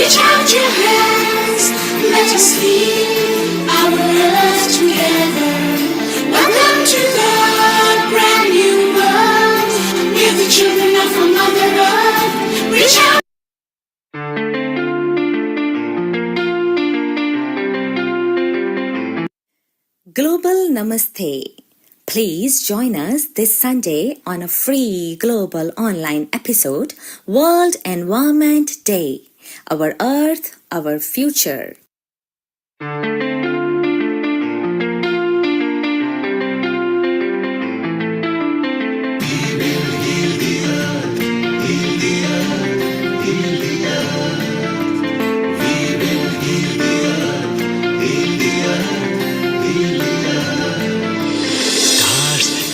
Reach out your hands, let us heal our earth together. Welcome to the brand new world. We're the children of our Mother Earth. Reach out. Global Namaste. Please join us this Sunday on a free global online episode, World Environment Day. Our Earth, our future.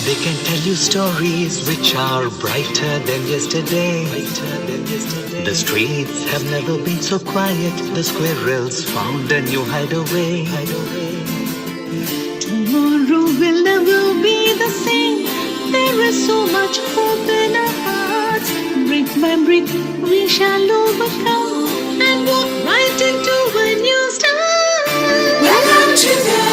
They can tell you stories which are brighter than yesterday. The streets have never been so quiet. The squirrels found a new hideaway. Tomorrow will never be the same. There is so much hope in our hearts. Brick by brick we shall overcome and walk right into a new start. Welcome to the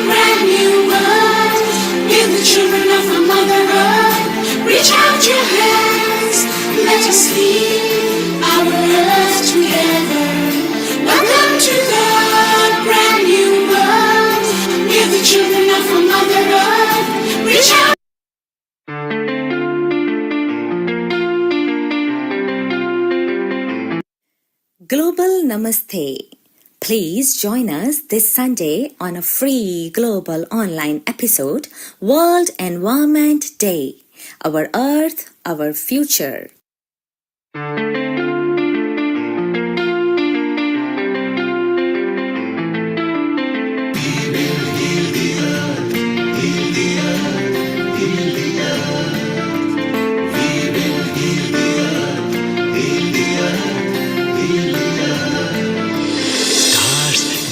brand new world. We're the children of our Mother Earth. Reach out your hands, let us heal our earth together. Welcome to the brand new world. We're the children of our Mother Earth. Reach out. Global Namaste. Please join us this Sunday on a free global online episode, World Environment Day. Our Earth, our future.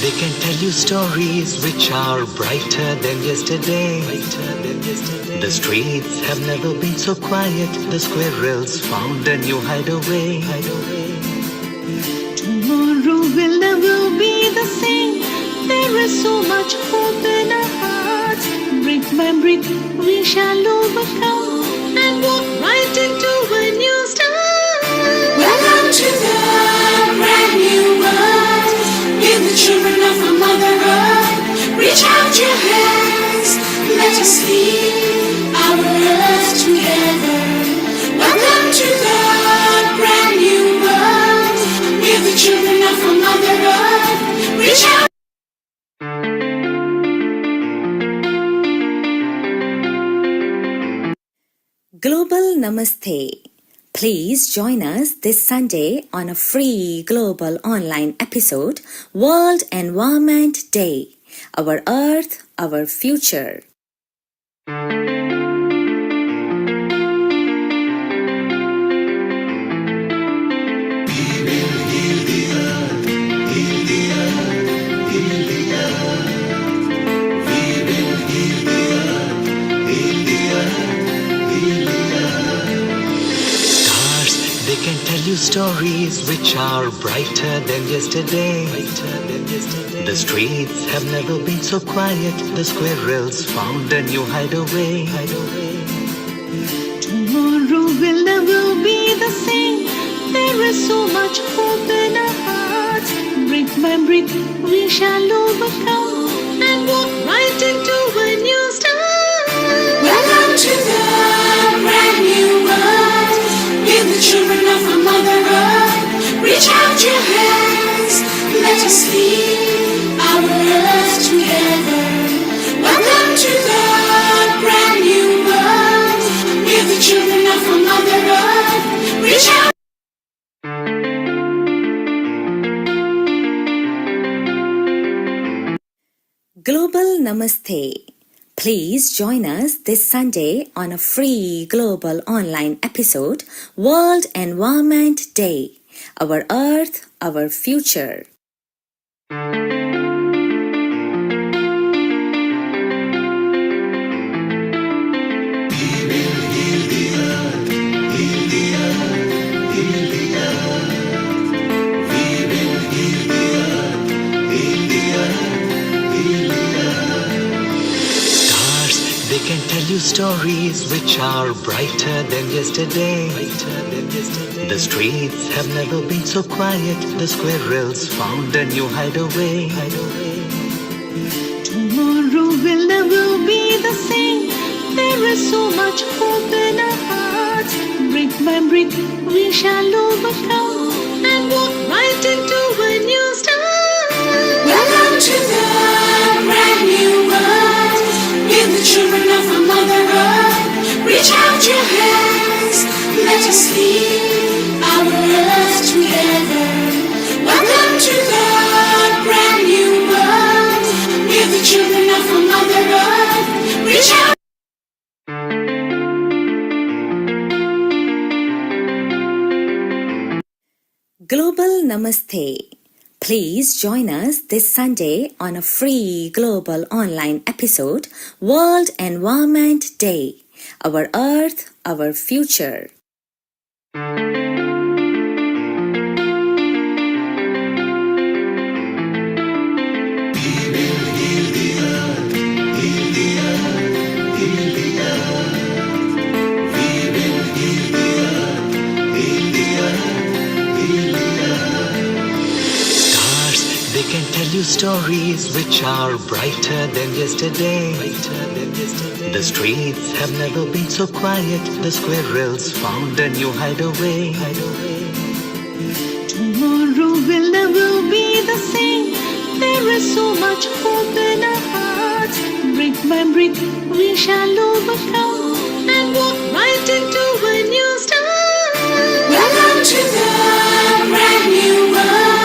They can tell you stories which are brighter than yesterday. The streets have never been so quiet. The squirrels found a new hideaway. Tomorrow will never be the same. There is so much hope in our hearts. Brick by brick we shall overcome and walk right into a new start. Welcome to the brand new world. We're the children of our Mother Earth. Reach out your hands, let us heal our earth together. Welcome to the brand new world. We're the children of our Mother Earth. Reach out. Global Namaste. Please join us this Sunday on a free global online episode, World Environment Day. Our Earth, our future. They can tell you stories which are brighter than yesterday. The streets have never been so quiet. The squirrels found a new hideaway. Tomorrow will never be the same. There is so much hope in our hearts. Brick by brick we shall overcome and walk right into a new start. Welcome to the brand new world. We're the children of our Mother Earth. Reach out your hands, let us heal our earth together. Welcome to the brand new world. We're the children of our Mother Earth. Reach out. Global Namaste. Please join us this Sunday on a free global online episode, World Environment Day. Our Earth, our future. We will can tell you stories which are brighter than yesterday. The streets have never been so quiet. The squirrels found a new hideaway. Tomorrow will never be the same. There is so much hope in our hearts. Brick by brick, we shall overcome and walk right into a new start. Welcome to the brand new world. We're the children of a mother earth. Reach out your hands, let us lead our earth together. Welcome to the brand new world. We're the children of a mother earth. Reach out. Global Namaste. Please join us this Sunday on a free global online episode, World Environment Day. Our Earth, Our Future. They can tell you stories which are brighter than yesterday. The streets have never been so quiet. The squirrels found a new hideaway. Tomorrow will never be the same. There is so much hope in our hearts. Brick by brick, we shall overcome and walk right into a new start. Welcome to the brand new world.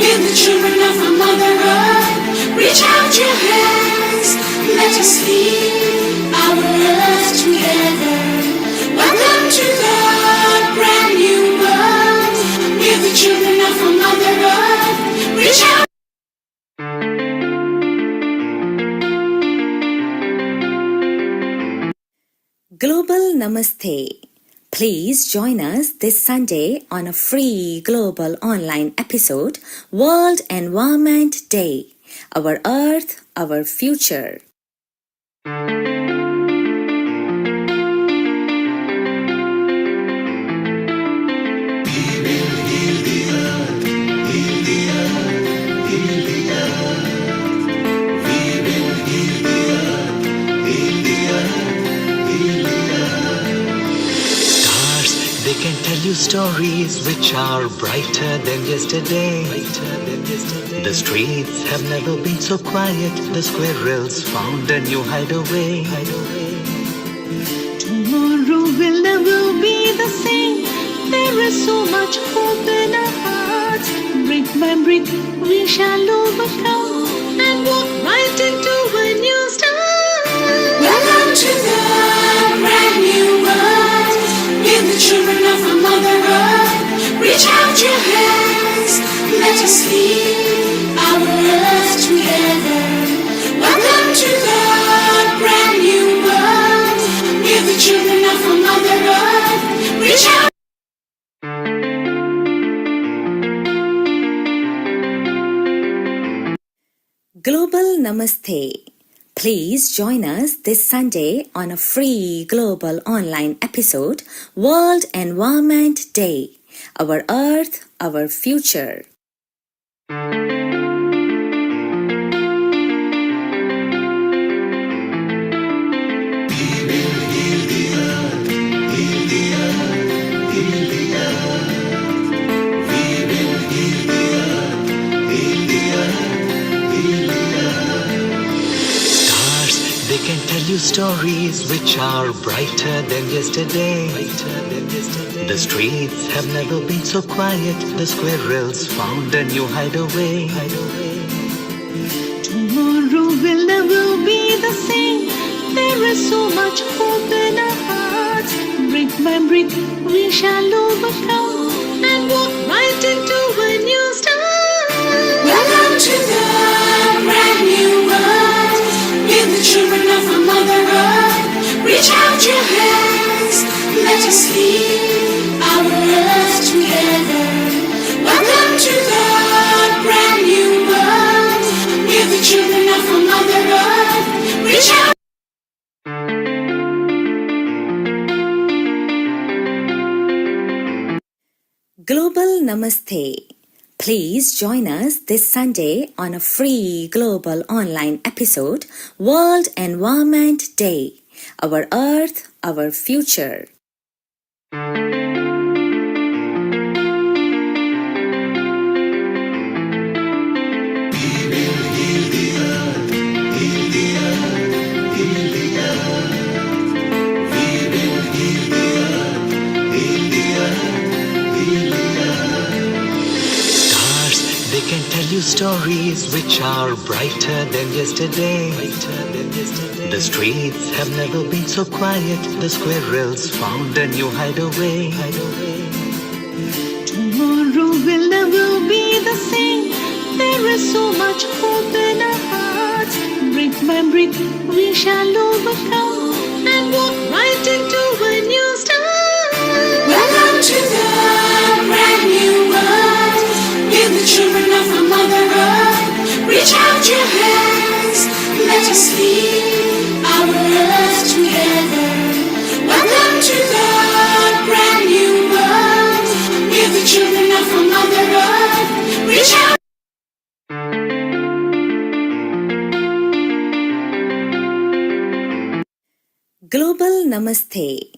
We're the children of a mother earth. Reach out your hands, let us lead our earth together. Welcome to the brand new world. We're the children of a mother earth. Reach out. Global Namaste. Please join us this Sunday on a free global online episode, World Environment Day. Our Earth, Our Future. They can tell you stories which are brighter than yesterday. The streets have never been so quiet. The squirrels found a new hideaway. Tomorrow will never be the same. There is so much hope in our hearts. Brick by brick, we shall overcome and walk right into a new start. Welcome to the brand new world. We're the children of a mother earth. Reach out your hands, let us lead our earth together. Welcome to the brand new world. We're the children of a mother earth. Reach out. Global Namaste. Please join us this Sunday on a free global online episode, World Environment Day. Our Earth, Our Future. They can tell you stories which are brighter than yesterday. The streets have never been so quiet. The squirrels found a new hideaway. Tomorrow will never be the same. There is so much hope in our hearts. Brick by brick, we shall overcome and walk right into a new start. Welcome to the brand new world. We're the children of a mother earth. Reach out your hands, let us lead our earth together. Welcome to the brand new world. We're the children of a mother earth. Reach out. Global Namaste. Please join us this Sunday on a free global online episode, World Environment Day. Our Earth, Our Future. They can tell you stories which are brighter than yesterday. The streets have never been so quiet. The squirrels found a new hideaway. Tomorrow will never be the same. There is so much hope in our hearts. Brick by brick, we shall overcome and walk right into a new start. Welcome to the brand new world. Give the children of our Mother Earth. Reach out your hands. Let us heal our earth together. Welcome to the brand new world. Give the children of our Mother Earth. Reach out. Global Namaste.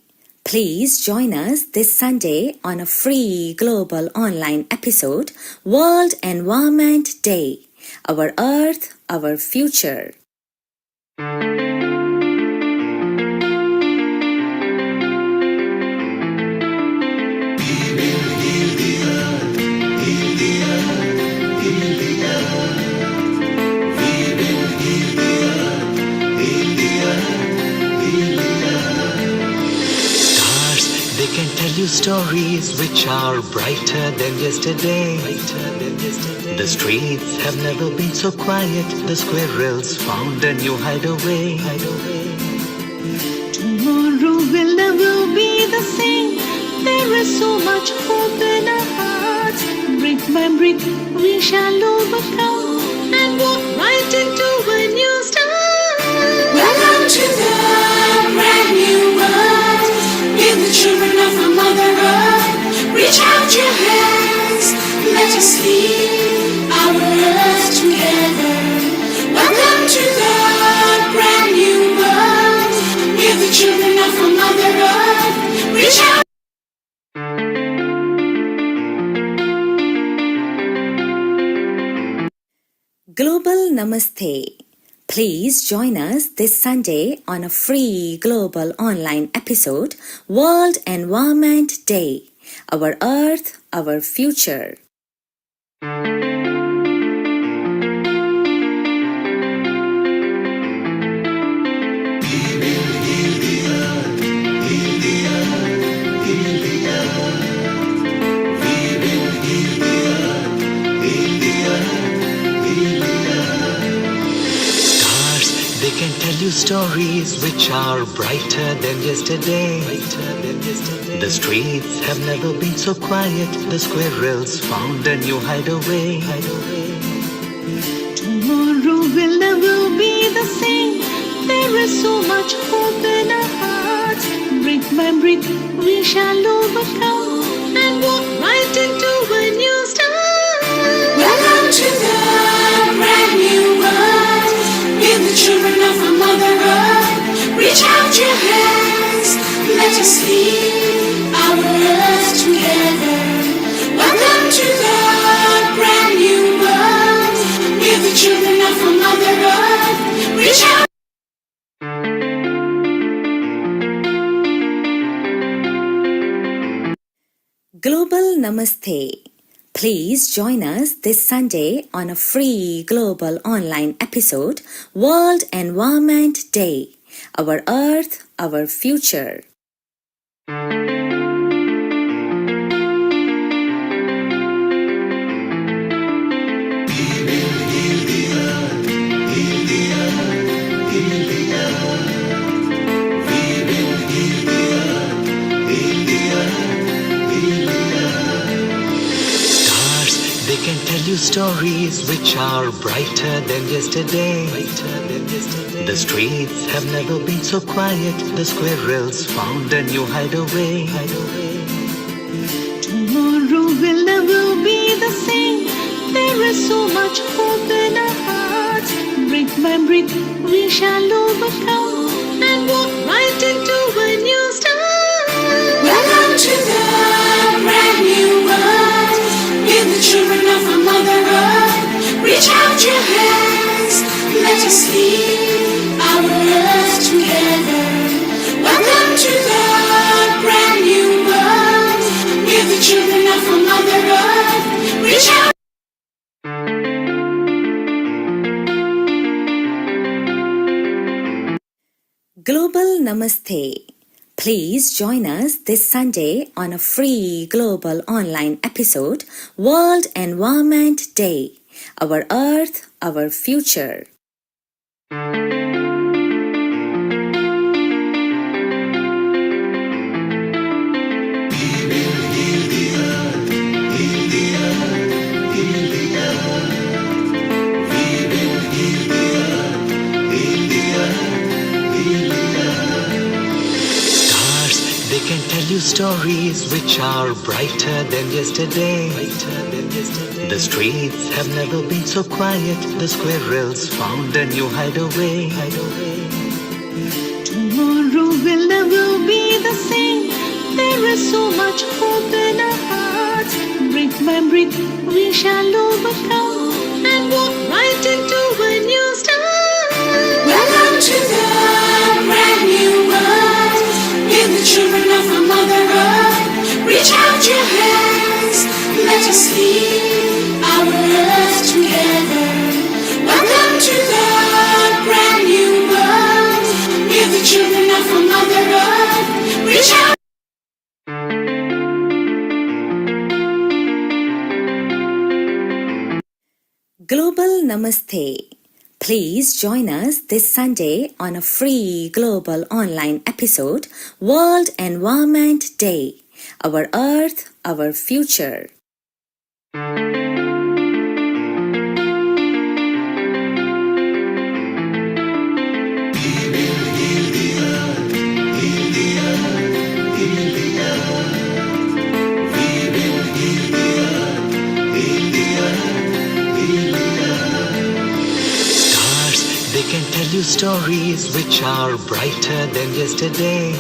Please join us this Sunday on a free global online episode, World Environment Day. Our Earth, Our Future. They can tell you stories which are brighter than yesterday. The streets have never been so quiet. The squirrels found a new hideaway. Tomorrow will never be the same. There is so much hope in our hearts. Brick by brick, we shall overcome and walk right into a new start. Welcome to the brand new world. Give the children of our Mother Earth. Reach out your hands. Let us heal our earth together. Welcome to the brand new world. Give the children of our Mother Earth. Reach out. Global Namaste. Please join us this Sunday on a free global online episode, World Environment Day. Our Earth, Our Future. They can tell you stories which are brighter than yesterday. The streets have never been so quiet. The squirrels found a new hideaway. Tomorrow will never be the same. There is so much hope in our hearts. Brick by brick, we shall overcome and walk right into a new start. Welcome to the brand new world. Give the children of our Mother Earth. Reach out your hands. Let us heal our earth together. Welcome to the brand new world. Give the children of our Mother Earth. Reach out. Global Namaste. Please join us this Sunday on a free global online episode, World Environment Day. Our Earth, Our Future. They can tell you stories which are brighter than yesterday. The streets have never been so quiet. The squirrels found a new hideaway. Tomorrow will never be the same. There is so much hope in our hearts. Brick by brick, we shall overcome and walk right into a new start. Welcome to the brand new world. We're the children of our Mother Earth. Reach out your hands, let us lead our earth together. Welcome to the brand new world. We're the children of our Mother Earth. Reach out. Global Namaste. Please join us this Sunday on a free global online episode, World Environment Day. Our Earth, our future. They can tell you stories which are brighter than yesterday. The streets have never been so quiet. The squirrels found a new hideaway. Tomorrow will never be the same. There is so much hope in our hearts. Brick by brick, we shall overcome and walk right into a new start. Welcome to the brand new world. We're the children of our Mother Earth. Reach out your hands, let us lead our earth together. Welcome to the brand new world. We're the children of our Mother Earth. Reach out. Global Namaste. Please join us this Sunday on a free global online episode, World Environment Day. Our Earth, our future. They can tell you stories which are brighter than yesterday.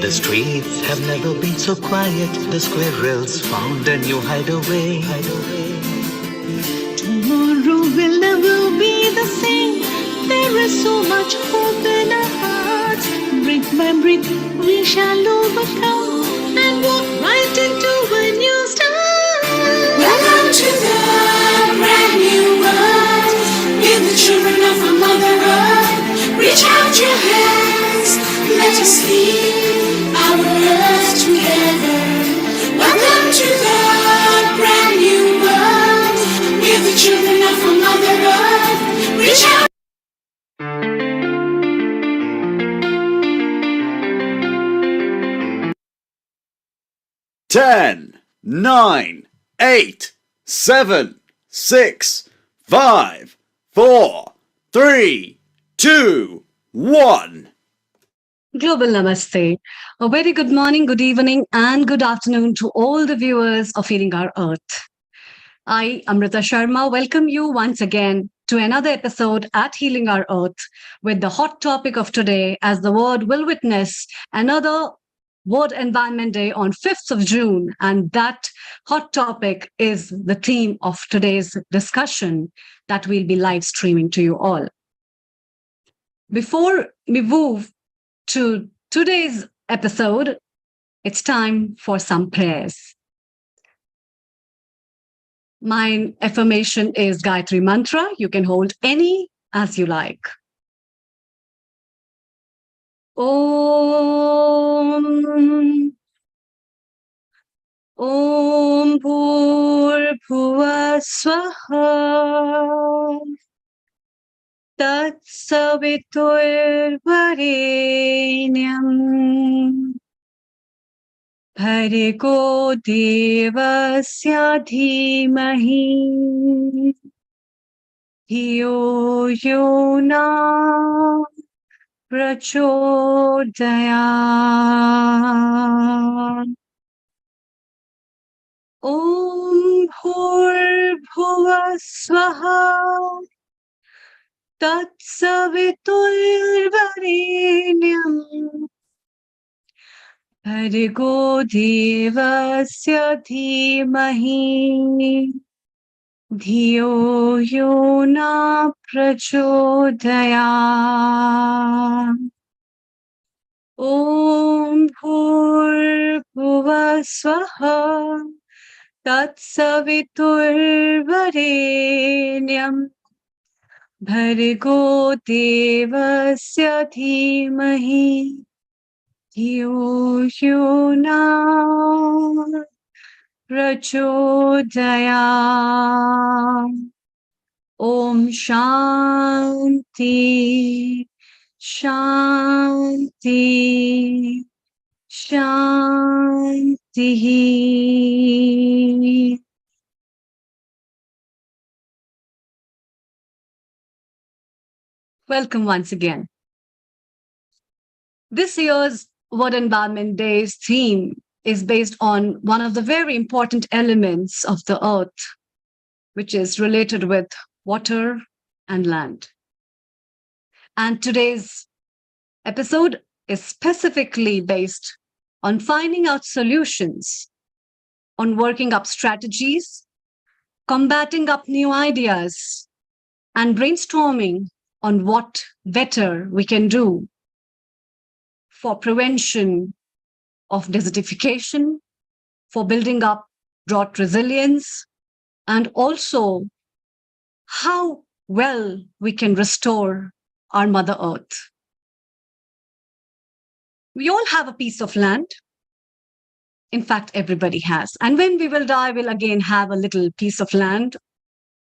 The streets have never been so quiet. The squirrels found a new hideaway. Tomorrow will never be the same. There is so much hope in our hearts. Brick by brick, we shall overcome and walk right into a new start. Welcome to the brand new world. We're the children of our Mother Earth. Reach out your hands, let us lead our earth together. Welcome to the brand new world. We're the children of our Mother Earth. Reach out. 10, 9, 8, 7, 6, 5, 4, 3, 2, 1. Global Namaste. A very good morning, good evening, and good afternoon to all the viewers of Feeding Our Earth. I, Amrita Sharma, welcome you once again to another episode at Healing Our Earth with the hot topic of today as the world will witness another World Environment Day on 5th of June. And that hot topic is the theme of today's discussion that we'll be live streaming to you all. Before we move to today's episode, it's time for some prayers. My affirmation is Gayatri Mantra. You can hold any as you like. Om Bhur Swaha Tat Savitur Varenyam Bhargo Devasya Dhimahi Dhiyo Yo Na Prachodayat. Om Bhurbhuva Swaha Tatsaviturvarenyam Bhargo Devasya Dhimahi Dhiyo Yo Na Prachodayam. Om Bhurbhuva Swaha Tatsaviturvarenyam Bhargo Devasya Dhimahi Dhiyo Yo Na Prachodayam. Om Shanti Shanti Shanti. Welcome once again. This year's World Environment Day's theme is based on one of the very important elements of the earth, which is related with water and land. And today's episode is specifically based on finding out solutions, on working up strategies, combating up new ideas, and brainstorming on what better we can do for prevention of desertification, for building up drought resilience, and also how well we can restore our Mother Earth. We all have a piece of land. In fact, everybody has. And when we will die, we'll again have a little piece of land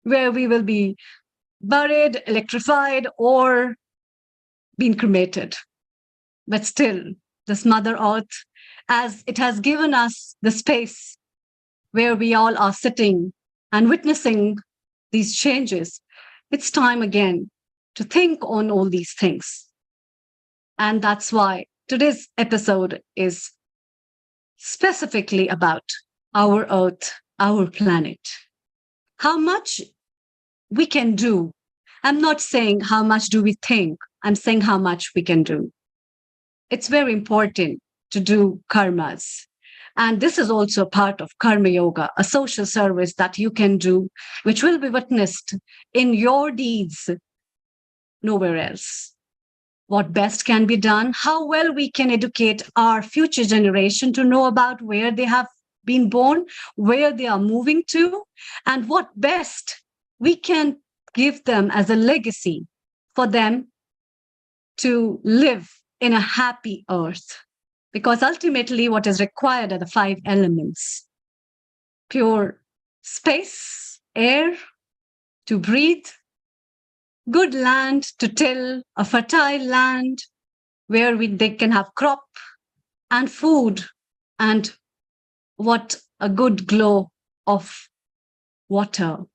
where we will be buried, electrified, or being cremated. But still, this Mother Earth, as it has given us the space where we all are sitting and witnessing these changes, it's time again to think on all these things. And that's why today's episode is specifically about our Earth, our planet. How much we can do. I'm not saying how much do we think. I'm saying how much we can do. It's very important to do karmas. And this is also a part of Karma Yoga, a social service that you can do, which will be witnessed in your deeds, nowhere else. What best can be done, how well we can educate our future generation to know about where they have been born, where they are moving to, and what best we can give them as a legacy for them to live in a happy earth. Because ultimately what is required are the 5 elements: pure space, air to breathe, good land to till, a fertile land where they can have crop and food, and what a good glow of water,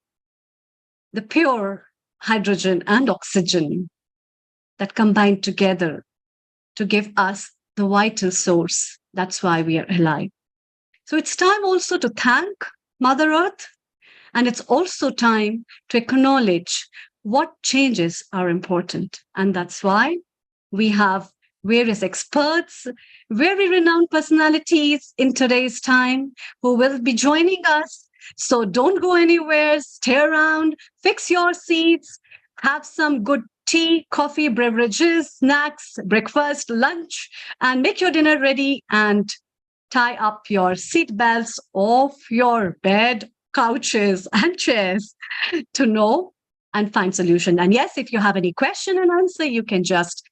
the pure hydrogen and oxygen that combine together to give us the vital source. That's why we are alive. So it's time also to thank Mother Earth, and it's also time to acknowledge what changes are important. And that's why we have various experts, very renowned personalities in today's time who will be joining us. So don't go anywhere, stay around, fix your seats, have some good tea, coffee, beverages, snacks, breakfast, lunch, and make your dinner ready and tie up your seat belts off your bed, couches, and chairs to know and find solution. And yes, if you have any question and answer, you can just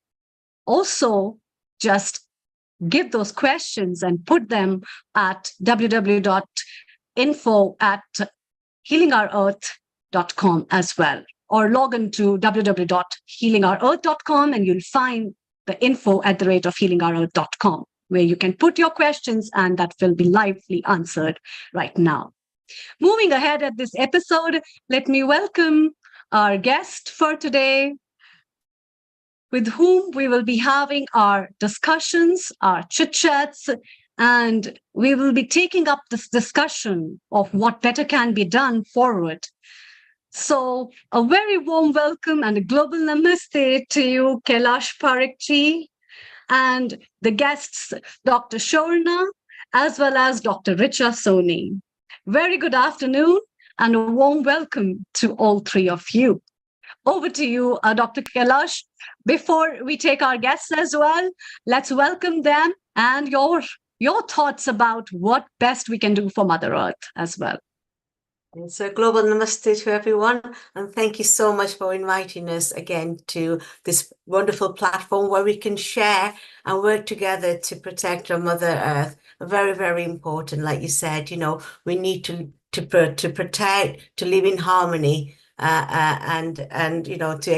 give those questions and put them at www.info@healingourearth.com as well, or log into www.healingourearth.com and you'll find the info@healingourearth.com, where you can put your questions and that will be lively answered right now. Moving ahead at this episode, let me welcome our guest for today, with whom we will be having our discussions, our chit-chats, and we will be taking up this discussion of what better can be done forward. So, a very warm welcome and a global namaste to you, Kailash Parekh, and the guests, Dr. Shorna, as well as Dr. Richa Soni. Very good afternoon and a warm welcome to all three of you. Over to you, Dr. Kailash. Before we take our guests as well, let's welcome them and your thoughts about what best we can do for Mother Earth as well. So global namaste to everyone, and thank you so much for inviting us again to this wonderful platform where we can share and work together to protect our Mother Earth. Very, very important. Like you said, we need to protect, to live in harmony, and to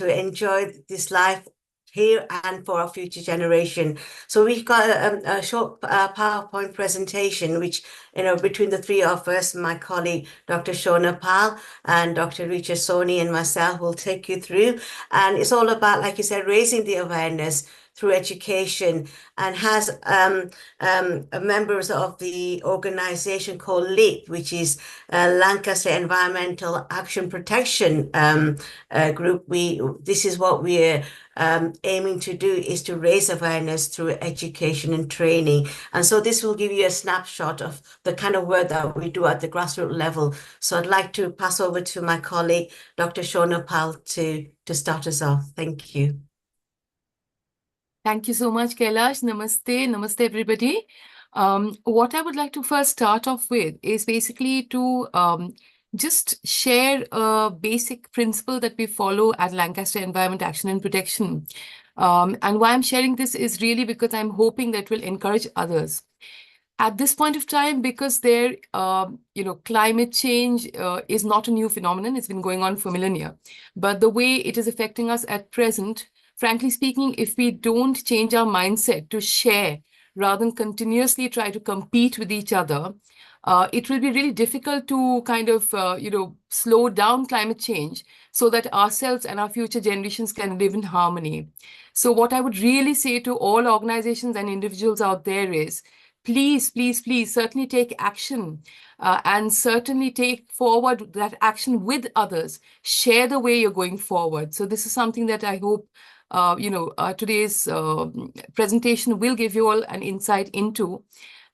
enjoy this life here and for our future generation. So we've got a short PowerPoint presentation, which, between the three of us, my colleague, Dr. Shona Pal and Dr. Richa Soni and myself will take you through. And it's all about, like you said, raising the awareness through education, and has members of the organization called LEAP, which is Lancaster Environmental Action Protection Group. This is what we're aiming to do, is to raise awareness through education and training. And so this will give you a snapshot of the kind of work that we do at the grassroots level. So I'd like to pass over to my colleague, Dr. Shona Pal, to start us off. Thank you. Thank you so much, Kailash. Namaste. Namaste, everybody. What I would like to first start off with is basically to just share a basic principle that we follow at Lancaster Environment Action and Protection. And why I'm sharing this is really because I'm hoping that will encourage others. At this point of time, because climate change is not a new phenomenon. It's been going on for millennia. But the way it is affecting us at present, frankly speaking, if we don't change our mindset to share rather than continuously try to compete with each other, it will be really difficult to kind of, slow down climate change so that ourselves and our future generations can live in harmony. So what I would really say to all organizations and individuals out there is, please, please, please certainly take action and certainly take forward that action with others. Share the way you're going forward. So this is something that I hope today's presentation will give you all an insight into,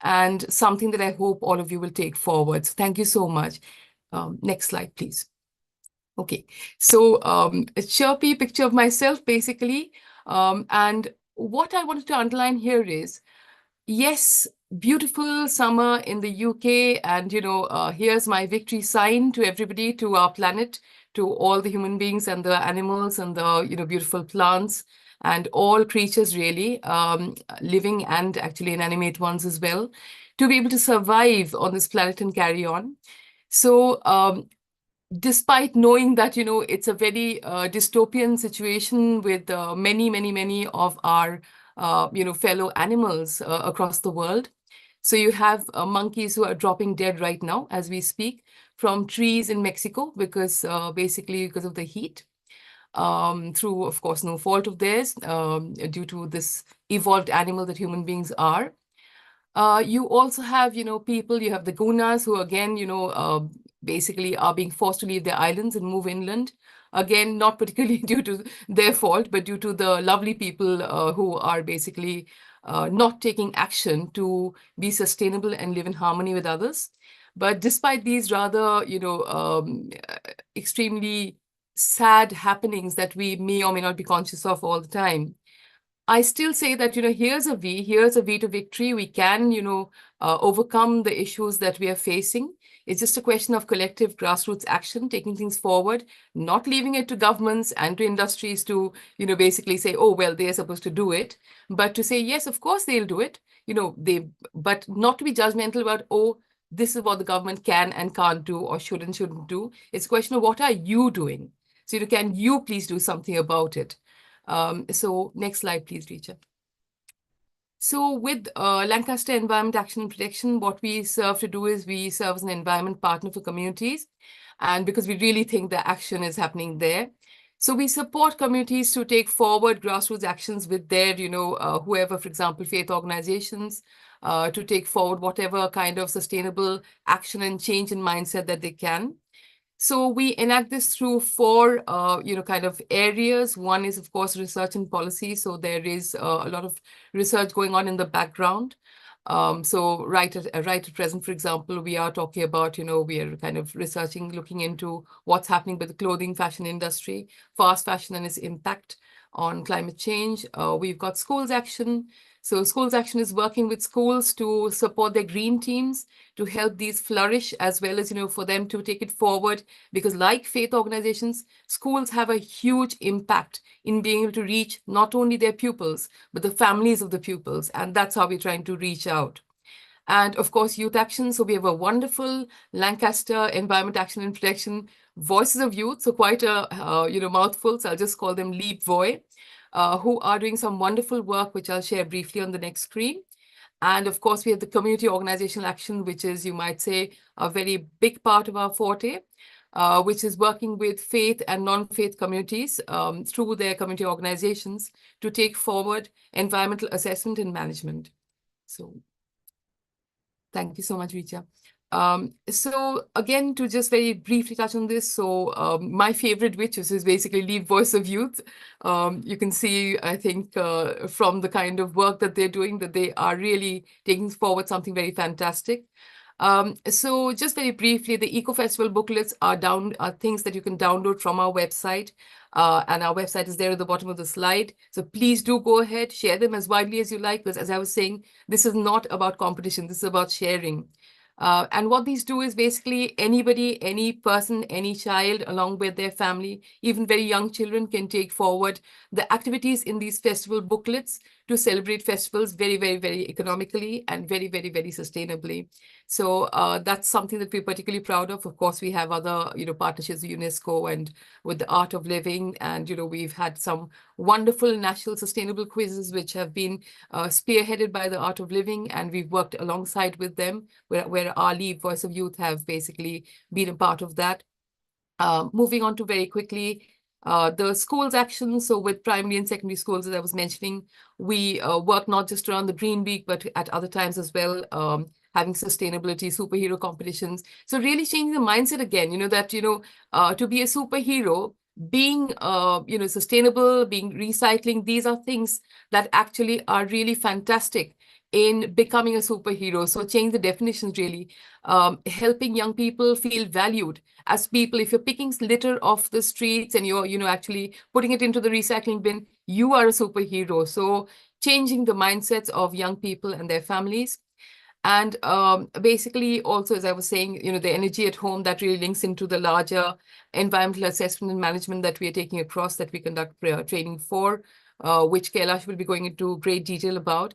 and something that I hope all of you will take forward. So thank you so much. Next slide, please. Okay, so a chirpy picture of myself, basically. And what I wanted to underline here is, yes, beautiful summer in the UK, and here's my victory sign to everybody, to our planet, to all the human beings and the animals and the beautiful plants and all creatures, really, living and actually inanimate ones as well, to be able to survive on this planet and carry on. So despite knowing that it's a very dystopian situation with many of our fellow animals across the world. So you have monkeys who are dropping dead right now as we speak from trees in Mexico because basically because of the heat, through, of course, no fault of theirs, due to this evolved animal that human beings are. You also have, people, you have the Gunas who again, basically are being forced to leave their islands and move inland. Again, not particularly due to their fault, but due to the lovely people who are basically not taking action to be sustainable and live in harmony with others. But despite these rather, extremely sad happenings that we may or may not be conscious of all the time, I still say that, here's a V to victory. We can, overcome the issues that we are facing. It's just a question of collective grassroots action, taking things forward, not leaving it to governments and to industries to, basically say, oh, well, they're supposed to do it, but to say, yes, of course they'll do it, but not to be judgmental about, oh, this is what the government can and can't do or should and shouldn't do. It's a question of what are you doing? So, can you please do something about it? So next slide, please, Richa. So with Lancaster Environment Action and Protection, what we serve to do is we serve as an environment partner for communities. And because we really think the action is happening there. So we support communities to take forward grassroots actions with their, whoever, for example, faith organizations, to take forward whatever kind of sustainable action and change in mindset that they can. So we enact this through four, kind of areas. One is, of course, research and policy. So there is a lot of research going on in the background. So right at present, for example, we are talking about, we are kind of researching, looking into what's happening with the clothing fashion industry, fast fashion and its impact on climate change. We've got schools action. So schools action is working with schools to support their green teams, to help these flourish, as well as, for them to take it forward. Because like faith organizations, schools have a huge impact in being able to reach not only their pupils, but the families of the pupils. And that's how we're trying to reach out. And of course, youth action. So we have a wonderful Lancaster Environment Action and Protection Voices of Youth. So quite a, mouthful. So I'll just call them Leap Voy, who are doing some wonderful work, which I'll share briefly on the next screen. And of course, we have the community organizational action, which is, you might say, a very big part of our forte, which is working with faith and non-faith communities through their community organizations to take forward environmental assessment and management. So thank you so much, Richa. So again, to just very briefly touch on this, so my favorite, which is basically Lead Voice of Youth. You can see, I think, from the kind of work that they're doing, that they are really taking forward something very fantastic. So just very briefly, the Eco Festival booklets are things that you can download from our website. And our website is there at the bottom of the slide. So please do go ahead, share them as widely as you like, because as I was saying, this is not about competition, this is about sharing. And what these do is basically anybody, any person, any child, along with their family, even very young children, can take forward the activities in these festival booklets to celebrate festivals very, very, very economically and very, very, very sustainably. So that's something that we're particularly proud of. Of course, we have other, partnerships with UNESCO and with the Art of Living. And, we've had some wonderful national sustainable quizzes, which have been spearheaded by the Art of Living. And we've worked alongside with them, where our Lead Voice of Youth have basically been a part of that. Moving on to very quickly, the schools action. So with primary and secondary schools, as I was mentioning, we work not just around the Green Week, but at other times as well, having sustainability, superhero competitions. So really changing the mindset again, that, to be a superhero, being, sustainable, being recycling, these are things that actually are really fantastic in becoming a superhero. So change the definitions really, helping young people feel valued as people. If you're picking litter off the streets and you're, actually putting it into the recycling bin, you are a superhero. So changing the mindsets of young people and their families. And basically also, as I was saying, the energy at home, that really links into the larger environmental assessment and management that we are taking across, that we conduct training for, which Kailash will be going into great detail about.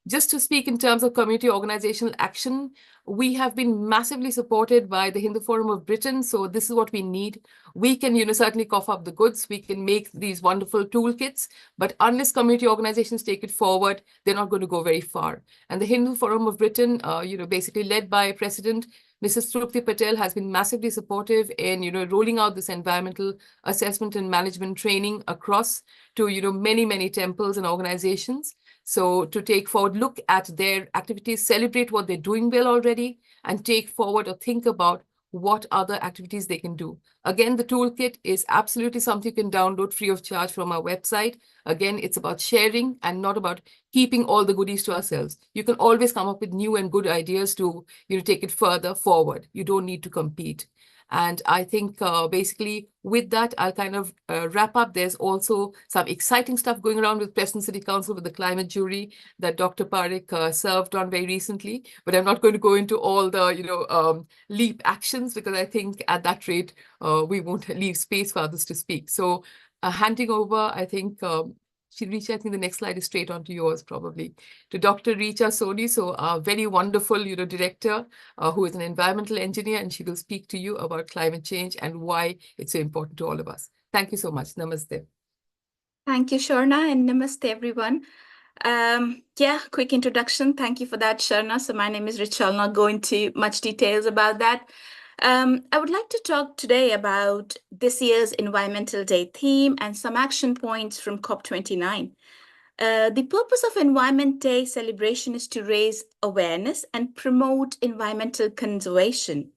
Just to speak in terms of community organizational action, we have been massively supported by the Hindu Forum of Britain. So this is what we need. We can, certainly cough up the goods. We can make these wonderful toolkits, but unless community organizations take it forward, they're not going to go very far. And the Hindu Forum of Britain, basically led by President Mrs. Trupti Patel, has been massively supportive in, rolling out this environmental assessment and management training across to, many, many temples and organizations. So to take forward, look at their activities, celebrate what they're doing well already, and take forward or think about what other activities they can do. Again, the toolkit is absolutely something you can download free of charge from our website. Again, it's about sharing and not about keeping all the goodies to ourselves. You can always come up with new and good ideas to, take it further forward. You don't need to compete. And I think basically with that, I'll kind of wrap up. There's also some exciting stuff going around with Preston City Council with the climate jury that Dr. Parekh served on very recently. But I'm not going to go into all the, LEAP actions, because I think at that rate, we won't leave space for others to speak. So handing over, I think, Richa, I think the next slide is straight onto yours, probably, to Dr. Richa Soni. So a very wonderful, director who is an environmental engineer, and she will speak to you about climate change and why it's so important to all of us. Thank you so much. Namaste. Thank you, Sharna, and namaste, everyone. Quick introduction. Thank you for that, Sharna. So my name is Richa. I'll not go into much details about that. I would like to talk today about this year's Environmental Day theme and some action points from COP29. The purpose of Environment Day celebration is to raise awareness and promote environmental conservation.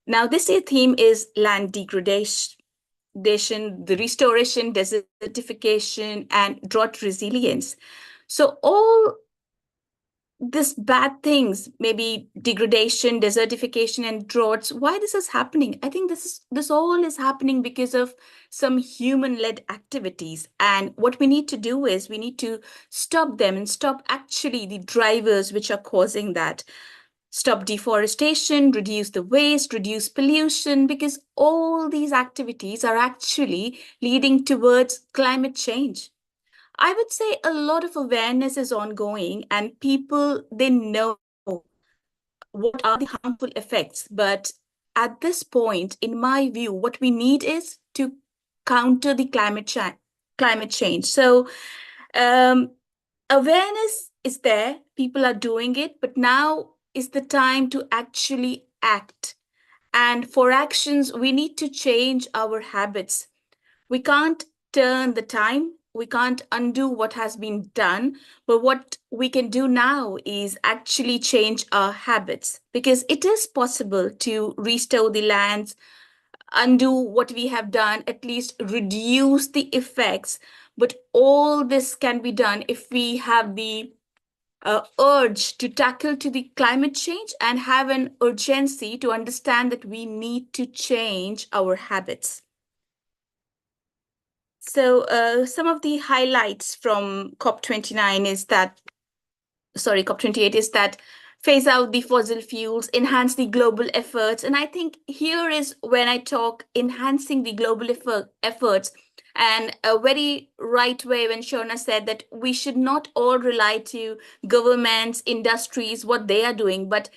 Now, this year's theme is land degradation, the restoration, desertification, and drought resilience. So all this bad things, maybe degradation, desertification, and droughts, why this is happening? I think this all is happening because of some human-led activities. And what we need to do is we need to stop them and stop actually the drivers which are causing that. Stop deforestation, reduce the waste, reduce pollution, because all these activities are actually leading towards climate change. I would say a lot of awareness is ongoing and people, they know what are the harmful effects. But at this point, in my view, what we need is to counter the climate change. So awareness is there, people are doing it, but now is the time to actually act. And for actions, we need to change our habits. We can't turn the time, we can't undo what has been done, but what we can do now is actually change our habits, because it is possible to restore the lands, undo what we have done, at least reduce the effects. But all this can be done if we have the urge to tackle to the climate change and have an urgency to understand that we need to change our habits. So some of the highlights from COP28 is that phase out the fossil fuels, enhance the global efforts. And I think here is when I talk enhancing the global efforts, and a very right way when Shona said that we should not all rely to governments, industries, what they are doing, but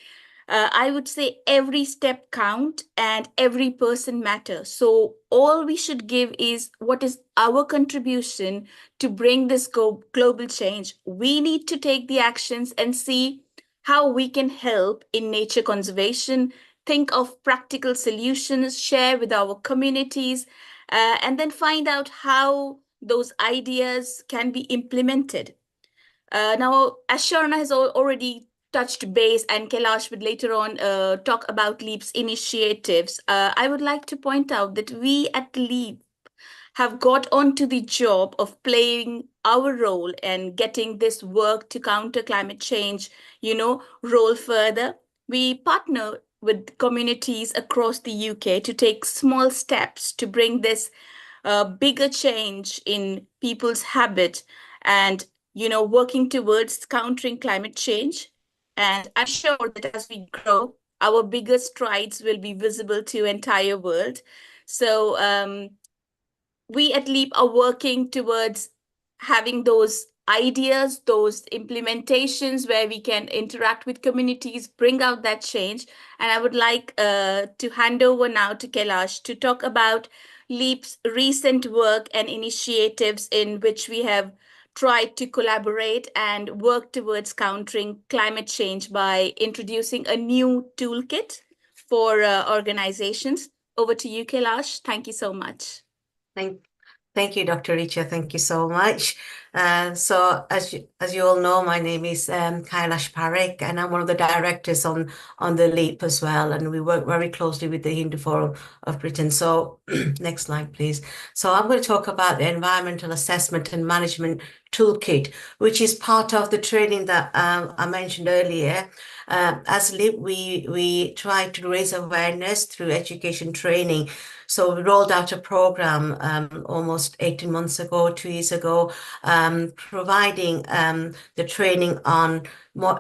I would say every step count and every person matters. So all we should give is what is our contribution to bring this global change. We need to take the actions and see how we can help in nature conservation, think of practical solutions, share with our communities, and then find out how those ideas can be implemented. Now, as Sharna has already touched base, and Kailash would later on talk about LEAP's initiatives, I would like to point out that we at LEAP have got onto the job of playing our role and getting this work to counter climate change, roll further. We partner with communities across the UK to take small steps to bring this bigger change in people's habit and working towards countering climate change. And I'm sure that as we grow, our bigger strides will be visible to entire world. So we at LEAP are working towards having those ideas, those implementations where we can interact with communities, bring out that change. And I would like to hand over now to Kailash to talk about LEAP's recent work and initiatives in which we have tried to collaborate and work towards countering climate change by introducing a new toolkit for organizations. Over to you, Kailash. Thank you so much. Thank you, Dr. Richa. Thank you so much. So as you all know, my name is Kailash Parekh, and I'm one of the directors on the LEAP as well. And we work very closely with the Hindu Forum of Britain. So next slide, please. So I'm going to talk about the Environmental Assessment and Management Toolkit, which is part of the training that I mentioned earlier. As LEAP, we try to raise awareness through education training. So we rolled out a program almost 18 months ago, 2 years ago, providing the training on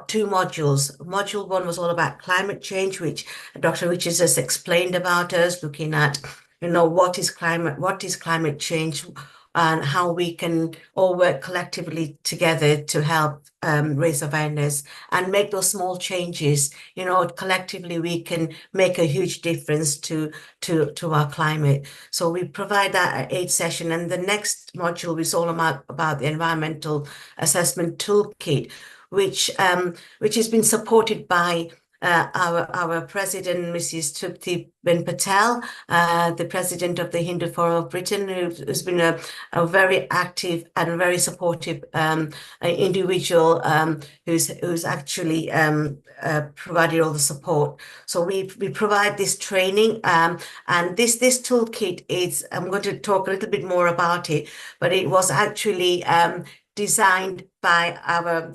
two modules. Module 1 was all about climate change, which Dr. Richards has explained about us, looking at, what is climate change, and how we can all work collectively together to help raise awareness and make those small changes. Collectively we can make a huge difference to our climate. So we provide that at 8th session, and the next module is all about the Environmental Assessment Toolkit, which has been supported by our president, Mrs. Tripti Ben Patel, the president of the Hindu Forum of Britain, who's been a very active and very supportive individual who's actually provided all the support. So we provide this training, and this toolkit is, I'm going to talk a little bit more about it, but it was actually designed by our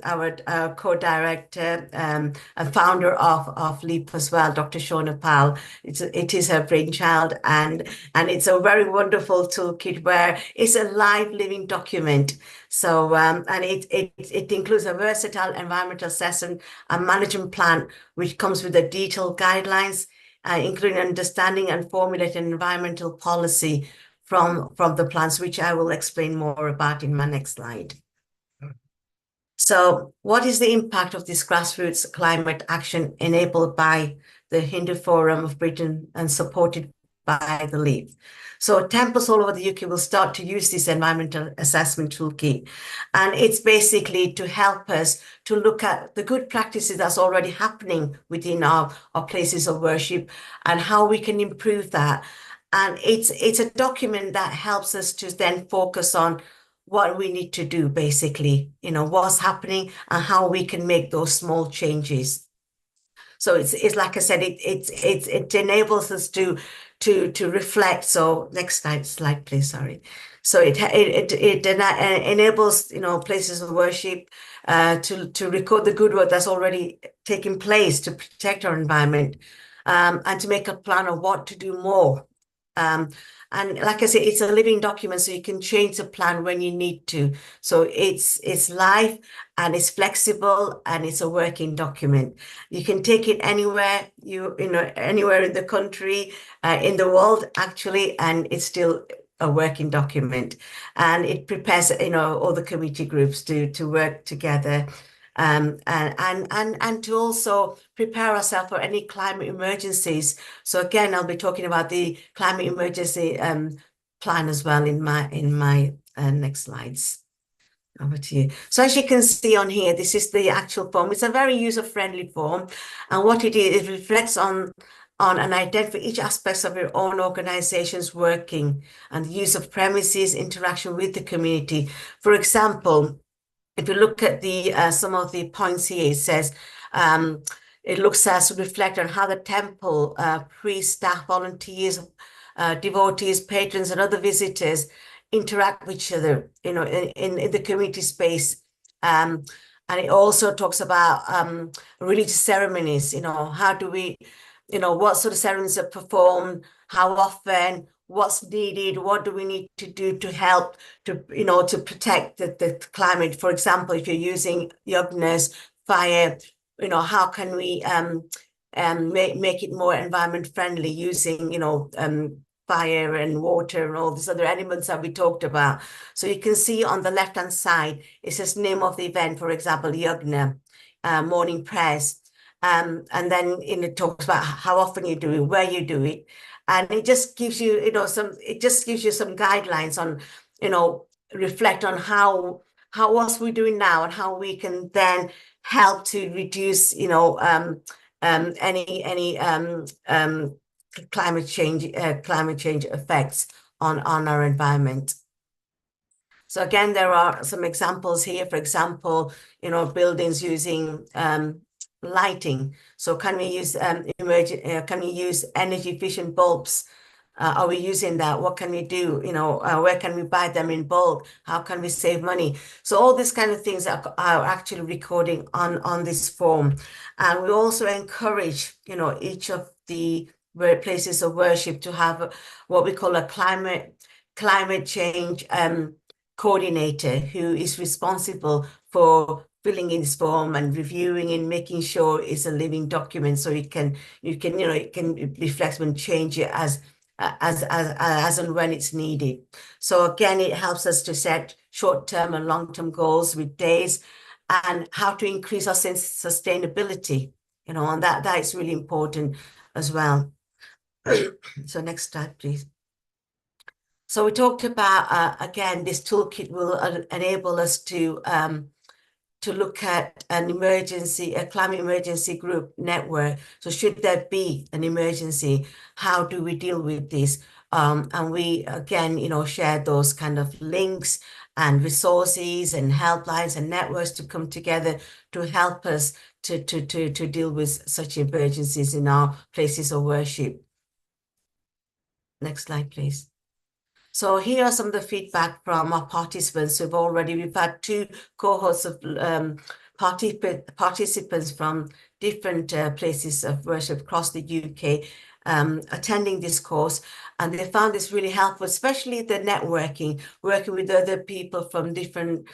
co-director and founder of LEAP as well, Dr. Shona Pal. It is her brainchild, and it's a very wonderful toolkit where it's a live living document. So and it includes a versatile environmental assessment and management plan, which comes with the detailed guidelines, including understanding and formulating environmental policy from the plans, which I will explain more about in my next slide. So what is the impact of this grassroots climate action enabled by the Hindu Forum of Britain and supported by the LEAP? So temples all over the UK will start to use this environmental assessment toolkit. And it's basically to help us to look at the good practices that's already happening within our places of worship and how we can improve that. And it's a document that helps us to then focus on what we need to do, basically, what's happening and how we can make those small changes. So it's like I said, it enables us to reflect. So next slide, please. Sorry. So it enables places of worship to record the good work that's already taking place to protect our environment, and to make a plan of what to do more. And like I said, it's a living document, so you can change the plan when you need to. So it's live and it's flexible and it's a working document. You can take it anywhere, anywhere in the country, in the world, actually, and it's still a working document. And it prepares, all the committee groups to work together. And to also prepare ourselves for any climate emergencies. So again, I'll be talking about the climate emergency plan as well in my next slides. Over to you. So as you can see on here, this is the actual form. It's a very user-friendly form, and what it is, it reflects on and identify each aspect of your own organization's working and the use of premises, interaction with the community. For example, if you look at some of the points here, it says it looks as to reflect on how the temple, priests, staff, volunteers, devotees, patrons, and other visitors interact with each other, in the community space. And it also talks about religious ceremonies. How do we, what sort of ceremonies are performed, how often, what's needed, what do we need to do to help to protect the climate. For example, if you're using yagnas, fire, how can we make it more environment friendly using fire and water and all these other elements that we talked about. So you can see on the left hand side, it says name of the event, for example, yagna, morning prayers, and then it talks about how often you do it, where you do it. And it just gives you, some guidelines on, reflect on how what we're doing now and how we can then help to reduce, any climate change effects on our environment. So again, there are some examples here. For example, buildings using lighting. So can we use energy efficient bulbs? Are we using that? What can we do? Where can we buy them in bulk? How can we save money? So all these kind of things are actually recording on this form. And we also encourage, each of the places of worship to have what we call a climate change coordinator, who is responsible for filling in this form and reviewing and making sure it's a living document, so it can be flexible and change it as and when it's needed. So again, it helps us to set short-term and long-term goals with days and how to increase our sense of sustainability, and that is really important as well. So next slide, please. So we talked about, again, this toolkit will enable us to to look at a climate emergency group network. So should there be an emergency, how do we deal with this? And we, again, share those kind of links and resources and helplines and networks to come together to help us to deal with such emergencies in our places of worship. Next slide, please. So here are some of the feedback from our participants we've had 2 cohorts of participants from different places of worship across the UK attending this course, and they found this really helpful, especially the networking, working with other people from different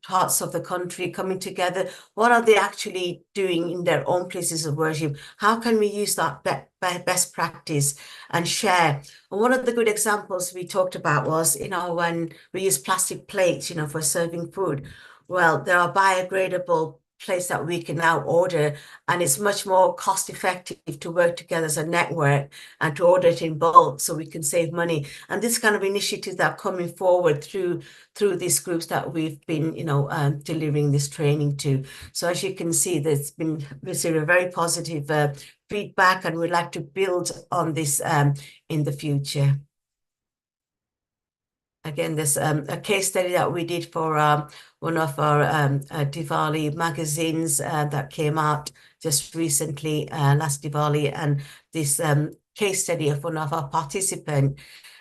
parts of the country, coming together. What are they actually doing in their own places of worship? How can we use that best practice and share? And one of the good examples we talked about was, when we use plastic plates, for serving food. Well, there are biodegradable plates that we can now order, and it's much more cost effective to work together as a network and to order it in bulk so we can save money. And this kind of initiatives that are coming forward through these groups that we've been delivering this training to. So as you can see, there's been received a very positive feedback, and we'd like to build on this in the future. Again, there's a case study that we did for one of our Diwali magazines that came out just recently, last Diwali, and this case study of one of our participants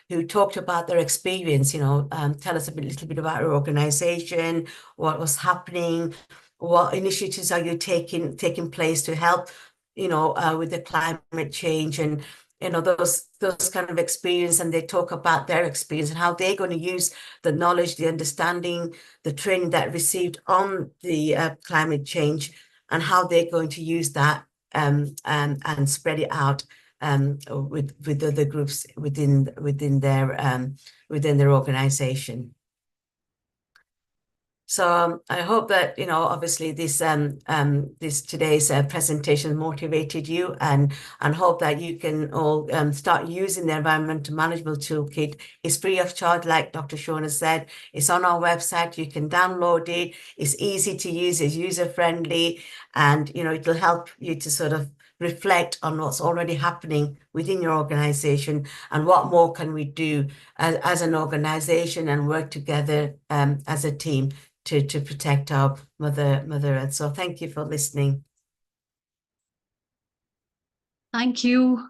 who talked about their experience, tell us a little bit about your organization, what was happening, what initiatives are you taking place to help, with the climate change, and those kind of experience. And they talk about their experience and how they're going to use the knowledge, the understanding, the training that received on the climate change, and how they're going to use that and spread it out with other groups within their organization. So I hope that, obviously this today's presentation motivated you, and hope that you can all start using the environmental management toolkit. It's free of charge, like Dr. Shona said. It's on our website. You can download it. It's easy to use. It's user friendly, and it'll help you to sort of reflect on what's already happening within your organization and what more can we do as an organization and work together as a team to protect our mother Earth. So thank you for listening. Thank you.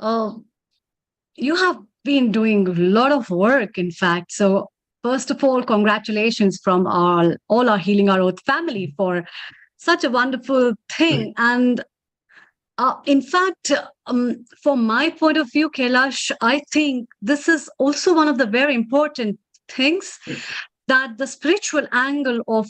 You have been doing a lot of work, in fact. So first of all, congratulations from all our Healing Our Earth family for such a wonderful thing. And in fact, from my point of view, Kailash, I think this is also one of the very important things, that the spiritual angle of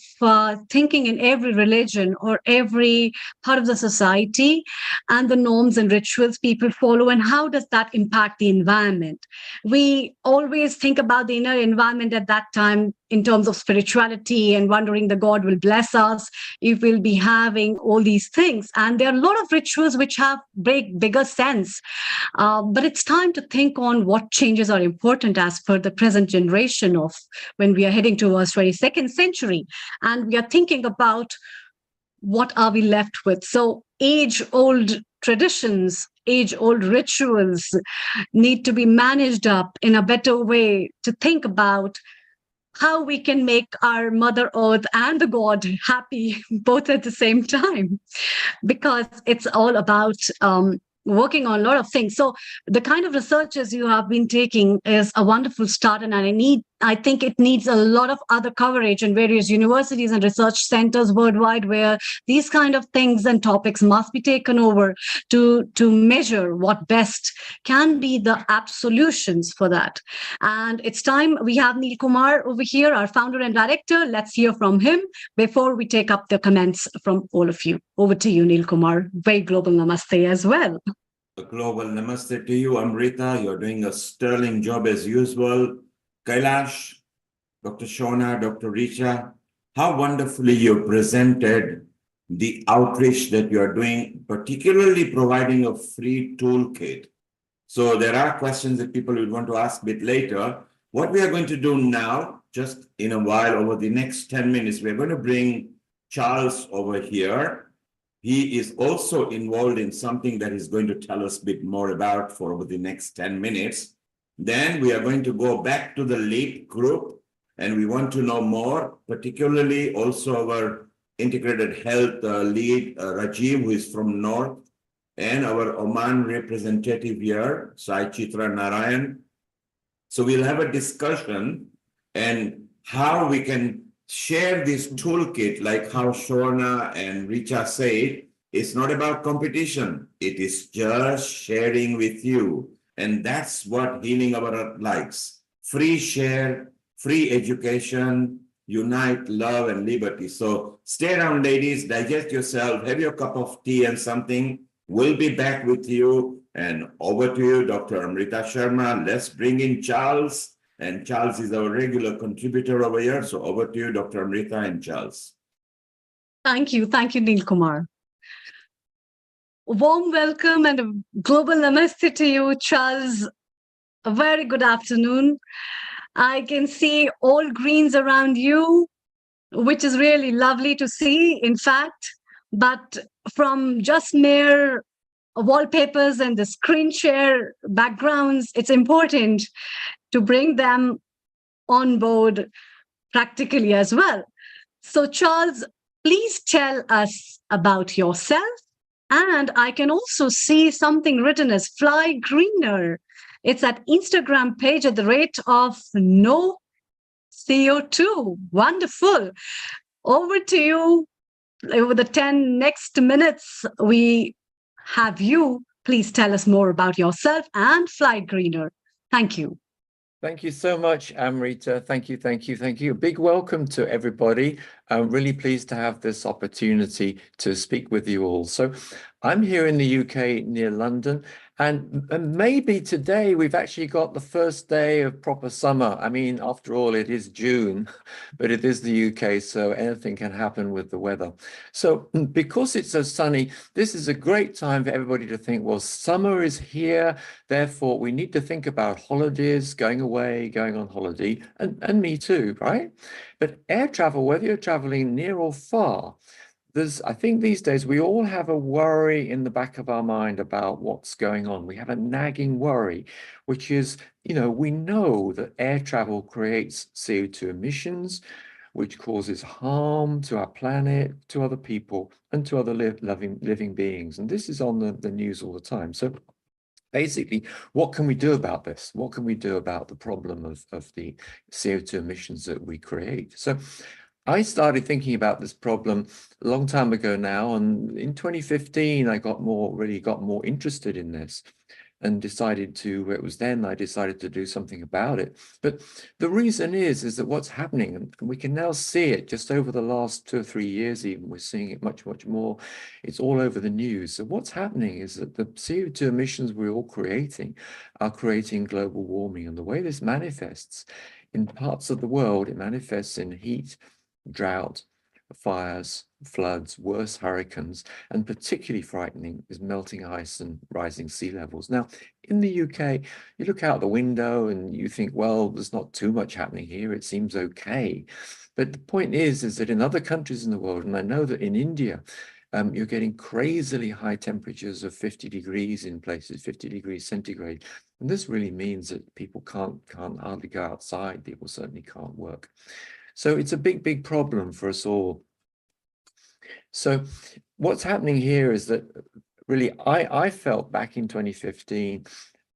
thinking in every religion or every part of the society, and the norms and rituals people follow, and how does that impact the environment. We always think about the inner environment at that time in terms of spirituality, and wondering the God will bless us if we'll be having all these things. And there are a lot of rituals which have bigger sense. But it's time to think on what changes are important as per the present generation of when we are heading towards 22nd century. And we are thinking about what are we left with. So age-old traditions, age-old rituals need to be managed up in a better way to think about how we can make our Mother Earth and the God happy both at the same time, because it's all about working on a lot of things. So the kind of researches you have been taking is a wonderful start, and I think it needs a lot of other coverage in various universities and research centers worldwide, where these kind of things and topics must be taken over to measure what best can be the apt solutions for that. And it's time. We have Neil Kumar over here, our founder and director. Let's hear from him before we take up the comments from all of you. Over to you, Neil Kumar. Very global namaste as well. A global namaste to you, Amrita. You're doing a sterling job as usual. Kailash, Dr. Shona, Dr. Richa, how wonderfully you presented the outreach that you're doing, particularly providing a free toolkit. So there are questions that people would want to ask a bit later. What we are going to do now just in a while, over the next 10 minutes, we're going to bring Charles over here. He is also involved in something that he's going to tell us a bit more about for over the next 10 minutes. Then we are going to go back to the LEAP group, and we want to know more, particularly also our integrated health lead, Rajiv, who is from North, and our Oman representative here, Sai Chitra Narayan. So we'll have a discussion and how we can share this toolkit, like how Shona and Richa said. It's not about competition. It is just sharing with you. And that's what Healing Our Earth likes. Free share, free education, unite, love, and liberty. So stay around, ladies, digest yourself, have your cup of tea and something. We'll be back with you. And over to you, Dr. Amrita Sharma. Let's bring in Charles. And Charles is our regular contributor over here. So over to you, Dr. Amrita and Charles. Thank you, Neil Kumar. Warm welcome and a global namaste to you, Charles. A very good afternoon. I can see all greens around you, which is really lovely to see, in fact. But from just mere wallpapers and the screen share backgrounds, it's important to bring them on board practically as well. So, Charles, please tell us about yourself. And I can also see something written as Fly Greener. It's that Instagram page at the rate of no CO2. Wonderful. Over to you. Over the 10 next minutes, we have you. Please tell us more about yourself and Fly Greener. Thank you. Thank you so much, Amrita. Thank you. A big welcome to everybody. I'm really pleased to have this opportunity to speak with you all. So I'm here in the UK near London, and maybe today we've actually got the first day of proper summer. I mean, after all, it is June, but it is the UK, so anything can happen with the weather. So because it's so sunny, this is a great time for everybody to think, well, summer is here, therefore we need to think about holidays, going away, going on holiday, and me too, right? But air travel, whether you're traveling near or far, I think these days we all have a worry in the back of our mind about what's going on. We have a nagging worry, which is, we know that air travel creates CO2 emissions, which causes harm to our planet, to other people, and to other living beings. And this is on the news all the time. So basically, what can we do about this? What can we do about the problem of the CO2 emissions that we create? So I started thinking about this problem a long time ago now, and in 2015, I really got more interested in this and decided to, it was then I decided to do something about it. But the reason is that what's happening, and we can now see it just over the last 2 or 3 years even, we're seeing it much more. It's all over the news. So what's happening is that the CO2 emissions we're all creating are creating global warming. And the way this manifests in parts of the world, it manifests in heat, drought, fires, floods, worse hurricanes, and particularly frightening is melting ice and rising sea levels. Now, in the UK, you look out the window and you think, well, there's not too much happening here. It seems okay. But the point is that in other countries in the world, and I know that in India, you're getting crazily high temperatures of 50 degrees in places, 50 degrees centigrade. And this really means that people can't hardly go outside. People certainly can't work. So it's a big problem for us all. So what's happening here is that really I felt back in 2015,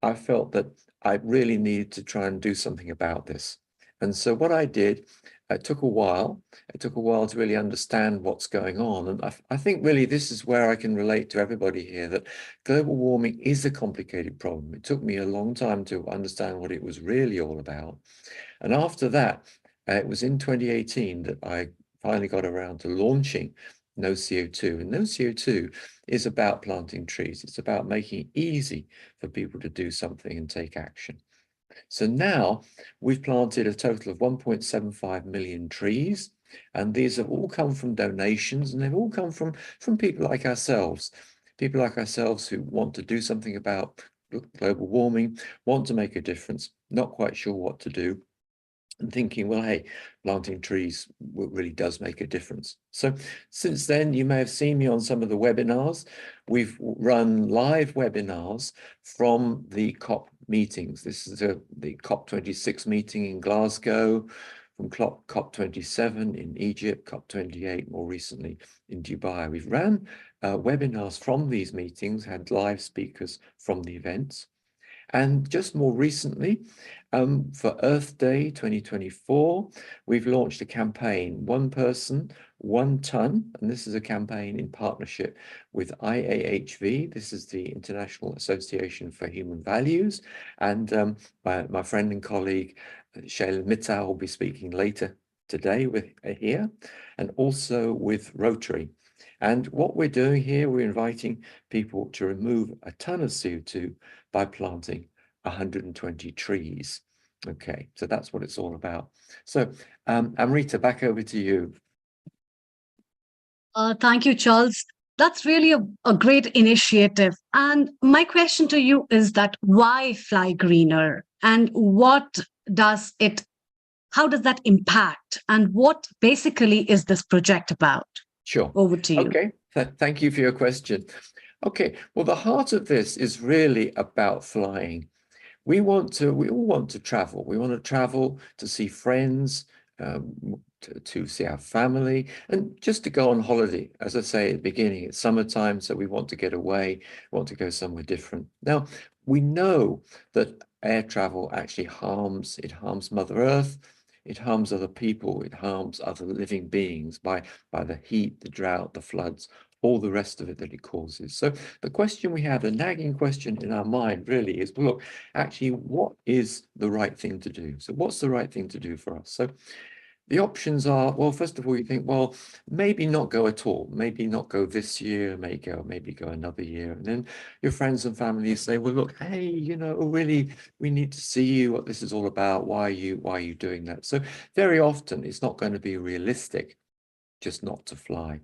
I felt that I really needed to try and do something about this. And so what I did, it took a while. It took a while to really understand what's going on. And I think really this is where I can relate to everybody here, that global warming is a complicated problem. It took me a long time to understand what it was really all about. And after that, it was in 2018 that I finally got around to launching No CO2. And No CO2 is about planting trees. It's about making it easy for people to do something and take action. So now we've planted a total of 1.75 million trees. And these have all come from donations, and they've all come from people like ourselves who want to do something about global warming, want to make a difference, not quite sure what to do. and thinking, well, hey, planting trees really does make a difference. So since then, you may have seen me on some of the webinars. We've run live webinars from the COP meetings. This is the COP26 meeting in Glasgow, from COP27 in Egypt, COP28 more recently in Dubai. We've ran webinars from these meetings, had live speakers from the events. And just more recently, for Earth Day 2024, we've launched a campaign, One Person, 1 Ton, and this is a campaign in partnership with IAHV. This is the International Association for Human Values, and my friend and colleague, Shailen Mittal, will be speaking later today with here, and also with Rotary. And what we're doing here, we're inviting people to remove a ton of CO2 by planting 120 trees. Okay, so that's what it's all about. So Amrita, back over to you. Thank you, Charles. That's really a great initiative. And my question to you is that why fly greener? And what does it, how does that impact? And what basically is this project about? Sure. Over to you. Okay, thank you for your question. Okay, well, the heart of this is really about flying. We all want to travel. We want to travel to see friends, to see our family, and just to go on holiday. As I say at the beginning, it's summertime, so we want to get away, want to go somewhere different. Now, we know that air travel actually harms Mother Earth, it harms other people, it harms other living beings by the heat, the drought, the floods, all the rest of it that it causes. So the question we have, the nagging question in our mind really is, well, look, actually, what is the right thing to do? So what's the right thing to do for us? So the options are, well, first of all, you think, well, maybe not go at all, maybe not go this year, maybe go another year. And then your friends and family say, well, look, hey, you know, really, we need to see you, what this is all about. Why are you doing that? So very often it's not going to be realistic just not to fly.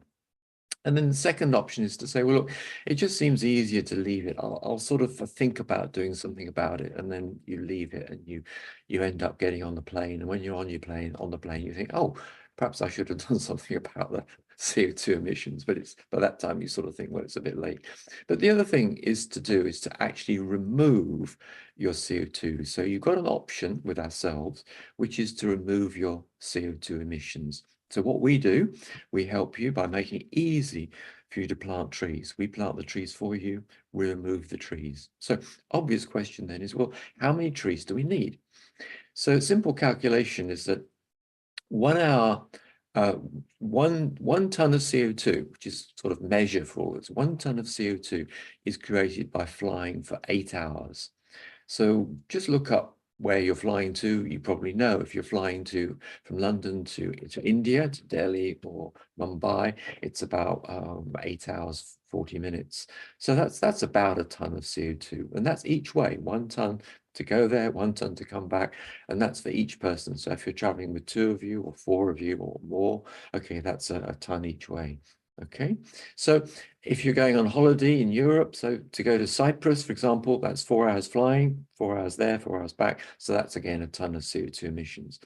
And then the second option is to say, well, look, it just seems easier to leave it. I'll sort of think about doing something about it. And then you leave it and you end up getting on the plane. And when you're on the plane, you think, oh, perhaps I should have done something about the CO2 emissions. But it's by that time you sort of think, well, it's a bit late. But the other thing is to actually remove your CO2. So you've got an option with ourselves, which is to remove your CO2 emissions. So what we do, we help you by making it easy for you to plant trees. We plant the trees for you, we remove the trees. So obvious question then is, well, how many trees do we need? So simple calculation is that 1 hour, one ton of CO2, which is sort of measure for all this, 1 ton of CO2 is created by flying for 8 hours. So just look up where you're flying to. You probably know if you're flying from London to India, to Delhi or Mumbai, it's about 8 hours, 40 minutes. So that's about a ton of CO2. And that's each way, 1 ton to go there, 1 ton to come back. And that's for each person. So if you're traveling with 2 of you or 4 of you or more, okay, that's a ton each way. Okay, so if you're going on holiday in Europe, so to go to Cyprus, for example, that's 4 hours flying, 4 hours there, 4 hours back. So that's again a ton of CO2 emissions.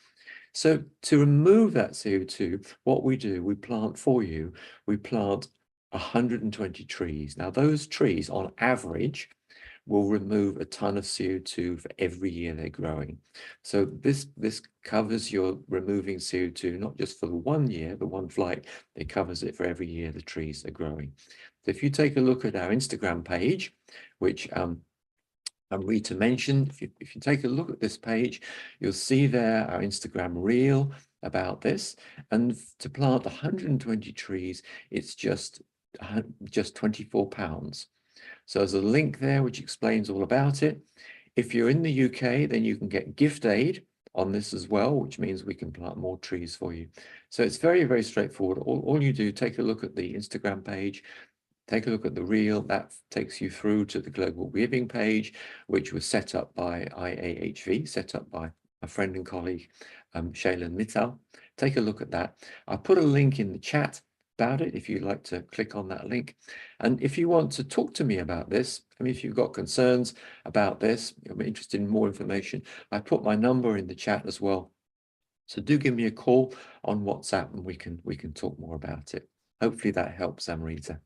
So to remove that CO2, what we do, we plant for you, we plant 120 trees. Now those trees on average will remove a ton of CO2 for every year they're growing. So this covers your removing CO2, not just for the 1 year, the one flight, it covers it for every year the trees are growing. So if you take a look at our Instagram page, which Rita mentioned, if you take a look at this page, you'll see there our Instagram reel about this. And to plant 120 trees, it's just £24. So there's a link there which explains all about it. If you're in the UK, then you can get gift aid on this as well, which means we can plant more trees for you. So it's very, very straightforward. All you do, take a look at the Instagram page, take a look at the reel, that takes you through to the global giving page, which was set up by IAHV, set up by a friend and colleague, Shailen Mittal. Take a look at that. I'll put a link in the chat about it if you'd like to click on that link. And if you want to talk to me about this, I mean, if you've got concerns about this, you're interested in more information, I put my number in the chat as well. So do give me a call on WhatsApp and we can talk more about it. Hopefully that helps, Amrita.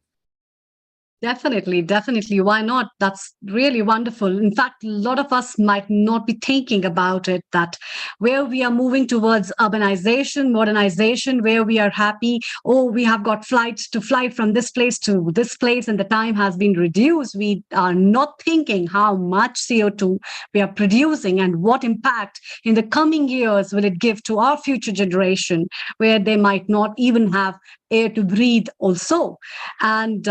Definitely, definitely. Why not? That's really wonderful. In fact, a lot of us might not be thinking about it, that where we are moving towards urbanization, modernization, where we are happy, oh, we have got flights to fly from this place to this place, and the time has been reduced. We are not thinking how much CO2 we are producing and what impact in the coming years will it give to our future generation, where they might not even have air to breathe also. And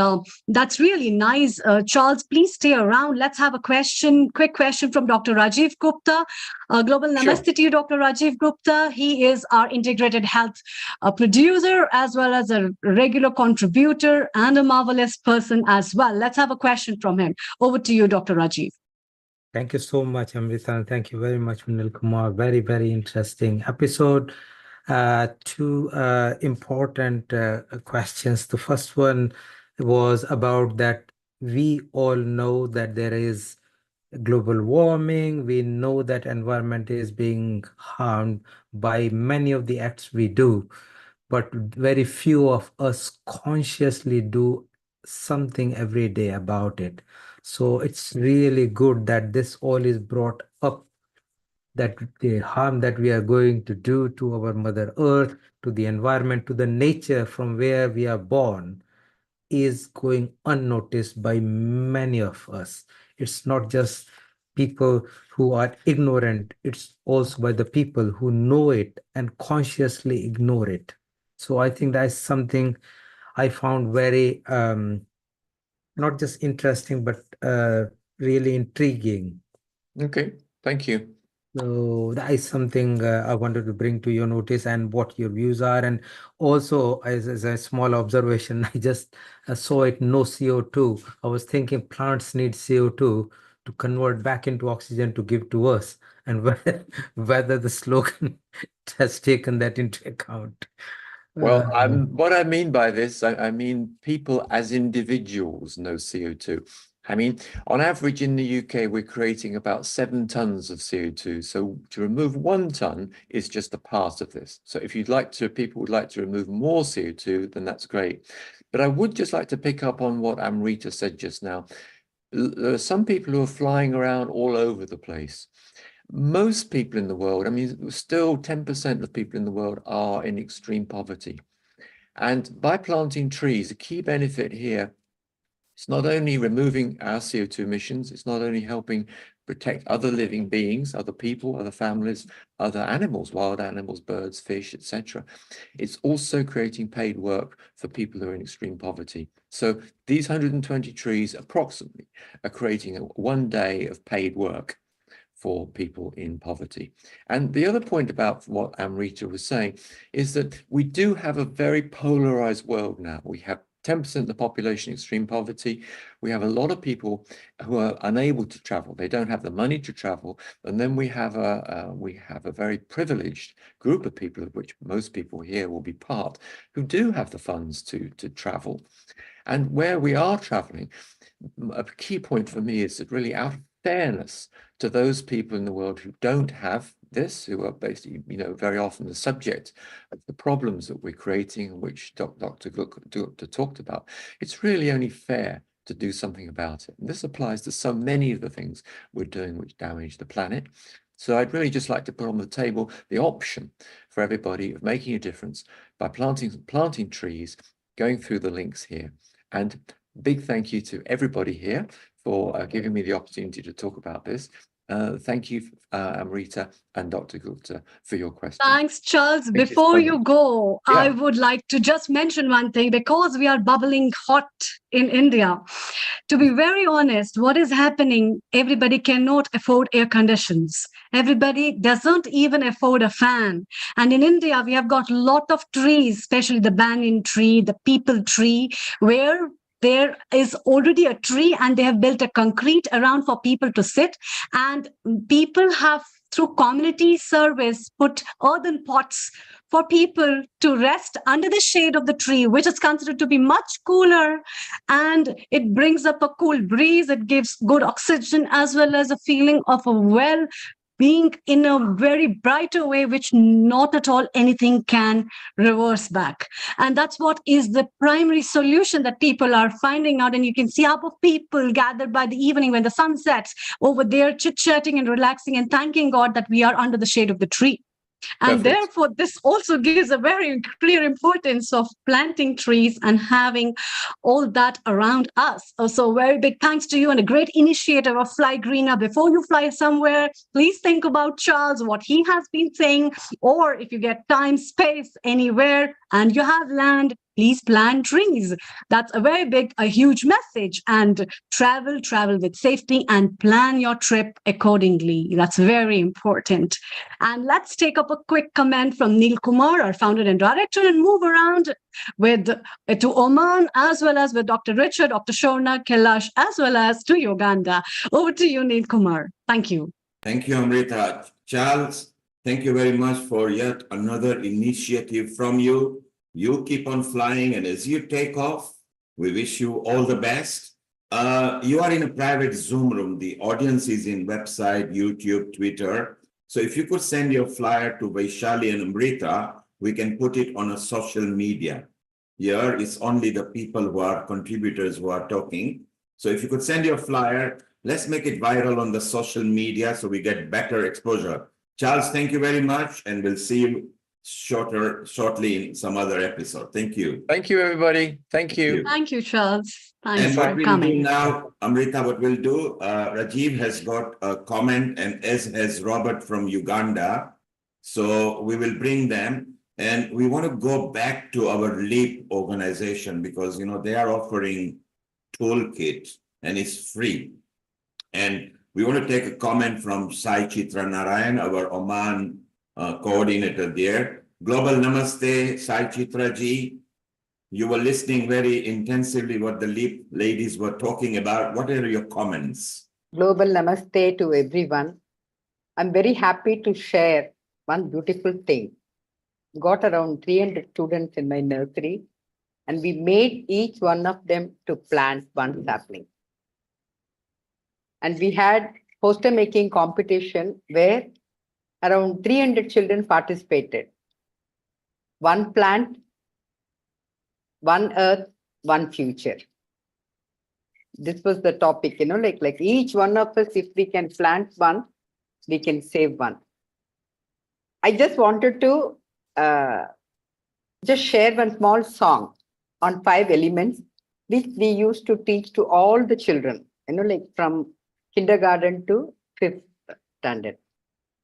that's really nice. Charles, please stay around. Let's have a quick question from Dr. Rajiv Gupta. Global Namaste to you, Dr. Rajiv Gupta. He is our integrated health producer, as well as a regular contributor and a marvelous person as well. Let's have a question from him. Over to you, Dr. Rajiv. Thank you so much, Amrita, and thank you very much, Vinil Kumar. Very, very interesting episode. Two important questions. The first one was about that we all know that there is global warming. We know that environment is being harmed by many of the acts we do, but very few of us consciously do something every day about it. So it's really good that this all is brought up, that the harm that we are going to do to our Mother Earth, to the environment, to the nature from where we are born, is going unnoticed by many of us. It's not just people who are ignorant, it's also by the people who know it and consciously ignore it. So I think that's something I found very not just interesting, but really intriguing. Okay, thank you. So that is something I wanted to bring to your notice, and what your views are. And also, as a small observation, I just saw it, no CO2. I was thinking plants need CO2 to convert back into oxygen to give to us, and whether the slogan has taken that into account. Well, what I mean by this, I mean people as individuals know CO2. I mean, on average in the UK, we're creating about 7 tons of CO2. So to remove 1 ton is just a part of this. So if people would like to remove more CO2, then that's great. But I would just like to pick up on what Amrita said just now. There are some people who are flying around all over the place. Most people in the world, I mean, still 10% of people in the world are in extreme poverty. And by planting trees, a key benefit here, it's not only removing our CO2 emissions, it's not only helping protect other living beings, other people, other families, other animals, wild animals, birds, fish, etc. It's also creating paid work for people who are in extreme poverty. So these 120 trees approximately are creating 1 day of paid work for people in poverty. And the other point about what Amrita was saying is that we do have a very polarized world now. We have 10% of the population in extreme poverty. We have a lot of people who are unable to travel. They don't have the money to travel. And then we have a very privileged group of people, of which most people here will be part, who do have the funds to travel. And where we are traveling, a key point for me is that really out of fairness to those people in the world who don't have this, who are basically, very often the subject of the problems that we're creating, which Dr. Gupta talked about, it's really only fair to do something about it. And this applies to so many of the things we're doing which damage the planet. So I'd really just like to put on the table the option for everybody of making a difference by planting trees, going through the links here. And big thank you to everybody here for giving me the opportunity to talk about this. Thank you, Amrita and Dr. Gupta, for your question. Thanks, Charles. Before you go, Yeah. I would like to just mention one thing, because we are bubbling hot in India. To be very honest, what is happening, everybody cannot afford air conditions. Everybody doesn't even afford a fan. And in India, we have got a lot of trees, especially the banyan tree, the peepal tree, where there is already a tree and they have built a concrete around for people to sit. And people have, through community service, put earthen pots for people to rest under the shade of the tree, which is considered to be much cooler. And it brings up a cool breeze. It gives good oxygen, as well as a feeling of a being in a very brighter way, which not at all anything can reverse back. And that's what is the primary solution that people are finding out. And you can see how people gathered by the evening when the sun sets over there, chit-chatting and relaxing and thanking God that we are under the shade of the tree. And Perfect. therefore, this also gives a very clear importance of planting trees and having all that around us. Also, very big thanks to you and a great initiative of Fly Greener. Before you fly somewhere, please think about Charles, what he has been saying, or if you get time, space anywhere, and you have land, please plant trees. That's a very big, a huge message. And travel with safety and plan your trip accordingly. That's very important. And let's take up a quick comment from Neil Kumar, our founder and director, and move around with to Oman, as well as with Dr. Richard, Dr. Shona, Kailash, as well as to Uganda. Over to you, Neil Kumar. Thank you. Thank you, Amrita. Charles, thank you very much for yet another initiative from you. You keep on flying, and as you take off, we wish you all the best. You are in a private Zoom room. The audience is in website, YouTube, Twitter. So if you could send your flyer to Vaishali and Amrita, we can put it on a social media. Here it's only the people who are contributors who are talking. So if you could send your flyer, let's make it viral on the social media so we get better exposure. Charles, thank you very much, and we'll see you shortly in some other episode. Thank you. Thank you, everybody. Thank you. Thank you, Charles. Thanks And for what we'll coming. do now, Amrita, what we'll do, Rajiv has got a comment, and as has Robert from Uganda. So we will bring them, and we want to go back to our LEAP organization because, they are offering toolkit and it's free. And we want to take a comment from Sai Chitra Narayan, our Oman coordinator there. Global Namaste, Sai Chitra ji. You were listening very intensively what the LEAP ladies were talking about. What are your comments? Global Namaste to everyone. I'm very happy to share one beautiful thing. Got around 300 students in my nursery, and we made each one of them to plant one sapling. And we had poster making competition where around 300 children participated. One plant, one earth, one future. This was the topic, like each one of us, if we can plant one, we can save one. I just wanted to just share one small song on 5 elements, which we used to teach to all the children, like from kindergarten to 5th standard.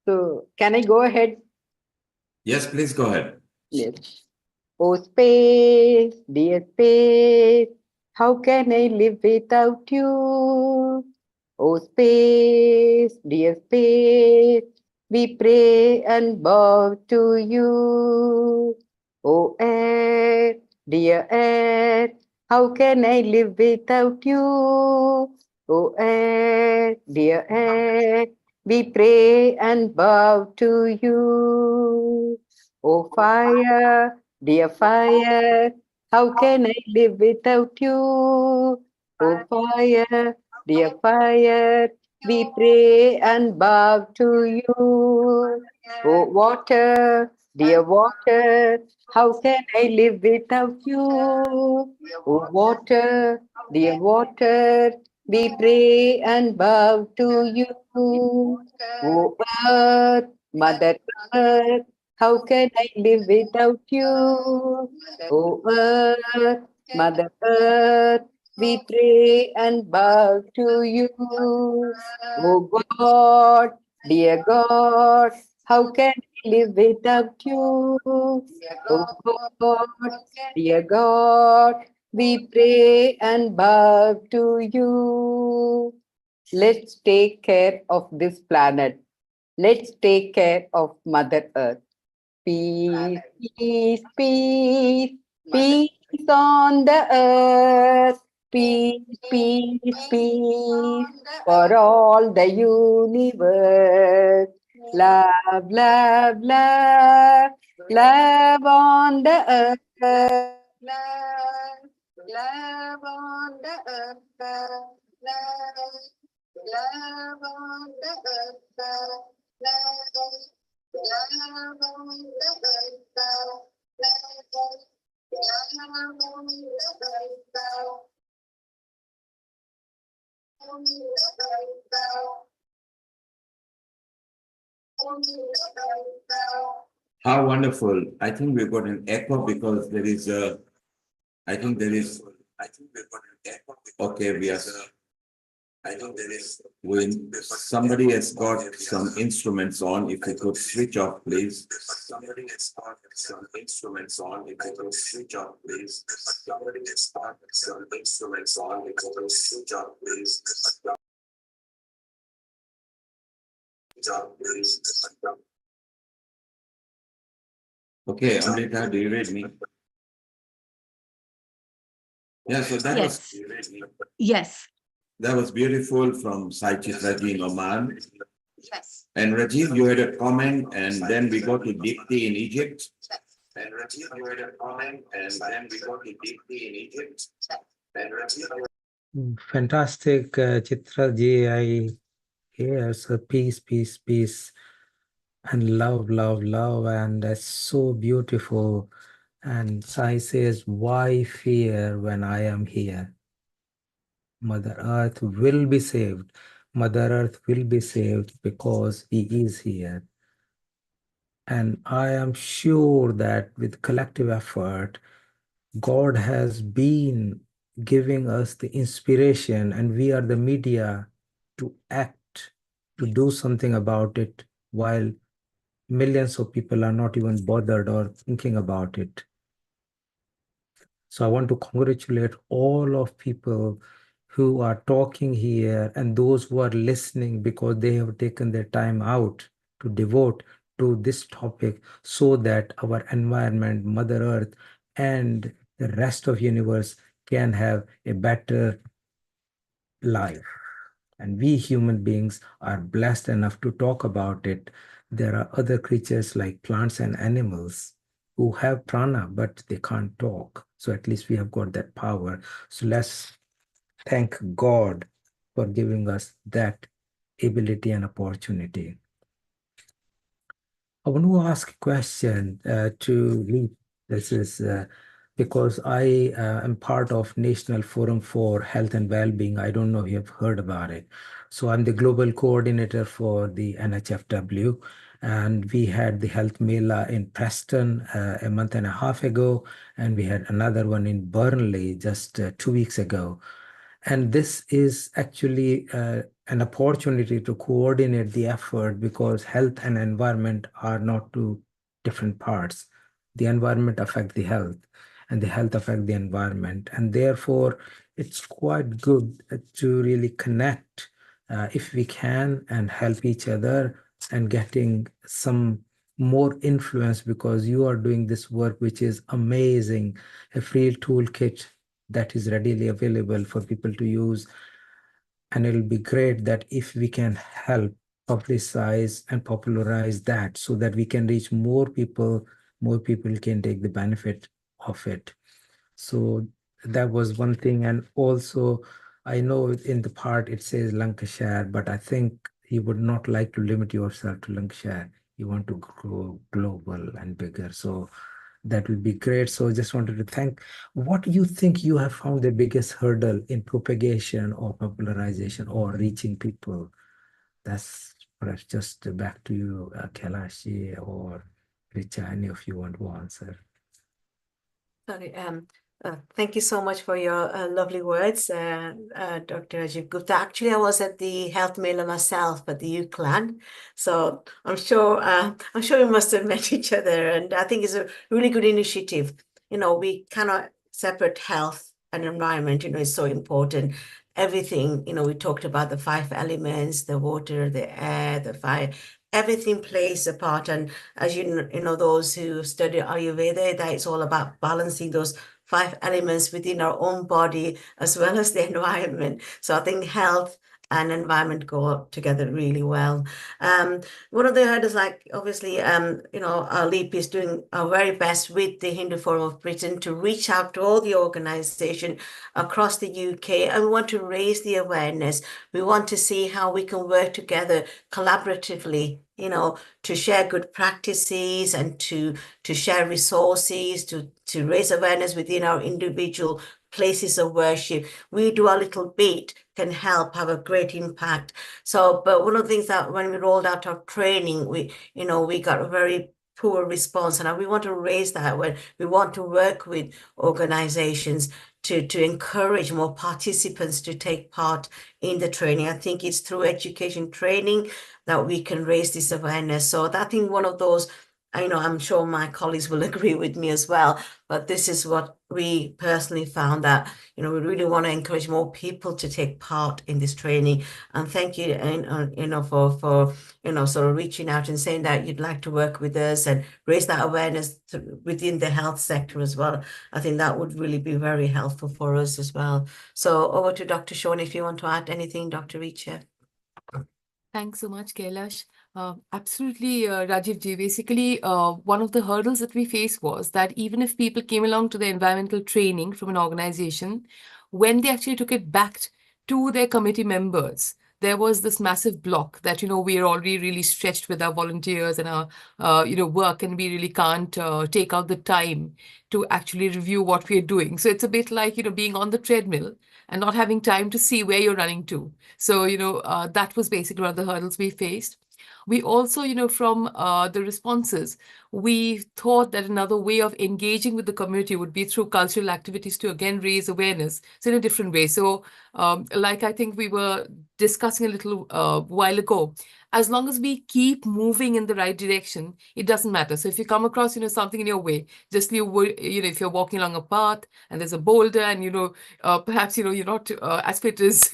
So can I go ahead? Yes, please go ahead. Yes. Oh, space, dear space, how can I live without you? Oh, space, dear space, we pray and bow to you. Oh, air, dear air, how can I live without you? Oh, air, dear air, we pray and bow to you. Oh, fire, dear fire, how can I live without you? Oh, fire, dear fire, we pray and bow to you. Oh, water, dear water, how can I live without you? Oh, water, dear water, we pray and bow to you. Oh, earth, Mother Earth, how can I live without you? Oh, earth, Mother Earth, we pray and bow to you. Oh, God, dear God, how can I live without you? Oh, God, dear God, we pray and bow to you. Let's take care of this planet. Let's take care of Mother Earth. Peace, peace, peace, peace on the earth. Peace, peace, peace for all the universe. Love, love, love, love on the earth. Love, love on the earth. Love, love on the earth. How wonderful. I think we've got an echo because there is a, I think there is, okay, we are, I think there is, when somebody has got some instruments on, if you could switch off, please. Somebody has got some instruments on, if you could switch off, please. Somebody has got some instruments on, if you could switch off, please. Okay, Amrita, do you read me? Yeah, so that Yes. was Yes. that was beautiful from Saichit Raji in Oman. Yes. And Rajiv, you had a comment, and then we go to Dipti in Egypt. And Rajiv, you had a comment, and then we go to Dipti in Egypt. And Rajiv, Fantastic, Chitra ji. I hear so peace, peace, peace, and love, love, love, and that's so beautiful. And Sai says, "Why fear when I am here? Mother Earth will be saved. Mother Earth will be saved because He is here." And I am sure that with collective effort, God has been giving us the inspiration, and we are the media to act, to do something about it, while millions of people are not even bothered or thinking about it. So I want to congratulate all of people who are talking here and those who are listening, because they have taken their time out to devote to this topic so that our environment, Mother Earth, and the rest of universe can have a better life. And we human beings are blessed enough to talk about it. There are other creatures like plants and animals who have prana, but they can't talk. So at least we have got that power. So let's thank God for giving us that ability and opportunity. I want to ask a question to Lee. This is because I am part of National Forum for Health and Wellbeing. I don't know if you've heard about it. So I'm the global coordinator for the NHFW. And we had the Health Mela in Preston a month and a half ago. And we had another one in Burnley just 2 weeks ago. And this is actually an opportunity to coordinate the effort, because health and environment are not two different parts. The environment affects the health, and the health affects the environment. And therefore, it's quite good to really connect if we can and help each other and getting some more influence, because you are doing this work, which is amazing, a free toolkit that is readily available for people to use. And it'll be great that if we can help publicize and popularize that so that we can reach more people can take the benefit of it. So that was one thing. And also, I know in the part it says Lancashire, but I think you would not like to limit yourself to Lancashire. You want to grow global and bigger. So that would be great. So just wanted to thank. What do you think you have found the biggest hurdle in propagation or popularization or reaching people? That's perhaps just back to you, Kailashi or Richa, any of you want to answer. Sorry, thank you so much for your lovely words, Dr. Rajiv Gupta. Actually, I was at the Health Mela myself at the Youth Clan, so I'm sure we must have met each other, and I think it's a really good initiative. You know, we cannot separate health and environment. You know, it's so important. Everything, you know, we talked about the 5 elements: the water, the air, the fire. Everything plays a part, and as you know, those who study Ayurveda, that it's all about balancing those 5 elements within our own body as well as the environment. So I think health and environment go together really well. One of the hurdles, like obviously, our LEAP is doing our very best with the Hindu Forum of Britain to reach out to all the organization across the UK, and we want to raise the awareness. We want to see how we can work together collaboratively, to share good practices and to share resources, to raise awareness within our individual places of worship. We do a little bit, can help have a great impact. So, but one of the things that when we rolled out our training, we got a very poor response, and we want to raise that when we want to work with organizations to encourage more participants to take part in the training. I think it's through education training that we can raise this awareness. So I think one of those, I'm sure my colleagues will agree with me as well, but this is what we personally found, that, we really want to encourage more people to take part in this training. And thank you, for sort of reaching out and saying that you'd like to work with us and raise that awareness within the health sector as well. I think that would really be very helpful for us as well. So over to Dr. Shawn, if you want to add anything, Dr. Richa. Thanks so much, Kailash. Absolutely, Rajiv ji. Basically, one of the hurdles that we faced was that even if people came along to the environmental training from an organization, when they actually took it back to their committee members, there was this massive block that, we are already really stretched with our volunteers and our, work, and we really can't take out the time to actually review what we are doing. So it's a bit like, being on the treadmill and not having time to see where you're running to. So, that was basically one of the hurdles we faced. We also, from the responses, we thought that another way of engaging with the community would be through cultural activities to again raise awareness. So in a different way. So like I think we were discussing a little while ago, as long as we keep moving in the right direction, it doesn't matter. So if you come across, something in your way, just if you're walking along a path and there's a boulder and, perhaps, you're not as fit as,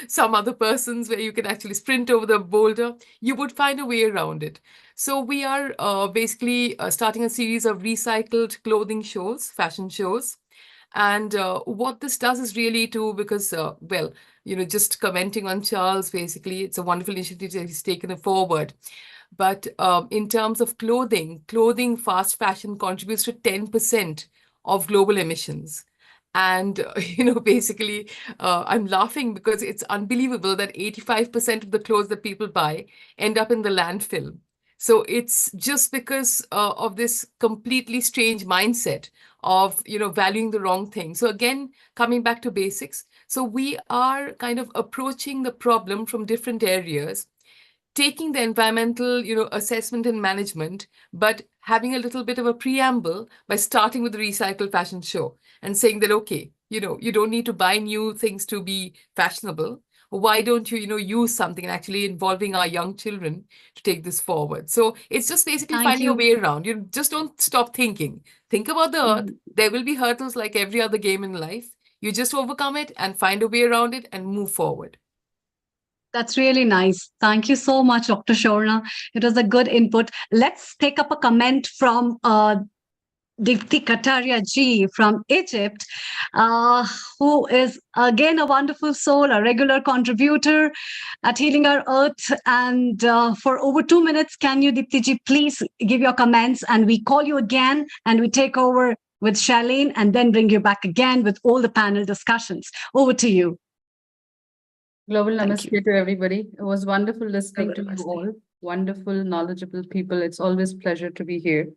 some other persons where you can actually sprint over the boulder, you would find a way around it. So we are basically starting a series of recycled clothing shows, fashion shows. And what this does is really because, just commenting on Charles, basically, it's a wonderful initiative that he's taken forward. But in terms of clothing, fast fashion contributes to 10% of global emissions. And, basically, I'm laughing because it's unbelievable that 85% of the clothes that people buy end up in the landfill. So it's just because of this completely strange mindset of, valuing the wrong thing. So again, coming back to basics. So we are kind of approaching the problem from different areas, taking the environmental, assessment and management, but having a little bit of a preamble by starting with the recycled fashion show and saying that, okay, you don't need to buy new things to be fashionable. Why don't you, use something, and actually involving our young children to take this forward? So it's just basically finding a way around. You just don't stop thinking. Think about the earth. There will be hurdles like every other game in life. You just overcome it and find a way around it and move forward. That's really nice. Thank you so much, Dr. Shorna. It was a good input. Let's take up a comment from Dipti Kataria ji from Egypt, who is again a wonderful soul, a regular contributor at Healing Our Earth. And for over 2 minutes, can you, Dipti ji, please give your comments, and we call you again and we take over with Charlene and then bring you back again with all the panel discussions. Over to you. Global Namaste to everybody. It was wonderful listening to you all. Wonderful, knowledgeable people. It's always a pleasure to be here.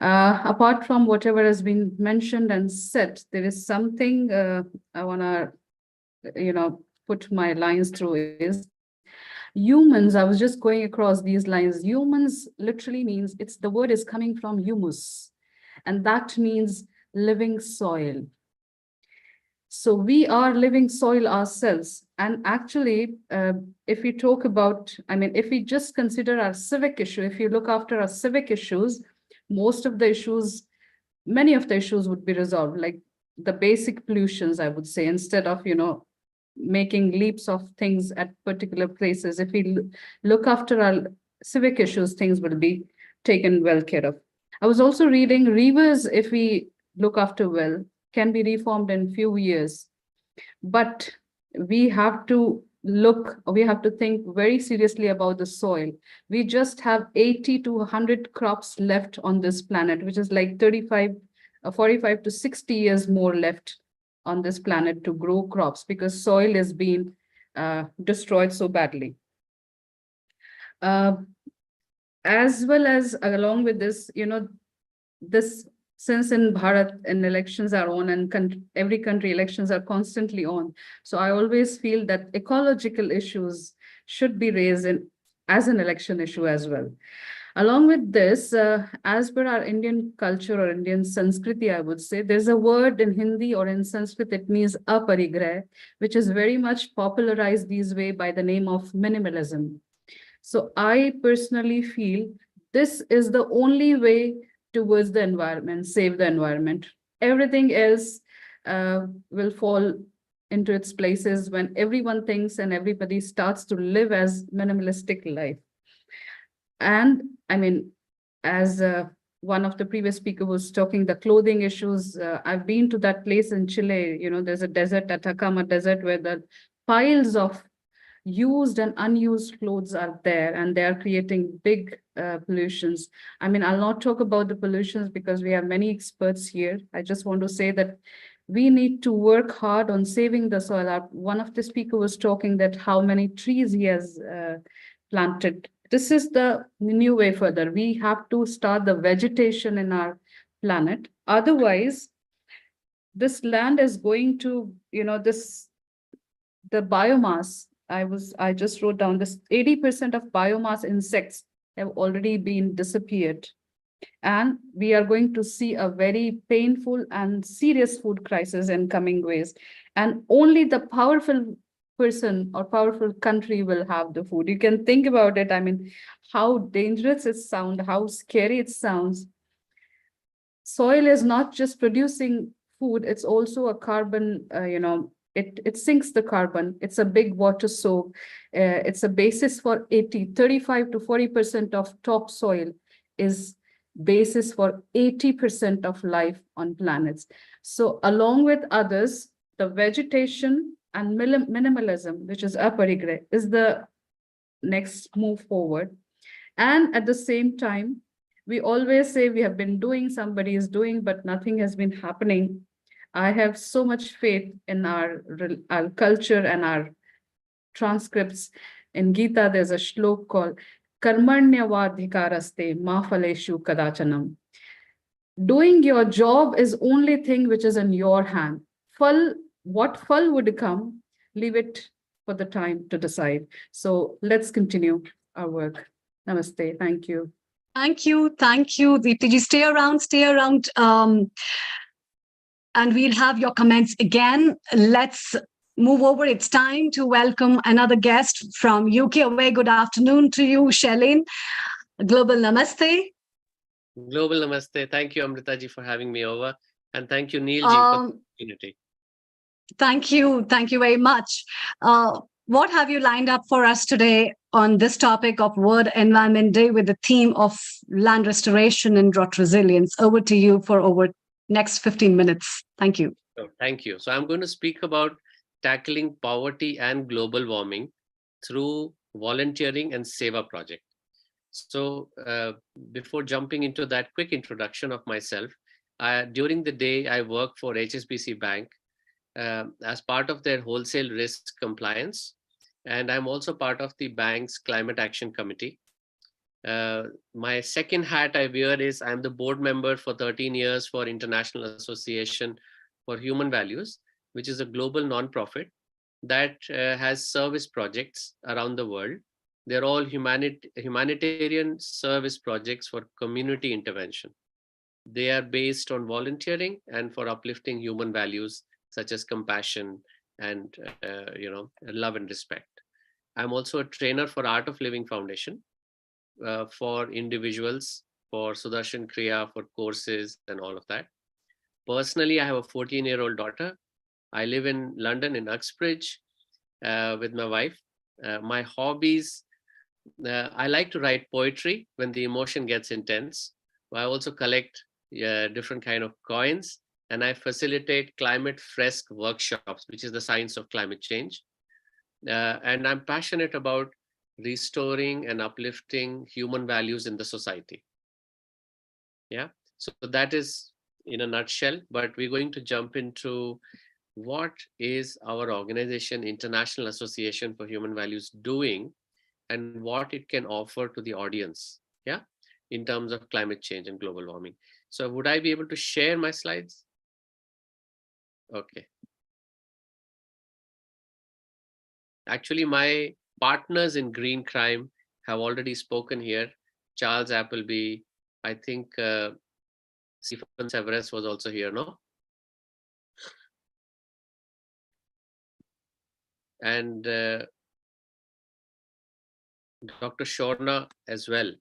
Apart from whatever has been mentioned and said, there is something I want to, put my lines through is humans. I was just going across these lines. Humans literally means the word is coming from humus, and that means living soil. So we are living soil ourselves. And actually, if we talk about, if we just consider our civic issue, if you look after our civic issues, most of the issues, many of the issues would be resolved, like the basic pollutions, I would say, instead of, making leaps of things at particular places. If we look after our civic issues, things will be taken well care of. I was also reading rivers, if we look after well, can be reformed in few years, but we have to we have to think very seriously about the soil. We just have 80 to 100 crops left on this planet, which is like 45 to 60 years more left on this planet to grow crops, because soil is being destroyed so badly. As well as along with this, this, since in Bharat and elections are on, and every country elections are constantly on. So I always feel that ecological issues should be raised as an election issue as well. Along with this, as per our Indian culture or Indian Sanskriti, I would say, there's a word in Hindi or in Sanskrit, it means aparigrah, which is very much popularized these way by the name of minimalism. So I personally feel this is the only way towards the environment, save the environment. Everything else will fall into its places when everyone thinks and everybody starts to live as minimalistic life. And I mean, as one of the previous speaker was talking, the clothing issues, I've been to that place in Chile, there's a desert, Atacama Desert, where the piles of used and unused clothes are there, and they are creating big pollutions. I mean, I'll not talk about the pollutions because we have many experts here. I just want to say that we need to work hard on saving the soil. One of the speakers was talking that how many trees he has planted. This is the new way further. We have to start the vegetation in our planet. Otherwise, this land is going to, the biomass, I just wrote down this 80% of biomass insects have already been disappeared. And we are going to see a very painful and serious food crisis in coming ways. And only the powerful person or powerful country will have the food. You can think about it. I mean, how dangerous it sounds, how scary it sounds. Soil is not just producing food, it's also a carbon, it sinks the carbon. It's a big water soak. It's a basis for 35 to 40% of topsoil is basis for 80% of life on planets. So along with others, the vegetation and minimalism, which is aparigrah, is the next move forward. And at the same time, we always say we have been doing, somebody is doing, but nothing has been happening. I have so much faith in our culture and our transcripts. In Gita, there's a shlok called Karmanyavadhikaraste ma phaleshu kadachanam. Doing your job is only thing which is in your hand. What phal would come, leave it for the time to decide. So let's continue our work. Namaste. Thank you. Thank you, Deepti ji. Stay around. And we'll have your comments again. Let's move over. It's time to welcome another guest from UK. A very good afternoon to you, Shailene. Global Namaste. Global Namaste. Thank you, Amrita ji, for having me over. And thank you, Neil ji, for the opportunity. Thank you very much. What have you lined up for us today on this topic of World Environment Day with the theme of land restoration and drought resilience? Over to you for over next 15 minutes. Thank you. Thank you. So I'm going to speak about tackling poverty and global warming through volunteering and Seva project. So before jumping into that, quick introduction of myself. During the day, I work for HSBC Bank as part of their wholesale risk compliance. And I'm also part of the bank's climate action committee. My second hat I wear is I'm the board member for 13 years for International Association for Human Values, which is a global nonprofit that has service projects around the world. They're all humanitarian service projects for community intervention. They are based on volunteering and for uplifting human values such as compassion and love and respect. I'm also a trainer for Art of Living Foundation for individuals, for Sudarshan Kriya, for courses and all of that. Personally, I have a 14-year-old daughter. I live in London in Uxbridge with my wife. My hobbies, I like to write poetry when the emotion gets intense. I also collect different kind of coins, and I facilitate climate fresque workshops, which is the science of climate change. and I'm passionate about restoring and uplifting human values in the society. Yeah, so that is in a nutshell, but we're going to jump into what is our organization, International Association for Human Values, doing and what it can offer to the audience, yeah, in terms of climate change and global warming. So would I be able to share my slides? Okay. Actually, my partners in green crime have already spoken here. Charles Appleby, I think Stephen Severus was also here, no? And Dr. Shorna as well.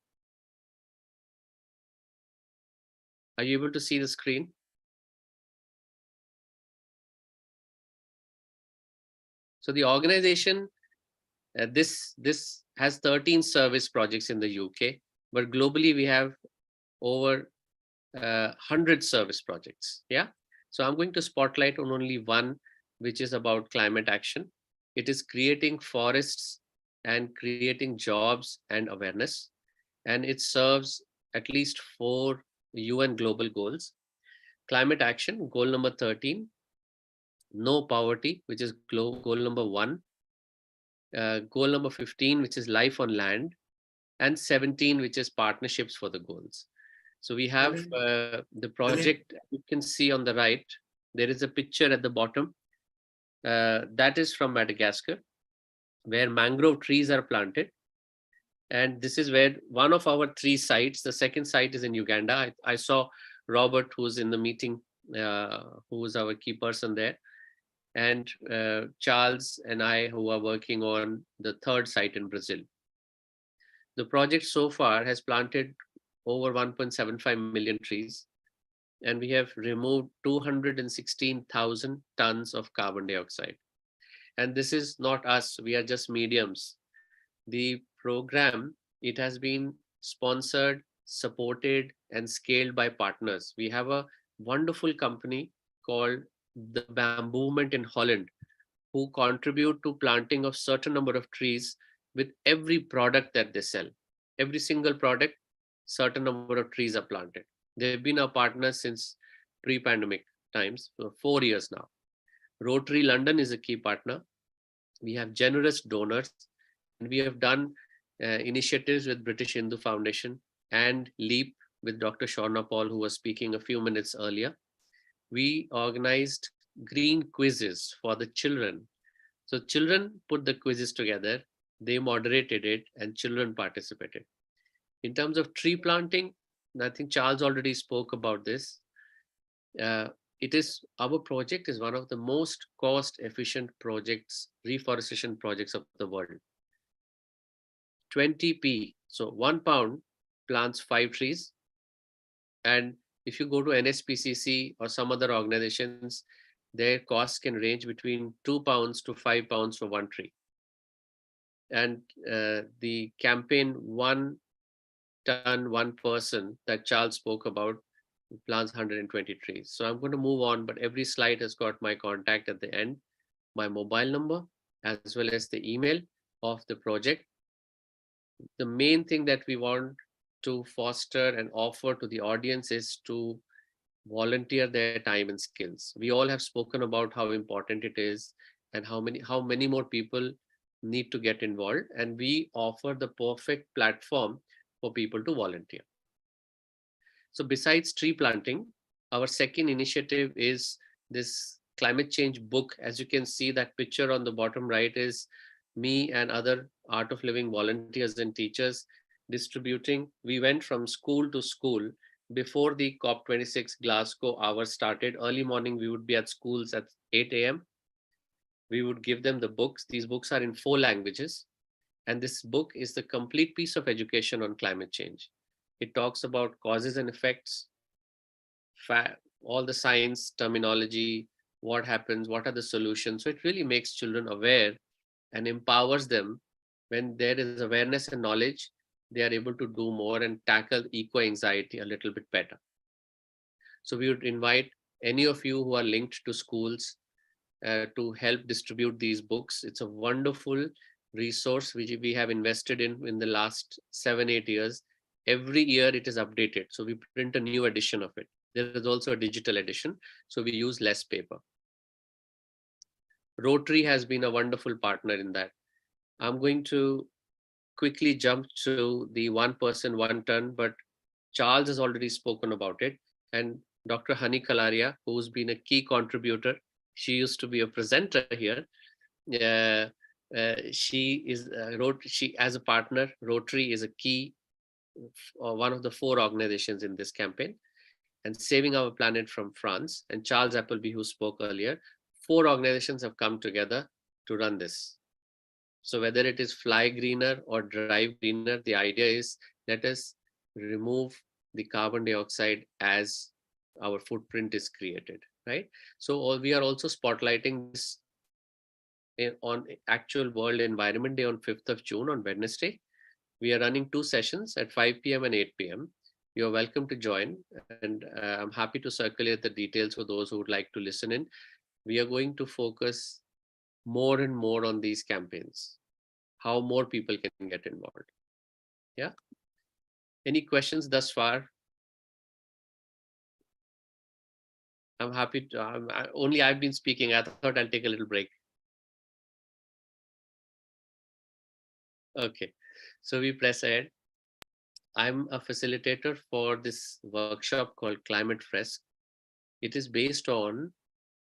Are you able to see the screen? So the organization, this has 13 service projects in the UK, but globally we have over 100 service projects. Yeah. So I'm going to spotlight on only one, which is about climate action. It is creating forests and creating jobs and awareness. And it serves at least 4 UN global goals. Climate action, goal number 13, no poverty, which is goal number 1. Goal number 15, which is life on land, and 17, which is partnerships for the goals. So we have the project you can see on the right. There is a picture at the bottom. That is from Madagascar, where mangrove trees are planted. And this is where one of our 3 sites, the second site is in Uganda. I saw Robert, who's in the meeting, who is our key person there. And Charles and I, who are working on the 3rd site in Brazil. The project so far has planted over 1.75 million trees, and we have removed 216,000 tons of carbon dioxide. And this is not us, we are just mediums. The program, it has been sponsored, supported, and scaled by partners. We have a wonderful company called the Bamboo Movement in Holland, who contribute to planting of certain number of trees with every product that they sell. Every single product, certain number of trees are planted. They've been our partners since pre-pandemic times, for 4 years now. Rotary London is a key partner. We have generous donors, and we have done initiatives with British Hindu Foundation and LEAP with Dr. Shorna Paul, who was speaking a few minutes earlier. We organized green quizzes for the children. So children put the quizzes together, they moderated it, and children participated. In terms of tree planting, I think Charles already spoke about this. Our project is one of the most cost-efficient projects, reforestation projects of the world. 20p, so £1 plants 5 trees. And if you go to NSPCC or some other organizations, their costs can range between £2 to £5 for 1 tree. And the campaign 1 ton, 1 person that Charles spoke about plants 120 trees. So I'm going to move on, but every slide has got my contact at the end, my mobile number, as well as the email of the project. The main thing that we want to foster and offer to the audience is to volunteer their time and skills. We all have spoken about how important it is and how many more people need to get involved, and we offer the perfect platform for people to volunteer. So besides tree planting, our second initiative is this climate change book. As you can see, that picture on the bottom right is me and other Art of Living volunteers and teachers distributing. We went from school to school before the COP26 Glasgow hour started. Early morning, we would be at schools at 8 a.m. We would give them the books. These books are in 4 languages. And this book is the complete piece of education on climate change. It talks about causes and effects, all the science terminology, what happens, what are the solutions. So it really makes children aware and empowers them. When there is awareness and knowledge, they are able to do more and tackle eco-anxiety a little bit better. So we would invite any of you who are linked to schools to help distribute these books. It's a wonderful resource which we have invested in the last 7-8 years. Every year it is updated. So we print a new edition of it. There is also a digital edition, so we use less paper. Rotary has been a wonderful partner in that. I'm going to quickly jump to the 1 person, 1 ton, but Charles has already spoken about it. And Dr. Hani Kalaria, who's been a key contributor, she used to be a presenter here. She is she as a partner. Rotary is a key, one of the 4 organizations in this campaign. And Saving Our Planet from France, and Charles Appleby, who spoke earlier. 4 organizations have come together to run this. So whether it is Fly Greener or Drive Greener, the idea is let us remove the carbon dioxide as our footprint is created, right? So we are also spotlighting this on actual World Environment Day on 5th of June on Wednesday. We are running 2 sessions at 5 p.m. and 8 p.m. You're welcome to join, and I'm happy to circulate the details for those who would like to listen in. We are going to focus more and more on these campaigns, how more people can get involved. Yeah. Any questions thus far? I'm happy to, only I've been speaking. I thought I'll take a little break. Okay, so we press ahead. I'm a facilitator for this workshop called Climate Fresk. It is based on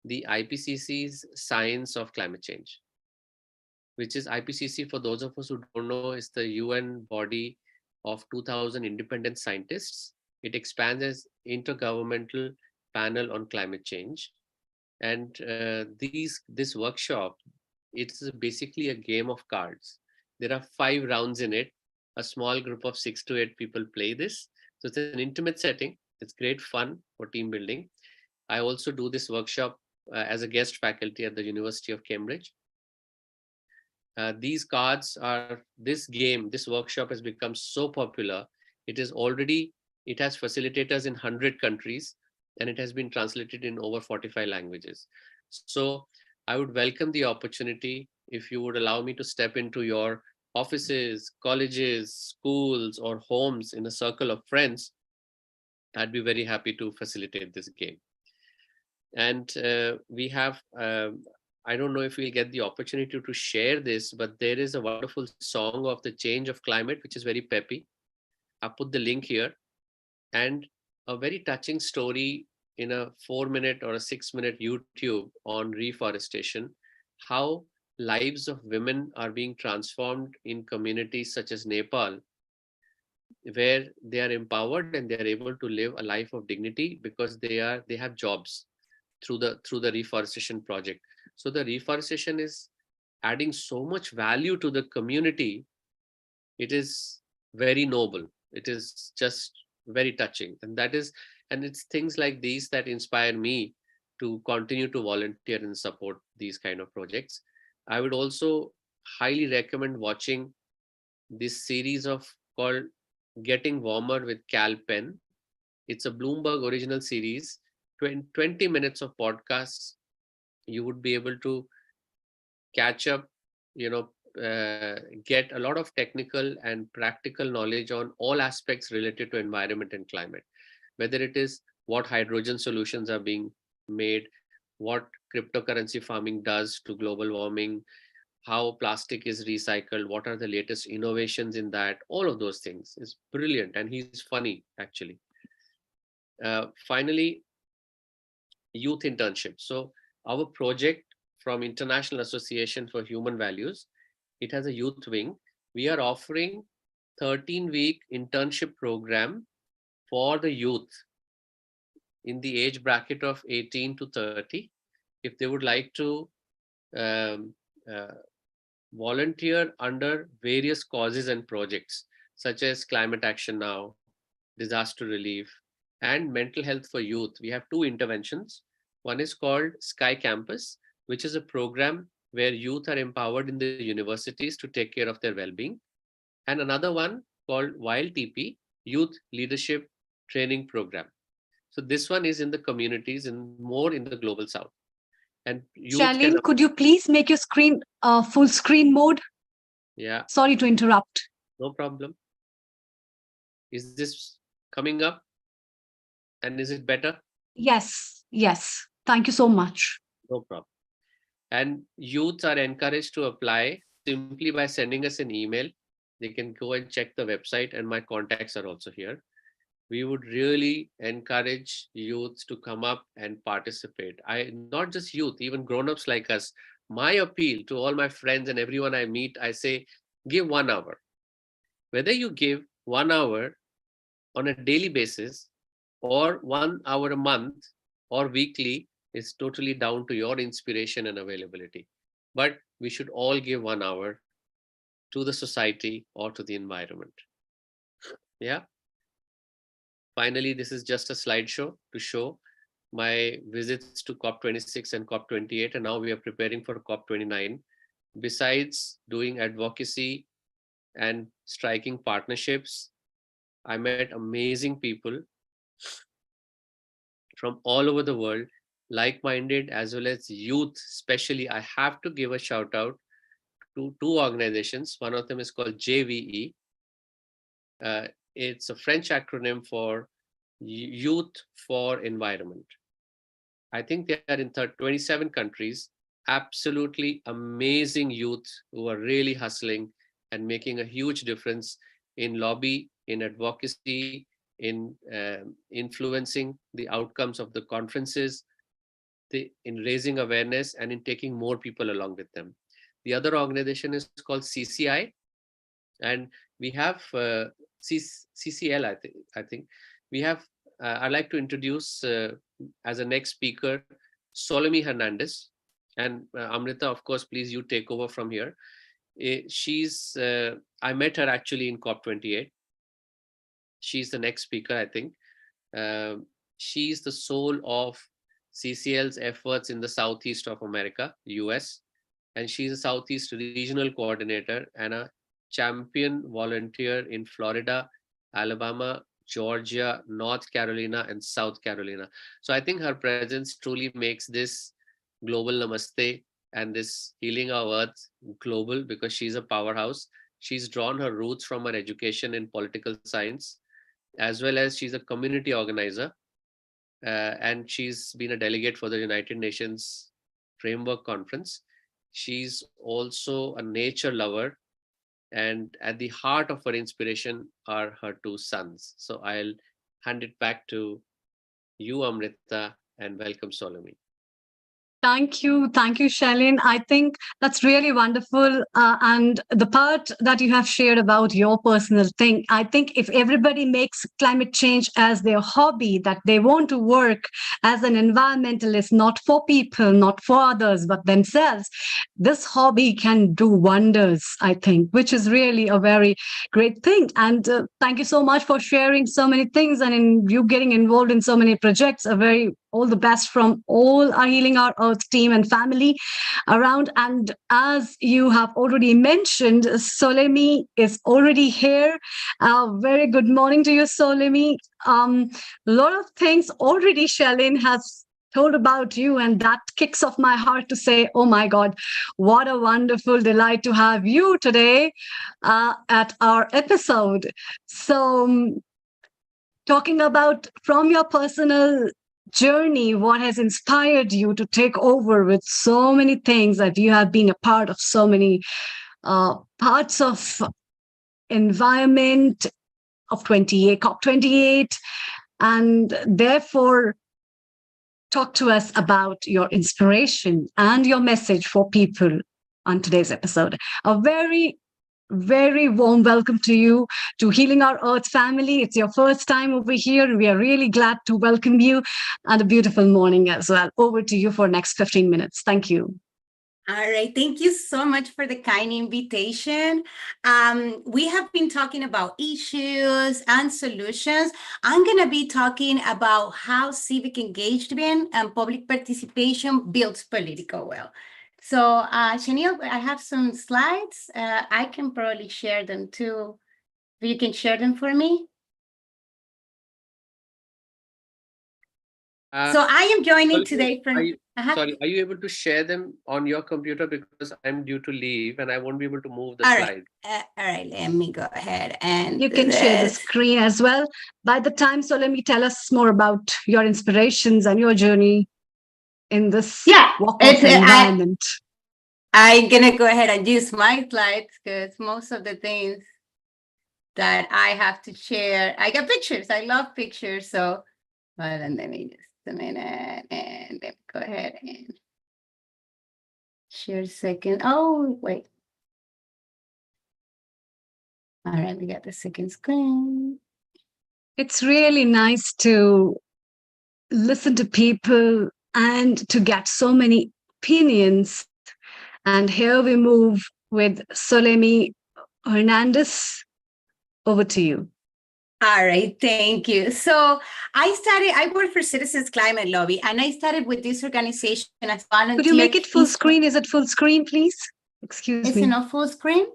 the IPCC's Science of Climate Change, which is IPCC, for those of us who don't know, is the UN body of 2,000 independent scientists. It expands as Intergovernmental Panel on Climate Change. And this workshop, it's basically a game of cards. There are 5 rounds in it. A small group of 6 to 8 people play this. So it's an intimate setting. It's great fun for team building. I also do this workshop as a guest faculty at the University of Cambridge. These cards are, this workshop has become so popular. It has facilitators in 100 countries, and it has been translated in over 45 languages. So I would welcome the opportunity if you would allow me to step into your offices, colleges, schools, or homes in a circle of friends. I'd be very happy to facilitate this game. And we have, I don't know if we'll get the opportunity to share this, but there is a wonderful song of the change of climate, which is very peppy. I'll put the link here. And a very touching story in a 4-minute or a 6-minute YouTube on reforestation, how lives of women are being transformed in communities such as Nepal, where they are empowered and they are able to live a life of dignity because they have jobs through the reforestation project. So the reforestation is adding so much value to the community. It is very noble. It is just very touching. And it's things like these that inspire me to continue to volunteer and support these kind of projects. I would also highly recommend watching this series called Getting Warmer with Cal Penn. It's a Bloomberg original series, 20 minutes of podcasts. You would be able to catch up, get a lot of technical and practical knowledge on all aspects related to environment and climate, whether it is what hydrogen solutions are being made, what cryptocurrency farming does to global warming, how plastic is recycled, what are the latest innovations in that, all of those things. Is brilliant, and he's funny, actually. Finally, youth internship. So our project from International Association for Human Values, it has a youth wing. We are offering 13-week internship program for the youth in the age bracket of 18 to 30. If they would like to volunteer under various causes and projects, such as Climate Action Now, disaster relief, and mental health for youth. We have 2 interventions. One is called Sky Campus, which is a program where youth are empowered in the universities to take care of their well-being. And another one called Wild TP, Youth Leadership Training Program. So this one is in the communities and more in the global south. And youth can, Shalin, could you please make your screen full screen mode? yeah, Sorry to interrupt. no problem. Is this coming up? And is it better? Yes, yes. Thank you so much. No problem. And youths are encouraged to apply simply by sending us an email. They can go and check the website, and my contacts are also here. We would really encourage youths to come up and participate. Not just youth, even grown-ups like us. My appeal to all my friends and everyone I meet, I say, give 1 hour. Whether you give 1 hour on a daily basis or 1 hour a month or weekly is totally down to your inspiration and availability. But we should all give 1 hour to the society or to the environment. Yeah. Finally, this is just a slideshow to show my visits to COP26 and COP28, and now we are preparing for COP29. Besides doing advocacy and striking partnerships, I met amazing people from all over the world, like-minded as well as youth. Especially, I have to give a shout out to 2 organizations. One of them is called JVE. It's a French acronym for Youth for Environment. I think they are in 27 countries. Absolutely amazing youth who are really hustling and making a huge difference in lobby, in advocacy, in influencing the outcomes of the conferences, in raising awareness, and in taking more people along with them. The other organization is called CCI, and we have CCL, I think. We have, I'd like to introduce as a next speaker, Solomí Hernandez. And Amrita, of course, please you take over from here. I met her actually in COP28. She's the next speaker, I think. She's the soul of CCL's efforts in the Southeast of America, US. And she's a Southeast regional coordinator and a champion volunteer in Florida, Alabama, Georgia, North Carolina, and South Carolina. So I think her presence truly makes this global namaste and this healing our earth global, because she's a powerhouse. She's drawn her roots from her education in political science, as well as she's a community organizer. And she's been a delegate for the United Nations Framework Conference. She's also a nature lover, and at the heart of her inspiration are her 2 sons. So I'll hand it back to you, Amrita, and welcome, Solomí. Thank you, Shalin. I think that's really wonderful. And the part that you have shared about your personal thing, I think if everybody makes climate change as their hobby, that they want to work as an environmentalist, not for people, not for others, but themselves, this hobby can do wonders, I think, which is really a very great thing. And thank you so much for sharing so many things and in you getting involved in so many projects. All the best from all our Healing Our Earth team and family around. And as you have already mentioned, Solomí is already here. Very good morning to you, Solomí. A lot of things already Shalin has told about you, and that kicks off my heart to say, oh my God, what a wonderful delight to have you today at our episode. So talking about from your personal journey, what has inspired you to take over with so many things, that you have been a part of so many parts of environment of COP28, and therefore talk to us about your inspiration and your message for people on today's episode. A very warm welcome to you, to Healing Our Earth family. It's your first time over here. We are really glad to welcome you, and a beautiful morning as well. Over to you for next 15 minutes. Thank you. All right. Thank you so much for the kind invitation. We have been talking about issues and solutions. I'm going to be talking about how civic engagement and public participation builds political will. So, Shanil, I have some slides. I can probably share them too. You can share them for me. So I am joining today from... Sorry, are you able to share them on your computer, because I'm due to leave and I won't be able to move the All slide. right. All right, let me go ahead and You do can share the this. screen as well. By the time, so let me tell us more about your inspirations and your journey in this walk-off environment. I'm gonna go ahead and use my slides because most of the things that I have to share, I got pictures. I love pictures. So hold on, let me just a minute and let me go ahead and share a second. Oh, wait. All right, we got the second screen. It's really nice to listen to people and to get so many opinions. And here we move with Solemi Hernandez. Over to you. All right, thank you. So I work for Citizens Climate Lobby, and I started with this organization as volunteer. Could you make it full screen? Is it full screen, please? Excuse me. Is it not full screen?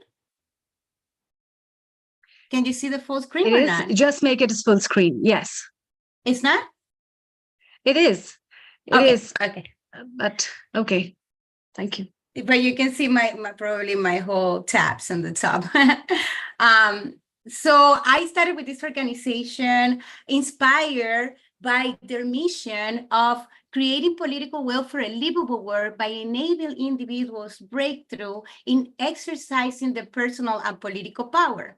Can you see the full screen It or is. not? Just make it full screen. Yes. It's not? It is. It Okay, is. okay. But okay. Thank you. But you can see my probably my whole tabs on the top. So I started with this organization inspired by their mission of creating political will for a livable world by enabling individuals breakthrough in exercising their personal and political power.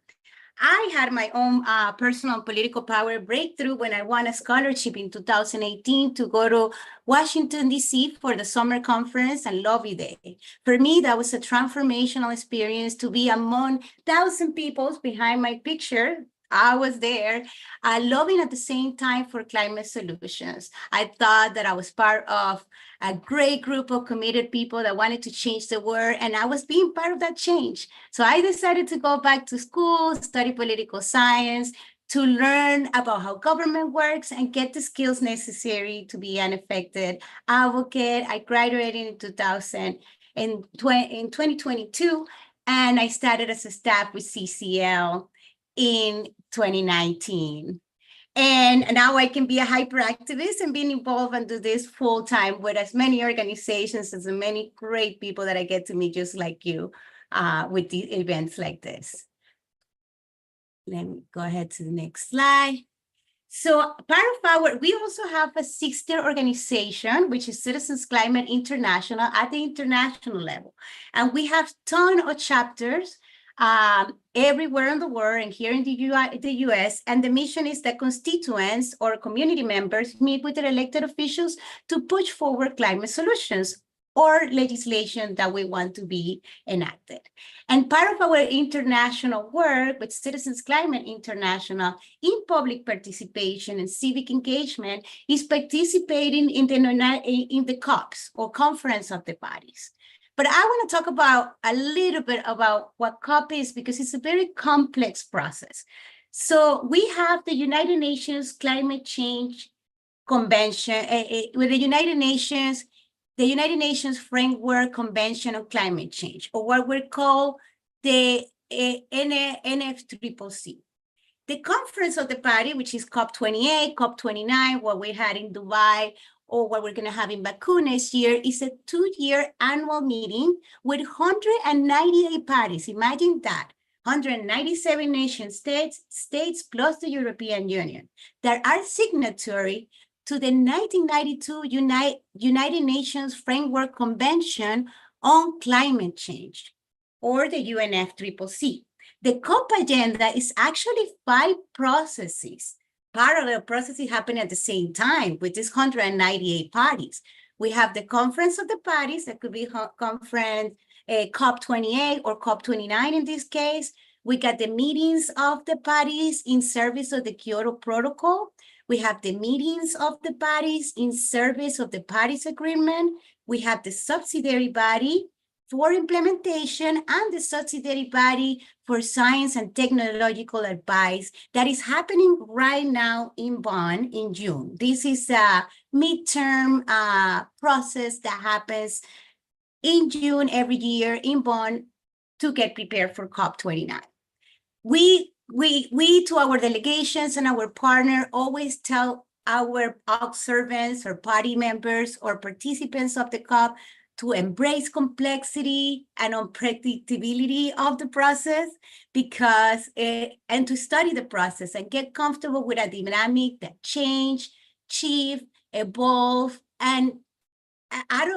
I had my own personal political power breakthrough when I won a scholarship in 2018 to go to Washington, D.C. for the summer conference and lobby day. For me, that was a transformational experience to be among 1,000 people behind my picture. I was there lobbying at the same time for climate solutions. I thought that I was part of a great group of committed people that wanted to change the world, and I was being part of that change. So I decided to go back to school, study political science, to learn about how government works and get the skills necessary to be an effective advocate. I graduated in 2022, and I started as a staff with CCL in 2019. And now I can be a hyperactivist and being involved and do this full time with as many organizations, as many great people that I get to meet just like you with these events like this. Let me go ahead to the next slide. So we also have a sister organization, which is Citizens Climate International at the international level. And we have a ton of chapters everywhere in the world and here in the US. And the mission is that constituents or community members meet with their elected officials to push forward climate solutions or legislation that we want to be enacted. And part of our international work with Citizens Climate International in public participation and civic engagement is participating in the COPs or Conference of the Parties. But I want to talk about a little bit about what COP is because it's a very complex process. So we have the United Nations Climate Change Convention with the United Nations Framework Convention on Climate Change, or what we call the NFCCC. The Conference of the Party, which is COP28, COP29, what we had in Dubai, or what we're going to have in Baku next year, is a 2-year annual meeting with 198 parties. Imagine that. 197 nation states plus the European Union that are signatory to the 1992 United Nations Framework Convention on Climate Change, or the UNFCCC. The COP agenda is actually 5 processes. Parallel processes happen at the same time with these 198 parties. We have the Conference of the Parties, that could be conference COP28 or COP29 in this case. We got the meetings of the parties in service of the Kyoto Protocol. We have the meetings of the parties in service of the Paris Agreement. We have the subsidiary body for implementation and the subsidiary body for science and technological advice that is happening right now in Bonn in June. This is a midterm process that happens in June every year in Bonn to get prepared for COP29. We to our delegations and our partner always tell our observants or party members or participants of the COP to embrace complexity and unpredictability of the process, because and to study the process and get comfortable with a dynamic that change, shift, evolve, and out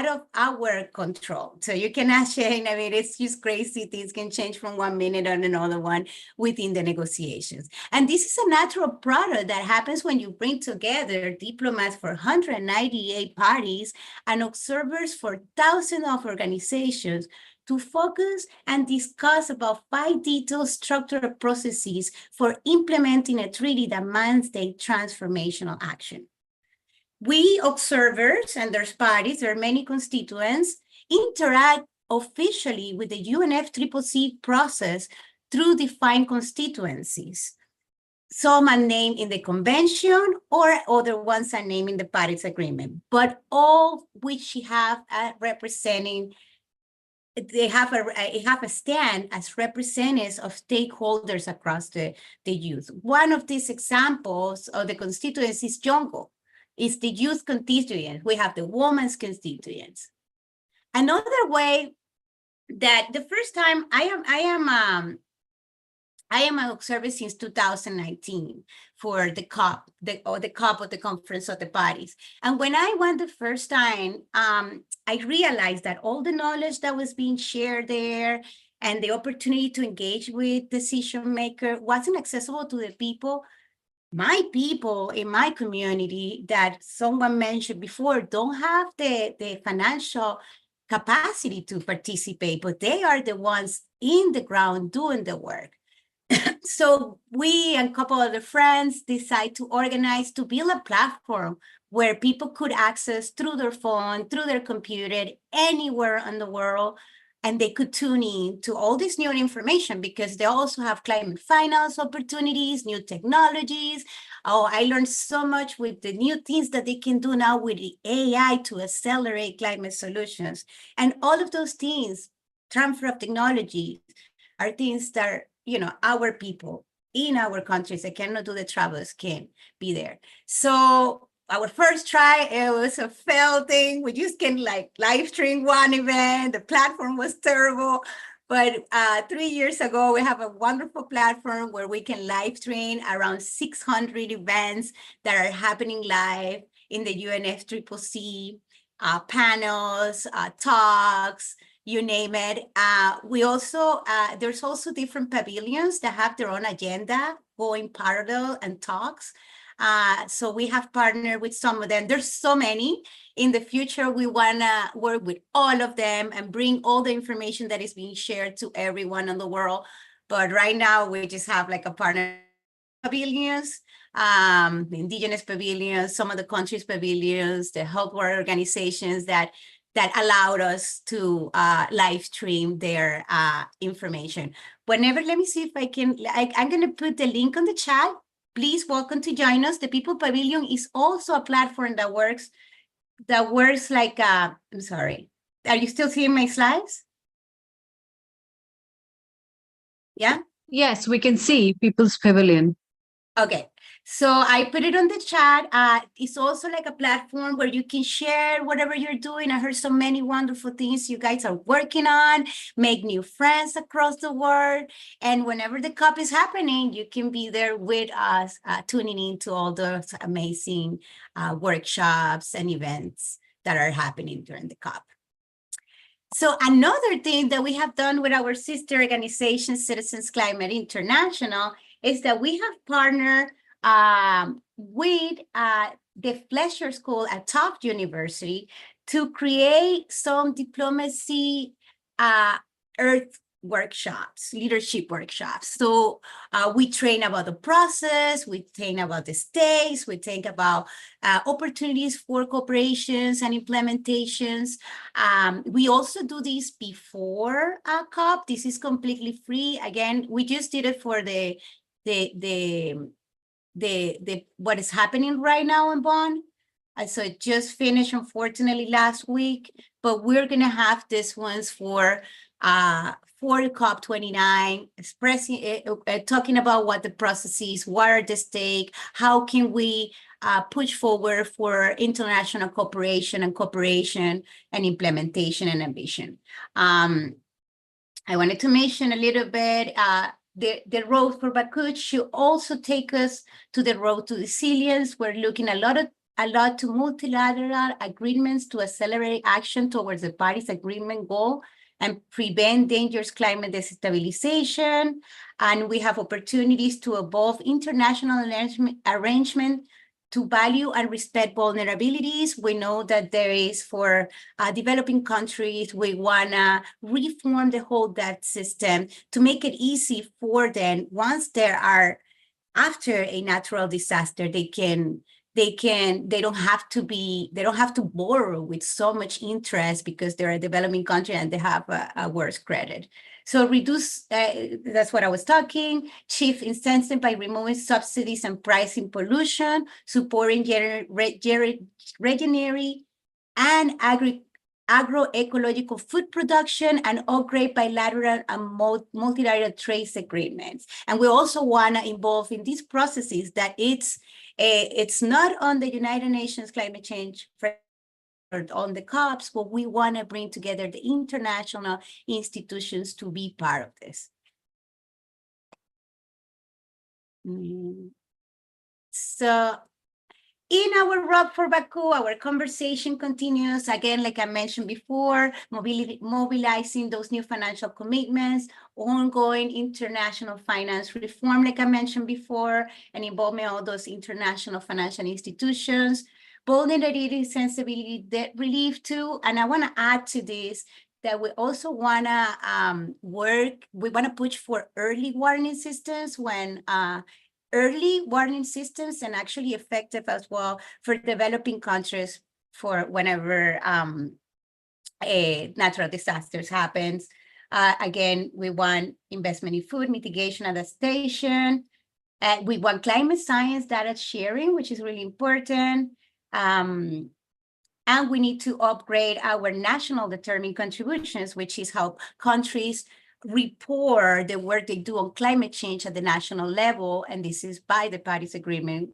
of our control. So you can ask Shane, I mean, it's just crazy. Things can change from 1 minute on another one within the negotiations. And this is a natural product that happens when you bring together diplomats for 198 parties and observers for thousands of organizations to focus and discuss about 5 detailed structural processes for implementing a treaty that mandates transformational action. We observers, and there's parties, there are many constituents, interact officially with the UNFCCC process through defined constituencies. Some are named in the convention or other ones are named in the Paris Agreement, but all which have a representing, they have a stand as representatives of stakeholders across the youth. One of these examples of the constituency is Jongo. It's the youth constituent. We have the women's constituents. Another way that the first time I am an observer since 2019 for the COP, the COP of the Conference of the Parties. And when I went the first time, I realized that all the knowledge that was being shared there and the opportunity to engage with decision maker wasn't accessible to the people. My people in my community that someone mentioned before don't have the financial capacity to participate, but they are the ones in the ground doing the work. So we and a couple of the friends decide to organize to build a platform where people could access through their phone, through their computer, anywhere in the world, and they could tune in to all this new information because they also have climate finance opportunities, new technologies. Oh, I learned so much with the new things that they can do now with the AI to accelerate climate solutions. And all of those things, transfer of technology, are things that, you know, our people in our countries that cannot do the travels can be there. So our first try, it was a failed thing. We just can like live stream one event. The platform was terrible. But 3 years ago, we have a wonderful platform where we can live stream around 600 events that are happening live in the UNFCCC, panels, talks, you name it. We also, there's also different pavilions that have their own agenda going parallel and talks. So we have partnered with some of them. There's so many. In the future, we want to work with all of them and bring all the information that is being shared to everyone in the world. But right now, we just have like a partner pavilions, the indigenous pavilions, some of the countries' pavilions, the health organizations that allowed us to live stream their information. Whenever, let me see if I can, I'm going to put the link on the chat. Please welcome to join us. The People Pavilion is also a platform that works like, I'm sorry. Are you still seeing my slides? Yeah? Yes, we can see People's Pavilion. Okay, so I put it on the chat. It's also like a platform where you can share whatever you're doing. I heard so many wonderful things you guys are working on, make new friends across the world. And whenever the COP is happening, you can be there with us, tuning into all those amazing workshops and events that are happening during the COP. So another thing that we have done with our sister organization, Citizens Climate International, is that we have partnered with the Fletcher School at Tufts University to create some diplomacy earth workshops, leadership workshops. So we train about the process, we train about the stakes, we think about opportunities for cooperations and implementations. We also do this before COP. This is completely free. Again, we just did it for the what is happening right now in Bonn. So it just finished, unfortunately, last week, but we're gonna have this ones for COP29, expressing talking about what the process is, what are the stake, how can we push forward for international cooperation and implementation and ambition. I wanted to mention a little bit, the road for Baku should also take us to the road to resilience. We're looking a lot to multilateral agreements to accelerate action towards the Paris Agreement goal and prevent dangerous climate destabilization. And we have opportunities to evolve international arrangement to value and respect vulnerabilities. We know that there is for developing countries, we wanna reform the whole debt system to make it easy for them once there are, after a natural disaster, they don't have to borrow with so much interest because they're a developing country and they have a worse credit. So reduce, that's what I was talking, shift incentive by removing subsidies and pricing pollution, supporting regenerative and agroecological food production, and upgrade bilateral and multilateral trade agreements. And we also want to involve in these processes that it's not on the United Nations climate change framework on the COPs, but we want to bring together the international institutions to be part of this. So in our Road for Baku, our conversation continues. Again, like I mentioned before, mobilizing those new financial commitments, ongoing international finance reform, like I mentioned before, and involvement of those international financial institutions, vulnerability, sensibility, debt relief too. And I want to add to this that we also want to we want to push for early warning systems when early warning systems and actually effective as well for developing countries for whenever natural disasters happens. Again, we want investment in food mitigation, adaptation. We want climate science data sharing, which is really important. And we need to upgrade our national determined contributions, which is how countries report the work they do on climate change at the national level, and this is by the Paris Agreement.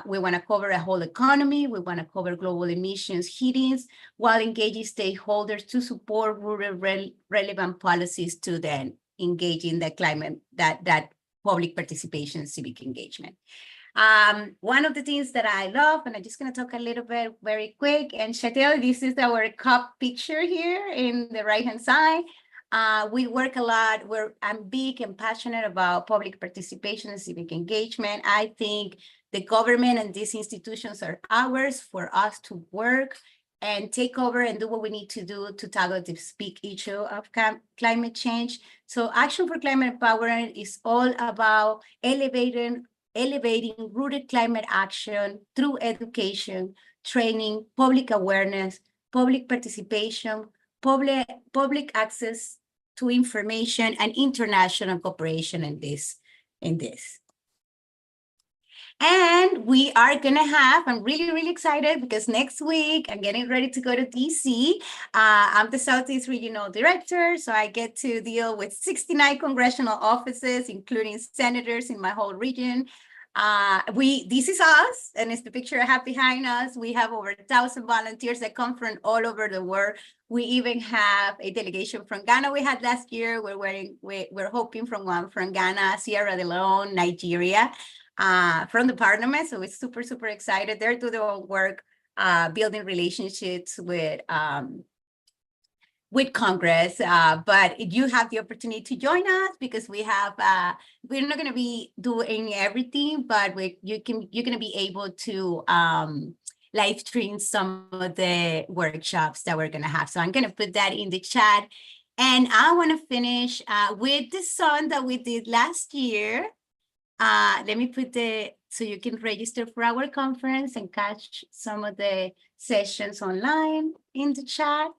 We want to cover a whole economy. We want to cover global emissions, heatings, while engaging stakeholders to support rural relevant policies to then engage in the climate, that public participation, civic engagement. One of the things that I love, and I'm just going to talk a little bit very quick, and Chatel, this is our COP picture here in the right-hand side. We work a lot. I'm big and passionate about public participation and civic engagement. I think the government and these institutions are ours for us to work and take over and do what we need to do to tackle this big issue of climate change. So Action for Climate Empowerment is all about elevating rooted climate action through education, training, public awareness, public participation, public access to information, and international cooperation in this. And we are going to have, I'm really, really excited because next week I'm getting ready to go to DC. I'm the Southeast Regional Director, so I get to deal with 69 congressional offices, including senators in my whole region. This is us, and it's the picture I have behind us. We have over 1,000 volunteers that come from all over the world. We even have a delegation from Ghana we had last year. We're hoping from one from Ghana, Sierra Leone, Nigeria, from the parliament. So we're super, super excited. They're doing their own work, building relationships with Congress, but you have the opportunity to join us because we have, we're not going to be doing everything, but you're going to be able to live stream some of the workshops that we're going to have. So I'm going to put that in the chat. And I want to finish with the song that we did last year. Let me put so you can register for our conference and catch some of the sessions online in the chat.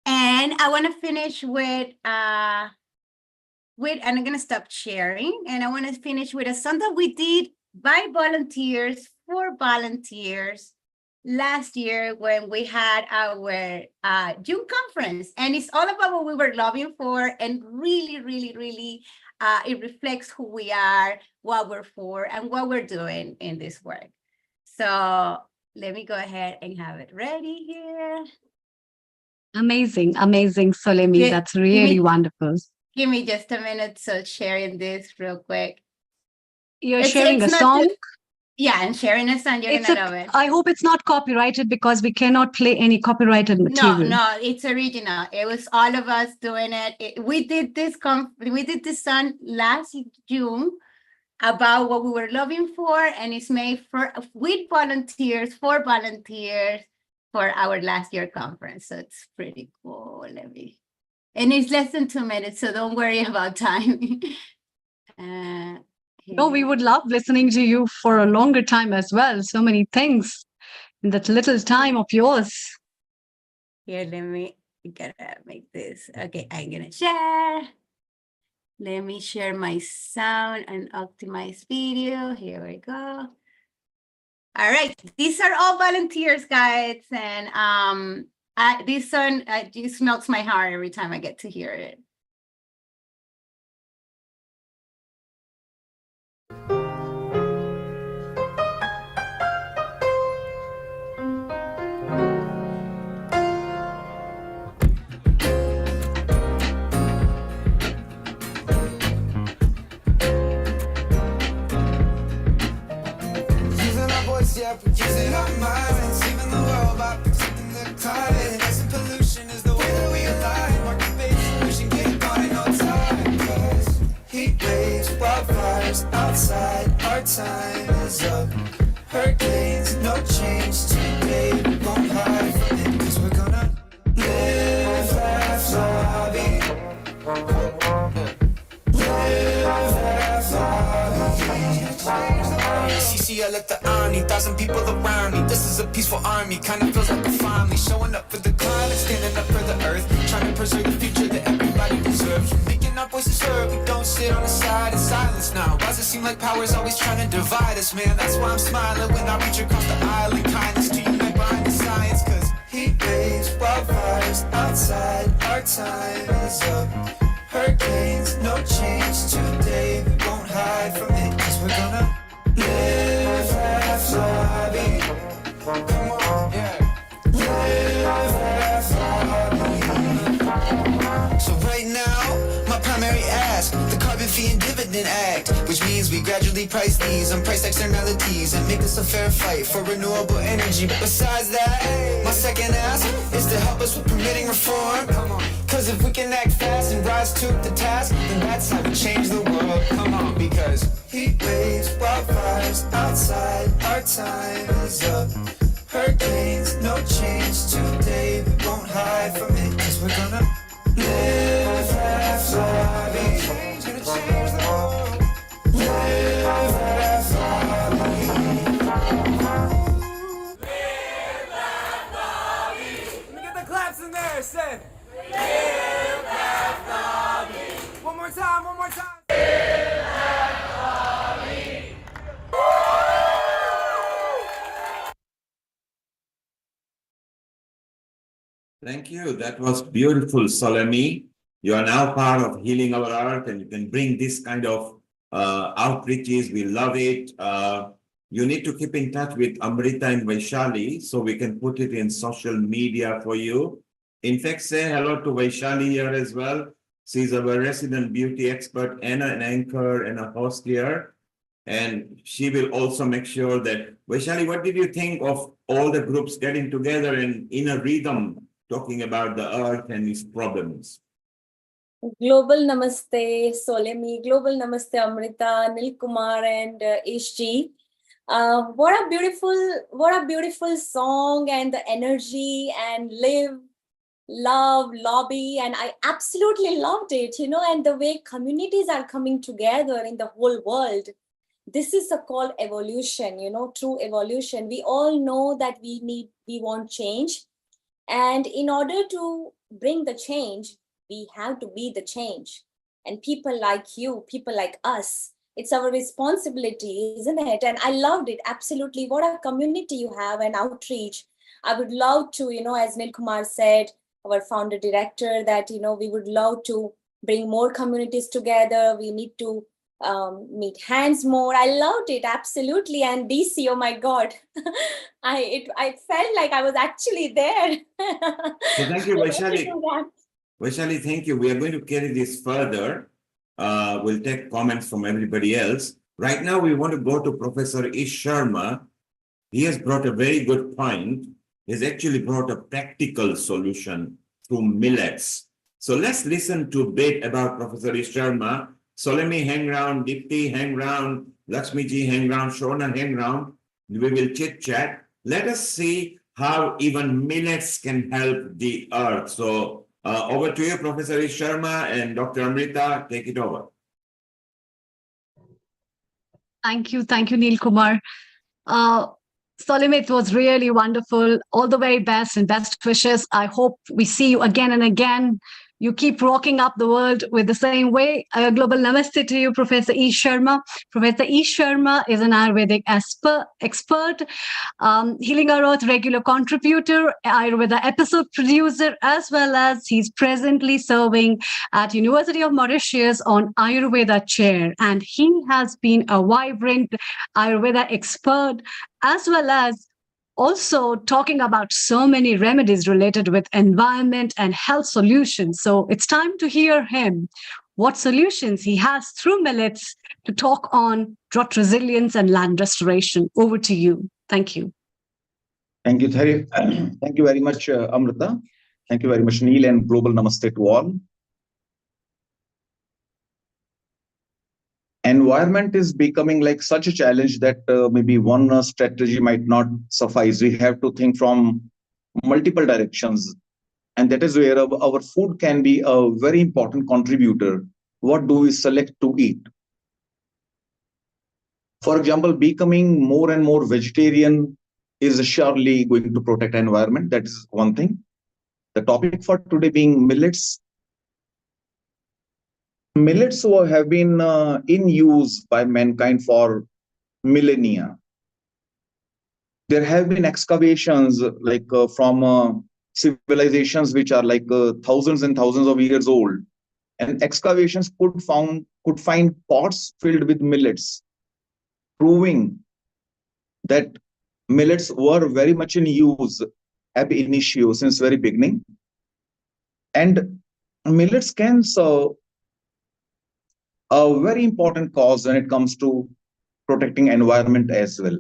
And I want to finish with, and I'm going to stop sharing. And I want to finish with a song that we did by volunteers for volunteers last year when we had our June conference. And it's all about what we were lobbying for, and really, really, really, it reflects who we are, what we're for, and what we're doing in this work. So let me go ahead and have it ready here. Amazing, amazing, Solemi. That's really wonderful. Give me just a minute. So sharing this real quick. You're sharing a song? Yeah, I'm sharing a song. You're gonna love it. I hope it's not copyrighted because we cannot play any copyrighted material. No, it's original. It was all of us doing it. We did this song last June about what we were looking for, and it's made with volunteers for volunteers for our last year conference. So it's pretty cool. And it's less than 2 minutes, so don't worry about time. No, we would love listening to you for a longer time as well. So many things in that little time of yours. Here, gotta make this. Okay, I'm gonna share. Let me share my sound and optimize video. Here we go. All right, these are all volunteers, guys. And this song just melts my heart every time I get to hear it. Yeah, using our minds, saving the world by protecting the climate. Less pollution is the way that we align. Market-based solution, get gone in no time. 'Cause heat waves, wildfires outside, our time is up. Hurricanes, no change today. We won't hide from it, 'cause we're gonna live, laugh, lobby. Live, laugh, lobby. CCL at the Omni, 1,000 people around me. This is a peaceful army, kinda feels like a family. Showing up for the climate, standing up for the earth. Trying to preserve the future that everybody deserves. Making our voices heard, we don't sit on the side in silence now. Why does it seem like power's always trying to divide us, man? That's why I'm smiling when I reach across the aisle in kindness to unite behind the science. 'Cause heat waves, wildfires outside, our time is up. Hurricanes, no change today. We won't hide from it, 'cause we're gonna live, laugh, lobby. Come on, yeah. Live, laugh, lobby. So right now, my primary ask, the Carbon Fee and Dividend Act, which means we gradually price these unpriced externalities and make this a fair fight for renewable energy. But besides that, my second ask is to help us with permitting reform. Come on. 'Cause if we can act fast and rise to the task, then that's how we change the world. Come on, because heat waves, wildfires outside, our time is up. Hurricanes, no change today. We won't hide from it, 'cause we're gonna live, laugh, lobby. Gonna change the world. Live, laugh, lobby. Live, laugh, lobby. Let me get the claps in there, say. Live, laugh, lobby. One more time, one more time. Live, laugh, lobby. Thank you. That was beautiful, Solemi. You are now part of Healing Our Earth, and you can bring this kind of outreaches. We love it. You need to keep in touch with Amrita and Vaishali so we can put it in social media for you. In fact, say hello to Vaishali here as well. She's our resident beauty expert and an anchor and a host here. And she will also make sure that, Vaishali, what did you think of all the groups getting together in a rhythm, talking about the earth and its problems? Global Namaste, Solemi. Global Namaste, Amrita, Nilkumar, and HG. What a beautiful song, and the energy, and live, love, lobby, and I absolutely loved it, and the way communities are coming together in the whole world. This is a called evolution, true evolution. We all know that we want change, and in order to bring the change, we have to be the change. And people like you, people like us, it's our responsibility, isn't it? And I loved it, absolutely. What a community you have, and outreach. I would love to, as Nilkumar said, our founder director, that, we would love to bring more communities together. We need to meet hands more. I loved it, absolutely. And DC, oh my God, I felt like I was actually there. So thank you, I love to Vaishali. do that. Vaishali, thank you. We are going to carry this further. We'll take comments from everybody else. Right now, we want to go to Professor Ish Sharma. He has brought a very good point. He's actually brought a practical solution through millets. So let's listen to a bit about Professor Ish Sharma. Solemi, hang round. Dipti, hang round. Lakshmi ji, hang round. Shona, hang round. We will chit chat. Let us see how even millets can help the earth. So over to you, Professor Ish Sharma, and Dr. Amrita, take it over. Thank you, Neil Kumar. Salim, it was really wonderful. All the very best and best wishes. I hope we see you again and again. You keep rocking up the world with the same way. A global namaste to you, Professor Ish Sharma. Professor Ish Sharma is an Ayurvedic expert, Healing Our Earth regular contributor, Ayurveda episode producer, as well as he's presently serving at University of Mauritius on Ayurveda chair. And he has been a vibrant Ayurveda expert, as well as also talking about so many remedies related with environment and health solutions. So it's time to hear him, what solutions he has through millets to talk on drought resilience and land restoration. Over to you. Thank you. Thank you, Thari. Thank you very much, Amrita. Thank you very much, Neil, and global namaste to all. Environment is becoming like such a challenge that maybe one strategy might not suffice. We have to think from multiple directions. And that is where our food can be a very important contributor. What do we select to eat? For example, becoming more and more vegetarian is surely going to protect environment. That is one thing. The topic for today being millets. Millets have been in use by mankind for millennia. There have been excavations like from civilizations which are like thousands and thousands of years old, and excavations could find pots filled with millets, proving that millets were very much in use ab initio, since very beginning. And millets can serve a very important cause when it comes to protecting environment as well.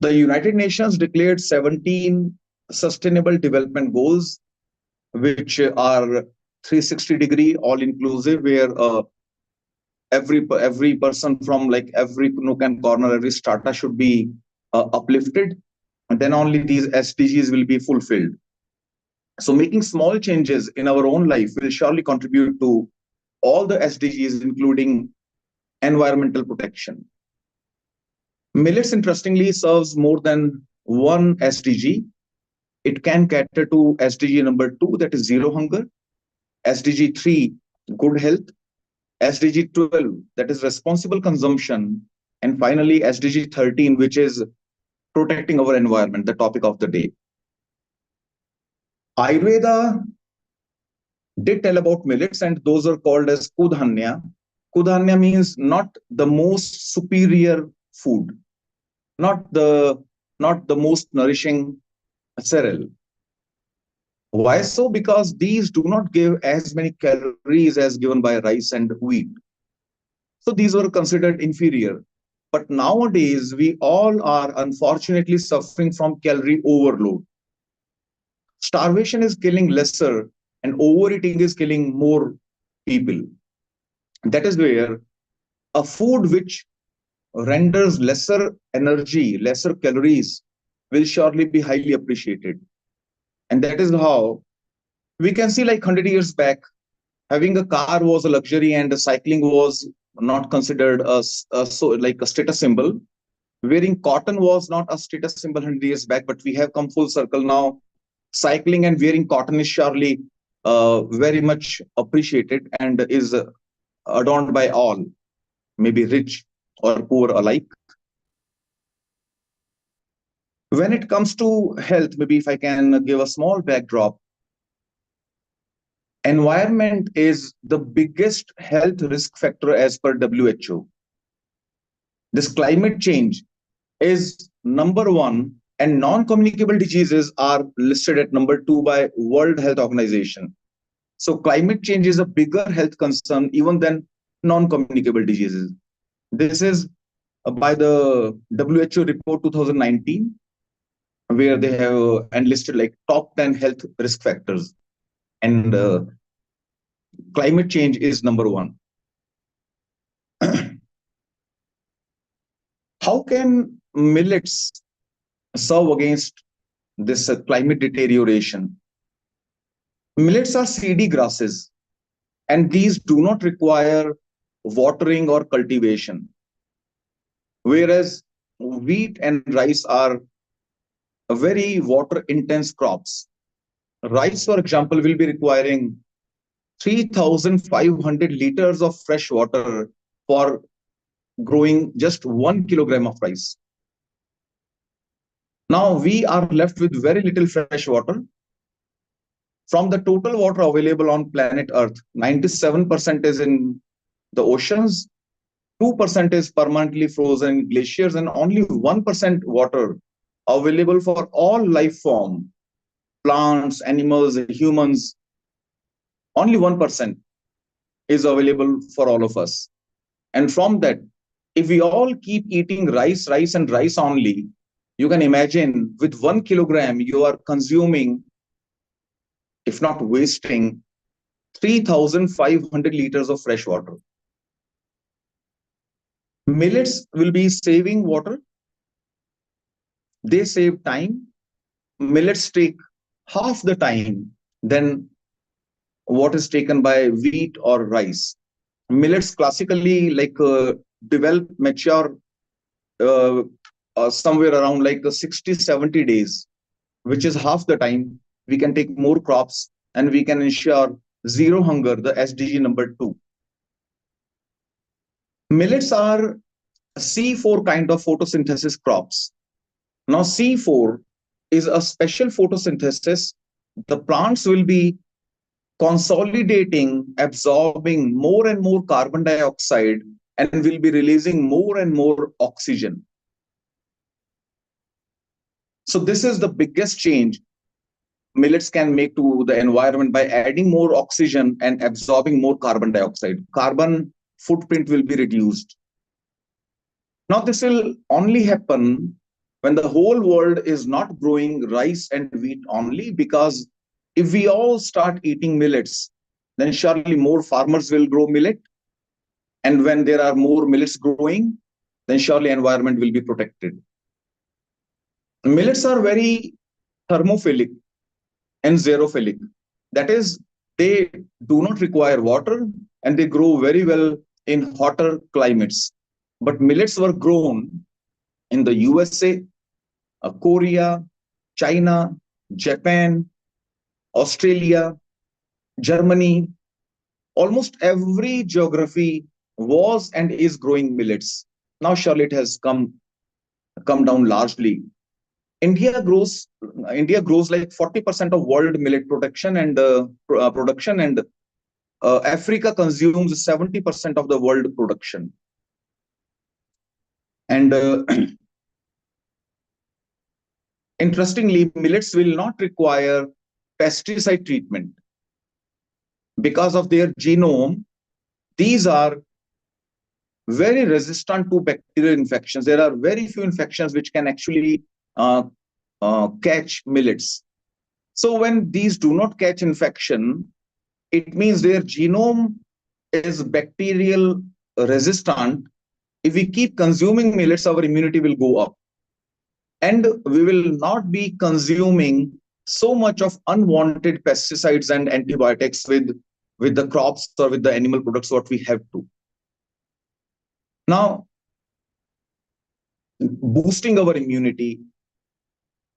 The United Nations declared 17 Sustainable Development Goals, which are 360-degree, all-inclusive, where every person from like every nook and corner, every strata should be uplifted, and then only these SDGs will be fulfilled. So making small changes in our own life will surely contribute to all the SDGs, including environmental protection. Millets, interestingly, serves more than one SDG. It can cater to SDG number 2, that is zero hunger, SDG 3, good health, SDG 12, that is responsible consumption, and finally SDG 13, which is protecting our environment, the topic of the day. Ayurveda did tell about millets, and those are called as kudhanya. Kudhanya means not the most superior food, not the most nourishing cereal. Why so? Because these do not give as many calories as given by rice and wheat. So these were considered inferior. But nowadays, we all are unfortunately suffering from calorie overload. Starvation is killing lesser, and overeating is killing more people. That is where a food which renders lesser energy, lesser calories, will surely be highly appreciated. And that is how we can see, like 100 years back, having a car was a luxury and cycling was not considered a status symbol. Wearing cotton was not a status symbol 100 years back, but we have come full circle now. Cycling and wearing cotton is surely very much appreciated and is adorned by all, maybe rich or poor alike. When it comes to health, maybe if I can give a small backdrop, environment is the biggest health risk factor as per WHO. This climate change is number one, and non-communicable diseases are listed at number two by World Health Organization. So climate change is a bigger health concern even than non-communicable diseases. This is by the WHO report 2019, where they have enlisted like top 10 health risk factors, and climate change is number one. How can millets serve against this climate deterioration? Millets are seedy grasses, and these do not require watering or cultivation, whereas wheat and rice are very water intense crops. Rice, for example, will be requiring 3,500 liters of fresh water for growing just 1 kilogram of rice. Now we are left with very little fresh water. From the total water available on planet Earth, 97% is in the oceans, 2% is permanently frozen in glaciers, and only 1% water available for all life form, plants, animals, humans. Only 1% is available for all of us. And from that, if we all keep eating rice, and rice only, you can imagine with 1 kilogram, you are consuming, if not wasting, 3,500 liters of fresh water. Millets will be saving water. They save time. Millets take half the time than what is taken by wheat or rice. Millets classically develop, mature somewhere around 60-70 days, which is half the time. We can take more crops and we can ensure zero hunger, the SDG number 2. Millets are C4 kind of photosynthesis crops. Now C4 is a special photosynthesis. The plants will be consolidating, absorbing more and more carbon dioxide, and will be releasing more and more oxygen. So this is the biggest change millets can make to the environment by adding more oxygen and absorbing more carbon dioxide. Carbon footprint will be reduced. Now this will only happen when the whole world is not growing rice and wheat only, because if we all start eating millets, then surely more farmers will grow millet. And when there are more millets growing, then surely environment will be protected. Millets are very thermophilic and xerophilic. That is, they do not require water and they grow very well in hotter climates. But millets were grown in the USA, Korea, China, Japan, Australia, Germany. Almost every geography was and is growing millets. Now surely it has come down largely. India grows like 40% of world millet production, and Africa consumes 70% of the world production. And interestingly, millets will not require pesticide treatment. Because of their genome, these are very resistant to bacterial infections. There are very few infections which can actually catch millets. So when these do not catch infection, it means their genome is bacterial resistant. If we keep consuming millets, our immunity will go up. And we will not be consuming so much of unwanted pesticides and antibiotics with the crops or with the animal products what we have to. Now, boosting our immunity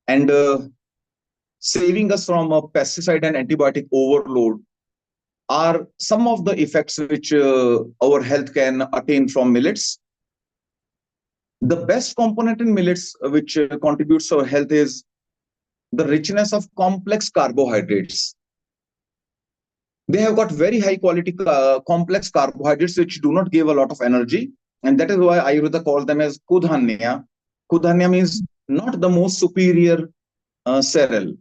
and saving us from a pesticide and antibiotic overload are some of the effects which our health can attain from millets. The best component in millets which contributes to our health is the richness of complex carbohydrates. They have got very high quality complex carbohydrates which do not give a lot of energy, and that is why Ayurveda calls them as kudhanya. Kudhanya means not the most superior cereal,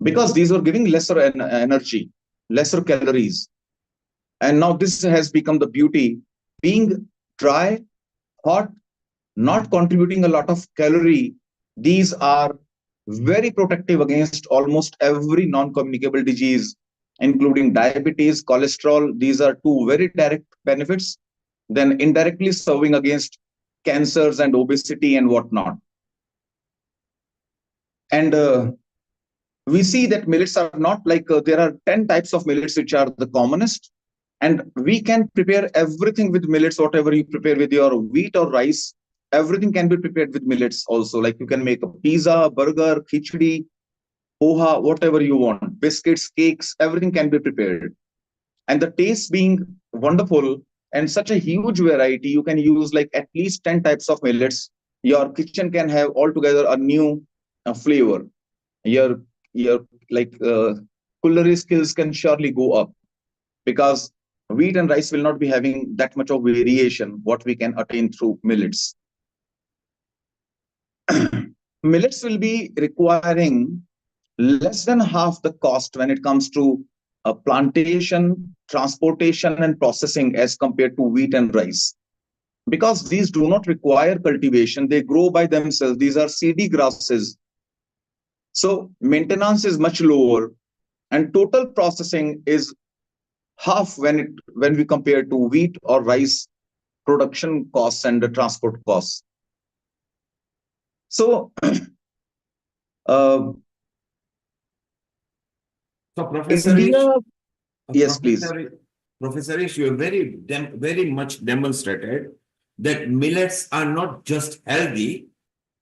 because these were giving lesser energy, lesser calories. And now this has become the beauty, being dry, hot, not contributing a lot of calorie. These are very protective against almost every non-communicable disease, including diabetes, cholesterol. These are two very direct benefits, then indirectly serving against cancers and obesity and whatnot. And we see that millets are not like, there are 10 types of millets which are the commonest. And we can prepare everything with millets, whatever you prepare with your wheat or rice, everything can be prepared with millets also. Like you can make a pizza, burger, khichdi, poha, whatever you want, biscuits, cakes, everything can be prepared. And the taste being wonderful and such a huge variety, you can use like at least 10 types of millets. Your kitchen can have altogether a new flavor. Your like culinary skills can surely go up, because wheat and rice will not be having that much of variation what we can attain through millets. Millets will be requiring less than half the cost when it comes to plantation, transportation, and processing as compared to wheat and rice. Because these do not require cultivation, they grow by themselves. These are seedy grasses. So maintenance is much lower, and total processing is half when we compare to wheat or rice production costs and the transport costs. So So, Professor India, Ish, yes, please. Professor Ish, you have very much demonstrated that millets are not just healthy,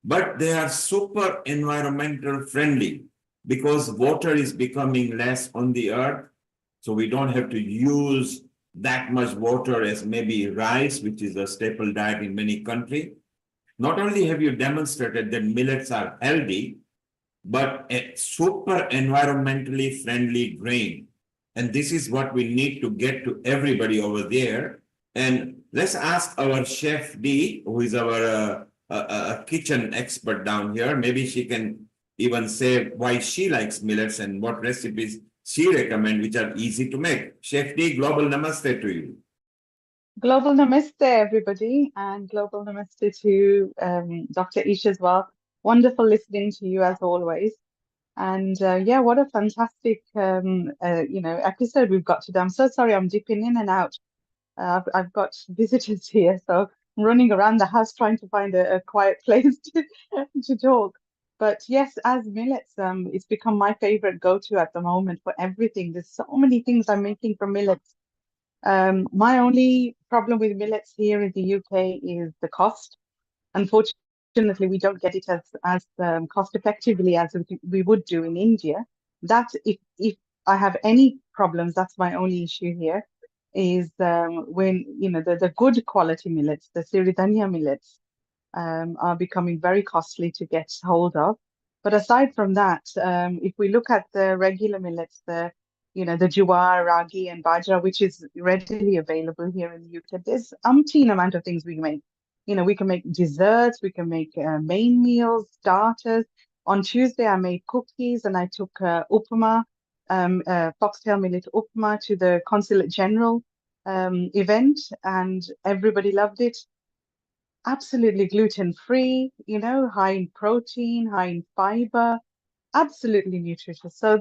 but they are super environmental friendly, because water is becoming less on the earth. So we don't have to use that much water as maybe rice, which is a staple diet in many countries. Not only have you demonstrated that millets are healthy, but a super environmentally friendly grain. And this is what we need to get to everybody over there. And let's ask our Chef D, who is our kitchen expert down here. Maybe she can even say why she likes millets and what recipes she recommends, which are easy to make. Chef D, global namaste to you. Global namaste, everybody, and global namaste to Dr. Ish as well. Wonderful listening to you as always. And yeah, what a fantastic episode we've got today. I'm so sorry, I'm dipping in and out. I've got visitors here, so I'm running around the house trying to find a quiet place to talk. But yes, as millets, it's become my favorite go-to at the moment for everything. There's so many things I'm making from millets. My only problem with millets here in the UK is the cost. Unfortunately, we don't get it as cost effectively as we would do in India. That if I have any problems, that's my only issue here, is when the good quality millets, the Siridhanya millets, are becoming very costly to get hold of. But aside from that, if we look at the regular millets, the jowar, ragi, and bajra, which is readily available here in the UK, there's umpteen amount of things we can make. We can make desserts, we can make main meals, starters. On Tuesday, I made cookies and I took upma, foxtail millet upma to the Consulate General event, and everybody loved it. Absolutely gluten-free, high in protein, high in fiber, absolutely nutritious. So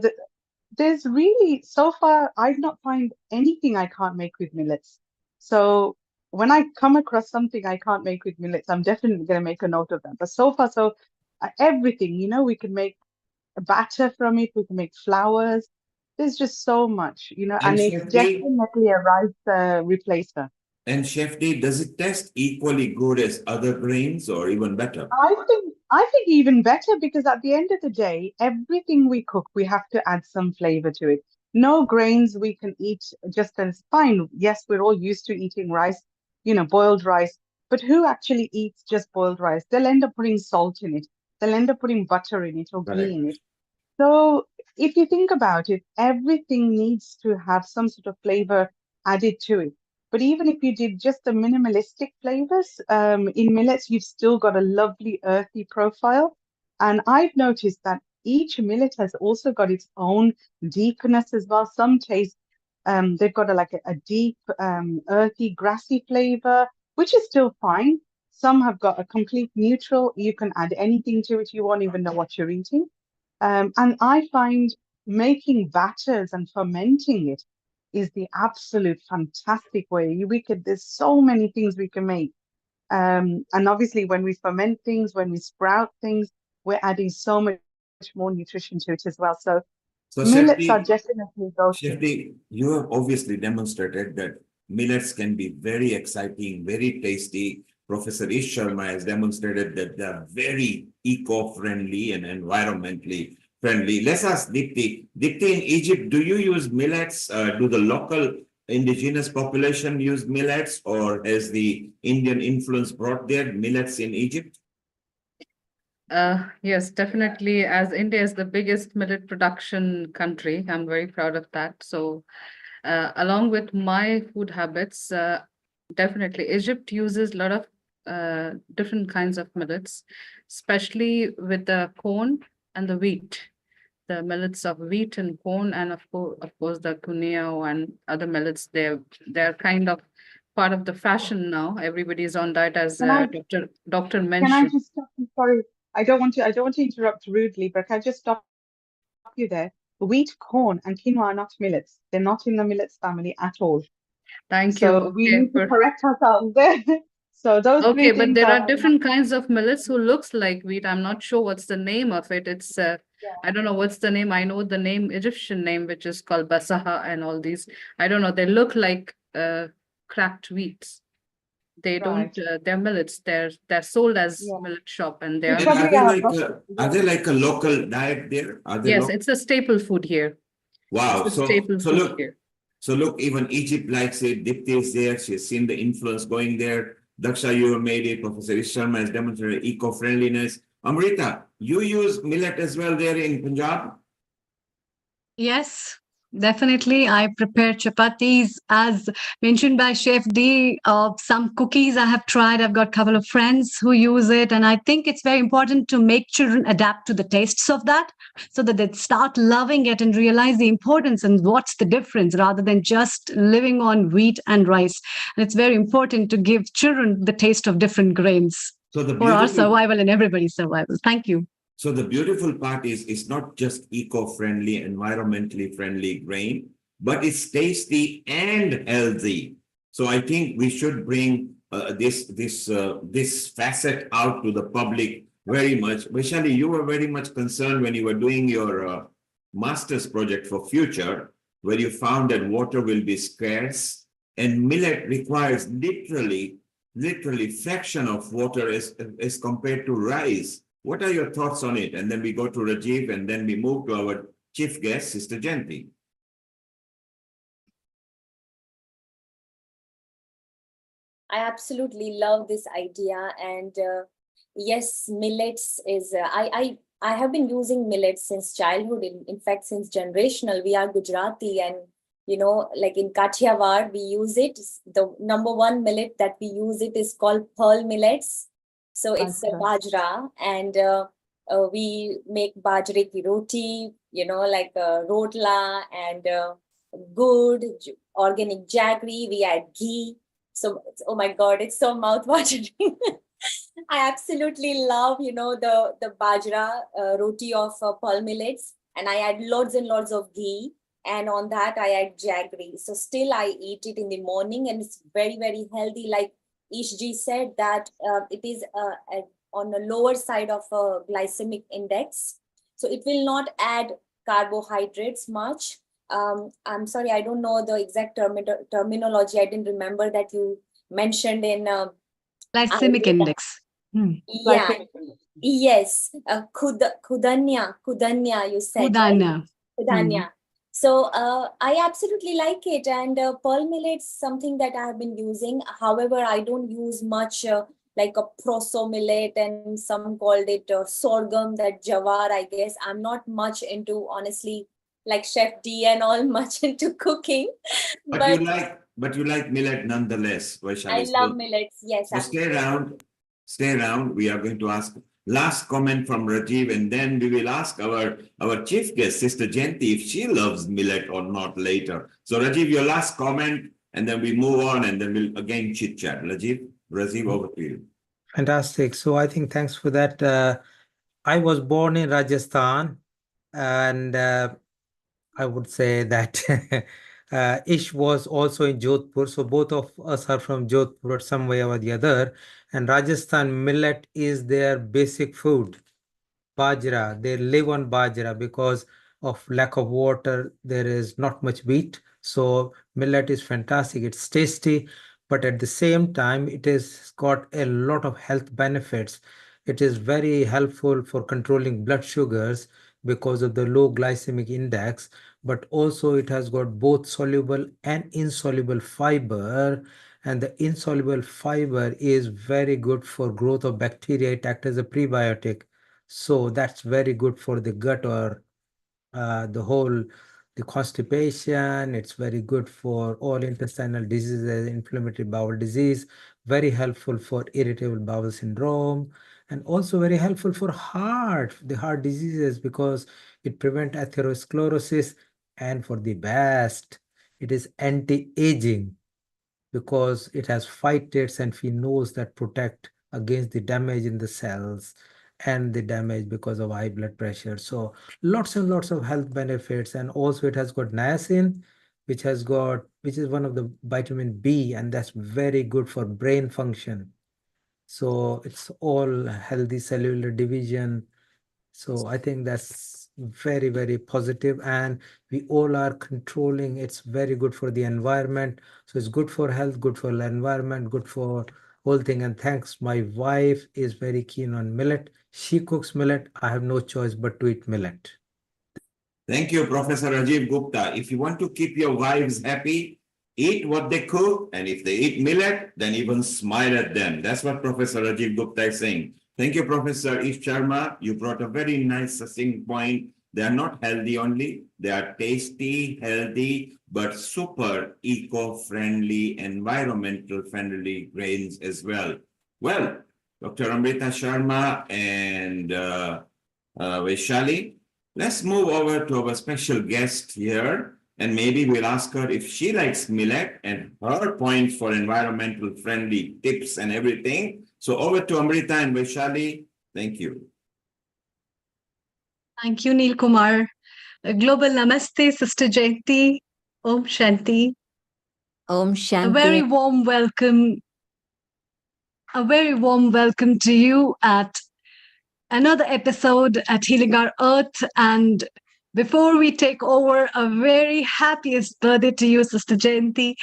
there's really, so far, I've not found anything I can't make with millets. So when I come across something I can't make with millets, I'm definitely going to make a note of that. But so far, everything, we can make a batter from it, we can make flours. There's just so much, and it's definitely a rice replacer. And Chef D, does it taste equally good as other grains or even better? I think even better, because at the end of the day, everything we cook, we have to add some flavor to it. No grains we can eat just as fine. Yes, we're all used to eating rice, boiled rice, but who actually eats just boiled rice? They'll end up putting salt in it. They'll end up putting butter in it or ghee in it. So if you think about it, everything needs to have some sort of flavor added to it. But even if you did just the minimalistic flavors, in millets, you've still got a lovely earthy profile. And I've noticed that each millet has also got its own deepness as well. Some taste, they've got a deep, earthy, grassy flavor, which is still fine. Some have got a complete neutral. You can add anything to it. You won't even know what you're eating. And I find making batters and fermenting it is the absolute fantastic way. There's so many things we can make. And obviously, when we ferment things, when we sprout things, we're adding so much more nutrition to it as well. So millets are definitely go-to. Shefti, you have obviously demonstrated that millets can be very exciting, very tasty. Professor Ish Sharma has demonstrated that they are very eco-friendly and environmentally friendly. Let's ask Dipti. Dipti, in Egypt, do you use millets? Do the local indigenous population use millets, or has the Indian influence brought their millets in Egypt? Yes, definitely. As India is the biggest millet production country, I'm very proud of that. So, along with my food habits, definitely Egypt uses a lot of different kinds of millets, especially with the corn and the wheat. The millets of wheat and corn, and of course, the cuneo and other millets. They're kind of part of the fashion now. Everybody is on diet, as Doctor Can I mentioned. just stop you? Sorry, I don't want to interrupt rudely, but can I just stop you there? Wheat, corn, and quinoa are not millets. They're not in the millets family at all. Thank you. So we need to correct ourselves there. So those Okay, three but things there are are different kinds of millets who looks like wheat. I'm not sure what's the name of it. It's I don't know what's the name. I know the name, Egyptian name, which is called basaha and all these. I don't know. They look like cracked wheats. They don't. They're millets. They're sold as millet shop, and they are. Are they like a local diet there? Are they Yes, it's a staple food here. Wow. It's a staple So food look, here. so look, even Egypt likes it. Dipti is there. She's seen the influence going there. Daksha, you have made it. Professor Ish Sharma has demonstrated eco-friendliness. Amrita, you use millet as well there in Punjab? Yes, definitely. I prepare chapatis as mentioned by Chef D. Some cookies I have tried. I've got a couple of friends who use it. And I think it's very important to make children adapt to the tastes of that so that they start loving it and realize the importance and what's the difference rather than just living on wheat and rice. And it's very important to give children the taste of different grains for our survival and everybody's survival. Thank you. So the beautiful part is it's not just eco-friendly, environmentally friendly grain, but it's tasty and healthy. So I think we should bring this facet out to the public very much. Vaishali, you were very much concerned when you were doing your master's project for future, where you found that water will be scarce and millet requires literally fraction of water as compared to rice. What are your thoughts on it? And then we go to Rajiv, and then we move to our chief guest, Sister Jayanti. I absolutely love this idea, and yes, millets is. I have been using millets since childhood. In fact, since generational, we are Gujarati, and like in Kathiawar, we use it. The number one millet that we use it is called pearl millets. So it's a bajra, and we make bajre ki roti, like rotla and good organic jaggery. We add ghee. So, oh my God, it's so mouth-watering. I absolutely love, the bajra roti of pearl millets, and I add loads and loads of ghee. And on that, I add jaggery. So still I eat it in the morning, and it's very, very healthy. Like Ishji said, that it is on the lower side of a glycemic index. So it will not add carbohydrates much. I'm sorry, I don't know the exact terminology. I didn't remember that you mentioned in glycemic index. Yeah. Yes. Kudanya, you said. Kudanya. Kudanya. So I absolutely like it, and pearl millet is something that I have been using. However, I don't use much like a proso millet, and some called it sorghum, that jawar, I guess. I'm not much into, honestly, like Chef D and all, much into cooking. But you like millet nonetheless, I Vaishali. love millets. Yes, So stay absolutely. around. Stay around. We are going to ask last comment from Rajiv, and then we will ask our chief guest, Sister Jayanti, if she loves millet or not later. So Rajiv, your last comment, and then we move on, and then we'll again chit chat. Rajiv, over to you. Fantastic. So I think thanks for that. I was born in Rajasthan, and I would say that Ish was also in Jodhpur. So both of us are from Jodhpur some way or the other. And Rajasthan, millet is their basic food. Bajra, they live on bajra because of lack of water. There is not much wheat. So millet is fantastic. It's tasty, but at the same time, it has got a lot of health benefits. It is very helpful for controlling blood sugars because of the low glycemic index, but also it has got both soluble and insoluble fiber. And the insoluble fiber is very good for growth of bacteria. It acts as a prebiotic. So that's very good for the gut or the constipation. It's very good for all intestinal diseases, inflammatory bowel disease, very helpful for irritable bowel syndrome, and also very helpful for the heart diseases because it prevents atherosclerosis. And for the best, it is anti-aging because it has phytates and phenols that protect against the damage in the cells and the damage because of high blood pressure. So lots and lots of health benefits. And also it has got niacin, which is one of the vitamin B, and that's very good for brain function. So it's all healthy cellular division. So I think that's very, very positive, and we all are controlling. It's very good for the environment. So it's good for health, good for the environment, good for whole thing. And thanks, my wife is very keen on millet. She cooks millet. I have no choice but to eat millet. Thank you, Professor Rajiv Gupta. If you want to keep your wives happy, eat what they cook, and if they eat millet, then even smile at them. That's what Professor Rajiv Gupta is saying. Thank you, Professor Ish Sharma. You brought a very nice, succinct point. They are not healthy only, they are tasty, healthy, but super eco-friendly, environmental friendly grains as well. Well, Dr. Amrita Sharma and Vaishali, let's move over to our special guest here, and maybe we'll ask her if she likes millet and her points for environmental friendly tips and everything. So over to Amrita and Vaishali. Thank you. Thank you, Neil Kumar. Global Namaste, Sister Jayanti. Om Shanti. Om Shanti. A very warm welcome to you at another episode at Healing Our Earth. And before we take over, a very happiest birthday to you, Sister Jayanti,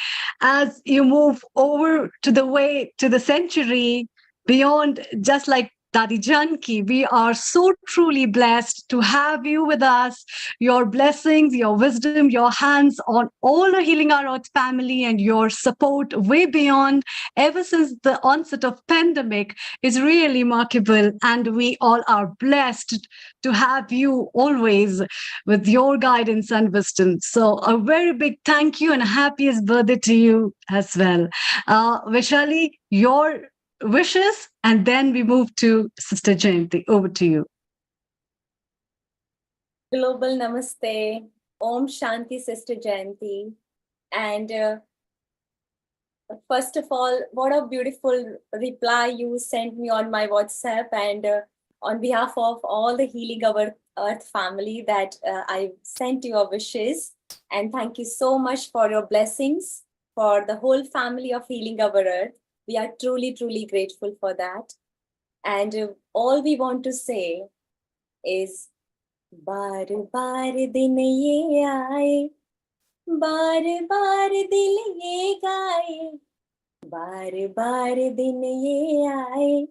as you move over to the century beyond, just like Dadi Janki. We are so truly blessed to have you with us. Your blessings, your wisdom, your hands on all the Healing Our Earth family, and your support way beyond ever since the onset of pandemic is really remarkable. And we all are blessed to have you always with your guidance and wisdom. So a very big thank you and happiest birthday to you as well. Vaishali, your wishes, and then we move to Sister Jayanti. Over to you. Global Namaste. Om Shanti, Sister Jayanti. And first of all, what a beautiful reply you sent me on my WhatsApp, and on behalf of all the Healing Our Earth family, that I sent your wishes. And thank you so much for your blessings for the whole family of Healing Our Earth. We are truly, truly grateful for that. And all we want to say is, बार बार दिन ये आए, बार बार दिल ये गाए, बार बार दिन ये आए,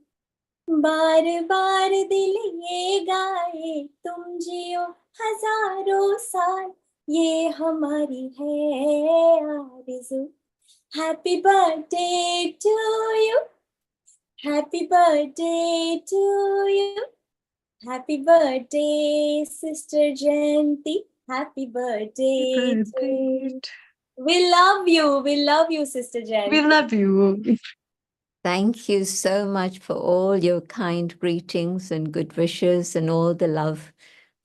बार बार दिल ये गाए, तुम जियो हजारों साल, ये हमारी है आरज़ू. Happy birthday to you. Happy birthday to you. Happy birthday, Sister Jayanti. Happy birthday to you. We love you. We love you, Sister Jayanti. We love you. Thank you so much for all your kind greetings and good wishes and all the love.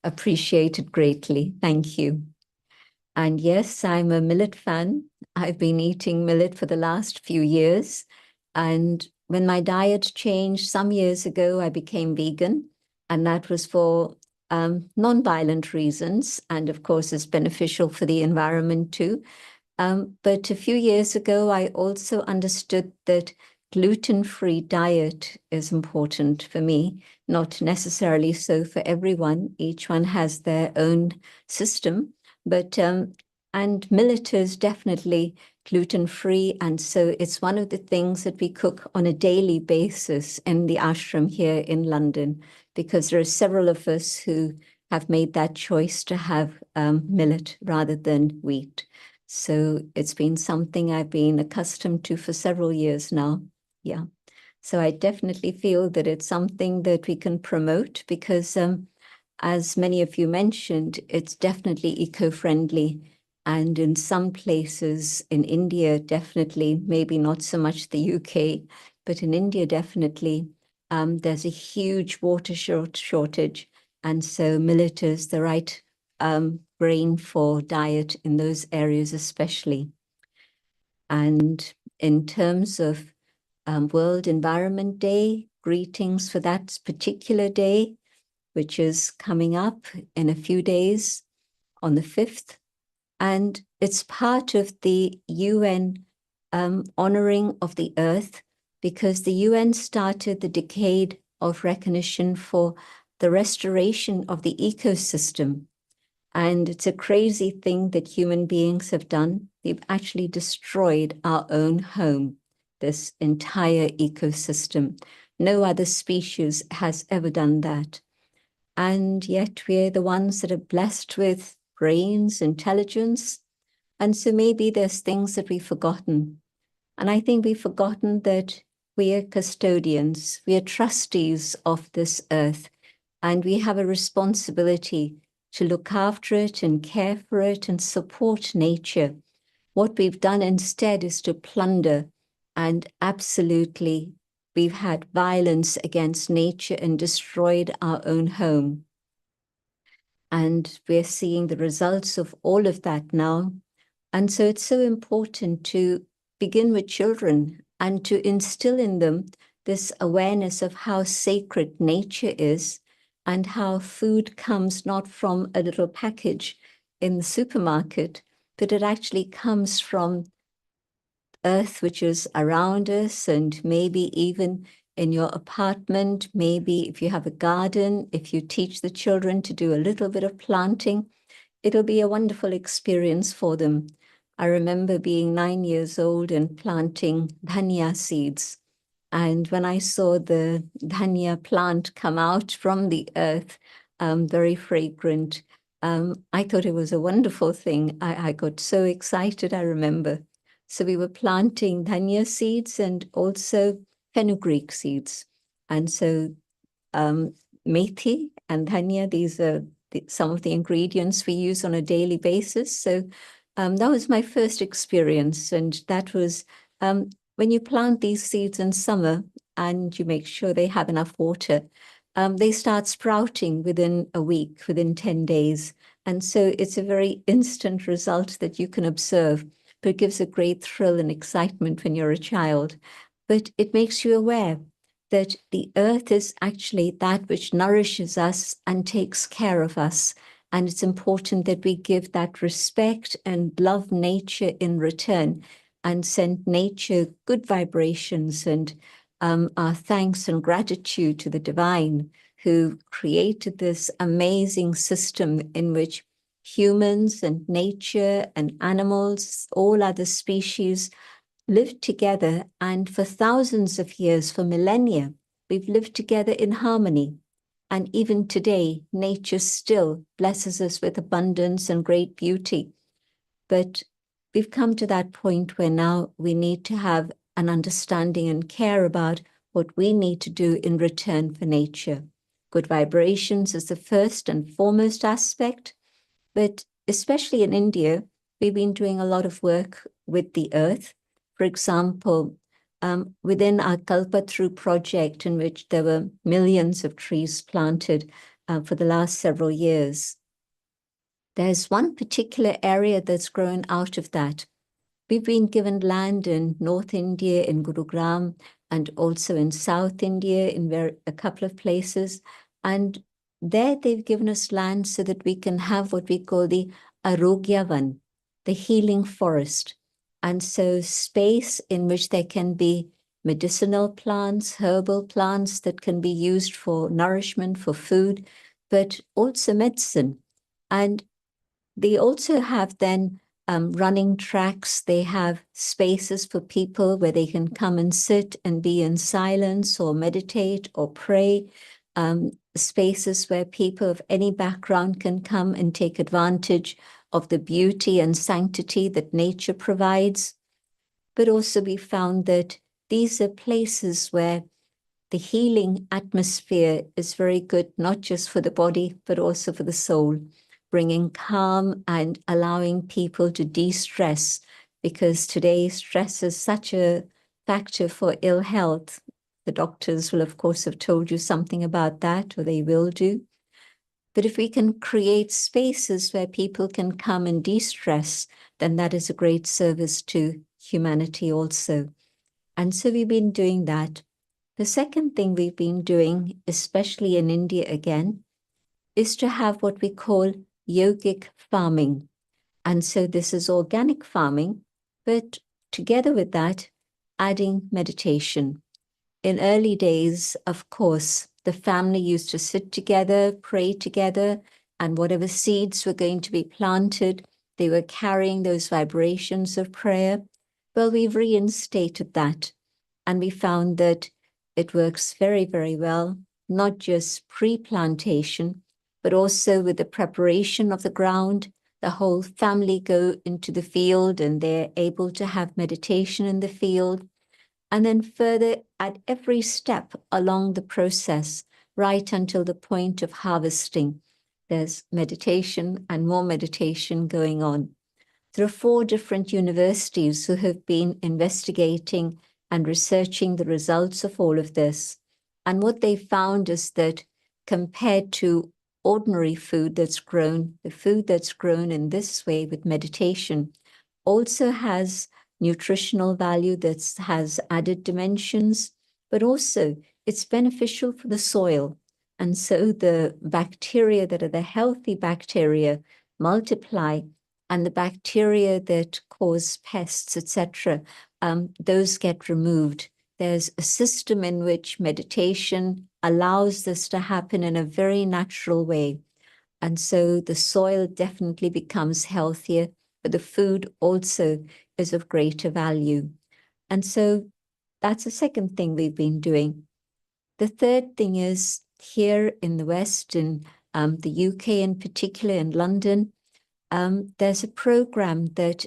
Appreciated greatly. Thank you. And yes, I'm a millet fan. I've been eating millet for the last few years. And when my diet changed some years ago, I became vegan. And that was for non-violent reasons. And of course, it's beneficial for the environment too. But a few years ago, I also understood that gluten-free diet is important for me, not necessarily so for everyone. Each one has their own system, but and millet is definitely gluten-free, and so it's one of the things that we cook on a daily basis in the ashram here in London, because there are several of us who have made that choice to have millet rather than wheat. So it's been something I've been accustomed to for several years now. Yeah. So I definitely feel that it's something that we can promote because, as many of you mentioned, it's definitely eco-friendly. And in some places in India, definitely, maybe not so much the UK, but in India, definitely, there's a huge water shortage. And so millet is the right grain for diet in those areas especially. And in terms of World Environment Day, greetings for that particular day, which is coming up in a few days on the 5th. And it's part of the UN honoring of the earth, because the UN started the decade of recognition for the restoration of the ecosystem. And it's a crazy thing that human beings have done. We've actually destroyed our own home, this entire ecosystem. No other species has ever done that. And yet we're the ones that are blessed with brains, intelligence. And so maybe there's things that we've forgotten. And I think we've forgotten that we are custodians, we are trustees of this earth, and we have a responsibility to look after it and care for it and support nature. What we've done instead is to plunder, and absolutely we've had violence against nature and destroyed our own home. And we're seeing the results of all of that now. And so it's so important to begin with children and to instill in them this awareness of how sacred nature is and how food comes not from a little package in the supermarket, but it actually comes from earth which is around us, and maybe even in your apartment, maybe if you have a garden, if you teach the children to do a little bit of planting, it'll be a wonderful experience for them. I remember being 9 years old and planting dhania seeds. And when I saw the dhania plant come out from the earth, very fragrant, I thought it was a wonderful thing. I got so excited, I remember. So we were planting dhania seeds and also fenugreek seeds. And so methi and dhania, these are some of the ingredients we use on a daily basis. So that was my first experience. And that was when you plant these seeds in summer and you make sure they have enough water, they start sprouting within a week, within 10 days. And so it's a very instant result that you can observe, but it gives a great thrill and excitement when you're a child. But it makes you aware that the earth is actually that which nourishes us and takes care of us. And it's important that we give that respect and love nature in return and send nature good vibrations and our thanks and gratitude to the divine who created this amazing system in which humans and nature and animals, all other species, lived together, and for thousands of years, for millennia, we've lived together in harmony. And even today, nature still blesses us with abundance and great beauty. But we've come to that point where now we need to have an understanding and care about what we need to do in return for nature. Good vibrations is the first and foremost aspect, but especially in India, we've been doing a lot of work with the earth. For example, within our Kalpataru project, in which there were millions of trees planted for the last several years, there's one particular area that's grown out of that. We've been given land in North India, in Gurugram, and also in South India, in a couple of places. And there they've given us land so that we can have what we call the Arogyavan, the healing forest. And so space in which there can be medicinal plants, herbal plants that can be used for nourishment, for food, but also medicine. And they also have then running tracks. They have spaces for people where they can come and sit and be in silence or meditate or pray. Spaces where people of any background can come and take advantage of the beauty and sanctity that nature provides. But also we found that these are places where the healing atmosphere is very good, not just for the body, but also for the soul, bringing calm and allowing people to de-stress, because today stress is such a factor for ill health. The doctors will, of course, have told you something about that, or they will do. But if we can create spaces where people can come and de-stress, then that is a great service to humanity also. And so we've been doing that. The second thing we've been doing, especially in India again, is to have what we call yogic farming. And so this is organic farming, but together with that, adding meditation. In early days, of course, the family used to sit together, pray together, and whatever seeds were going to be planted, they were carrying those vibrations of prayer. Well, we've reinstated that, and we found that it works very, very well, not just pre-plantation, but also with the preparation of the ground. The whole family go into the field and they're able to have meditation in the field. And then further, at every step along the process, right until the point of harvesting, there's meditation and more meditation going on. There are 4 different universities who have been investigating and researching the results of all of this. And what they found is that compared to ordinary food that's grown, the food that's grown in this way with meditation also has nutritional value, that has added dimensions, but also it's beneficial for the soil. And so the bacteria that are the healthy bacteria multiply, and the bacteria that cause pests, etc., those get removed. There's a system in which meditation allows this to happen in a very natural way. And so the soil definitely becomes healthier, but the food also is of greater value. And so that's the second thing we've been doing. The third thing is here in the West, in the UK in particular, in London, there's a program that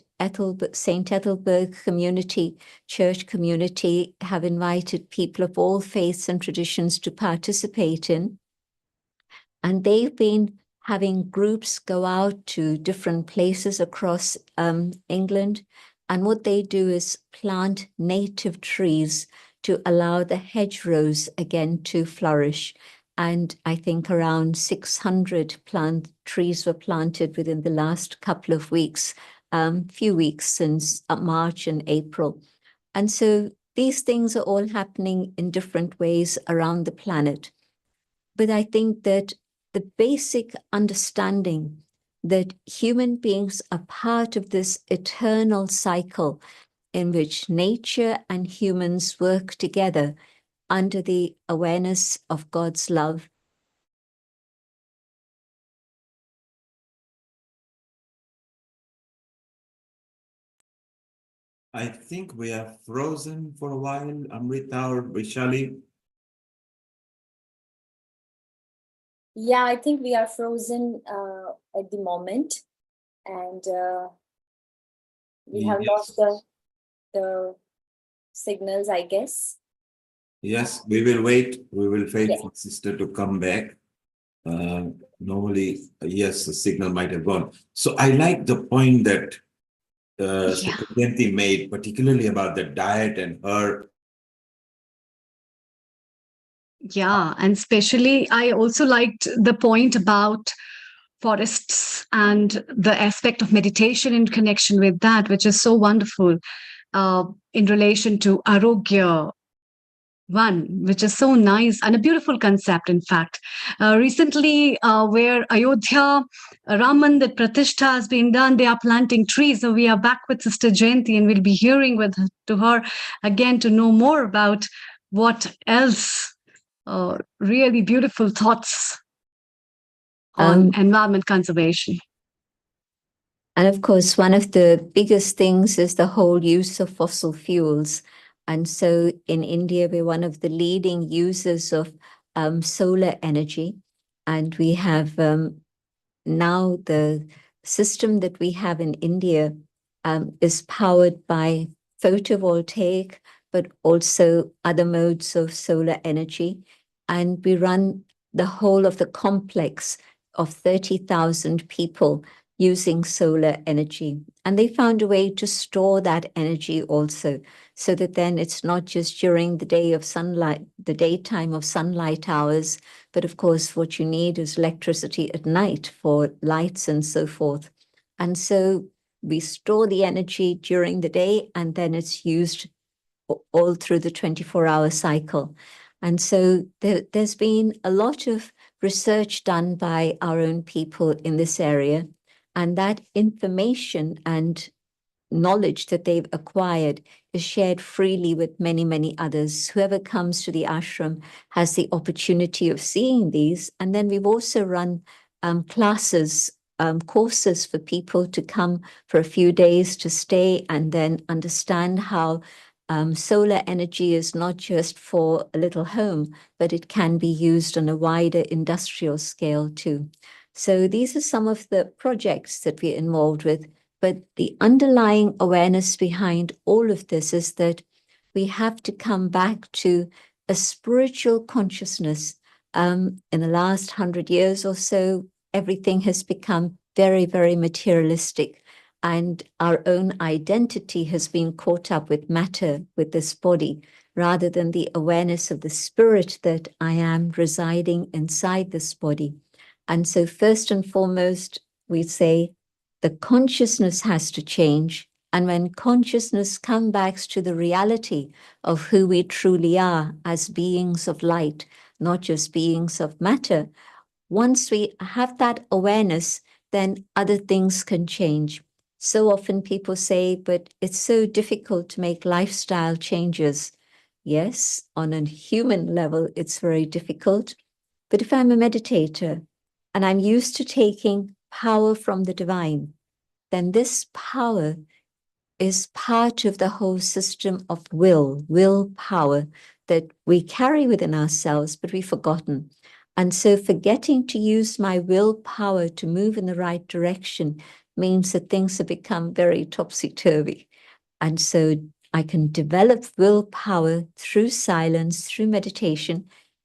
St. Ethelberg Community, Church Community, have invited people of all faiths and traditions to participate in. And they've been having groups go out to different places across England. And what they do is plant native trees to allow the hedgerows again to flourish. And I think around 600 trees were planted within the last couple of weeks, few weeks since March and April. And so these things are all happening in different ways around the planet. But I think that the basic understanding that human beings are part of this eternal cycle in which nature and humans work together under the awareness of God's love. I think we are frozen for a while, Amrita or Vishali. Yeah, I think we are frozen at the moment, and we have lost the signals, I guess. Yes, we will wait. We will wait Yeah. for sister to come back. Normally, yes, the signal might have gone. So I like the point that Sister Jayanti made, particularly about the diet and her. Yeah, and especially I also liked the point about forests and the aspect of meditation in connection with that, which is so wonderful in relation to Arogya One, which is so nice and a beautiful concept, in fact. Recently, where Ayodhya Raman, that Pratishtha has been done, they are planting trees. So we are back with Sister Jayanti, and we'll be hearing to her again to know more about what else really beautiful thoughts on environment conservation. And of course, one of the biggest things is the whole use of fossil fuels. And so in India, we're one of the leading users of solar energy. And we have now the system that we have in India is powered by photovoltaic, but also other modes of solar energy. And we run the whole of the complex of 30,000 people using solar energy. And they found a way to store that energy also, so that then it's not just during the day of sunlight, the daytime of sunlight hours, but of course what you need is electricity at night for lights and so forth. And so we store the energy during the day, and then it's used all through the 24-hour cycle. And so there's been a lot of research done by our own people in this area, and that information and knowledge that they've acquired is shared freely with many, many others. Whoever comes to the ashram has the opportunity of seeing these. And then we've also run classes, courses for people to come for a few days to stay and then understand how solar energy is not just for a little home, but it can be used on a wider industrial scale too. So these are some of the projects that we're involved with. But the underlying awareness behind all of this is that we have to come back to a spiritual consciousness. In the last 100 years or so, everything has become very, very materialistic. And our own identity has been caught up with matter, with this body, rather than the awareness of the spirit that I am residing inside this body. And so first and foremost, we say the consciousness has to change. And when consciousness comes back to the reality of who we truly are as beings of light, not just beings of matter, once we have that awareness, then other things can change. So often people say, but it's so difficult to make lifestyle changes. Yes, on a human level, it's very difficult. But if I'm a meditator and I'm used to taking power from the divine, then this power is part of the whole system of willpower that we carry within ourselves, but we've forgotten. And so forgetting to use my willpower to move in the right direction means that things have become very topsy-turvy. And so I can develop willpower through silence, through meditation,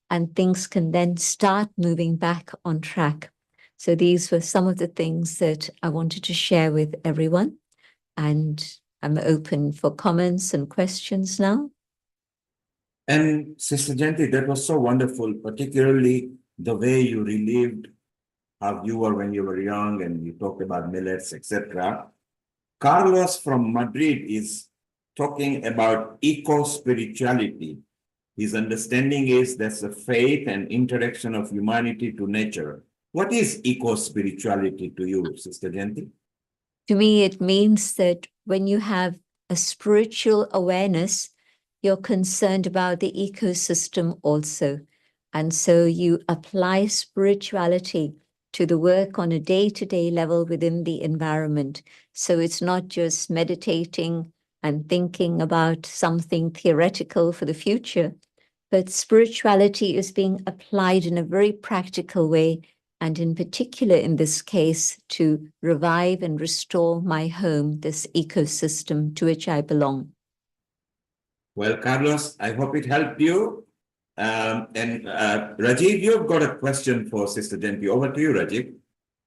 and things can then start moving back on track. So these were some of the things that I wanted to share with everyone. And I'm open for comments and questions now. And Sister Jayanti, that was so wonderful, particularly the way you relived how you were when you were young and you talked about millets, etc. Carlos from Madrid is talking about eco-spirituality. His understanding is that's a faith and interaction of humanity to nature. What is eco-spirituality to you, Sister Jayanti? To me, it means that when you have a spiritual awareness, you're concerned about the ecosystem also. And so you apply spirituality to the work on a day-to-day level within the environment. So it's not just meditating and thinking about something theoretical for the future, but spirituality is being applied in a very practical way, and in particular in this case, to revive and restore my home, this ecosystem to which I belong. Well, Carlos, I hope it helped you. And Rajiv, you've got a question for Sister Jayanti. Over to you, Rajiv.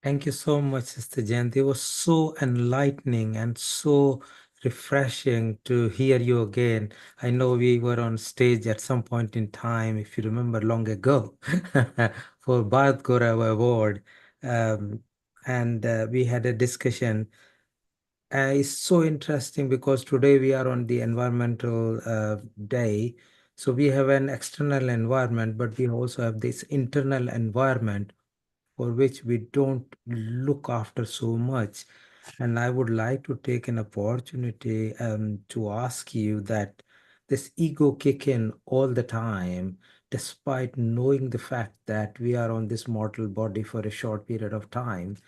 Thank you so much, Sister Jayanti. It was so enlightening and so refreshing to hear you again. I know we were on stage at some point in time, if you remember long ago, for Bharat Gaurav Award. And we had a discussion. It's so interesting because today we are on the environmental day. So we have an external environment, but we also have this internal environment for which we don't look after so much. And I would like to take an opportunity to ask you that this ego kick in all the time, despite knowing the fact that we are on this mortal body for a short period of time.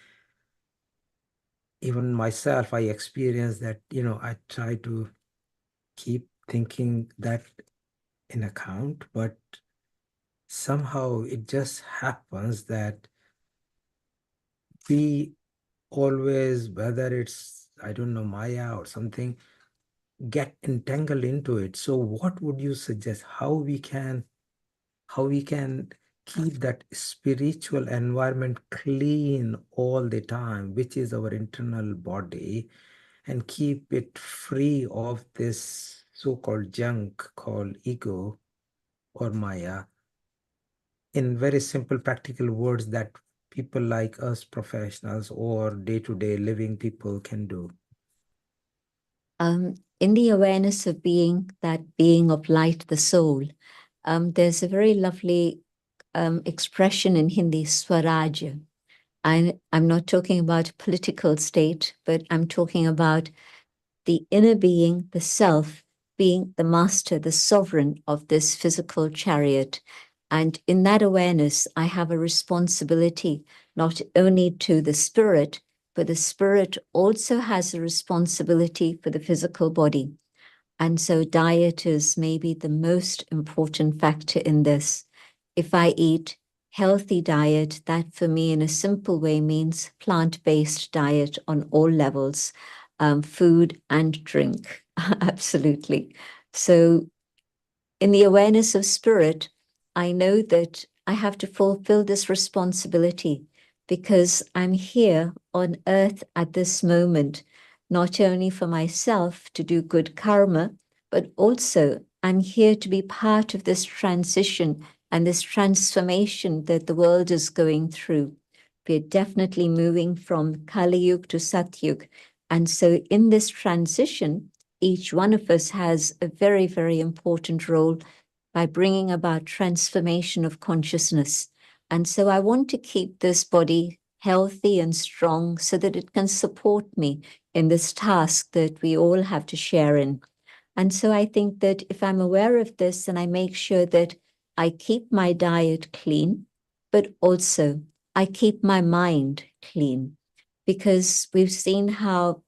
Even myself, I experience that, I try to keep thinking that in account, but somehow it just happens that we always, whether it's, I don't know, Maya or something, get entangled into it. So what would you suggest how we can keep that spiritual environment clean all the time, which is our internal body, and keep it free of this so-called junk called ego or Maya, in very simple practical words that people like us professionals or day-to-day living people can do? In the awareness of being, that being of light, the soul, there's a very lovely expression in Hindi, Swaraj. I'm not talking about political state, but I'm talking about the inner being, the self, being the master, the sovereign of this physical chariot. And in that awareness, I have a responsibility not only to the spirit, but the spirit also has a responsibility for the physical body. And so diet is maybe the most important factor in this. If I eat healthy diet, that for me in a simple way means plant-based diet on all levels, food and drink, absolutely. So in the awareness of spirit, I know that I have to fulfill this responsibility because I'm here on earth at this moment, not only for myself to do good karma, but also I'm here to be part of this transition and this transformation that the world is going through. We're definitely moving from Kali Yuga to Satyug. And so in this transition, each one of us has a very, very important role by bringing about transformation of consciousness. And so I want to keep this body healthy and strong so that it can support me in this task that we all have to share in. And so I think that if I'm aware of this and I make sure that I keep my diet clean, but also I keep my mind clean, because we've seen how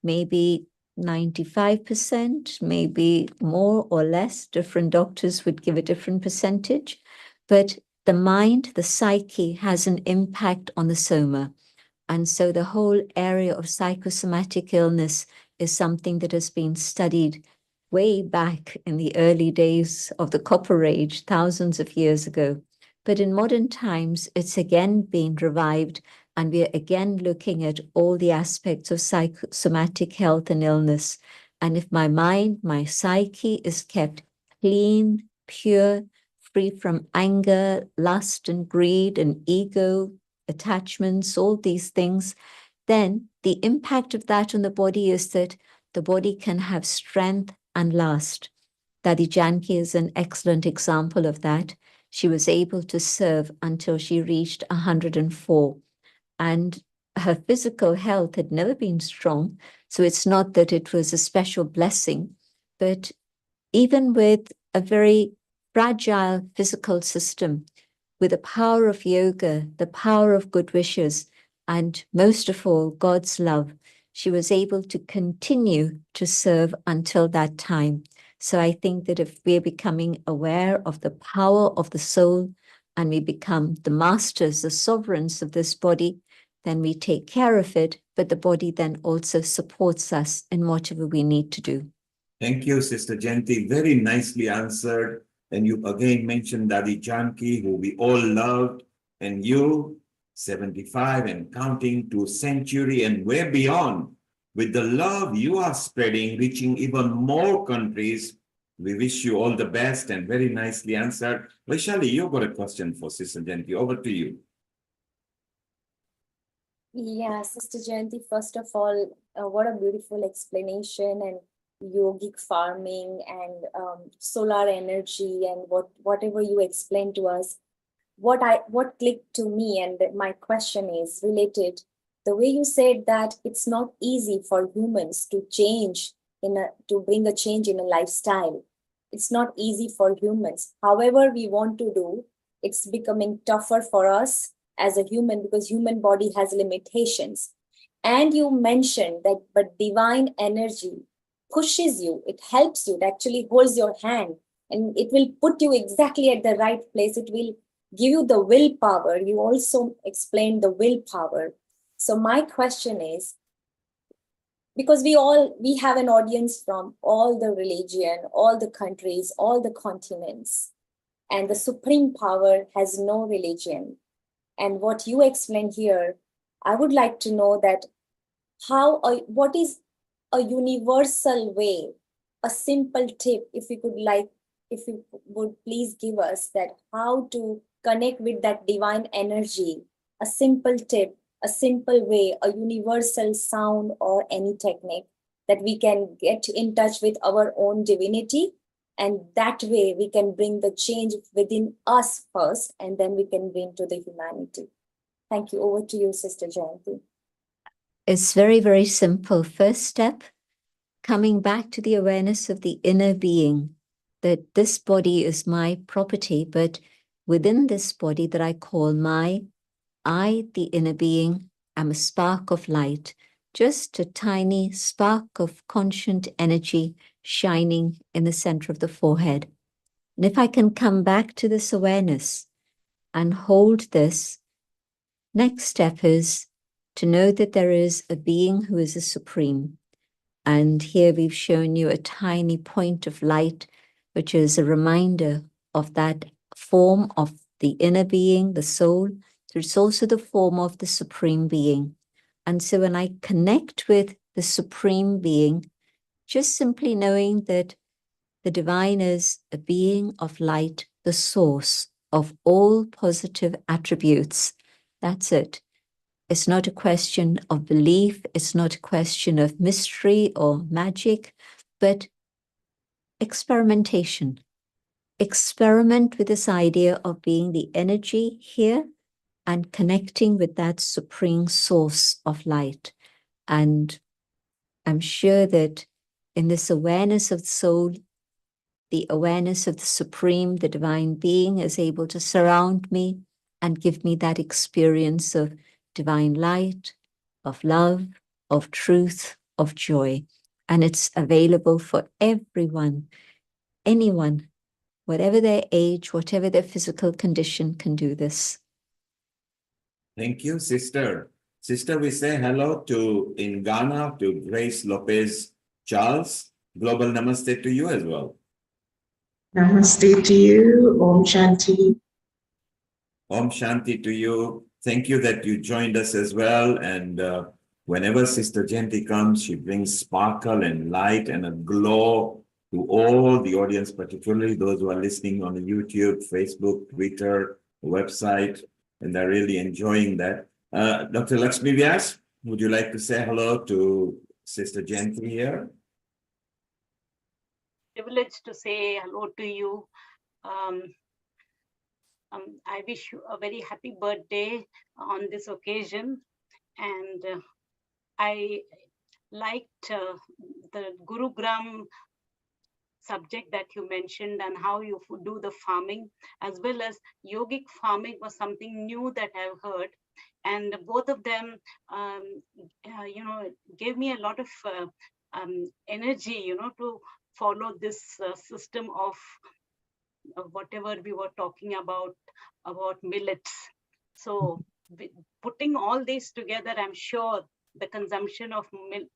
maybe 95%, maybe more or less, different doctors would give a different percentage, but the mind, the psyche has an impact on the soma. And so the whole area of psychosomatic illness is something that has been studied way back in the early days of the Copper Age, thousands of years ago. But in modern times, it's again being revived, and we're again looking at all the aspects of psychosomatic health and illness. And if my mind, my psyche is kept clean, pure, free from anger, lust and greed and ego, attachments, all these things, then the impact of that on the body is that the body can have strength and last. Dadi Janki is an excellent example of that. She was able to serve until she reached 104. And her physical health had never been strong. So it's not that it was a special blessing, but even with a very fragile physical system, with the power of yoga, the power of good wishes, and most of all, God's love, she was able to continue to serve until that time. So I think that if we're becoming aware of the power of the soul and we become the masters, the sovereigns of this body, then we take care of it, but the body then also supports us in whatever we need to do. Thank you, Sister Jayanti. Very nicely answered. And you again mentioned Daddy Janki, who we all loved, and you, 75 and counting to century and way beyond. With the love you are spreading, reaching even more countries, we wish you all the best and very nicely answered. Vaishali, you've got a question for Sister Janki. Over to you. Yeah, Sister Jayanti, first of all, what a beautiful explanation, and yogic farming and solar energy and whatever you explained to us. What clicked to me, and my question is related, the way you said that it's not easy for humans to change to bring a change in a lifestyle. It's not easy for humans. However we want to do, it's becoming tougher for us as a human because human body has limitations. And you mentioned that, but divine energy pushes you, it helps you, it actually holds your hand, and it will put you exactly at the right place. It will give you the willpower. You also explained the willpower. So my question is, because we have an audience from all the religion, all the countries, all the continents, and the supreme power has no religion. And what you explained here, I would like to know that what is a universal way, a simple tip, if you would please give us that how to connect with that divine energy, a simple tip, a simple way, a universal sound or any technique that we can get in touch with our own divinity. And that way we can bring the change within us first, and then we can bring to the humanity. Thank you. Over to you, Sister Jayanti. It's very, very simple. First step, coming back to the awareness of the inner being, that this body is my property, but within this body that I call I, the inner being, am a spark of light, just a tiny spark of conscient energy shining in the center of the forehead. And if I can come back to this awareness and hold this, next step is to know that there is a being who is a supreme. And here we've shown you a tiny point of light, which is a reminder of that form of the inner being, the soul. There's also the form of the supreme being. And so when I connect with the supreme being, just simply knowing that the divine is a being of light, the source of all positive attributes. That's it. It's not a question of belief. It's not a question of mystery or magic, but experimentation. Experiment with this idea of being the energy here and connecting with that supreme source of light. And I'm sure that in this awareness of the soul, the awareness of the supreme, the divine being is able to surround me and give me that experience of divine light, of love, of truth, of joy. And it's available for everyone, anyone, whatever their age, whatever their physical condition, can do this. Thank you, Sister. Sister, we say hello in Ghana to Grace Lopez Charles. Global Namaste to you as well. Namaste to you. Om Shanti. Om Shanti to you. Thank you that you joined us as well. And whenever Sister Jayanti comes, she brings sparkle and light and a glow to all the audience, particularly those who are listening on the YouTube, Facebook, Twitter, website, and they're really enjoying that. Dr. Lakshmi Vyas, would you like to say hello to Sister Jayanti here? Privileged to say hello to you. I wish you a very happy birthday on this occasion. And I liked the Gurugram subject that you mentioned and how you do the farming, as well as yogic farming was something new that I've heard. And both of them, gave me a lot of energy, to follow this system of whatever we were talking about millets. So putting all these together, I'm sure the consumption of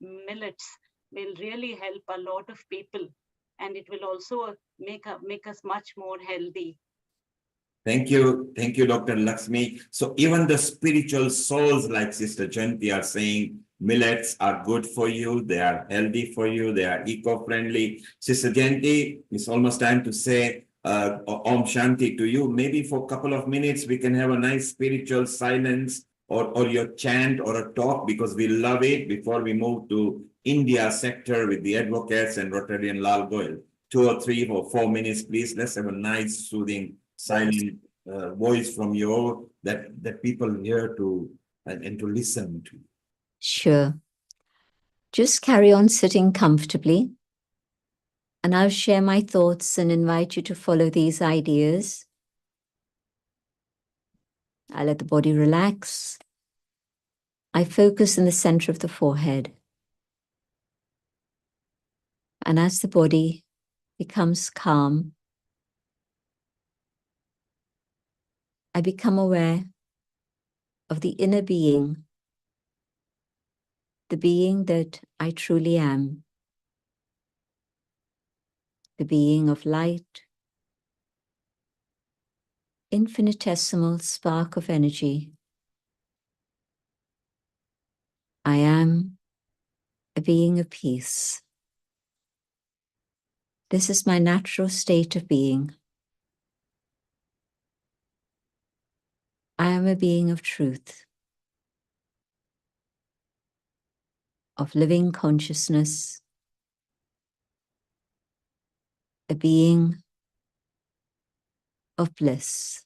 millets will really help a lot of people. and it will also make us much more healthy. Thank you, Dr. Lakshmi. So even the spiritual souls like Sister Janti are saying millets are good for you, they are healthy for you, they are eco-friendly. Sister Janti, it's almost time to say Om Shanti to you. Maybe for a couple of minutes we can have a nice spiritual silence or your chant or a talk, because we love it, before we move to India sector with the advocates and Rotarian Lal Goyal. 2 or 3 or 4 minutes, please. Let's have a nice, soothing, silent voice from you that people hear to and to listen to. Sure. Just carry on sitting comfortably, and I'll share my thoughts and invite you to follow these ideas. I let the body relax. I focus in the center of the forehead. And as the body becomes calm, I become aware of the inner being, the being that I truly am, the being of light, infinitesimal spark of energy. I am a being of peace. This is my natural state of being. I am a being of truth, of living consciousness, a being of bliss.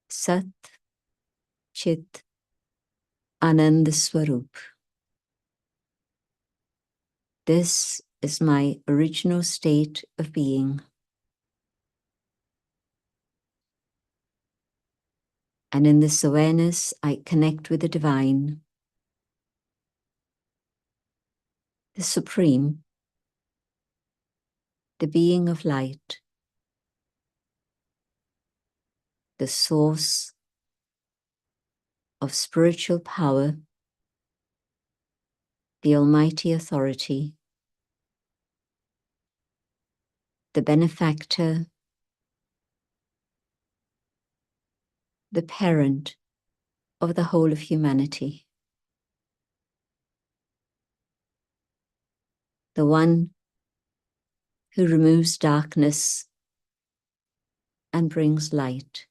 Sat, Chit, Anand Swarup. This is my original state of being. And in this awareness, I connect with the divine, the supreme, the being of light, the source of spiritual power, the almighty authority, the benefactor, the parent of the whole of humanity, the one who removes darkness and brings light.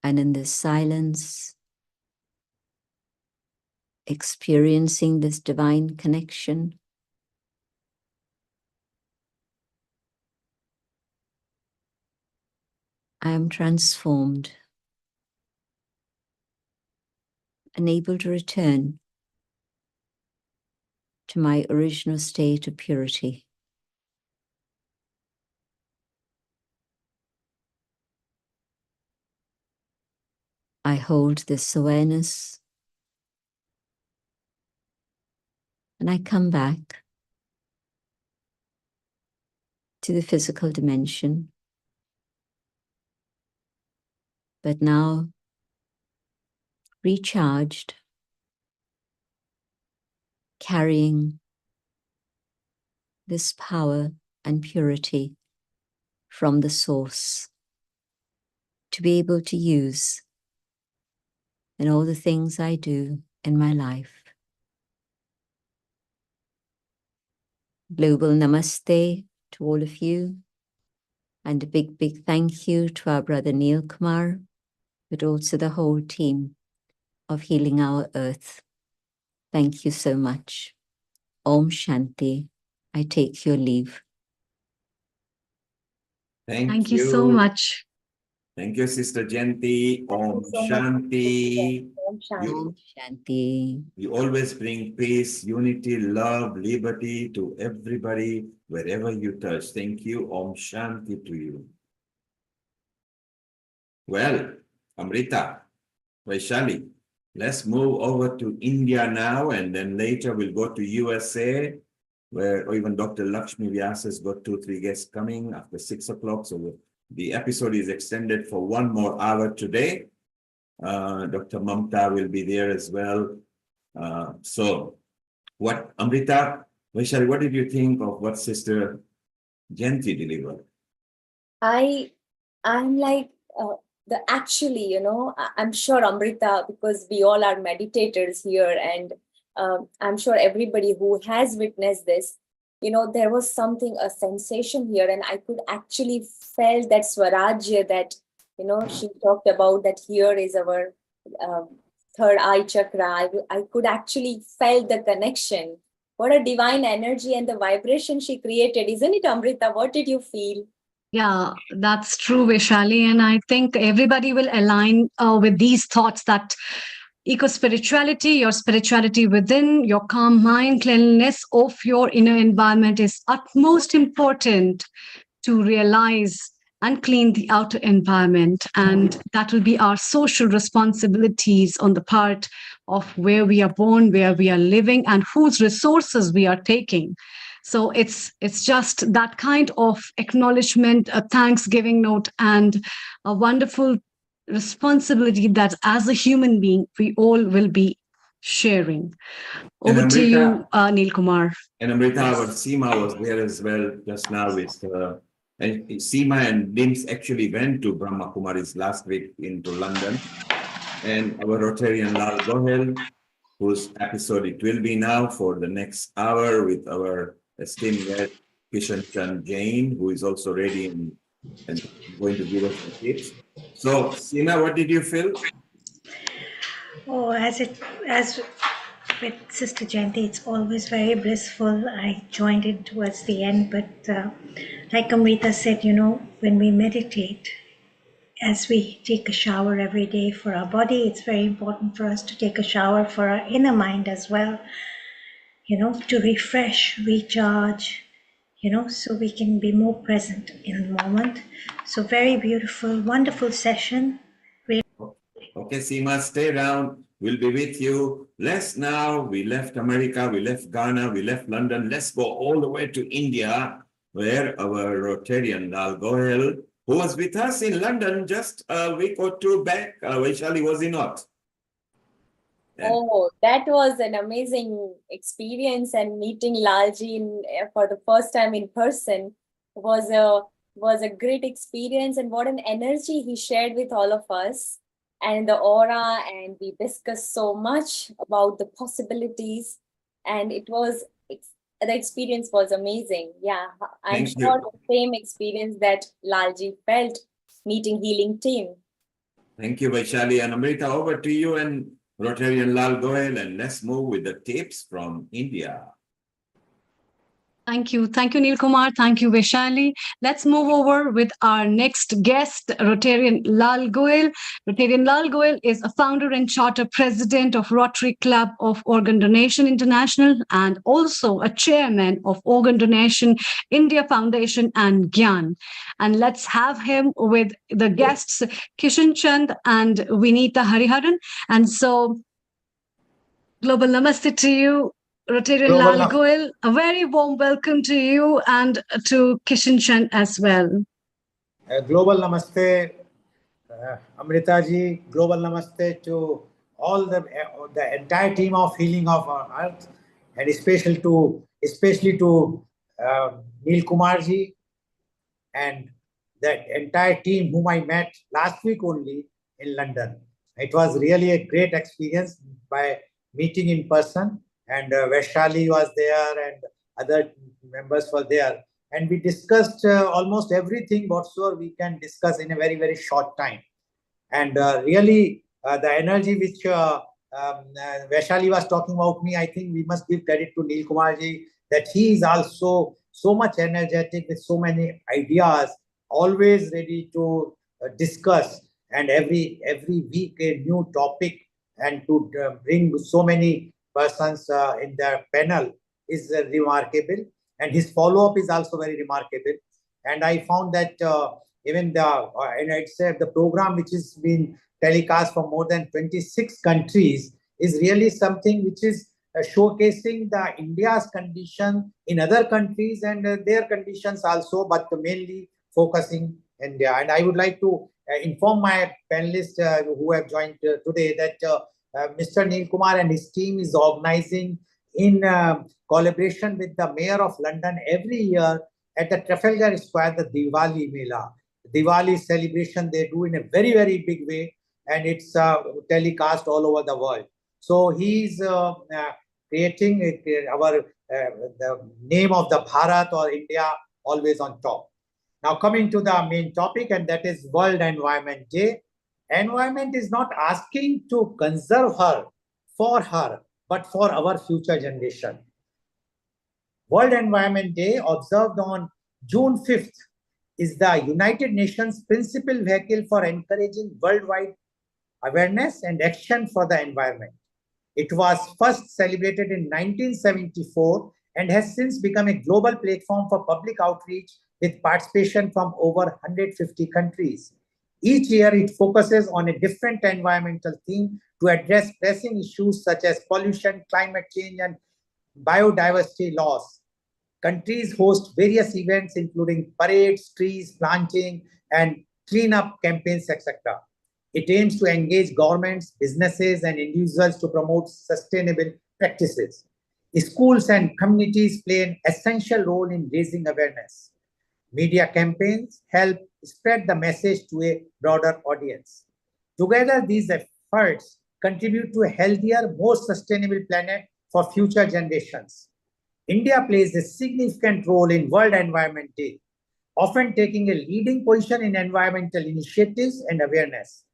And in this silence, experiencing this divine connection, I am transformed and able to return to my original state of purity. I hold this awareness and I come back to the physical dimension, but now recharged, carrying this power and purity from the source to be able to use in all the things I do in my life. Global namaste to all of you, and a big, big thank you to our brother Neil Kumar, but also the whole team of Healing Our Earth. Thank you so much. Om Shanti. I take your leave. Thank you so you. much. Thank you, Sister Janti. Om Shanti. Om Shanti. You always bring peace, unity, love, liberty to everybody wherever you touch. Thank you. Om Shanti to you. Well, Amrita, Vaishali, let's move over to India now, and then later we'll go to USA, where even Dr. Lakshmi Vyas has got 2-3 guests coming after 6 o'clock. So The episode is extended for 1 more hour today. Dr. Mamta will be there as well. So what, Amrita, Vaishali, what did you think of what Sister Jayanti delivered? I'm like actually, you know, I'm sure Amrita, because we all are meditators here, and I'm sure everybody who has witnessed this, you know, there was something, a sensation here, and I could actually felt that Swarajya that, you know, she talked about, that here is our third eye chakra. I could actually felt the connection. What a divine energy and the vibration she created, isn't it, Amrita? What did you feel? Yeah, that's true, Vaishali. And I think everybody will align with these thoughts that eco-spirituality, your spirituality within, your calm mind, cleanliness of your inner environment is utmost important to realize and clean the outer environment. And that will be our social responsibilities on the part of where we are born, where we are living, and whose resources we are taking. So it's just that kind of acknowledgement, a thanksgiving note, and a wonderful responsibility that as a human being, we all will be sharing. Over Amrita, to you, Neil Kumar. And Amrita, our Seema was there as well just now with and Seema and Dims actually went to Brahma Kumari's last week into London. And our Rotarian Lal Gohel, whose episode it will be now for the next hour with our esteemed guest Kishan Chand Jain, who is also ready and going to give us the tips. So, Seema, what did you feel? Oh, as with Sister Jayanti, it's always very blissful. I joined it towards the end, but like Amrita said, you know, when we meditate, as we take a shower every day for our body, it's very important for us to take a shower for our inner mind as well, you know, to refresh, recharge, you know, so we can be more present in the moment. So very beautiful, wonderful session. Okay, Seema, stay around. We'll be with you. Let's now, we left America, we left Ghana, we left London. Let's go all the way to India, where our Rotarian Lal Gohel, who was with us in London just a week or two back, Vaishali, was he not? Oh, that was an amazing experience, and meeting Lalji for the first time in person was a great experience, and what an energy he shared with all of us, and the aura, and we discussed so much about the possibilities, and the experience was amazing. Yeah, I'm sure the same experience that Lalji felt meeting Healing Team. Thank you, Vaishali. And Amrita, over to you and Rotarian Lal Gohel, and let's move with the tips from India. Thank you. Thank you, Neil Kumar. Thank you, Vaishali. Let's move over with our next guest, Rotarian Lal Gohel. Rotarian Lal Gohel is a founder and charter president of Rotary Club of Organ Donation International, and also a chairman of Organ Donation India Foundation and Gyan. And let's have him with the guests, Kishan Chand and Vinita Hariharan. And so, global namaste to you, Rotarian Lal Gohel. A very warm welcome to you and to Kishan Chand as well. Global namaste, Amrita ji. Global namaste to all the entire team of Healing of our Earth, and especially to Neil Kumar ji and the entire team whom I met last week only in London. It was really a great experience by meeting in person, and Vaishali was there and other members were there, and we discussed almost everything whatsoever we can discuss in a very, very short time. And really the energy which Vaishali was talking about me, I think we must give credit to Neil Kumar ji, that he is also so much energetic with so many ideas, always ready to discuss, and every week a new topic, and to bring so many persons in their panel is remarkable, and his follow-up is also very remarkable. And I found that even the program which is being telecast from more than 26 countries is really something which is showcasing the India's condition in other countries and their conditions also, but mainly focusing India. And I would like to inform my panelists who have joined today that Mr. Neil Kumar and his team is organizing in collaboration with the Mayor of London every year at the Trafalgar Square, the Diwali Mela. Diwali celebration they do in a very, very big way, and it's telecast all over the world. So he's creating the name of the Bharat or India always on top. Now coming to the main topic, and that is World Environment Day. Environment is not asking to conserve her, for her, but for our future generation. World Environment Day, observed on June 5th, is the United Nations principal vehicle for encouraging worldwide awareness and action for the environment. It was first celebrated in 1974 and has since become a global platform for public outreach with participation from over 150 countries. Each year, it focuses on a different environmental theme to address pressing issues such as pollution, climate change, and biodiversity loss. Countries host various events including parades, trees planting, and cleanup campaigns, etc. It aims to engage governments, businesses, and individuals to promote sustainable practices. Schools and communities play an essential role in raising awareness. Media campaigns help spread the message to a broader audience. Together, these efforts contribute to a healthier, more sustainable planet for future generations. India plays a significant role in World Environment Day, often taking a leading position in environmental initiatives and awareness.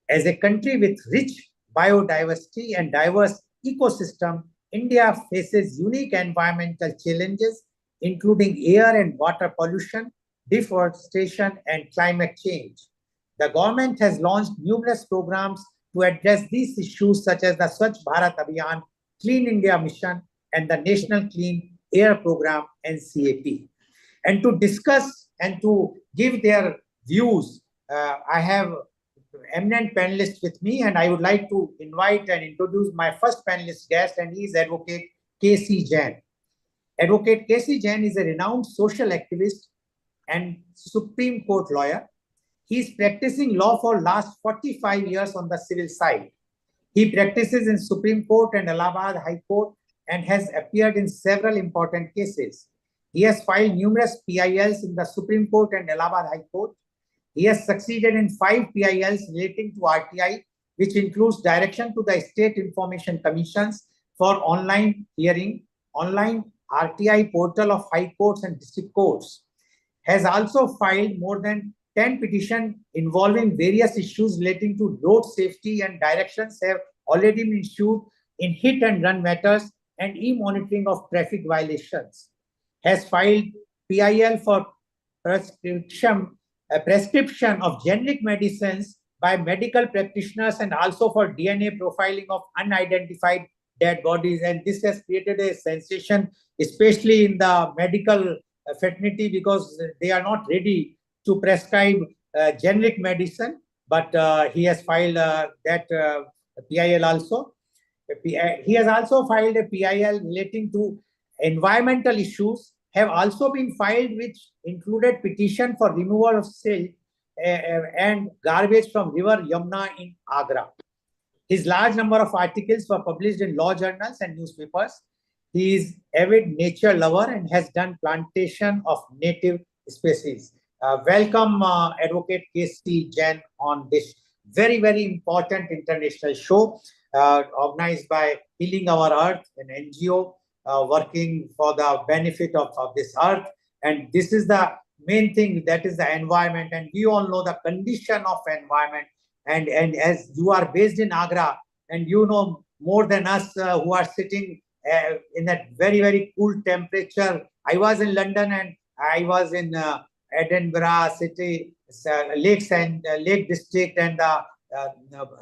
As a country with rich biodiversity and diverse ecosystem, India faces unique environmental challenges, including air and water pollution, deforestation, and climate change. The government has launched numerous programs to address these issues, such as the Swachh Bharat Abhiyan, Clean India Mission, and the National Clean Air Program, NCAP. And to discuss and to give their views, I have eminent panelists with me, and I would like to invite and introduce my first panelist guest, and he is Advocate K.C. Jain. Advocate K.C. Jain is a renowned social activist and Supreme Court lawyer. He is practicing law for last 45 years on the civil side. He practices in Supreme Court and Allahabad High Court and has appeared in several important cases. He has filed numerous PILs in the Supreme Court and Allahabad High Court. He has succeeded in 5 PILs relating to RTI, which includes direction to the State Information Commissions for online hearing, online RTI portal of high courts and district courts. Has also filed more than 10 petitions involving various issues relating to road safety, and directions have already been issued in hit and run matters and e-monitoring of traffic violations. Has filed PIL for prescription of generic medicines by medical practitioners and also for DNA profiling of unidentified dead bodies. And this has created a sensation, especially in the medical fraternity, because they are not ready to prescribe generic medicine, but he has filed that PIL also. He has also filed a PIL relating to environmental issues, have also been filed, which included petition for removal of silt and garbage from river Yamuna in Agra. His large number of articles were published in law journals and newspapers. He is avid nature lover and has done plantation of native species. Welcome, Advocate K.C. Jain, on this very, very important international show organized by Healing Our Earth, an NGO working for the benefit of this earth. And this is the main thing, that is the environment. And we all know the condition of environment. And as you are based in Agra, and you know more than us who are sitting in that very, very cool temperature. I was in London and I was in Edinburgh city, lakes and Lake District and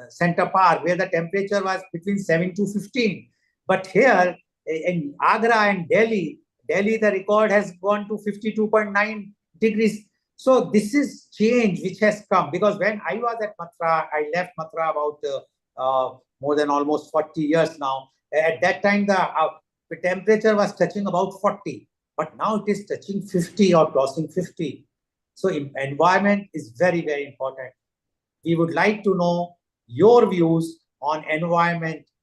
Center Park, where the temperature was between 7 to 15. But here in Agra and Delhi, the record has gone to 52.9 degrees. So this is change which has come, because when I was at Mathura, I left Mathura about more than almost 40 years now. At that time, the temperature was touching about 40, but now it is touching 50 or crossing 50. So environment is very, very important. We would like to know your views on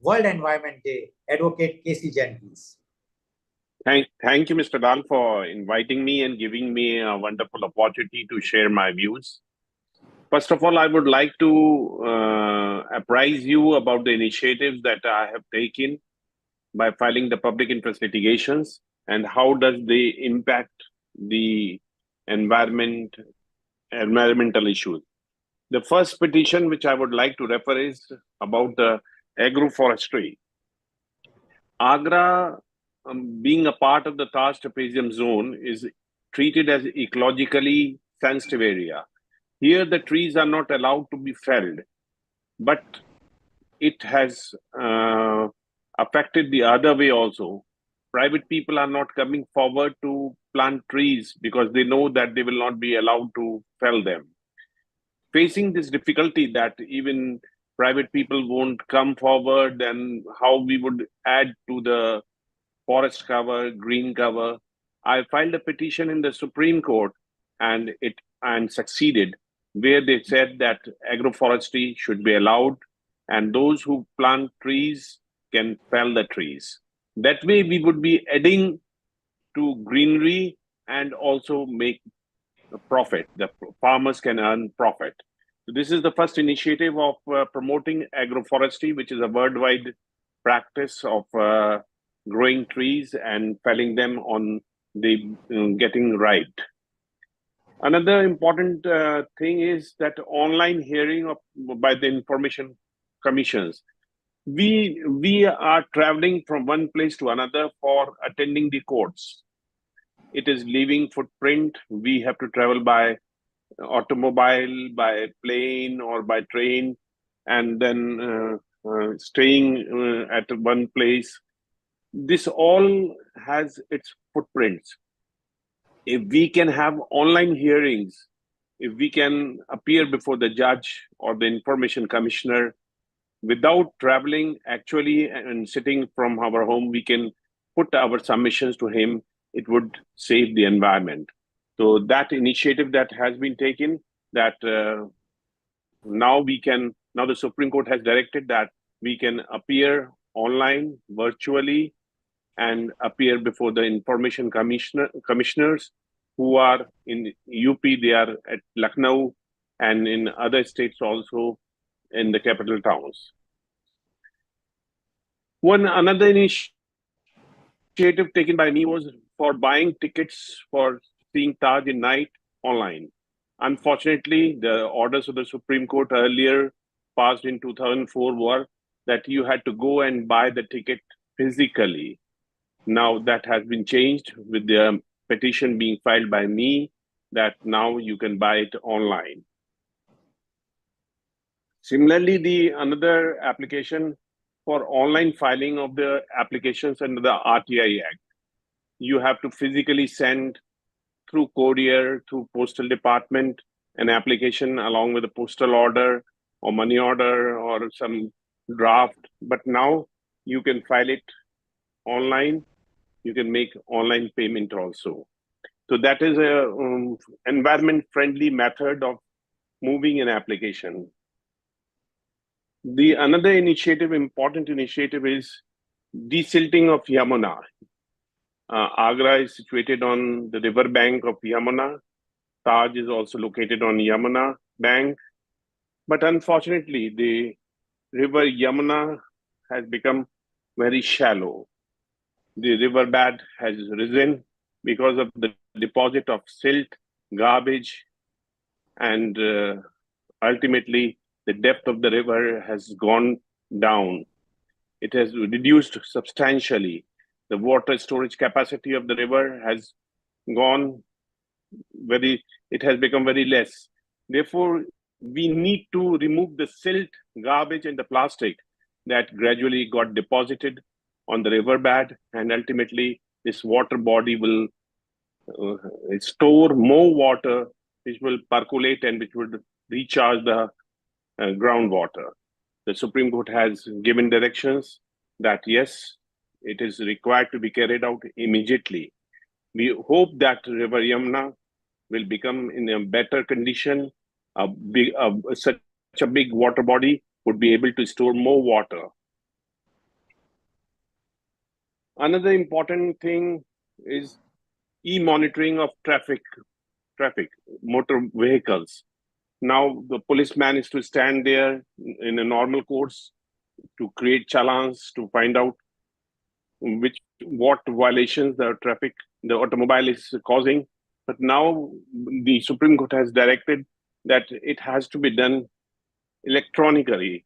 World Environment Day. Advocate Casey Jenkins. Thank you, Mr. Dal, for inviting me and giving me a wonderful opportunity to share my views. First of all, I would like to apprise you about the initiatives that I have taken by filing the public interest litigations and how does they impact the environmental issues. The first petition which I would like to refer is about the agroforestry. Agra, being a part of the Taj trapezium zone, is treated as ecologically sensitive area. Here, the trees are not allowed to be felled, but it has affected the other way also. Private people are not coming forward to plant trees because they know that they will not be allowed to fell them. Facing this difficulty that even private people won't come forward, and how we would add to the forest cover, green cover, I filed a petition in the Supreme Court and succeeded, where they said that agroforestry should be allowed and those who plant trees can fell the trees. That way we would be adding to greenery and also make a profit. The farmers can earn profit. So this is the first initiative of promoting agroforestry, which is a worldwide practice of growing trees and felling them on the getting right. Another important thing is that online hearing by the information commissions. We are traveling from one place to another for attending the courts. It is leaving footprint. We have to travel by automobile, by plane, or by train, and then staying at one place. This all has its footprints. If we can have online hearings, if we can appear before the judge or the information commissioner without traveling actually and sitting from our home, we can put our submissions to him. It would save the environment. So that initiative that has been taken, that now the Supreme Court has directed that we can appear online, virtually, and appear before the information commissioners who are in UP, they are at Lucknow, and in other states also in the capital towns. Another initiative taken by me was for buying tickets for seeing Taj in night online. Unfortunately, the orders of the Supreme Court earlier passed in 2004 were that you had to go and buy the ticket physically. Now that has been changed with the petition being filed by me, that now you can buy it online. Similarly, another application for online filing of the applications under the RTI Act. You have to physically send through courier, through postal department, an application along with a postal order or money order or some draft. But now you can file it online. You can make online payment also. So that is a environment-friendly method of moving an application. Another important initiative is desilting of Yamuna. Agra is situated on the river bank of Yamuna. Taj is also located on Yamuna bank. But unfortunately, the river Yamuna has become very shallow. The riverbed has risen because of the deposit of silt, garbage, and ultimately the depth of the river has gone down. It has reduced substantially. The water storage capacity of the river has it has become very less. Therefore, we need to remove the silt, garbage, and the plastic that gradually got deposited on the riverbed, and ultimately this water body will store more water, which will percolate and which would recharge the groundwater. The Supreme Court has given directions that yes, it is required to be carried out immediately. We hope that River Yamuna will become in a better condition. Such a big water body would be able to store more water. Another important thing is e-monitoring of traffic, motor vehicles. Now the policeman is to stand there in a normal course to create challans, to find out what violations the automobile is causing. But now the Supreme Court has directed that it has to be done electronically.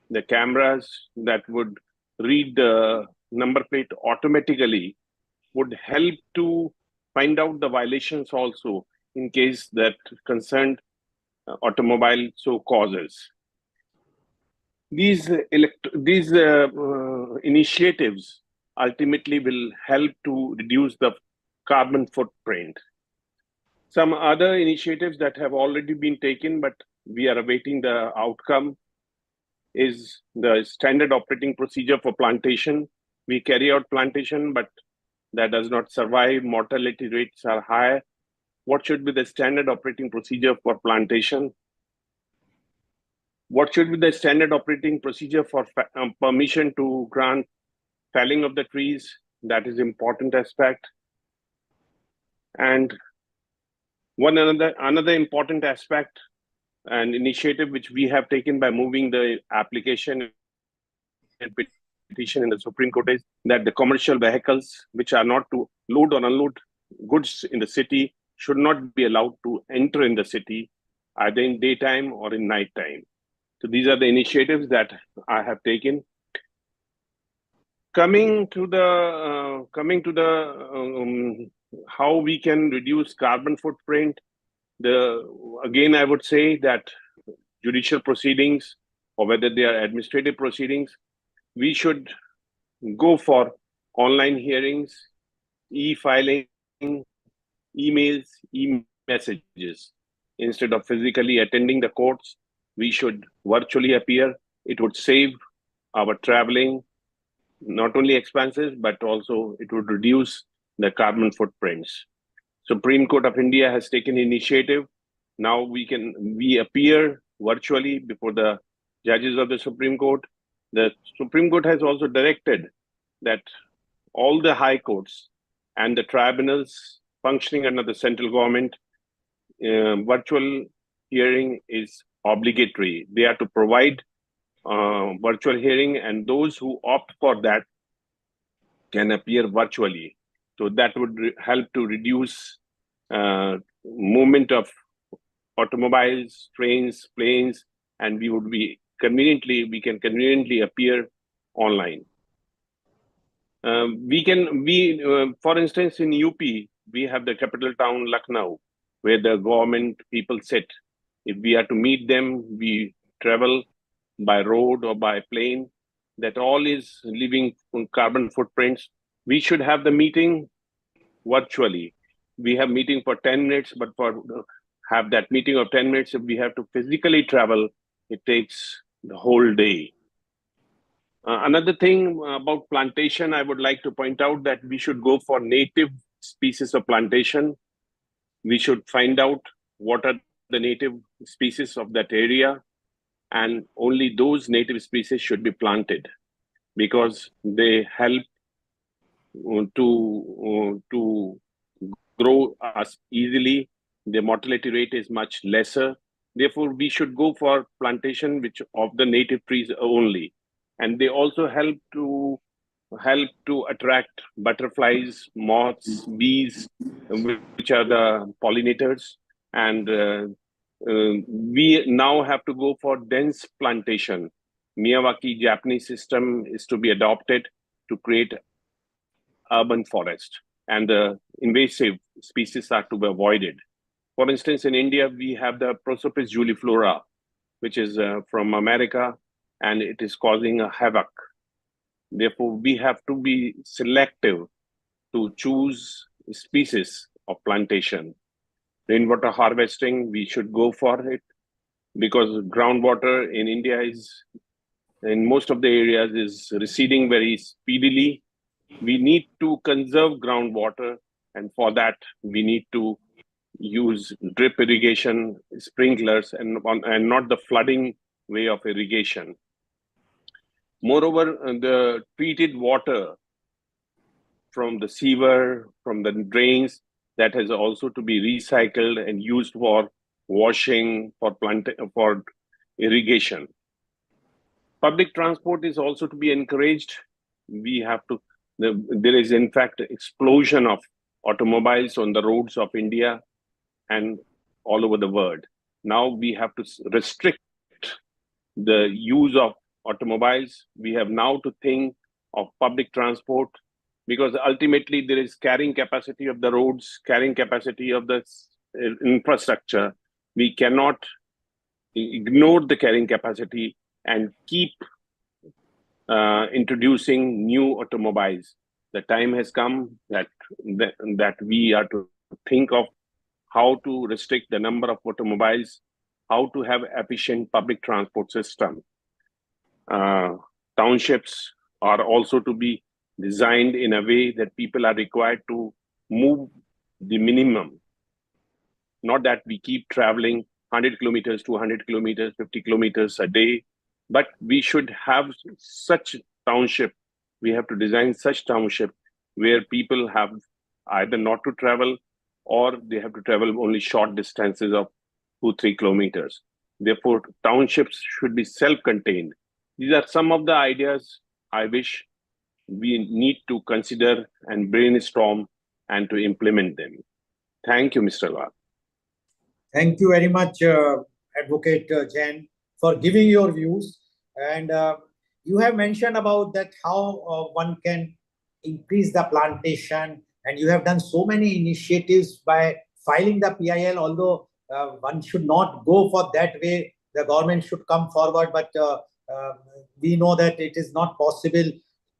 The cameras that would read the number plate automatically would help to find out the violations also in case that concerned automobile so causes. These initiatives ultimately will help to reduce the carbon footprint. Some other initiatives that have already been taken, but we are awaiting the outcome, is the standard operating procedure for plantation. We carry out plantation, but that does not survive. Mortality rates are high. What should be the standard operating procedure for plantation? What should be the standard operating procedure for permission to grant felling of the trees? That is important aspect. And another important aspect and initiative which we have taken by moving the application and petition in the Supreme Court is that the commercial vehicles which are not to load or unload goods in the city should not be allowed to enter in the city either in daytime or in nighttime. So these are the initiatives that I have taken. Coming to the how we can reduce carbon footprint. Again, I would say that judicial proceedings or whether they are administrative proceedings, we should go for online hearings, e-filing, emails, e-messages. Instead of physically attending the courts, we should virtually appear. It would save our traveling, not only expenses, but also it would reduce the carbon footprints. Supreme Court of India has taken initiative. Now we appear virtually before the judges of the Supreme Court. The Supreme Court has also directed that all the high courts and the tribunals functioning under the central government, virtual hearing is obligatory. They are to provide virtual hearing, and those who opt for that can appear virtually. So that would help to reduce movement of automobiles, trains, planes, and we can conveniently appear online. For instance, in UP, we have the capital town Lucknow, where the government people sit. If we are to meet them, we travel by road or by plane. That all is leaving carbon footprints. We should have the meeting virtually. We have meeting for 10 minutes, but for have that meeting of 10 minutes, if we have to physically travel, it takes the whole day. Another thing about plantation, I would like to point out that we should go for native species of plantation. We should find out what are the native species of that area, and only those native species should be planted because they help to grow us easily. The mortality rate is much lesser. Therefore, we should go for plantation which of the native trees only. And they also help to attract butterflies, moths, bees, which are the pollinators. And we now have to go for dense plantation. Miyawaki Japanese system is to be adopted to create urban forest, and the invasive species are to be avoided. For instance, in India, we have the Prosopis juliflora, which is from America, and it is causing a havoc. Therefore, we have to be selective to choose species of plantation. Rainwater harvesting, we should go for it because groundwater in India in most of the areas is receding very speedily. We need to conserve groundwater, and for that, we need to use drip irrigation, sprinklers, and not the flooding way of irrigation. Moreover, the treated water from the sewer, from the drains, that has also to be recycled and used for washing, for irrigation. Public transport is also to be encouraged. We have to, there is in fact explosion of automobiles on the roads of India and all over the world. Now we have to restrict the use of automobiles. We have now to think of public transport, because ultimately there is carrying capacity of the roads, carrying capacity of the infrastructure. We cannot ignore the carrying capacity and keep introducing new automobiles. The time has come that we are to think of how to restrict the number of automobiles, how to have efficient public transport system. Townships are also to be designed in a way that people are required to move the minimum. Not that we keep traveling 100 kilometers, 200 kilometers, 50 kilometers a day, but we should have such township. We have to design such township where people have either not to travel or they have to travel only short distances of 2-3 kilometers. Therefore, townships should be self-contained. These are some of the ideas I wish we need to consider and brainstorm and to implement them. Thank you, Mr. Lal. Thank you very much, Advocate Jain, for giving your views. And you have mentioned about that how one can increase the plantation, and you have done so many initiatives by filing the PIL, although one should not go for that way. The government should come forward, but we know that it is not possible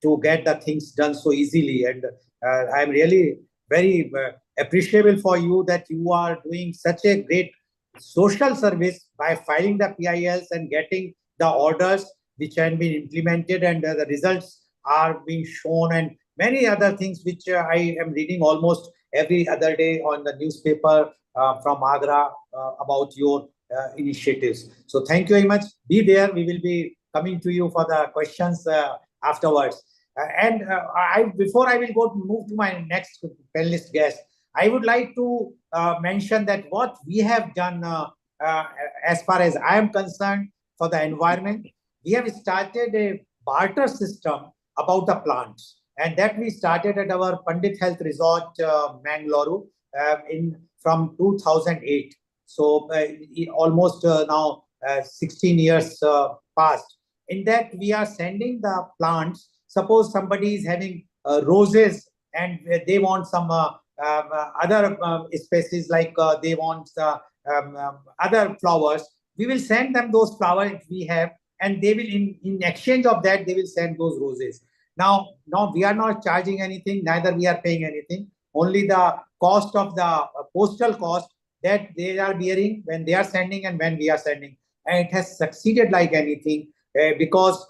to get the things done so easily. And I'm really very appreciable for you that you are doing such a great social service by filing the PILs and getting the orders which have been implemented, and the results are being shown, and many other things which I am reading almost every other day on the newspaper from Agra about your initiatives. So thank you very much. Be there. We will be coming to you for the questions afterwards. Before I will move to my next panelist guest, I would like to mention that what we have done as far as I am concerned for the environment, we have started a barter system about the plants, and that we started at our Pandit Health Resort, Mangalore, from 2008. So almost now 16 years passed. In that, we are sending the plants. Suppose somebody is having roses and they want some other species, like they want other flowers. We will send them those flowers we have, and they will, in exchange of that, they will send those roses. Now we are not charging anything, neither we are paying anything. Only the cost of the postal cost that they are bearing when they are sending and when we are sending. And it has succeeded like anything, because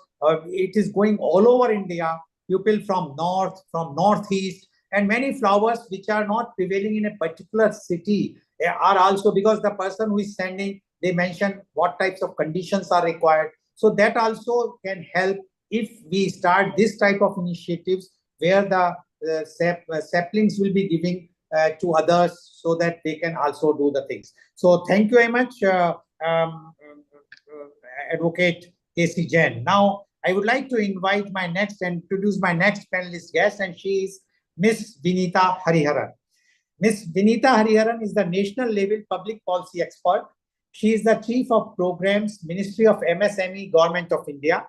it is going all over India. People from north, from northeast, and many flowers which are not prevailing in a particular city are also, because the person who is sending, they mention what types of conditions are required. So that also can help if we start this type of initiatives where the saplings will be giving to others so that they can also do the things. So thank you very much, Advocate K.C. Jain. Now, I would like to invite my next and introduce my next panelist guest, and she is Ms. Vinita Hariharan. Ms. Vinita Hariharan is the national level public policy expert. She is the Chief of Programs, Ministry of MSME, Government of India.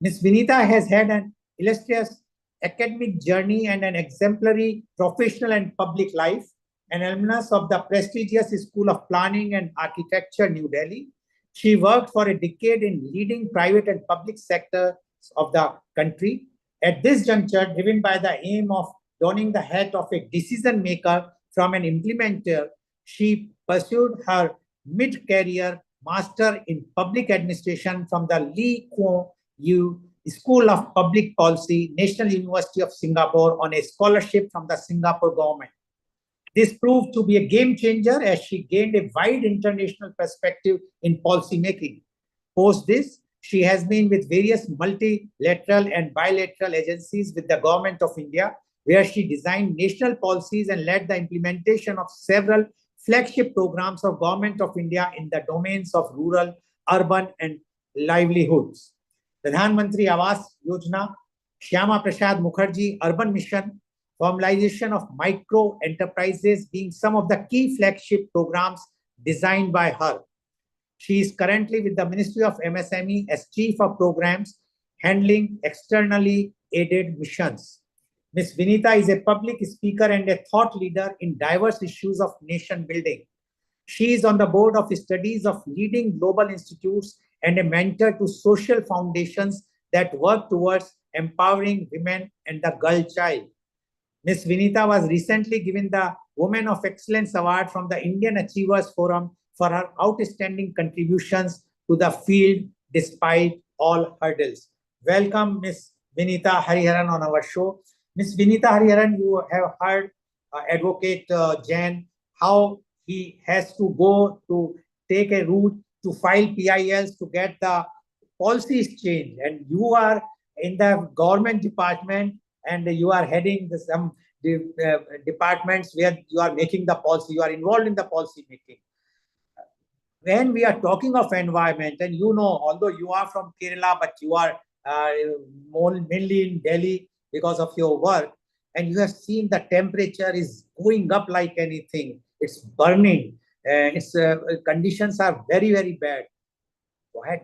Ms. Vinita has had an illustrious academic journey and an exemplary professional and public life, an alumnus of the prestigious School of Planning and Architecture, New Delhi. She worked for a decade in leading private and public sectors of the country. At this juncture, driven by the aim of donning the hat of a decision maker from an implementer, she pursued her mid-career Master in Public Administration from the Lee Kuan Yew School of Public Policy, National University of Singapore, on a scholarship from the Singapore government. This proved to be a game changer as she gained a wide international perspective in policy making. Post this, she has been with various multilateral and bilateral agencies with the Government of India, where she designed national policies and led the implementation of several flagship programs of Government of India in the domains of rural, urban, and livelihoods. Pradhan Mantri Awas Yojana, Shyama Prasad Mukherjee Urban Mission, formalization of micro enterprises being some of the key flagship programs designed by her. She is currently with the Ministry of MSME as Chief of Programs, handling externally aided missions. Ms. Vinita is a public speaker and a thought leader in diverse issues of nation building. She is on the board of studies of leading global institutes and a mentor to social foundations that work towards empowering women and the girl child. Ms. Vinita was recently given the Women of Excellence Award from the Indian Achievers Forum for her outstanding contributions to the field despite all hurdles. Welcome, Ms. Vinita Hariharan on our show. Ms. Vinita Hariharan, you have heard Advocate Jain, how he has to go to take a route to file PILs to get the policies changed. And you are in the government department and you are heading some departments where you are making the policy, you are involved in the policy making. When we are talking of environment, and you know, although you are from Kerala, but you are mainly in Delhi because of your work, and you have seen the temperature is going up like anything. It's burning. Its conditions are very, very bad.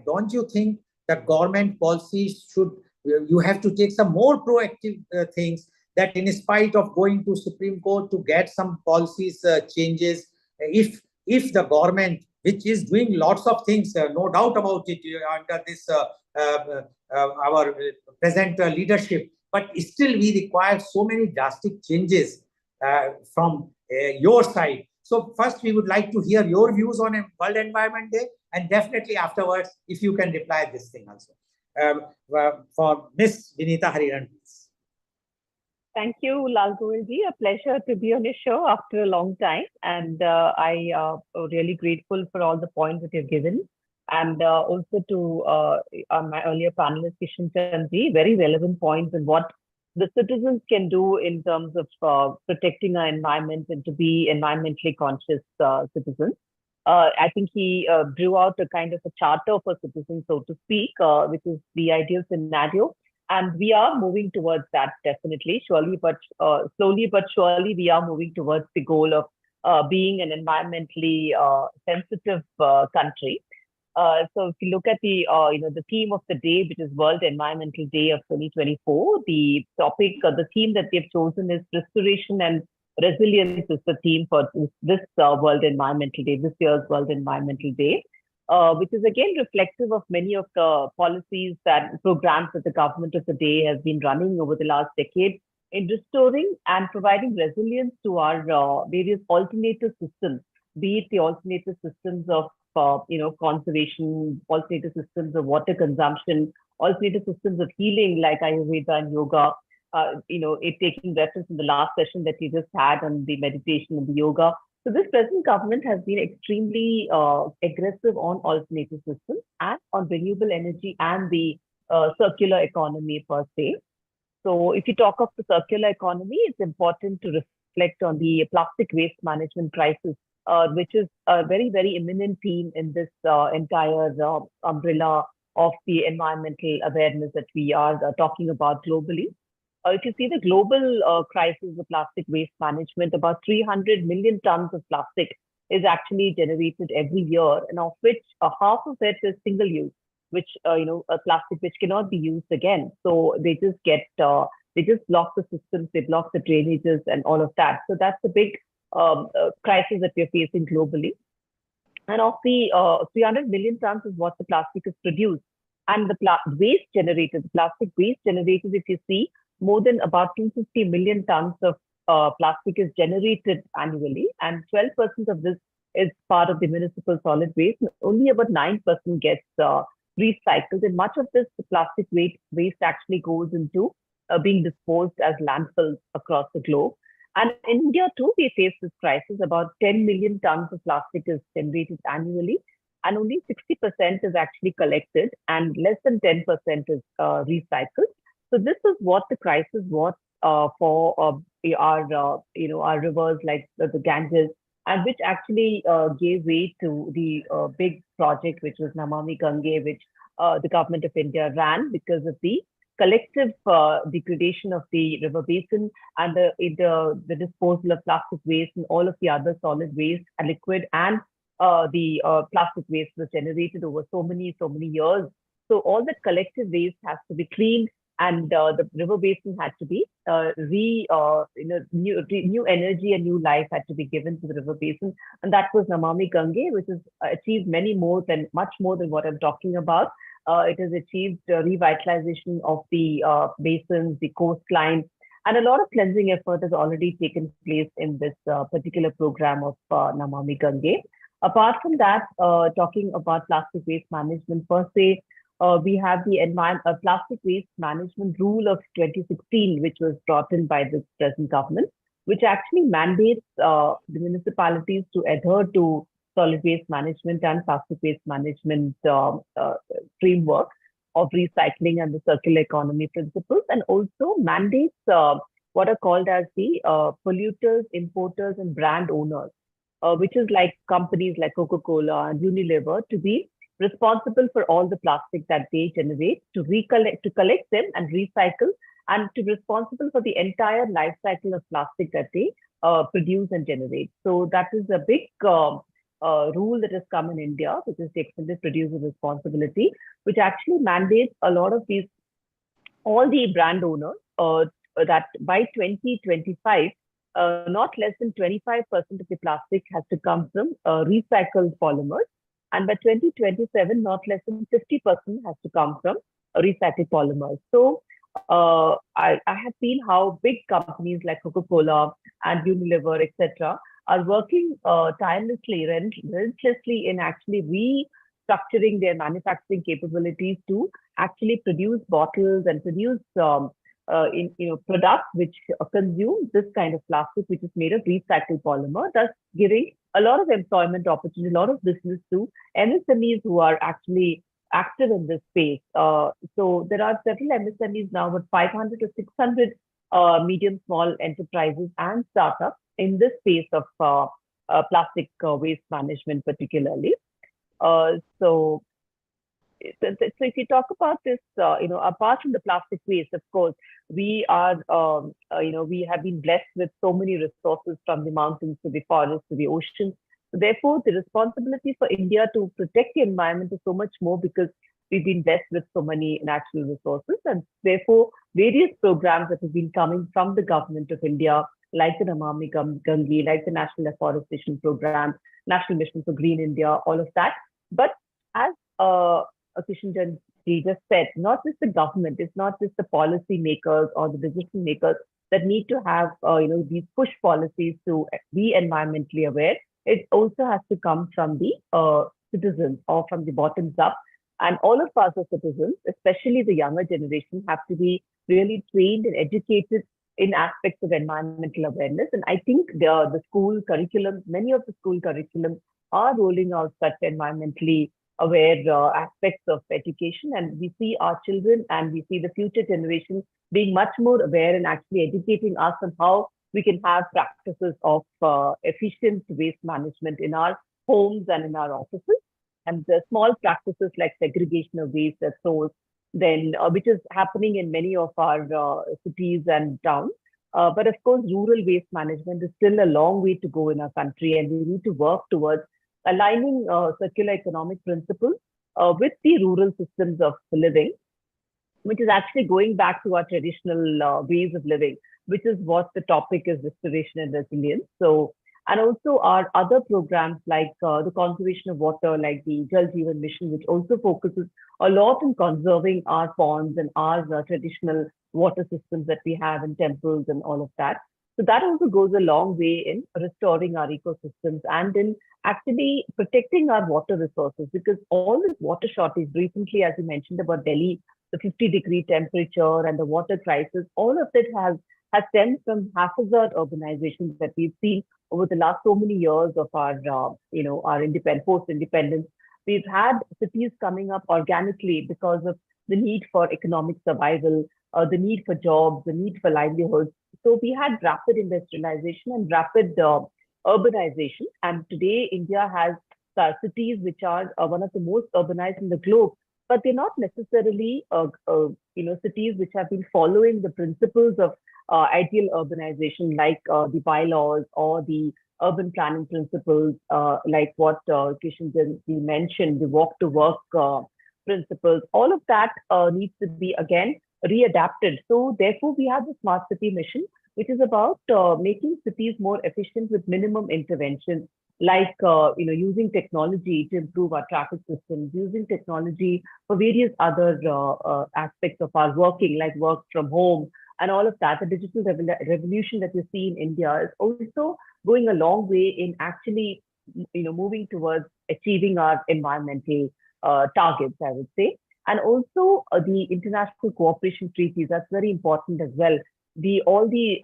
Don't you think the government policies should, you have to take some more proactive things that in spite of going to Supreme Court to get some policies changes, if the government, which is doing lots of things, no doubt about it, under this our present leadership, but still we require so many drastic changes from your side. So first we would like to hear your views on World Environment Day, and definitely afterwards, if you can reply this thing also. For Ms. Vinita Hariharan, please. Thank you, Lal Govilji. A pleasure to be on your show after a long time. And I am really grateful for all the points that you've given. And also to my earlier panelist, Kishan Chandji, very relevant points on what the citizens can do in terms of protecting our environment and to be environmentally conscious citizens. I think he drew out a kind of a charter for citizens, so to speak, which is the ideal scenario. And we are moving towards that, definitely, surely, but slowly but surely, we are moving towards the goal of being an environmentally sensitive country. So if you look at the the theme of the day, which is World Environmental Day of 2024, the topic or the theme that they've chosen is restoration and resilience is the theme for this World Environmental Day, this year's World Environmental Day. Which is again reflective of many of the policies and programs that the government of the day has been running over the last decade in restoring and providing resilience to our various alternative systems, be it the alternative systems of conservation, alternative systems of water consumption, alternative systems of healing like Ayurveda and yoga. It taking reference in the last session that we just had on the meditation and the yoga. So this present government has been extremely aggressive on alternative systems and on renewable energy and the circular economy per se. So if you talk of the circular economy, it's important to reflect on the plastic waste management crisis, which is a very, very imminent theme in this entire umbrella of the environmental awareness that we are talking about globally. If you see the global crisis of plastic waste management, about 300 million tons of plastic is actually generated every year, and of which half of it is single use, which a plastic which cannot be used again. So they just get they just block the systems, they block the drainages and all of that. So that's the big crisis that we're facing globally. And of the 300 million tons is what the plastic is produced, and the waste generated, the plastic waste generated, if you see, more than about 250 million tons of plastic is generated annually, and 12% of this is part of the municipal solid waste. Only about 9% gets recycled, and much of this plastic waste actually goes into being disposed as landfills across the globe. And in India too, we face this crisis. About 10 million tons of plastic is generated annually, and only 60% is actually collected, and less than 10% is recycled. So this is what the crisis was for our rivers like the Ganges, and which actually gave way to the big project, which was Namami Gange, which the government of India ran because of the collective degradation of the river basin and the disposal of plastic waste and all of the other solid waste and liquid and the plastic waste was generated over so many years. So all that collective waste has to be cleaned, and the river basin had to be new energy and new life had to be given to the river basin, and that was Namami Gange, which has achieved much more than what I'm talking about. It has achieved revitalization of the basins, the coastline, and a lot of cleansing effort has already taken place in this particular program of Namami Gange. Apart from that, talking about plastic waste management per se, we have the plastic waste management rule of 2016, which was brought in by the present government, which actually mandates the municipalities to adhere to solid waste management and plastic waste management framework of recycling and the circular economy principles, and also mandates what are called as the polluters, importers, and brand owners, which is like companies like Coca-Cola and Unilever, to be responsible for all the plastic that they generate, to collect them and recycle, and to be responsible for the entire life cycle of plastic that they produce and generate. So that is a big rule that has come in India, which is the extended producer responsibility, which actually mandates a lot of all the brand owners that by 2025, not less than 25% of the plastic has to come from recycled polymers. And by 2027, not less than 50% has to come from recycled polymers. So I have seen how big companies like Coca-Cola and Unilever, etc., are working tirelessly, relentlessly in actually restructuring their manufacturing capabilities to actually produce bottles and produce products which consume this kind of plastic, which is made of recycled polymer, thus giving a lot of employment opportunity, a lot of business to MSMEs who are actually active in this space. So there are several MSMEs now, with 500 to 600 medium, small enterprises and startups in this space of plastic waste management, particularly. So if you talk about this, apart from the plastic waste, of course, we are, we have been blessed with so many resources, from the mountains to the forests to the ocean. So therefore, the responsibility for India to protect the environment is so much more, because we've been blessed with so many natural resources, and therefore various programs that have been coming from the government of India, like the Namami Gange, like the National Afforestation Program, National Mission for Green India, all of that. But as Kishan Ji just said, not just the government, it's not just the policy makers or the decision makers that need to have these push policies to be environmentally aware. It also has to come from the citizens, or from the bottoms up. And all of us as citizens, especially the younger generation, have to be really trained and educated in aspects of environmental awareness. And I think the school curriculum, many of the school curriculums are rolling out such environmentally aware aspects of education. And we see our children and we see the future generation being much more aware and actually educating us on how we can have practices of efficient waste management in our homes and in our offices. And the small practices like segregation of waste at source, then which is happening in many of our cities and towns. But of course, rural waste management is still a long way to go in our country, and we need to work towards aligning circular economic principles with the rural systems of living, which is actually going back to our traditional ways of living, which is what the topic is, restoration and resilience. So, and also our other programs like the conservation of water, like the Jal Jeevan Mission, which also focuses a lot on conserving our ponds and our traditional water systems that we have in temples and all of that. So that also goes a long way in restoring our ecosystems and in actually protecting our water resources, because all this water shortage recently, as you mentioned about Delhi, the 50-degree temperature and the water crisis, all of it has has stemmed from haphazard urbanization that we've seen over the last so many years of our, our post-independence. We've had cities coming up organically because of the need for economic survival, the need for jobs, the need for livelihoods. So we had rapid industrialization and rapid urbanization. And today, India has cities which are one of the most urbanized in the globe, but they're not necessarily, cities which have been following the principles of ideal urbanization, like the bylaws or the urban planning principles, like what Kishan mentioned, the walk to work principles. All of that needs to be again readapted. So therefore, we have the smart city mission, which is about making cities more efficient with minimum intervention, like using technology to improve our traffic systems, using technology for various other aspects of our working, like work from home and all of that. The digital revolution that you see in India is also going a long way in actually moving towards achieving our environmental targets, I would say. And also the international cooperation treaties, that's very important as well. All the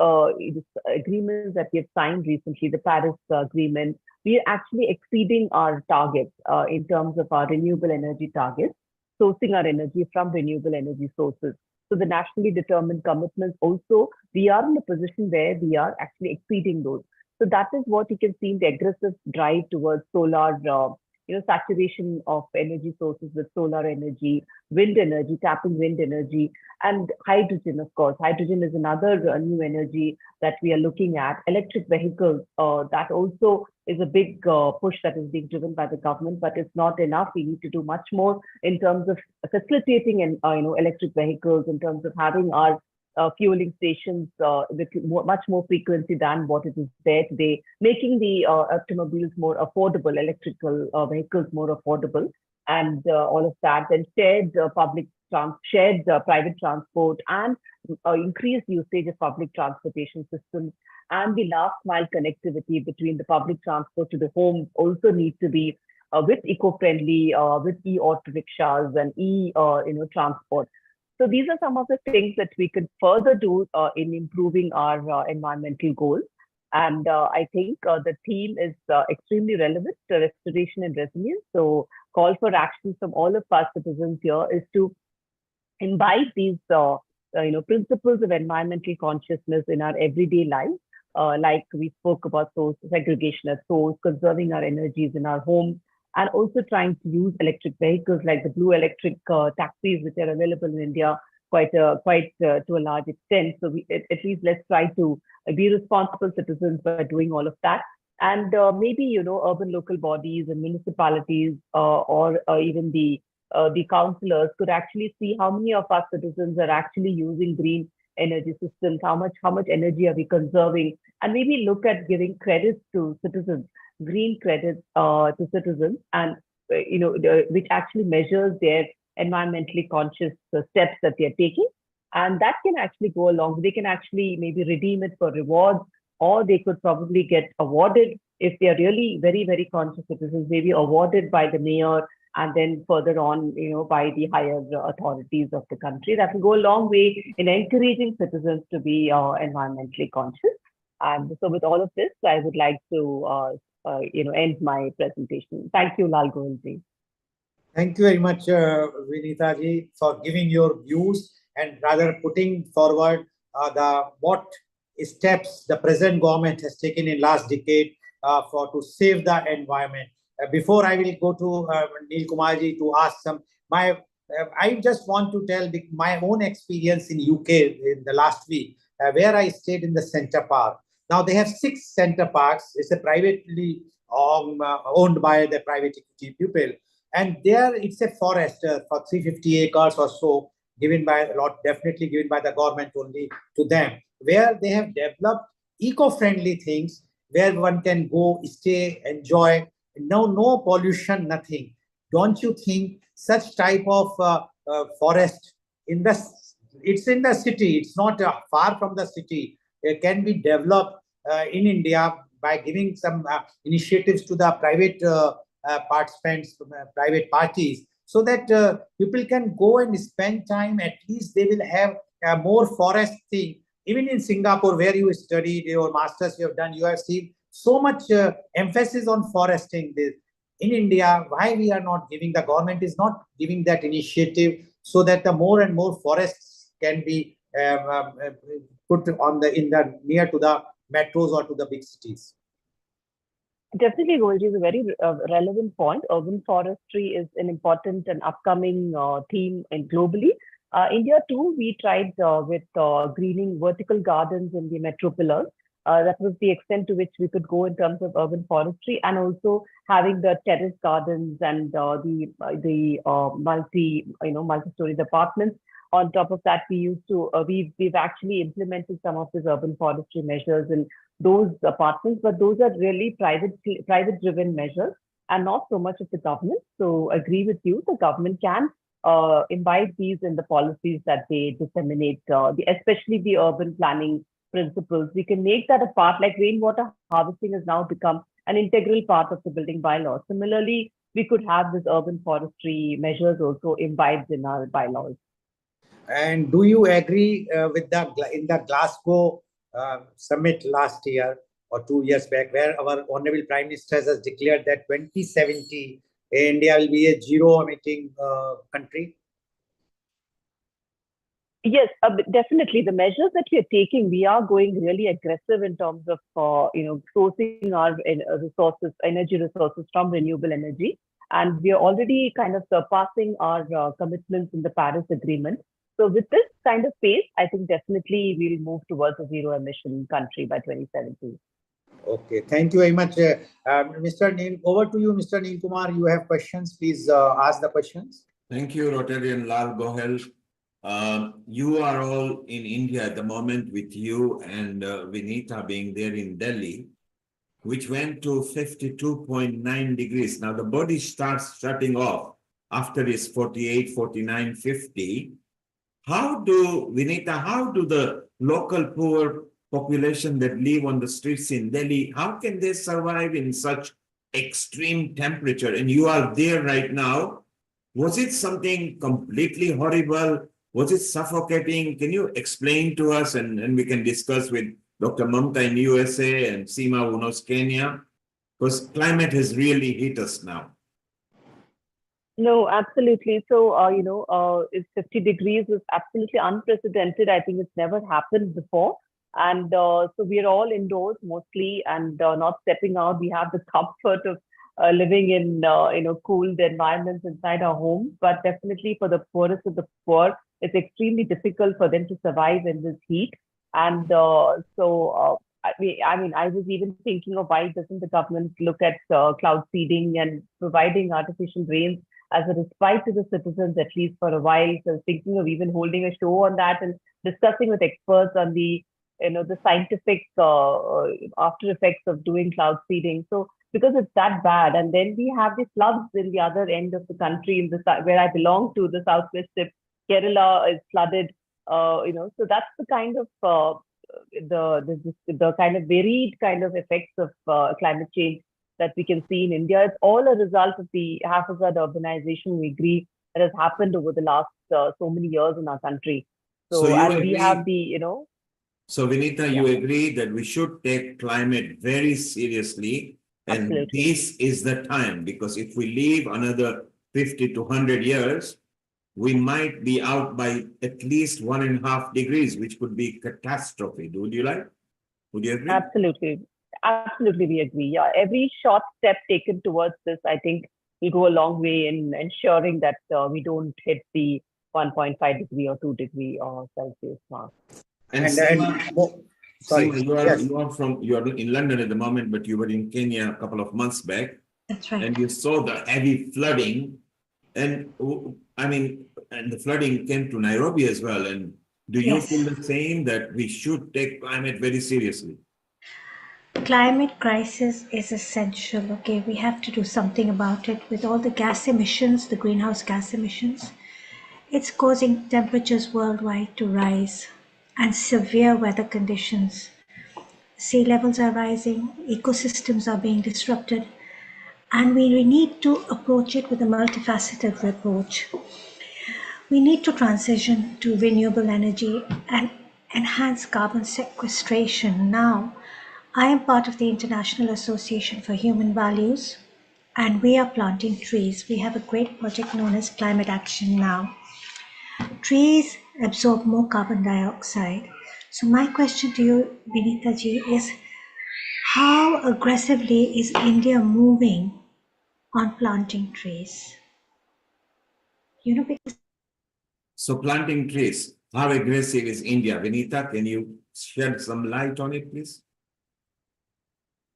agreements that we have signed recently, the Paris Agreement, we are actually exceeding our targets in terms of our renewable energy targets, sourcing our energy from renewable energy sources. So the nationally determined commitments also, we are in a position where we are actually exceeding those. So that is what you can see in the aggressive drive towards solar, saturation of energy sources with solar energy, wind energy, tapping wind energy, and hydrogen, of course. Hydrogen is another new energy that we are looking at. Electric vehicles, that also is a big push that is being driven by the government, but it's not enough. We need to do much more in terms of facilitating electric vehicles, in terms of having our fueling stations with much more frequency than what it is there today, making the automobiles more affordable, electrical vehicles more affordable, and all of that, and shared private transport, and increased usage of public transportation systems, and the last mile connectivity between the public transport to the home also needs to be with eco-friendly, with e-auto rickshaws and transport. So these are some of the things that we could further do in improving our environmental goals. And I think the theme is extremely relevant, restoration and resilience. So call for action from all of our citizens here is to imbibe these principles of environmental consciousness in our everyday life. Like we spoke about source segregation at source, conserving our energies in our homes, and also trying to use electric vehicles like the blue electric taxis, which are available in India quite to a large extent. So at least let's try to be responsible citizens by doing all of that. And maybe, urban local bodies and municipalities or even the councillors could actually see how many of our citizens are actually using green energy systems, how much energy are we conserving, and maybe look at giving credits to citizens, green credits to citizens, and which actually measures their environmentally conscious steps that they are taking. And that can actually go along. They can actually maybe redeem it for rewards, or they could probably get awarded if they are really very, very conscious citizens, maybe awarded by the mayor, and then further on, by the higher authorities of the country. That will go a long way in encouraging citizens to be environmentally conscious. And so with all of this, I would like to end my presentation. Thank you, Lal Goyalji. Thank you very much, Vinita ji, for giving your views and rather putting forward what steps the present government has taken in last decade to save the environment. Before I will go to Neel Kumar ji to ask I just want to tell my own experience in UK in the last week, where I stayed in the Centre Park. Now they have 6 Centre Parks. It's a privately owned by the private equity people, and there it's a forest for 350 acres or so, definitely given by the government only to them, where they have developed eco-friendly things where one can go, stay, enjoy. No pollution, nothing. Don't you think such type of forest it's in the city, it's not far from the city, it can be developed in India by giving some initiatives to the private participants, private parties, so that people can go and spend time. At least they will have more forest thing Even in Singapore, where you studied, your masters you have done, you have seen so much emphasis on foresting. In India, why we are not giving, the government is not giving that initiative so that the more and more forests can be put on near to the metros or to the big cities. Definitely, Golji, is a very relevant point. Urban forestry is an important and upcoming theme globally. India too, we tried with greening vertical gardens in the metropillars. That was the extent to which we could go in terms of urban forestry, and also having the terrace gardens and the multi-story apartments. On top of that, we used to we've actually implemented some of these urban forestry measures in those apartments, but those are really private driven measures and not so much of the government. So agree with you, the government can imbibe these in the policies that they disseminate, especially the urban planning principles. We can make that a part, like rainwater harvesting has now become an integral part of the building bylaws. Similarly, we could have this urban forestry measures also imbibed in our bylaws. And do you agree with in the Glasgow summit last year or 2 years back, where our Honorable Prime Minister has declared that 2070 India will be a zero emitting country? Yes, definitely. The measures that we are taking, we are going really aggressive in terms of sourcing our resources, energy resources from renewable energy, and we are already kind of surpassing our commitments in the Paris Agreement. So with this kind of pace, I think definitely we will move towards a zero emission country by 2070. Okay, thank you very much, Mr. Neil. Over to you, Mr. Neil Kumar. You have questions? Please ask the questions. Thank you, Rotarian Lal Gohel. You are all in India at the moment, with you and Vinita being there in Delhi, which went to 52.9 degrees. Now the body starts shutting off after it's 48, 49, 50. Vinita, how do the local poor population that live on the streets in Delhi, how can they survive in such extreme temperature? And you are there right now. Was it something completely horrible? Was it suffocating? Can you explain to us, and we can discuss with Dr. Mamta in USA and Seema who knows Kenya, because climate has really hit us now. No, absolutely. So, it's 50 degrees is absolutely unprecedented. I think it's never happened before. And so we are all indoors mostly and not stepping out. We have the comfort of living in, cooled environments inside our homes. But definitely for the poorest of the poor, it's extremely difficult for them to survive in this heat. And I was even thinking of why doesn't the government look at cloud seeding and providing artificial rains as a respite to the citizens, at least for a while. So I was thinking of even holding a show on that and discussing with experts on the scientific after effects of doing cloud seeding. So because it's that bad, and then we have the floods in the other end of the country, in the where I belong to, the southwest tip, Kerala is flooded. So that's the kind of the kind of varied kind of effects of climate change that we can see in India. It's all a result of the haphazard urbanization, we agree, that has happened over the last so many years in our country. So and we have the, So Vinita, you agree that we should take climate very seriously, and absolutely. This is the time, because if we live another 50 to 100 years, we might be out by at least 1.5 degrees, which could be catastrophe. Would you agree? Absolutely. Absolutely, we agree. Yeah, every short step taken towards this, I think, will go a long way in ensuring that we don't hit the 1.5 degree or 2 degree Celsius mark. And Seema, you are in London at the moment, but you were in Kenya a couple of months back. That's right. And you saw the heavy flooding, and and the flooding came to Nairobi as well. And do you Yes. feel the same, that we should take climate very seriously? Climate crisis is essential. Okay, we have to do something about it. With all the gas emissions, the greenhouse gas emissions, it's causing temperatures worldwide to rise and severe weather conditions. Sea levels are rising, ecosystems are being disrupted, and we need to approach it with a multifaceted approach. We need to transition to renewable energy, and enhance carbon sequestration. Now, I am part of the International Association for Human Values, and we are planting trees. We have a great project known as Climate Action Now. Trees absorb more carbon dioxide. So my question to you, Vinita ji, is how aggressively is India moving on planting trees? You know, because So planting trees, how aggressive is India? Vinita, can you shed some light on it, please?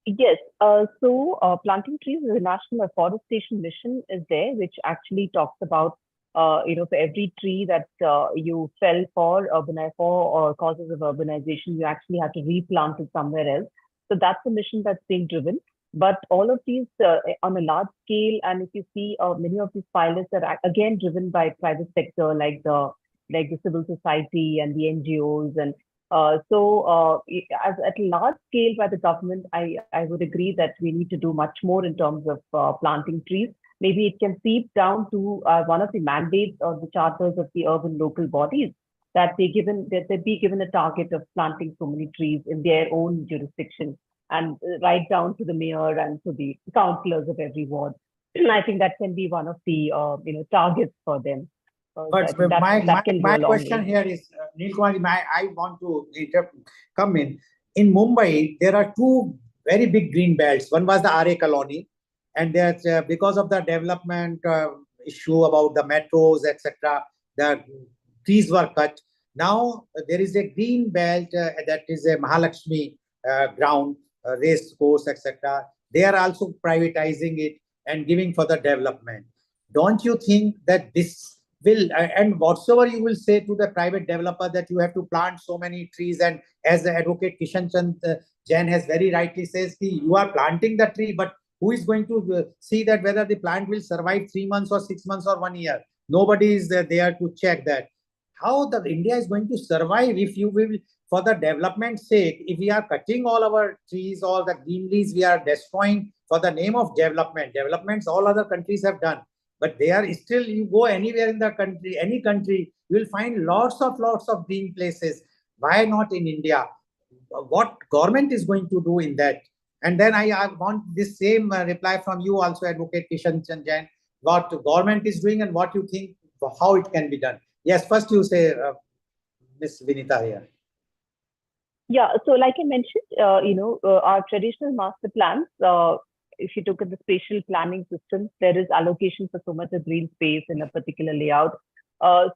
Yes. Planting trees is a national afforestation mission is there, which actually talks about, for every tree that you fell for causes of urbanization, you actually have to replant it somewhere else. So that's a mission that's being driven. But all of these on a large scale, and if you see many of these pilots are again driven by private sector, like the civil society and the NGOs, and as at large scale by the government, I would agree that we need to do much more in terms of planting trees. Maybe it can seep down to one of the mandates or the charters of the urban local bodies, that they be given a target of planting so many trees in their own jurisdiction, and right down to the mayor and to the councillors of every ward. I think that can be one of the targets for them. But my question here is, Neil Kumar, I want to come in. In Mumbai, there are two very big green belts. One was the RA colony, and that's because of the development issue about the metros, etc. The trees were cut. Now there is a green belt that is a Mahalakshmi ground, race course, etc. They are also privatizing it and giving for the development. Don't you think that this will, and whatsoever you will say to the private developer that you have to plant so many trees, and as the advocate Kishan Chand Jain has very rightly says, you are planting the tree, but who is going to see that whether the plant will survive 3 months or 6 months or 1 year? Nobody is there to check that. How the India is going to survive if you will, for the development's sake, if we are cutting all our trees, all the greeneries we are destroying for the name of development. Developments all other countries have done. But they are still, you go anywhere in the country, any country, you will find lots of green places. Why not in India? What government is going to do in that? And then I want this same reply from you also, Advocate Kishan Chand Jain, what government is doing and what you think, how it can be done. Yes, first you say, Ms. Vinita here. Yeah, so like I mentioned, our traditional master plans, if you look at the spatial planning system, there is allocation for so much of green space in a particular layout.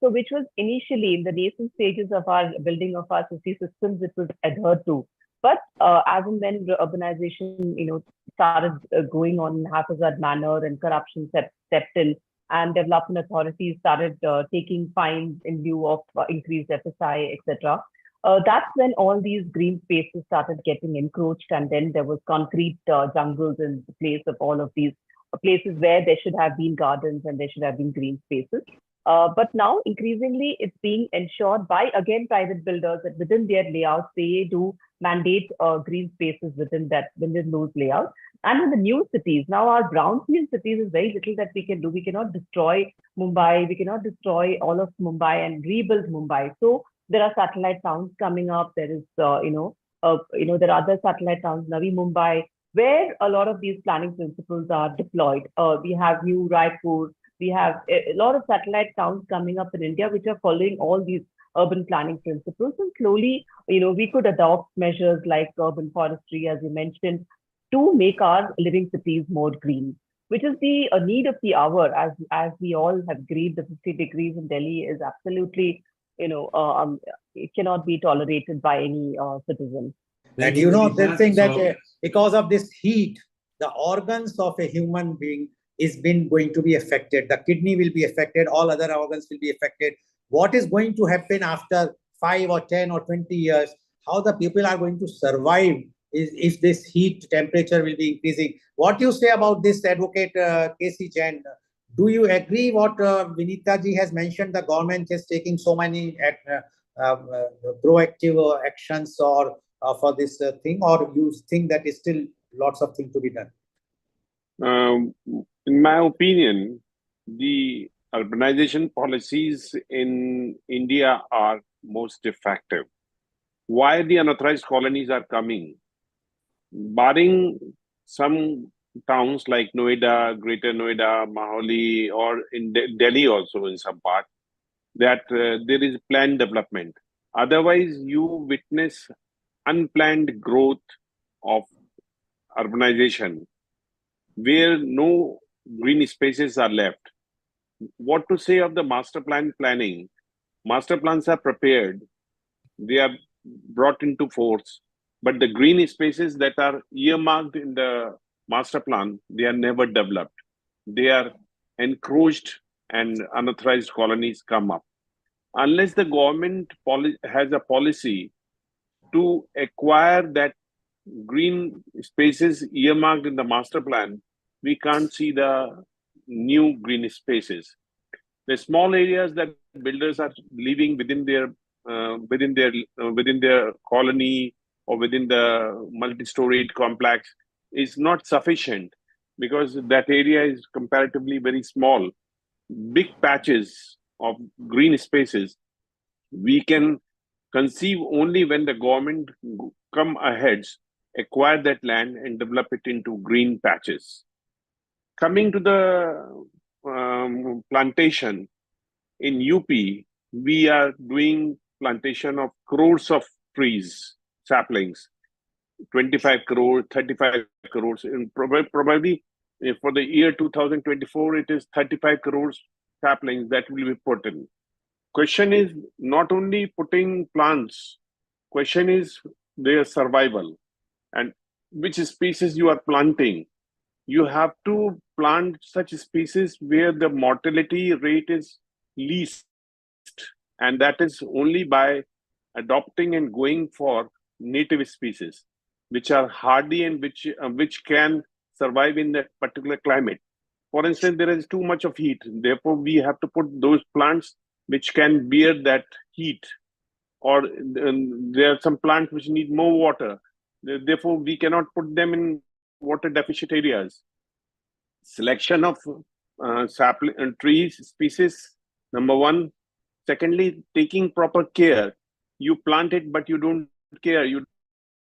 Which was initially in the nascent stages of our building of our city systems, it was adhered to. But as and when the urbanization, started going on in haphazard manner and corruption stepped in, and development authorities started taking fines in lieu of increased FSI, etc. That's when all these green spaces started getting encroached, and then there was concrete jungles in place of all of these places where there should have been gardens and there should have been green spaces. But now increasingly it's being ensured by, again, private builders that within their layouts, they do mandate green spaces within those layouts. And in the new cities, now our brownfield cities is very little that we can do. We cannot destroy Mumbai. We cannot destroy all of Mumbai and rebuild Mumbai. So there are satellite towns coming up. There is, there are other satellite towns, Navi Mumbai, where a lot of these planning principles are deployed. We have New Raipur. We have a lot of satellite towns coming up in India, which are following all these urban planning principles. And slowly, we could adopt measures like urban forestry, as you mentioned, to make our living cities more green, which is the need of the hour. As we all have agreed, the 50 degrees in Delhi is absolutely, it cannot be tolerated by any citizen. And they're saying that because of this heat, the organs of a human being is going to be affected. The kidney will be affected. All other organs will be affected. What is going to happen after 5 or 10 or 20 years? How the people are going to survive if this heat temperature will be increasing? What do you say about this, Advocate K.C. Jain? Do you agree what Vinita ji has mentioned? The government is taking so many proactive actions or for this thing, or you think that is still lots of things to be done? In my opinion, the urbanization policies in India are most effective. why the unauthorized colonies are coming. Barring some towns like Noida, Greater Noida, Maholi, or in Delhi also in some part, that there is planned development. Otherwise, you witness unplanned growth of urbanization where no green spaces are left. What to say of the master plan planning? Master plans are prepared, they are brought into force, but the green spaces that are earmarked in the master plan, they are never developed. They are encroached and unauthorized colonies come up. Unless the government has a policy to acquire that green spaces earmarked in the master plan, we can't see the new green spaces. The small areas that builders are leaving within their colony or within the multi-storied complex is not sufficient because that area is comparatively very small. Big patches of green spaces we can conceive only when the government come ahead, acquire that land and develop it into green patches. Coming to the plantation, in UP, we are doing plantation of crores of trees, saplings, 25 crores, 35 crores. And probably for the year 2024, it is 35 crores saplings that will be put in. Question is not only putting plants, question is their survival and which species you are planting. You have to plant such species where the mortality rate is least, and that is only by adopting and going for native species which are hardy and which can survive in that particular climate. For instance, there is too much of heat, therefore we have to put those plants which can bear that heat, or there are some plants which need more water, therefore we cannot put them in water deficient areas. Selection of sapling and trees species, number one. Secondly, taking proper care. You plant it, but you don't care. You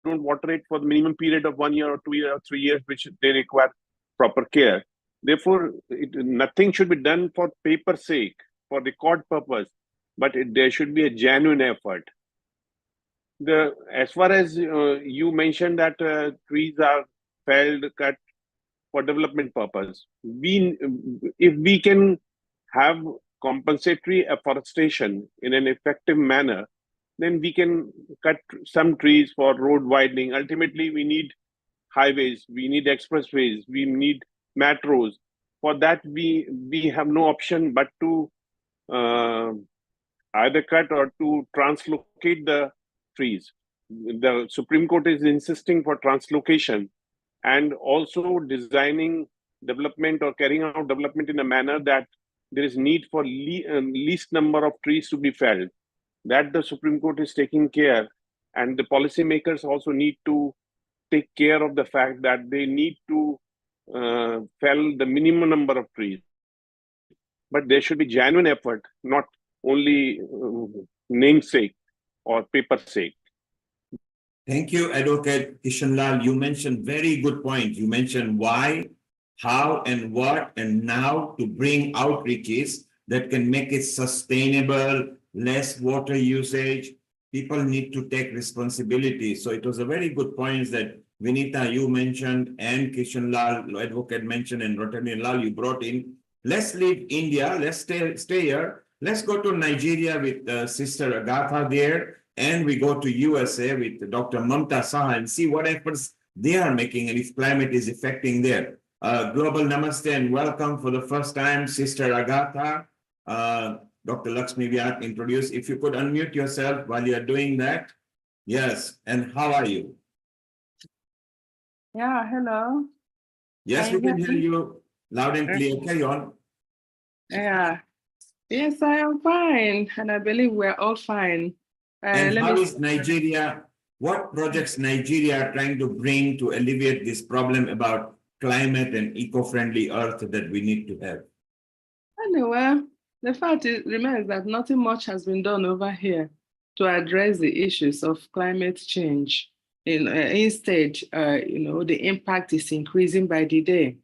don't water it for the minimum period of 1 year or 2 years or 3 years, which they require proper care. Therefore, nothing should be done for paper's sake, for record purpose, but there should be a genuine effort. As far as you mentioned that trees are felled, cut for development purpose, if we can have compensatory afforestation in an effective manner, then we can cut some trees for road widening. Ultimately, we need highways, we need expressways, we need metros. For that, we have no option but to either cut or to translocate the trees. The Supreme Court is insisting for translocation and also designing development or carrying out development in a manner that there is need for least number of trees to be felled. That the Supreme Court is taking care, and the policymakers also need to take care of the fact that they need to fell the minimum number of trees. But there should be genuine effort, not only namesake or paper sake. Thank you, Advocate Kishanlal. You mentioned very good point. You mentioned why, how, and what, and now to bring outreaches that can make it sustainable, less water usage. People need to take responsibility. So it was a very good point that Vinita, you mentioned, and Kishanlal, Advocate mentioned, and Rotary Lal, you brought in. Let's leave India. Let's stay here. Let's go to Nigeria with Sister Agatha there. And we go to USA with Dr. Mamta Saha and see what efforts they are making and if climate is affecting there. Global Namaste and welcome for the first time, Sister Agatha. Dr. Lakshmi Vyat introduce. If you could unmute yourself while you are doing that. Yes, and how are you? Yeah, hello. Yes, we can hear you loud and clear. Carry on. Yeah. Yes, I am fine, and I believe we're all fine. And how is Nigeria? What projects Nigeria are trying to bring to alleviate this problem about climate and eco-friendly earth that we need to have? Anyway, the fact remains that nothing much has been done over here. to address the issues of climate change. Instead, the impact is increasing by the day.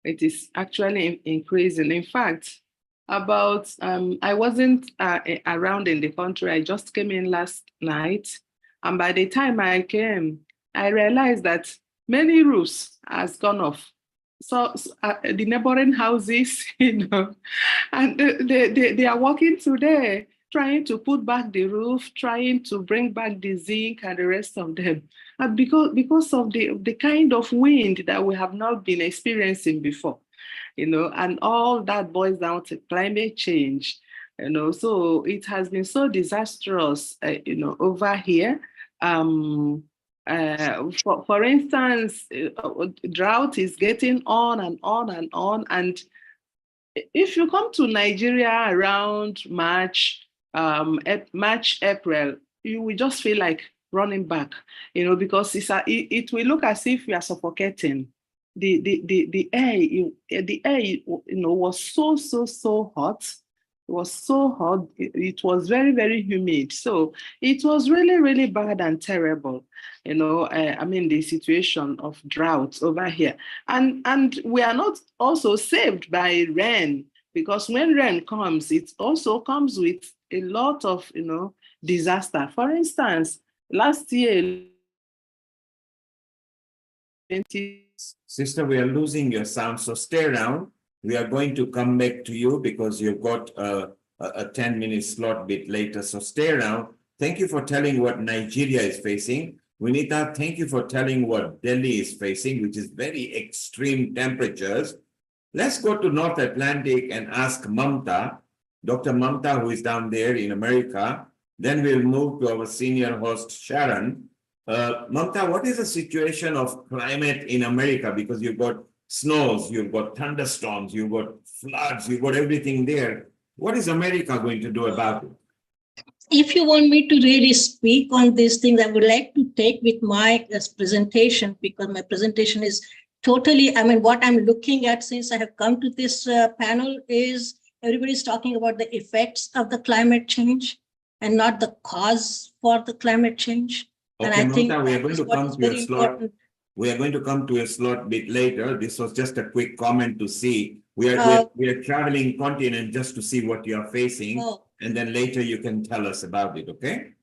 It is actually increasing. In fact, I wasn't around in the country. I just came in last night. And by the time I came, I realized that many roofs has gone off. So the neighboring houses, and they are working today, trying to put back the roof, trying to bring back the zinc and the rest of them. And because of the kind of wind that we have not been experiencing before, and all that boils down to climate change, so it has been so disastrous, over here. For instance, drought is getting on and on and on. And if you come to Nigeria around March, April, you will just feel like running back, because it will look as if we are suffocating. The air was so hot. It was so hot. It was very, very humid. So it was really, really bad and terrible. The situation of droughts over here. And we are not also saved by rain, because when rain comes, it also comes with a lot of, disaster. For instance, last year, Sister, we are losing your sound, so stay around. We are going to come back to you because you've got a 10-minute slot bit later, so stay around. Thank you for telling what Nigeria is facing. Vinita, thank you for telling what Delhi is facing, which is very extreme temperatures. Let's go to North Atlantic and ask Mamta, Dr. Mamta, who is down there in America. Then we'll move to our senior host, Sharon. Mamta, what is the situation of climate in America? Because you've got snows, you've got thunderstorms, you've got floods, you've got everything there. What is America going to do about it? If you want me to really speak on these things, I would like to take with my presentation, because my presentation is totally, what I'm looking at since I have come to this panel is everybody's talking about the effects of the climate change and not the cause for the climate change. Okay, and I think Mamta, we are going to come to a slot. Important. We are going to come to a slot a bit later. This was just a quick comment to see. We are traveling continent just to see what you are facing. And then later you can tell us about it, okay?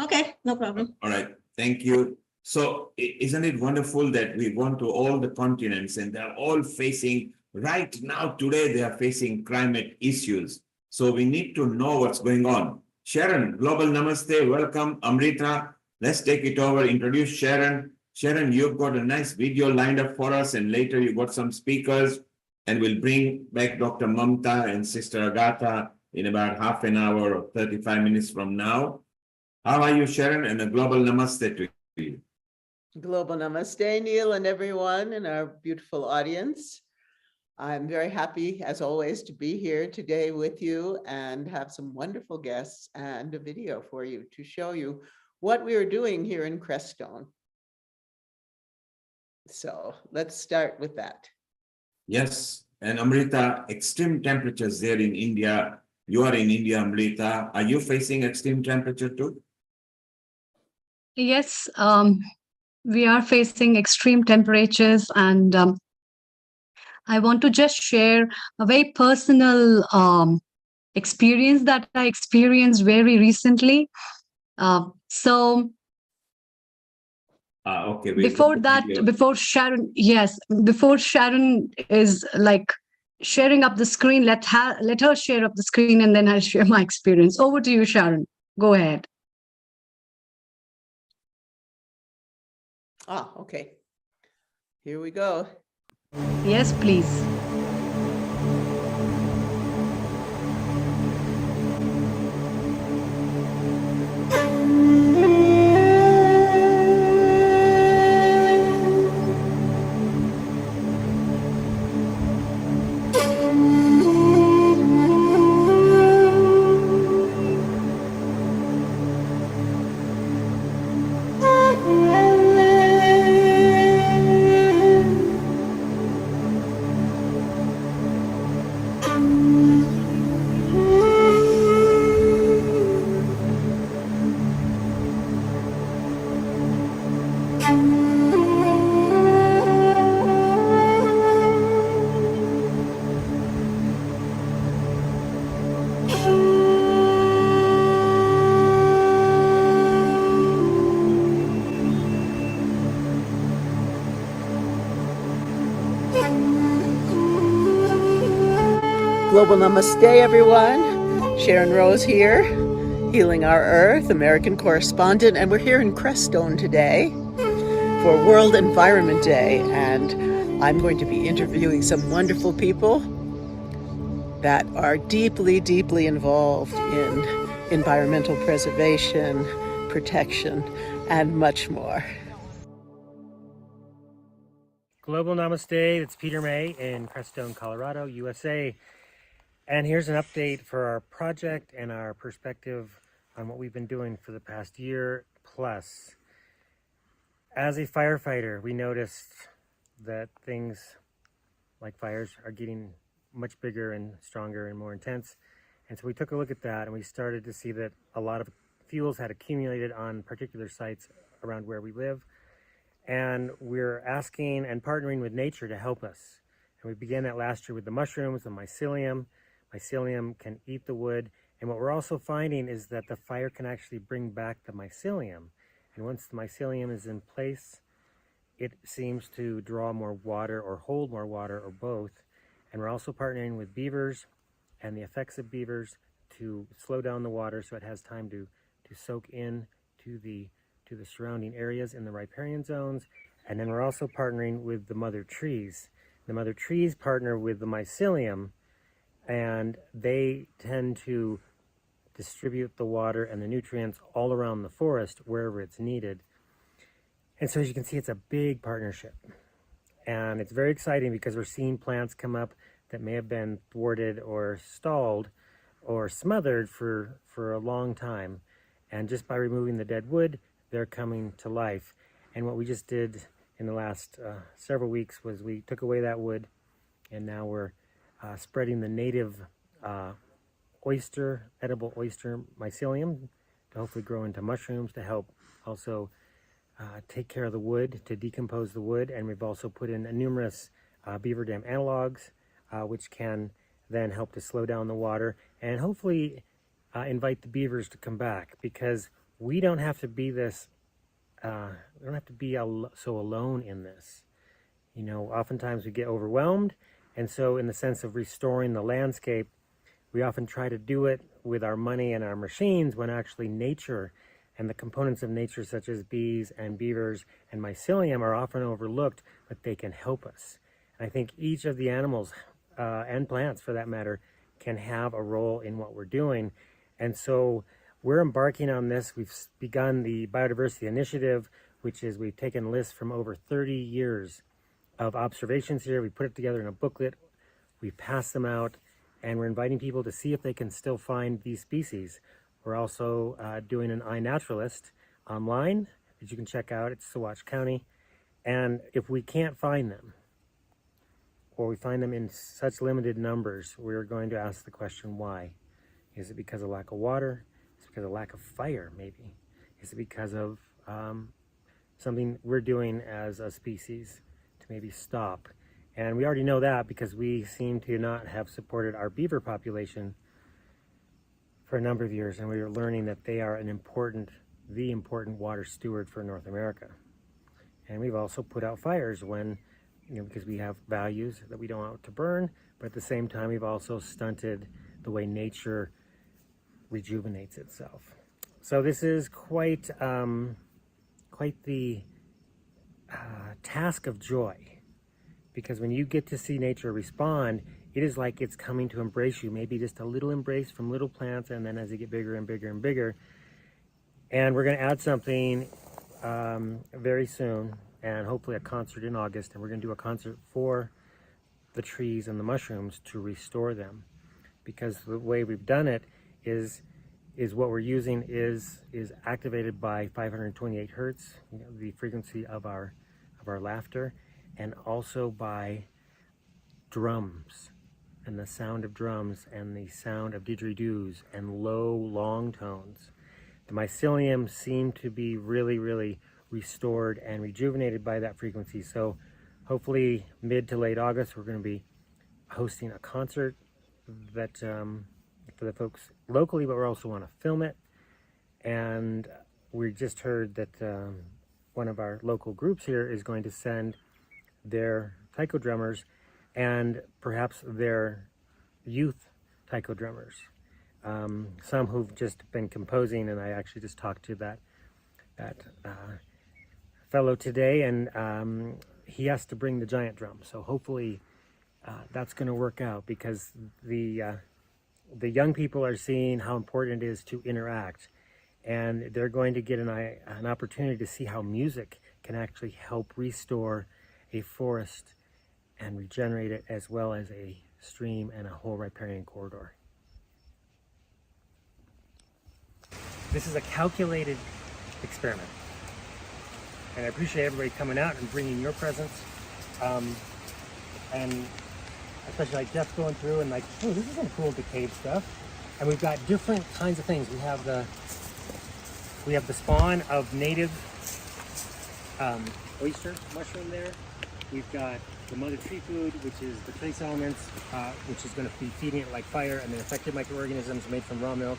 Okay, no problem. All right, thank you. So isn't it wonderful that we've gone to all the continents and they're all facing, right now, today, they are facing climate issues. So we need to know what's going on. Sharon, Global Namaste, welcome. Amrita, let's take it over, introduce Sharon. Sharon, you've got a nice video lined up for us, and later you got some speakers, and we'll bring back Dr. Mamta and Sister Agatha in about half an hour or 35 minutes from now. How are you, Sharon? And a global namaste to you. Global namaste, Neil, and everyone in our beautiful audience. I'm very happy, as always, to be here today with you and have some wonderful guests and a video for you to show you what we are doing here in Crestone. So let's start with that. Yes, and Amrita, extreme temperatures there in India. You are in India, Amrita. Are you facing extreme temperature too? Yes, we are facing extreme temperatures, and I want to just share a very personal experience that I experienced very recently. Okay. Before that, before Sharon is like sharing up the screen, let her share up the screen, and then I'll share my experience. Over to you, Sharon. Go ahead. Okay. Here we go. Yes, please. Global Namaste, everyone. Sharon Rose here, Healing Our Earth, American correspondent, and we're here in Crestone today for World Environment Day, and I'm going to be interviewing some wonderful people that are deeply, deeply involved in environmental preservation, protection, and much more. Global Namaste, it's Peter May in Crestone, Colorado, USA. And here's an update for our project and our perspective on what we've been doing for the past year plus. As a firefighter, we noticed that things like fires are getting much bigger and stronger and more intense. And so we took a look at that and we started to see that a lot of fuels had accumulated on particular sites around where we live. And we're asking and partnering with nature to help us. And we began that last year with the mushrooms, the mycelium. Mycelium can eat the wood. And what we're also finding is that the fire can actually bring back the mycelium. And once the mycelium is in place, it seems to draw more water or hold more water or both. And we're also partnering with beavers and the effects of beavers to slow down the water so it has time to soak in to the surrounding areas in the riparian zones. And then we're also partnering with the mother trees. The mother trees partner with the mycelium, and they tend to distribute the water and the nutrients all around the forest wherever it's needed. And so as you can see, it's a big partnership. And it's very exciting because we're seeing plants come up that may have been thwarted or stalled or smothered for a long time. And just by removing the dead wood, they're coming to life. And what we just did in the last several weeks was we took away that wood, and now we're spreading the native edible oyster mycelium to hopefully grow into mushrooms to help also take care of the wood, to decompose the wood. And we've also put in numerous beaver dam analogs, which can then help to slow down the water and hopefully invite the beavers to come back, because we don't have to be this, we don't have to be so alone in this. You know, oftentimes we get overwhelmed. And so in the sense of restoring the landscape, we often try to do it with our money and our machines, when actually nature and the components of nature such as bees and beavers and mycelium are often overlooked, but they can help us. And I think each of the animals and plants for that matter can have a role in what we're doing. And so we're embarking on this. We've begun the Biodiversity Initiative, which is we've taken lists from over 30 years of observations here. We put it together in a booklet. We pass them out, and we're inviting people to see if they can still find these species. We're also doing an iNaturalist online that you can check out. It's Saguache County. And if we can't find them, or we find them in such limited numbers, we're going to ask the question, why? Is it because of lack of water? Is it because of lack of fire, maybe? Is it because of something we're doing as a species to maybe stop? And we already know that because we seem to not have supported our beaver population for a number of years, and we are learning that they are the important water steward for North America. And we've also put out fires when, because we have values that we don't want to burn, but at the same time, we've also stunted the way nature rejuvenates itself. So this is quite the task of joy, because when you get to see nature respond, it is like it's coming to embrace you, maybe just a little embrace from little plants, and then as they get bigger and bigger and bigger. And we're going to add something very soon, and hopefully a concert in August, and we're going to do a concert for the trees and the mushrooms to restore them, because the way we've done it is what we're using is activated by 528 hertz, the frequency of our laughter, and also by drums and the sound of drums and the sound of didgeridoos and low, long tones. The mycelium seem to be really, really restored and rejuvenated by that frequency. So hopefully mid to late August, we're going to be hosting a concert that for the folks locally, but we also want to film it. And we just heard that one of our local groups here is going to send their taiko drummers and perhaps their youth taiko drummers, some who've just been composing, and I actually just talked to that fellow today, and he has to bring the giant drum. So hopefully that's going to work out, because the young people are seeing how important it is to interact, and they're going to get an opportunity to see how music can actually help restore a forest and regenerate it, as well as a stream and a whole riparian corridor. This is a calculated experiment, and I appreciate everybody coming out and bringing your presence, and especially like Jeff's going through and like, oh, this is some cool decayed stuff. And we've got different kinds of things. We have the spawn of native oyster mushroom there. We've got the mother tree food, which is the trace elements, which is going to be feeding it like fire, and then affected microorganisms made from raw milk.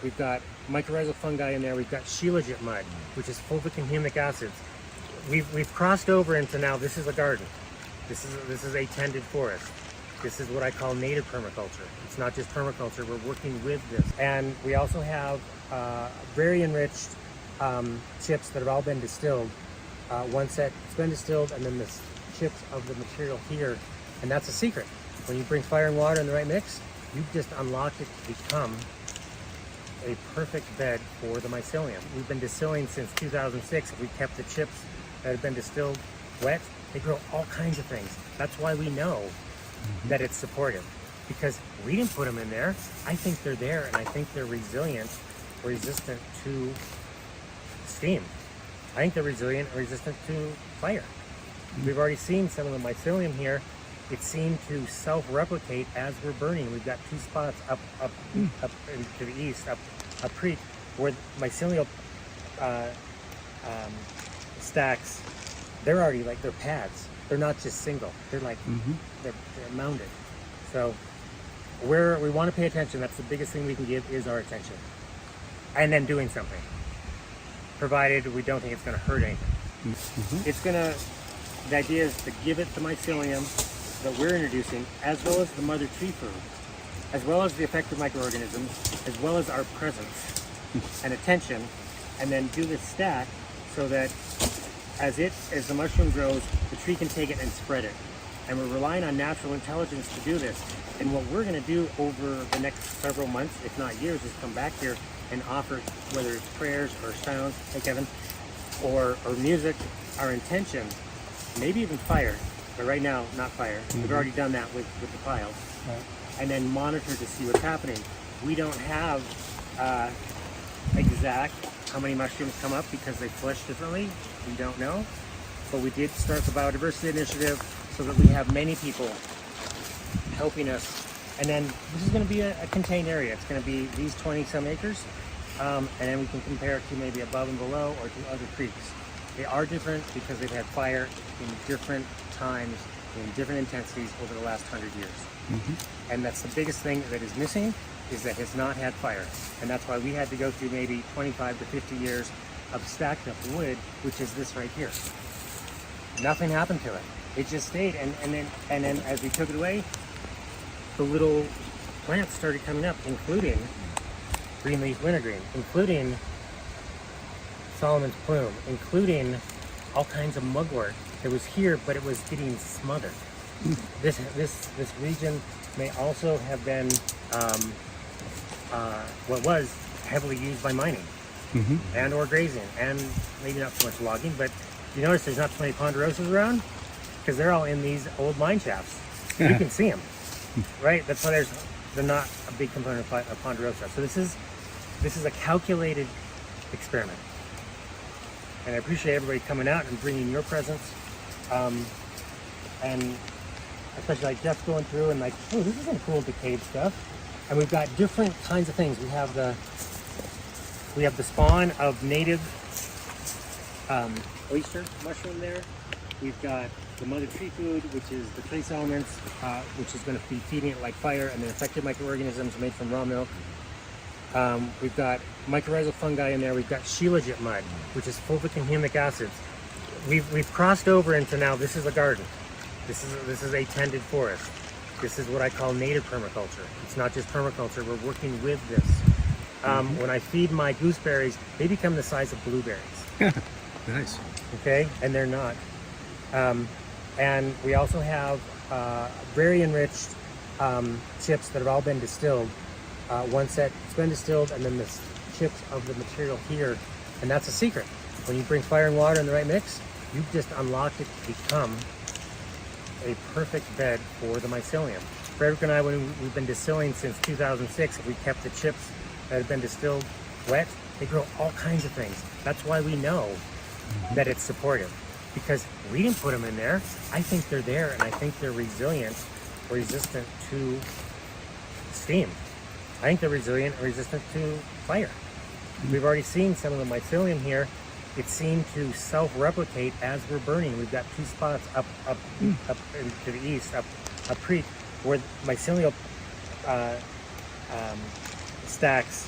We've got mycorrhizal fungi in there. We've got shilajit mud, which is fulvic and humic acids. We've crossed over into now this is a garden. This is a tended forest. This is what I call native permaculture. It's not just permaculture. We're working with this, and we also have very enriched chips that have all been distilled. One set has been distilled, and then the chips of the material here, and that's a secret. When you bring fire and water in the right mix, you've just unlocked it to become a perfect bed for the mycelium. We've been distilling since 2006. We kept the chips that have been distilled wet. They grow all kinds of things. That's why we know that it's supportive, because we didn't put them in there. I think they're there, and I think they're resilient, resistant to steam. I think they're resilient and resistant to fire. We've already seen some of the mycelium here. It seemed to self-replicate as we're burning. We've got two spots up to the east, up creek, where mycelial stacks, they're already like, they're pads. They're not just single. They're like, they're mounded. So where we want to pay attention, that's the biggest thing we can give, is our attention. And then doing something, provided we don't think it's going to hurt anything. It's going to, the idea is to give it the mycelium that we're introducing, as well as the mother tree food, as well as the effective microorganisms, as well as our presence and attention, and then do this stack so that as the mushroom grows, the tree can take it and spread it. And we're relying on natural intelligence to do this. And what we're going to do over the next several months, if not years, is come back here and offer, whether it's prayers or sounds, hey Kevin, or music, our intention, maybe even fire, but right now, not fire. We've already done that with the piles. Right. And then monitor to see what's happening. We don't have exact how many mushrooms come up because they flush differently. We don't know. But we did start the biodiversity initiative so that we have many people helping us. And then this is going to be a contained area. It's going to be these 20-some acres. And then we can compare it to maybe above and below, or to other creeks. They are different because they've had fire in different times, in different intensities over the last 100 years. And that's the biggest thing that is missing, is that it's not had fire. And that's why we had to go through maybe 25 to 50 years of stacked up wood, which is this right here. Nothing happened to it. It just stayed. And then as we took it away, the little plants started coming up, including green leaf wintergreen, including Solomon's plume, including all kinds of mugwort that was here, but it was getting smothered. This region may also have been what was heavily used by mining and or grazing, and maybe not so much logging. But you notice there's not so many ponderosas around, because they're all in these old mine shafts. You can see them, right? That's why they're not a big component of ponderosa. So this is a calculated experiment. And I appreciate everybody coming out and bringing your presence, and especially like Jeff's going through and like, oh, this is some cool decayed stuff. And we've got different kinds of things. We have the spawn of native oyster mushroom there. We've got the mother tree food, which is the trace elements, which is going to be feeding it like fire, and then affected microorganisms made from raw milk. We've got mycorrhizal fungi in there. We've got shilajit mud, which is fulvic and humic acids. We've crossed over into now this is a garden. This is a tended forest. This is what I call native permaculture. It's not just permaculture, we're working with this. When I feed my gooseberries, they become the size of blueberries. Nice. Okay, and they're not. And we also have very enriched chips that have all been distilled. One set it's been distilled, and then the chips of the material here, and that's a secret. When you bring fire and water in the right mix, you've just unlocked it to become a perfect bed for the mycelium. Frederick and I, when we've been distilling since 2006, we kept the chips that have been distilled wet. They grow all kinds of things. That's why we know that it's supportive, because we didn't put them in there. I think they're there, and I think they're resilient, resistant to steam. I think they're resilient and resistant to fire. We've already seen some of the mycelium here. It seemed to self-replicate as we're burning. We've got two spots up to the east, up creek, where mycelial stacks,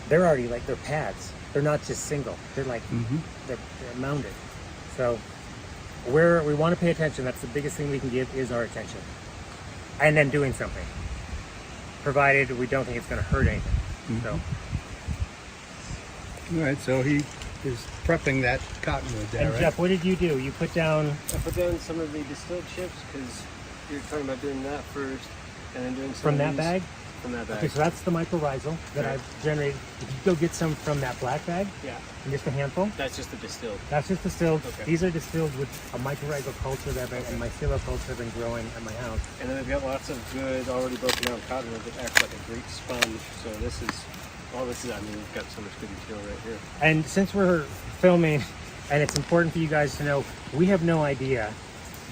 they're already like, they're pads. They're not just single. They're like, they're mounded. So where we want to pay attention, that's the biggest thing we can give, is our attention. And then doing something, provided we don't think it's going to hurt anything. So. All right, so he is prepping that cottonwood there, And right? Jeff, what did you do? You put down... I put down some of the distilled chips because you're talking about doing that first and then doing some From of that these bag? From that bag. Okay, so that's the mycorrhizal that I've generated. If you go get some from that black bag, Yeah. and just a handful, That's just the distilled. that's just distilled. Okay. These are distilled with a mycorrhizal culture that and mycelial culture I've been growing at my house. And then they've got lots of good already broken down cottonwood that acts like a great sponge. So this is, all this is, I mean, we've got so much good material right here. And since we're filming, and it's important for you guys to know, we have no idea,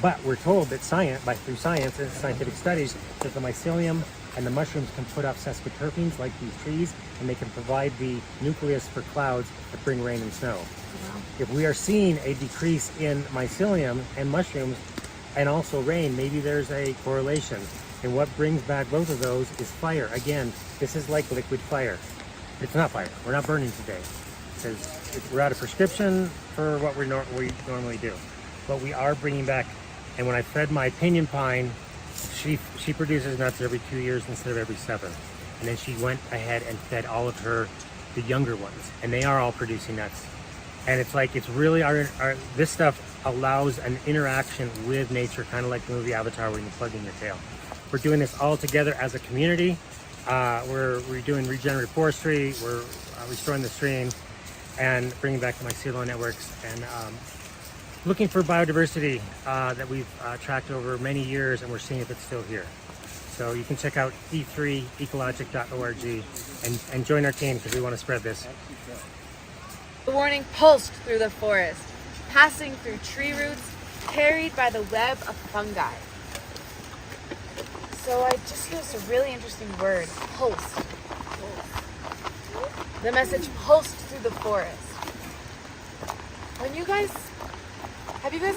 but we're told that through science and scientific studies, that the mycelium and the mushrooms can put up sesquiterpenes like these trees, and they can provide the nucleus for clouds that bring rain and snow. If we are seeing a decrease in mycelium and mushrooms and also rain, maybe there's a correlation. And what brings back both of those is fire. Again, this is like liquid fire. It's not fire. We're not burning today, because we're out of prescription for what we normally do. But we are bringing back, and when I fed my pinyon pine, she produces nuts every 2 years instead of every 7. And then she went ahead and fed all of the younger ones, and they are all producing nuts. And it's like, it's really this stuff allows an interaction with nature, kind of like the movie Avatar, where you plug in your tail. We're doing this all together as a community. We're doing regenerative forestry. We're restoring the stream and bringing back the mycelial networks, and looking for biodiversity that we've tracked over many years, and we're seeing if it's still here. So you can check out e3ecologic.org and join our team, because we want to spread this. The warning pulsed through the forest, passing through tree roots, carried by the web of fungi. So I just used a really interesting word, pulsed. The message pulsed through the forest. Have you guys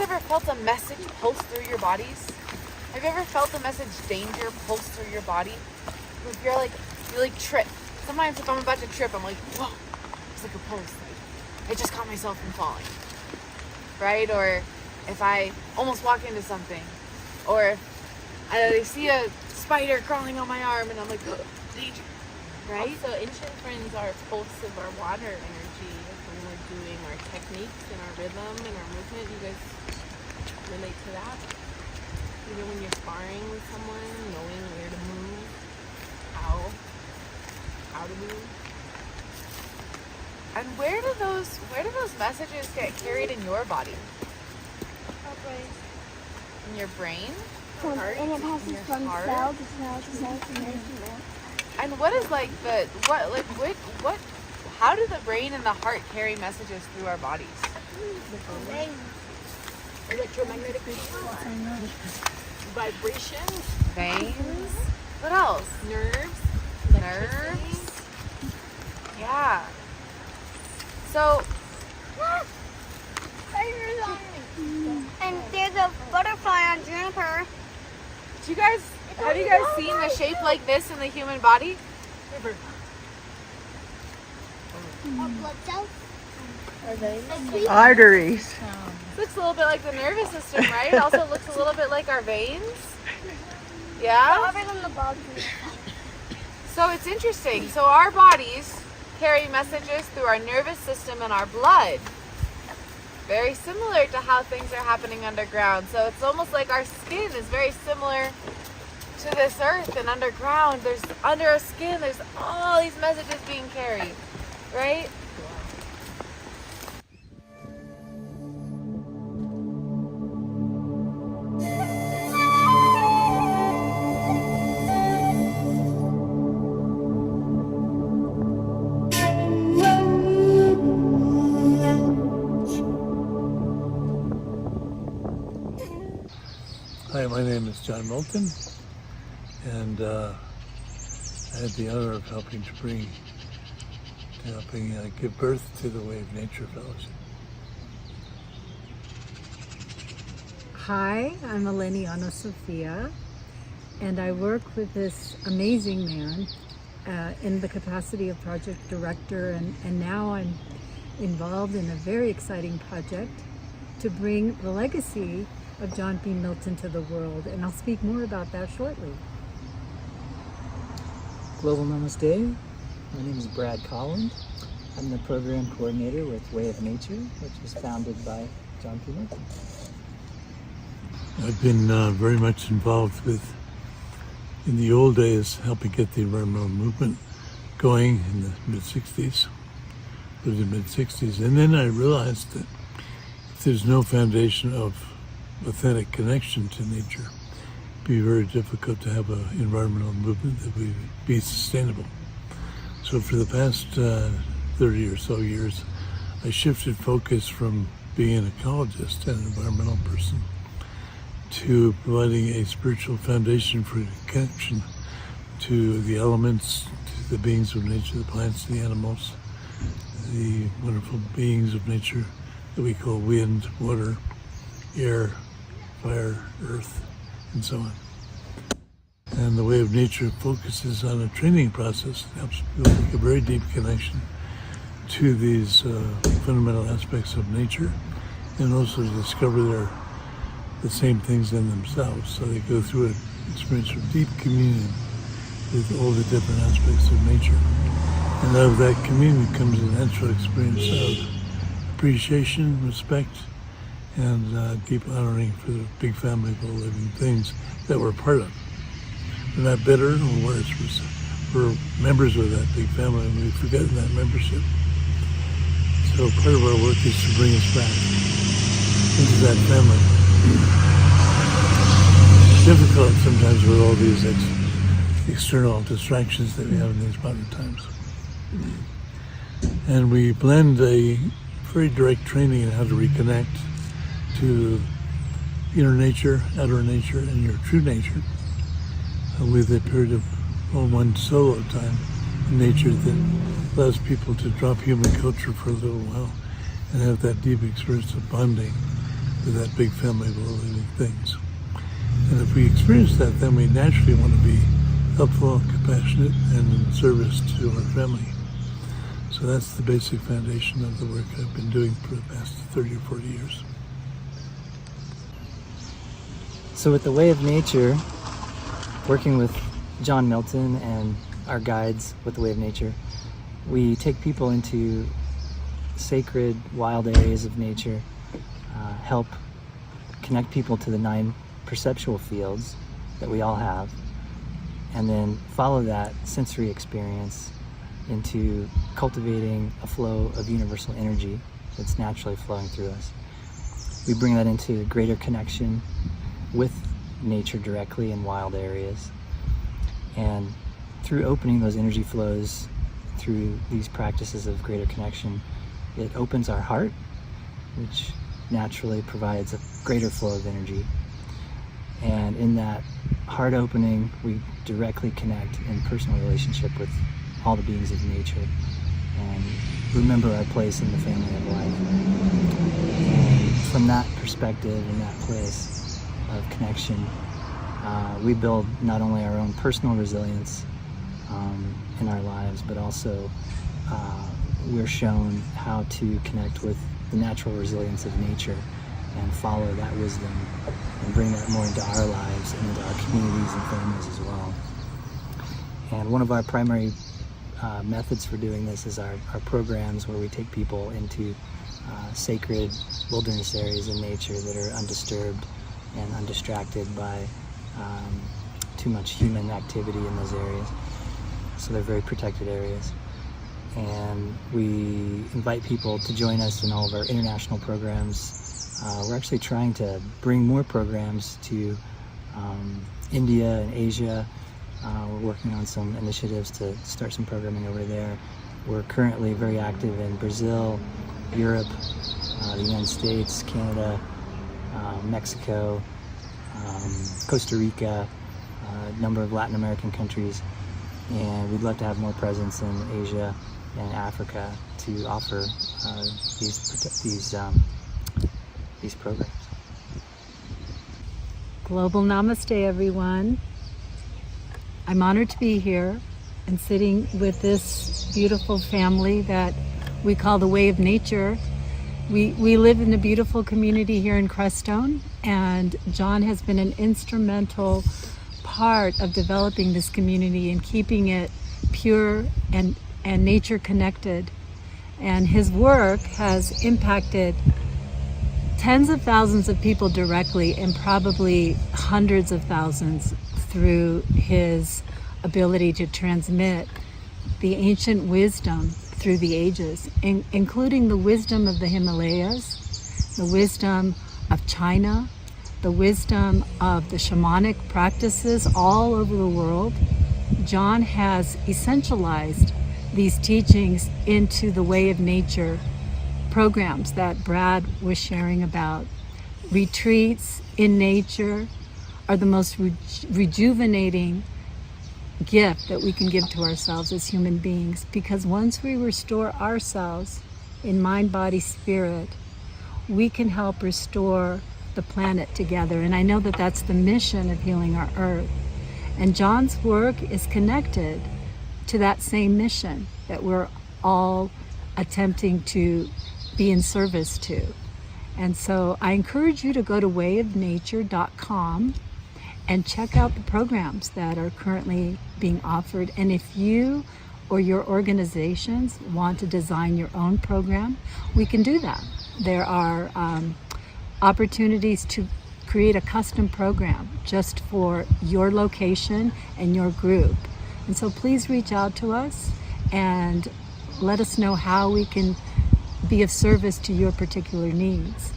ever felt a message pulse through your bodies? Have you ever felt the message danger pulse through your body? If you like trip. Sometimes if I'm about to trip, I'm like, whoa, it's like a pulse. Like, I just caught myself from falling. Right? Or if I almost walk into something. Or if I see a spider crawling on my arm and I'm like, oh, danger. Right? So ancient friends are a pulse of our water energy when we're doing our techniques and our rhythm and our movement. You guys relate to that? Even when you're sparring with someone, knowing where to move, how to move. And where do those messages get carried in your body? Our brain. In your brain? And it passes from cell to cell to cell to cell to cell. And what is how do the brain and the heart carry messages through our bodies? Electromagnetic vibration. Veins. What else? Nerves. Yeah. So and there's a butterfly on Juniper. Have you guys seen the shape like this in the human body? Blood cells. Arteries. Looks a little bit like the nervous system, right? It also looks a little bit like our veins. Yeah? Other than the bugs. So it's interesting. So our bodies carry messages through our nervous system and our blood. Very similar to how things are happening underground. So it's almost like our skin is very similar to this earth, and underground, there's under our skin, there's all these messages being carried, right? Hi, my name is John Milton, and I had the honor of helping give birth to the Way of Nature Fellowship. Hi, I'm Eleni Ana Sofia, and I work with this amazing man in the capacity of project director, and now I'm involved in a very exciting project to bring the legacy of John P. Milton to the world, and I'll speak more about that shortly. Global Namaste. My name is Brad Collins. I'm the program coordinator with Way of Nature, which was founded by John P. Milton. I've been very much involved with, in the old days, helping get the environmental movement going in the mid-60s, lived in the mid-60s, and then I realized that if there's no foundation of authentic connection to nature, it'd be very difficult to have an environmental movement that would be sustainable. So for the past 30 or so years, I shifted focus from being an ecologist and an environmental person to providing a spiritual foundation for connection to the elements, to the beings of nature, the plants, the animals, the wonderful beings of nature that we call wind, water, air, fire, earth, and so on. And the Way of Nature focuses on a training process that helps people make a very deep connection to these fundamental aspects of nature, and also to discover the same things in themselves. So they go through an experience of deep communion with all the different aspects of nature. And out of that communion comes a natural experience of appreciation, respect, and deep honoring for the big family of all living things that we're part of. We're not better or worse. We're members of that big family, and we've forgotten that membership. So part of our work is to bring us back into that family. It's difficult sometimes with all these external distractions that we have in these modern times. And we blend a very direct training in how to reconnect to inner nature, outer nature, and your true nature with a period of one solo time in nature that allows people to drop human culture for a little while and have that deep experience of bonding with that big family of all living things. And if we experience that, then we naturally want to be helpful, compassionate, and in service to our family. So that's the basic foundation of the work I've been doing for the past 30 or 40 years. So with the Way of Nature, working with John Milton and our guides with the Way of Nature, we take people into sacred wild areas of nature, help connect people to the 9 perceptual fields that we all have, and then follow that sensory experience into cultivating a flow of universal energy that's naturally flowing through us. We bring that into greater connection with nature directly in wild areas, and through opening those energy flows through these practices of greater connection, it opens our heart, which naturally provides a greater flow of energy. And in that heart opening, we directly connect in personal relationship with all the beings of nature and remember our place in the family of life. And from that perspective and that place of connection, we build not only our own personal resilience in our lives, but also we're shown how to connect with the natural resilience of nature and follow that wisdom and bring that more into our lives and into our communities and families as well. And one of our primary methods for doing this is our programs where we take people into sacred wilderness areas in nature that are undisturbed and undistracted by too much human activity in those areas. So they're very protected areas. And we invite people to join us in all of our international programs. We're actually trying to bring more programs to India and Asia. We're working on some initiatives to start some programming over there. We're currently very active in Brazil, Europe, the United States, Canada, Mexico, Costa Rica, a number of Latin American countries, and we'd love to have more presence in Asia and Africa to offer these programs. Global Namaste, everyone. I'm honored to be here and sitting with this beautiful family that we call the Way of Nature. We live in a beautiful community here in Crestone, and John has been an instrumental part of developing this community and keeping it pure and nature connected. And his work has impacted tens of thousands of people directly and probably hundreds of thousands through his ability to transmit the ancient wisdom through the ages, including the wisdom of the Himalayas, the wisdom of China, the wisdom of the shamanic practices all over the world. John has essentialized these teachings into the Way of Nature programs that Brad was sharing about. Retreats in nature are the most rejuvenating gift that we can give to ourselves as human beings, because once we restore ourselves in mind, body, spirit, we can help restore the planet together. And I know that that's the mission of Healing Our Earth. And John's work is connected to that same mission that we're all attempting to be in service to. And so I encourage you to go to wayofnature.com and check out the programs that are currently being offered. And if you or your organizations want to design your own program, we can do that. There are opportunities to create a custom program just for your location and your group. And so please reach out to us and let us know how we can be of service to your particular needs.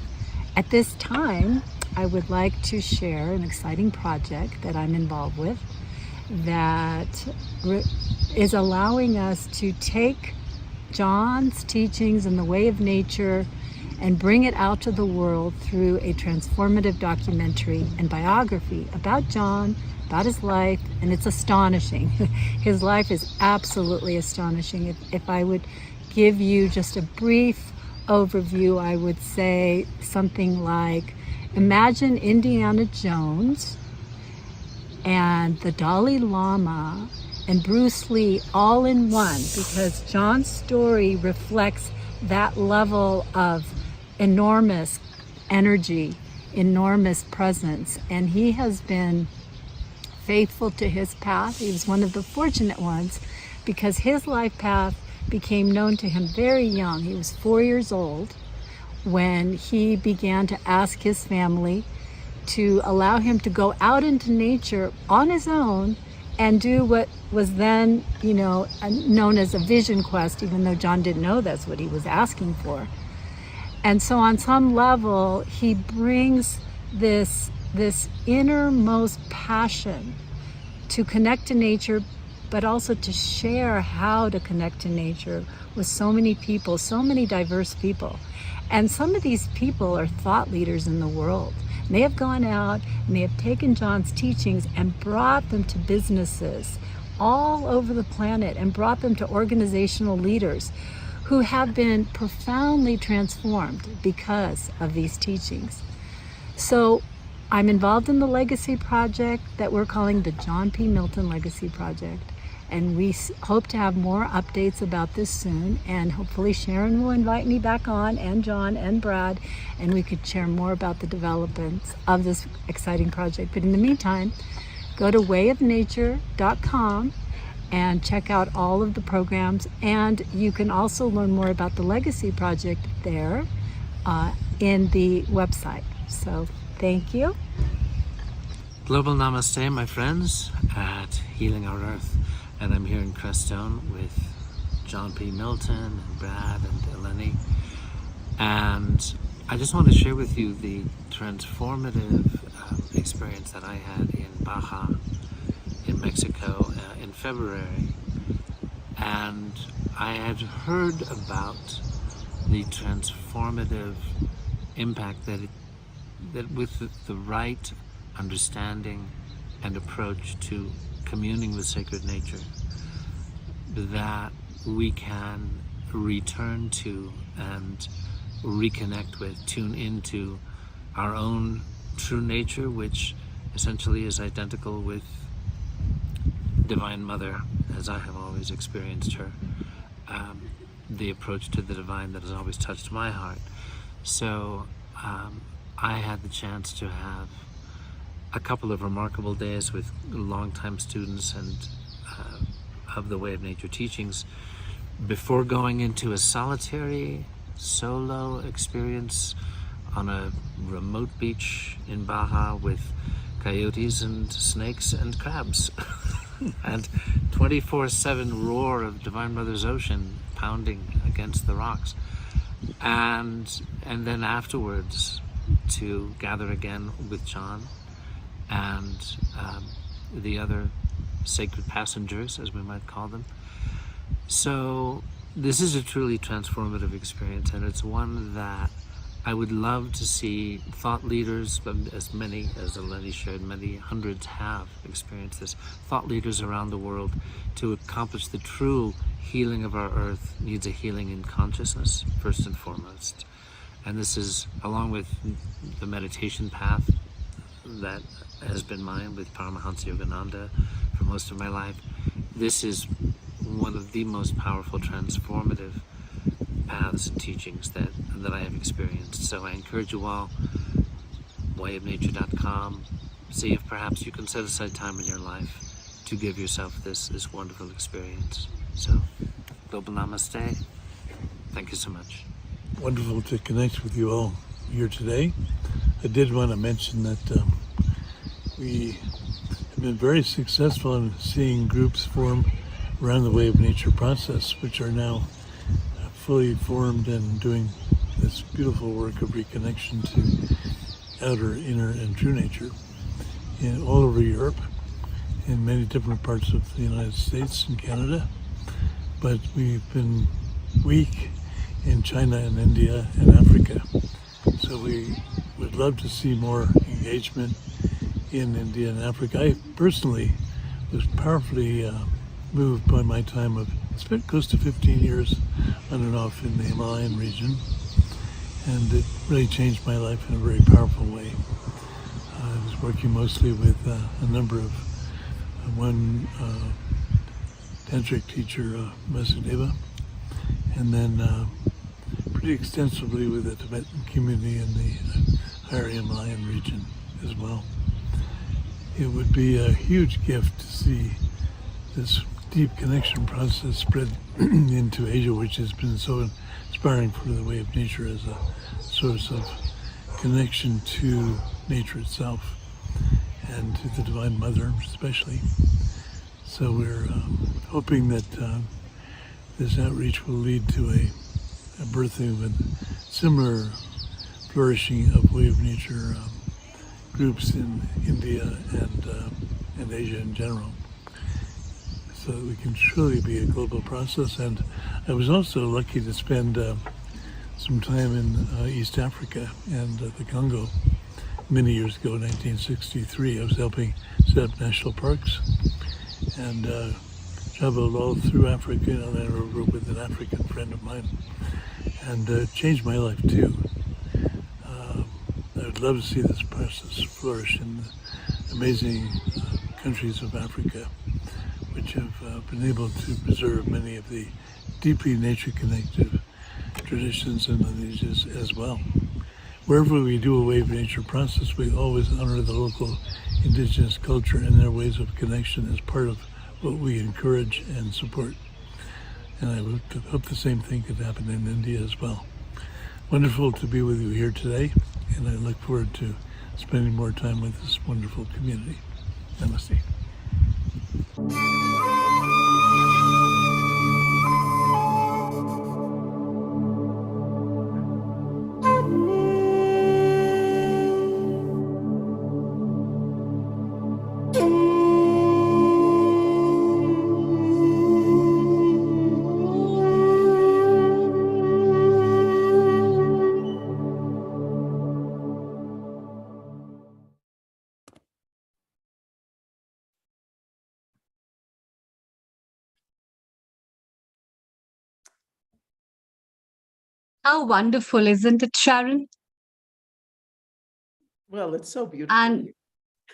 At this time, I would like to share an exciting project that I'm involved with that is allowing us to take John's teachings in the Way of Nature and bring it out to the world through a transformative documentary and biography about John, about his life, and it's astonishing. His life is absolutely astonishing. If I would give you just a brief overview, I would say something like, imagine Indiana Jones and the Dalai Lama and Bruce Lee all in one, because John's story reflects that level of enormous energy, enormous presence, and he has been faithful to his path. He was one of the fortunate ones because his life path became known to him very young. He was 4 years old when he began to ask his family to allow him to go out into nature on his own and do what was then, known as a vision quest, even though John didn't know that's what he was asking for. And so on some level, he brings this innermost passion to connect to nature, but also to share how to connect to nature with so many people, so many diverse people. And some of these people are thought leaders in the world. And they have gone out and they have taken John's teachings and brought them to businesses all over the planet and brought them to organizational leaders who have been profoundly transformed because of these teachings. So I'm involved in the Legacy Project that we're calling the John P. Milton Legacy Project. And we hope to have more updates about this soon. And hopefully Sharon will invite me back on, and John and Brad, and we could share more about the developments of this exciting project. But in the meantime, go to wayofnature.com and check out all of the programs. And you can also learn more about the Legacy Project there in the website. So thank you. Global Namaste, my friends, at Healing Our Earth. And I'm here in Crestone with John P. Milton and Brad and Eleni. And I just want to share with you the transformative experience that I had in Baja, in Mexico, in February. And I had heard about the transformative impact that with the right understanding and approach to communing with sacred nature, that we can return to and reconnect with, tune into our own true nature, which essentially is identical with Divine Mother, as I have always experienced her, the approach to the divine that has always touched my heart. So I had the chance to have a couple of remarkable days with longtime students and of the Way of Nature teachings before going into a solitary solo experience on a remote beach in Baja with coyotes and snakes and crabs and 24/7 roar of Divine Mother's ocean pounding against the rocks, and then afterwards to gather again with John and the other sacred passengers, as we might call them. So this is a truly transformative experience, and it's one that I would love to see thought leaders, as many as Eleni shared, many hundreds have experienced this, thought leaders around the world. To accomplish the true healing of our earth needs a healing in consciousness, first and foremost. And this is, along with the meditation path that has been mine with Paramahansa Yogananda for most of my life, this is one of the most powerful transformative paths and teachings that I have experienced. So I encourage you all, wayofnature.com, see if perhaps you can set aside time in your life to give yourself this wonderful experience. So, Global Namaste. Thank you so much. Wonderful to connect with you all here today. I did want to mention that we have been very successful in seeing groups form around the Way of Nature process, which are now fully formed and doing this beautiful work of reconnection to outer, inner, and true nature all over Europe, in many different parts of the United States and Canada. But we've been weak in China and India and Africa. So we would love to see more engagement in India and Africa. I personally was powerfully moved by my time of, spent close to 15 years on and off in the Himalayan region, and it really changed my life in a very powerful way. I was working mostly with a number of one tantric teacher, Vasudeva, and then pretty extensively with the Tibetan community in the higher Himalayan region as well. It would be a huge gift to see this deep connection process spread into Asia, which has been so inspiring for the Way of Nature as a source of connection to nature itself and to the Divine Mother especially. So we're hoping that this outreach will lead to a birthing of a similar flourishing of Way of Nature groups in India and Asia in general, so that we can truly be a global process. And I was also lucky to spend some time in East Africa and the Congo many years ago, 1963. I was helping set up national parks and traveled all through Africa, and I over with an African friend of mine, and changed my life too. I would love to see this process flourish in the amazing countries of Africa, which have been able to preserve many of the deeply nature-connected traditions and lineages as well. Wherever we do a wave nature process, we always honor the local indigenous culture and their ways of connection as part of what we encourage and support. And I hope the same thing could happen in India as well. Wonderful to be with you here today, and I look forward to spending more time with this wonderful community. Namaste. How wonderful, isn't it, Sharon? Well, it's so beautiful.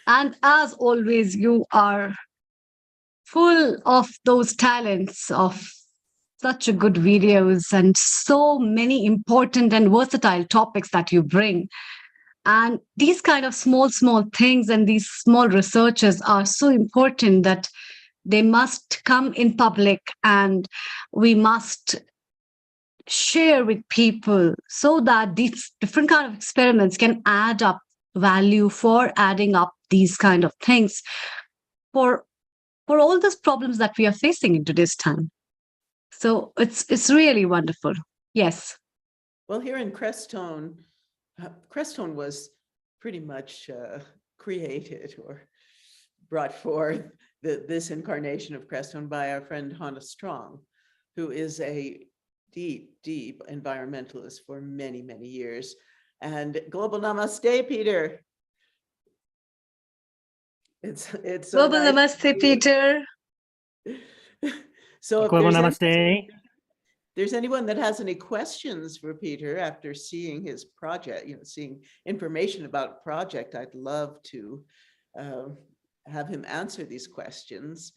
And as always, you are full of those talents of such a good videos and so many important and versatile topics that you bring. And these kind of small things and these small researches are so important that they must come in public and we must share with people so that these different kind of experiments can add up value for adding up these kind of things for all those problems that we are facing in today's time. So it's really wonderful. Yes. Well, here in Crestone, Crestone was pretty much created or brought forth this incarnation of Crestone by our friend Hannah Strong, who is a deep environmentalist for many years. And global namaste, Peter. It's so global nice namaste, Peter. So if global namaste. There's anyone that has any questions for Peter after seeing his project, seeing information about project, I'd love to have him answer these questions.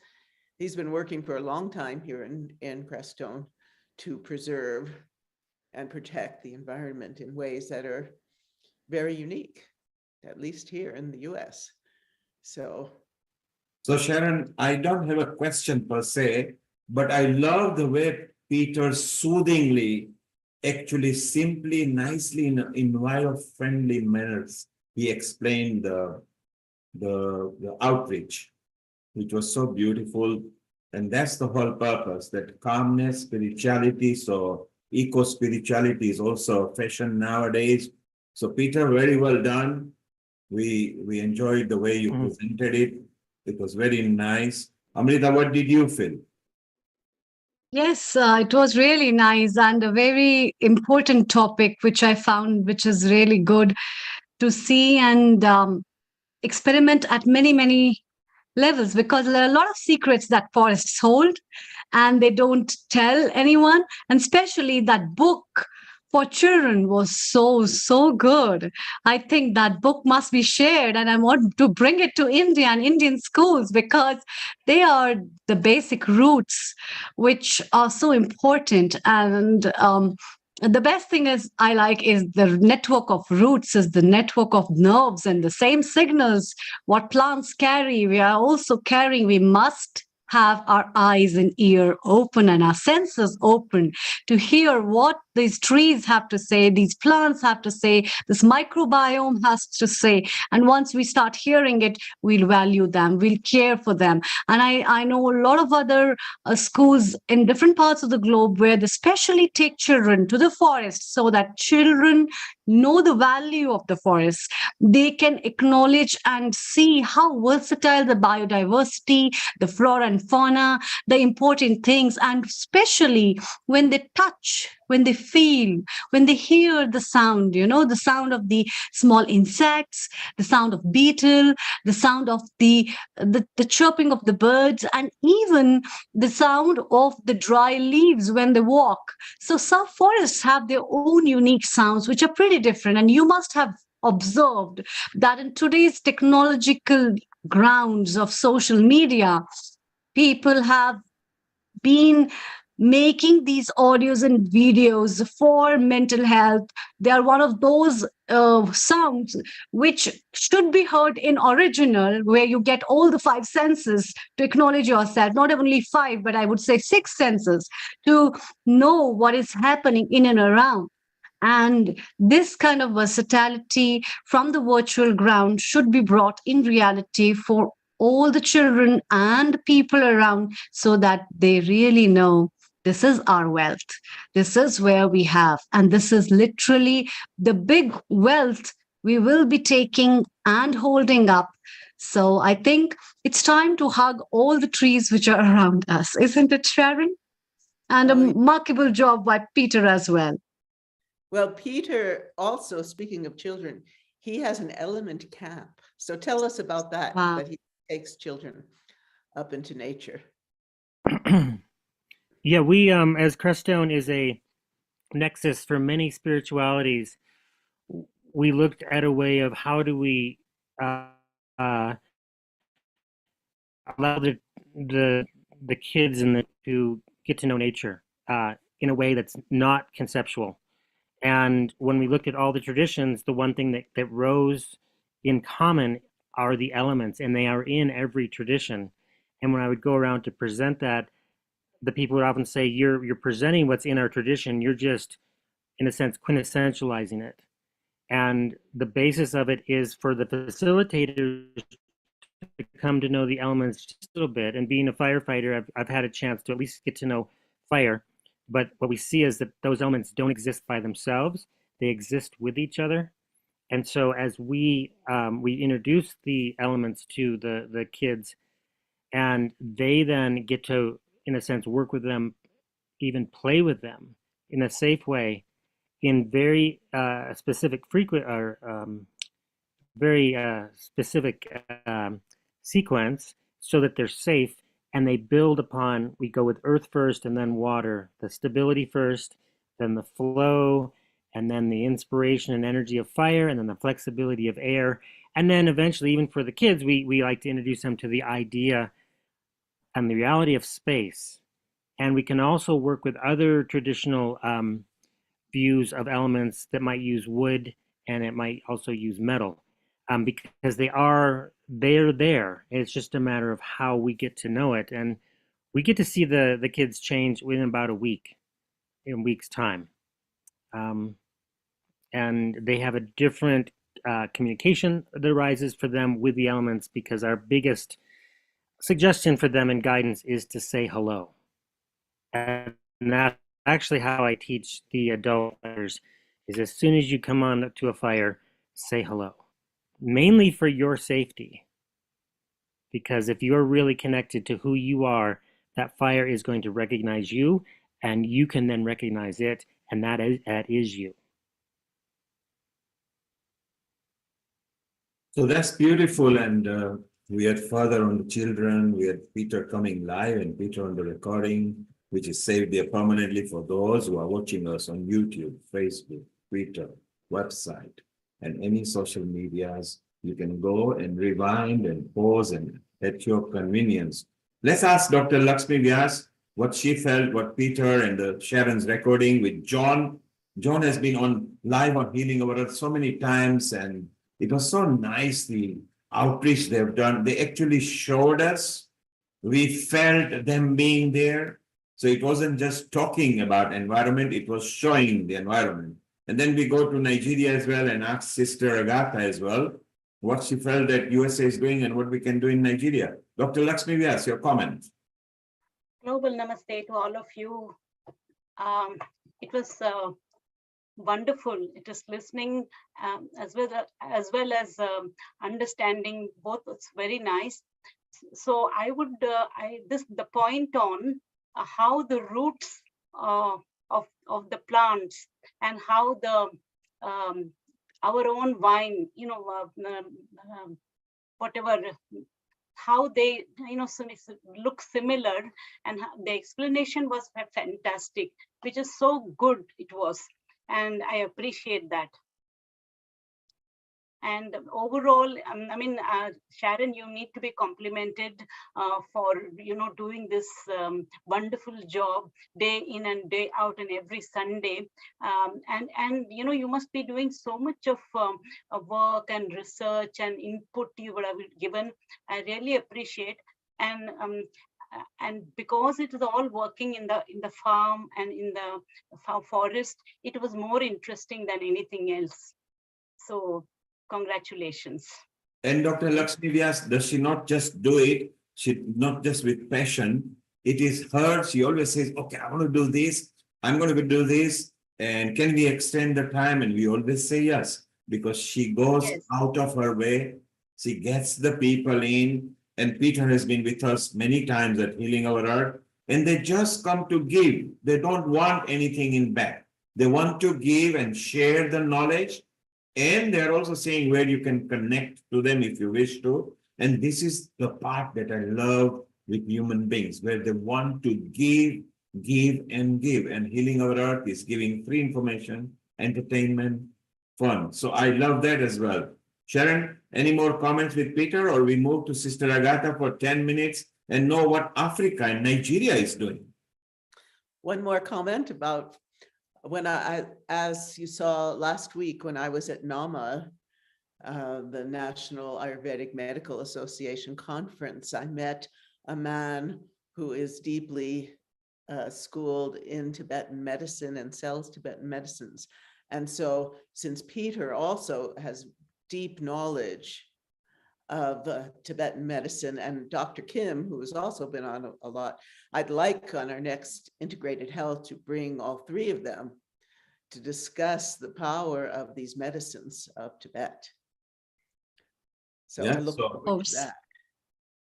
He's been working for a long time here in Crestone to preserve and protect the environment in ways that are very unique, at least here in the US. So Sharon, I don't have a question per se, but I love the way Peter soothingly, actually simply, nicely, in environment-friendly manners, he explained the outreach, which was so beautiful. And that's the whole purpose, that calmness, spirituality. So eco-spirituality is also a fashion nowadays. So Peter, very well done. We enjoyed the way you presented it. It was very nice. Amrita, what did you feel? Yes, it was really nice and a very important topic, which I found, which is really good to see and experiment at many levels, because there are a lot of secrets that forests hold and they don't tell anyone. And especially that book for children was so good. I think that book must be shared, and I want to bring it to India and Indian schools, because they are the basic roots which are so important. And the best thing is the network of roots is the network of nerves, and the same signals what plants carry, we are also carrying. We must have our eyes and ear open and our senses open to hear what these trees have to say, these plants have to say, this microbiome has to say. And once we start hearing it, we'll value them, we'll care for them. And I know a lot of other schools in different parts of the globe where they specially take children to the forest so that children know the value of the forest. They can acknowledge and see how versatile the biodiversity, the flora and fauna, the important things, and especially when they touch, when they feel, when they hear the sound, the sound of the small insects, the sound of beetle, the sound of the chirping of the birds, and even the sound of the dry leaves when they walk. So some forests have their own unique sounds, which are pretty different. And you must have observed that in today's technological grounds of social media, people have been making these audios and videos for mental health. They are one of those sounds which should be heard in original, where you get all the five senses to acknowledge yourself, not only five, but I would say six senses to know what is happening in and around. And this kind of versatility from the virtual ground should be brought in reality for all the children and people around, so that they really know this is our wealth. This is where we have, and this is literally the big wealth we will be taking and holding up. So I think it's time to hug all the trees which are around us, isn't it, Sharon? And a remarkable job by Peter as well. Well, Peter, also speaking of children, he has an element camp. So tell us about that, that he takes children up into nature. Yeah, we, as Crestone is a nexus for many spiritualities, we looked at a way of how do we allow the kids to get to know nature in a way that's not conceptual. And when we looked at all the traditions, the one thing that rose in common are the elements, and they are in every tradition. And when I would go around to present that, the people would often say, you're presenting what's in our tradition, you're just, in a sense, quintessentializing it. And the basis of it is for the facilitators to come to know the elements just a little bit. And being a firefighter, I've had a chance to at least get to know fire. But what we see is that those elements don't exist by themselves. They exist with each other. And so as we introduce the elements to the kids, and they then get to, in a sense, work with them, even play with them in a safe way, in very specific sequence, so that they're safe, and they build upon, we go with earth first and then water, the stability first, then the flow, and then the inspiration and energy of fire, and then the flexibility of air. And then eventually, even for the kids, we like to introduce them to the idea and the reality of space. And we can also work with other traditional views of elements that might use wood, and it might also use metal, because they're there. It's just a matter of how we get to know it. And we get to see the kids change within about a week, in a week's time. And they have a different communication that arises for them with the elements, because our biggest suggestion for them and guidance is to say hello. And that's actually how I teach the adult fighters, is as soon as you come on to a fire, say hello. Mainly for your safety. Because if you're really connected to who you are, that fire is going to recognize you, and you can then recognize it, and that is you. So that's beautiful. And we had further on the children, we had Peter coming live and Peter on the recording, which is saved there permanently for those who are watching us on YouTube, Facebook, Twitter, website, and any social medias. You can go and rewind and pause and at your convenience. Let's ask Dr. Lakshmi Vyas what she felt, what Peter and the Sharon's recording with John. John has been on live on Healing Our Earth so many times, and it was so nice, the outreach they've done. They actually showed us. We felt them being there. So it wasn't just talking about environment, it was showing the environment. And then we go to Nigeria as well and ask Sister Agatha as well what she felt that USA is doing and what we can do in Nigeria. Dr. Lakshmi Vyas, your comment. Global namaste to all of you. It was wonderful. It is listening as well as understanding both. It's very nice. So I would the point on how the roots of the plants and how the our own vine, whatever, how they look similar, and the explanation was fantastic, which is so good it was, and I appreciate that. And overall, I mean, Sharon, you need to be complimented for doing this wonderful job day in and day out and every Sunday. And you must be doing so much of work and research and input you would have given. I really appreciate. And because it was all working in the farm and in the forest, it was more interesting than anything else. So congratulations. And Dr. Lakshmi Vyas, does she not just do it? She not just with passion. It is her. She always says, okay, I want to do this. I'm going to do this. And can we extend the time? And we always say yes, because she goes out of her way. She gets the people in. And Peter has been with us many times at Healing Our Earth. And they just come to give. They don't want anything in back. They want to give and share the knowledge. And they're also saying where you can connect to them if you wish to. And this is the part that I love with human beings, where they want to give, and give. And Healing Our Earth is giving free information, entertainment, fun. So I love that as well. Sharon, any more comments with Peter, or we move to Sister Agatha for 10 minutes and know what Africa and Nigeria is doing? One more comment about when as you saw last week, when I was at NAMA, the National Ayurvedic Medical Association conference, I met a man who is deeply schooled in Tibetan medicine and sells Tibetan medicines. And so since Peter also has deep knowledge of Tibetan medicine, and Dr. Kim, who has also been on a lot, I'd like on our next Integrated Health to bring all three of them to discuss the power of these medicines of Tibet. So I look forward to that.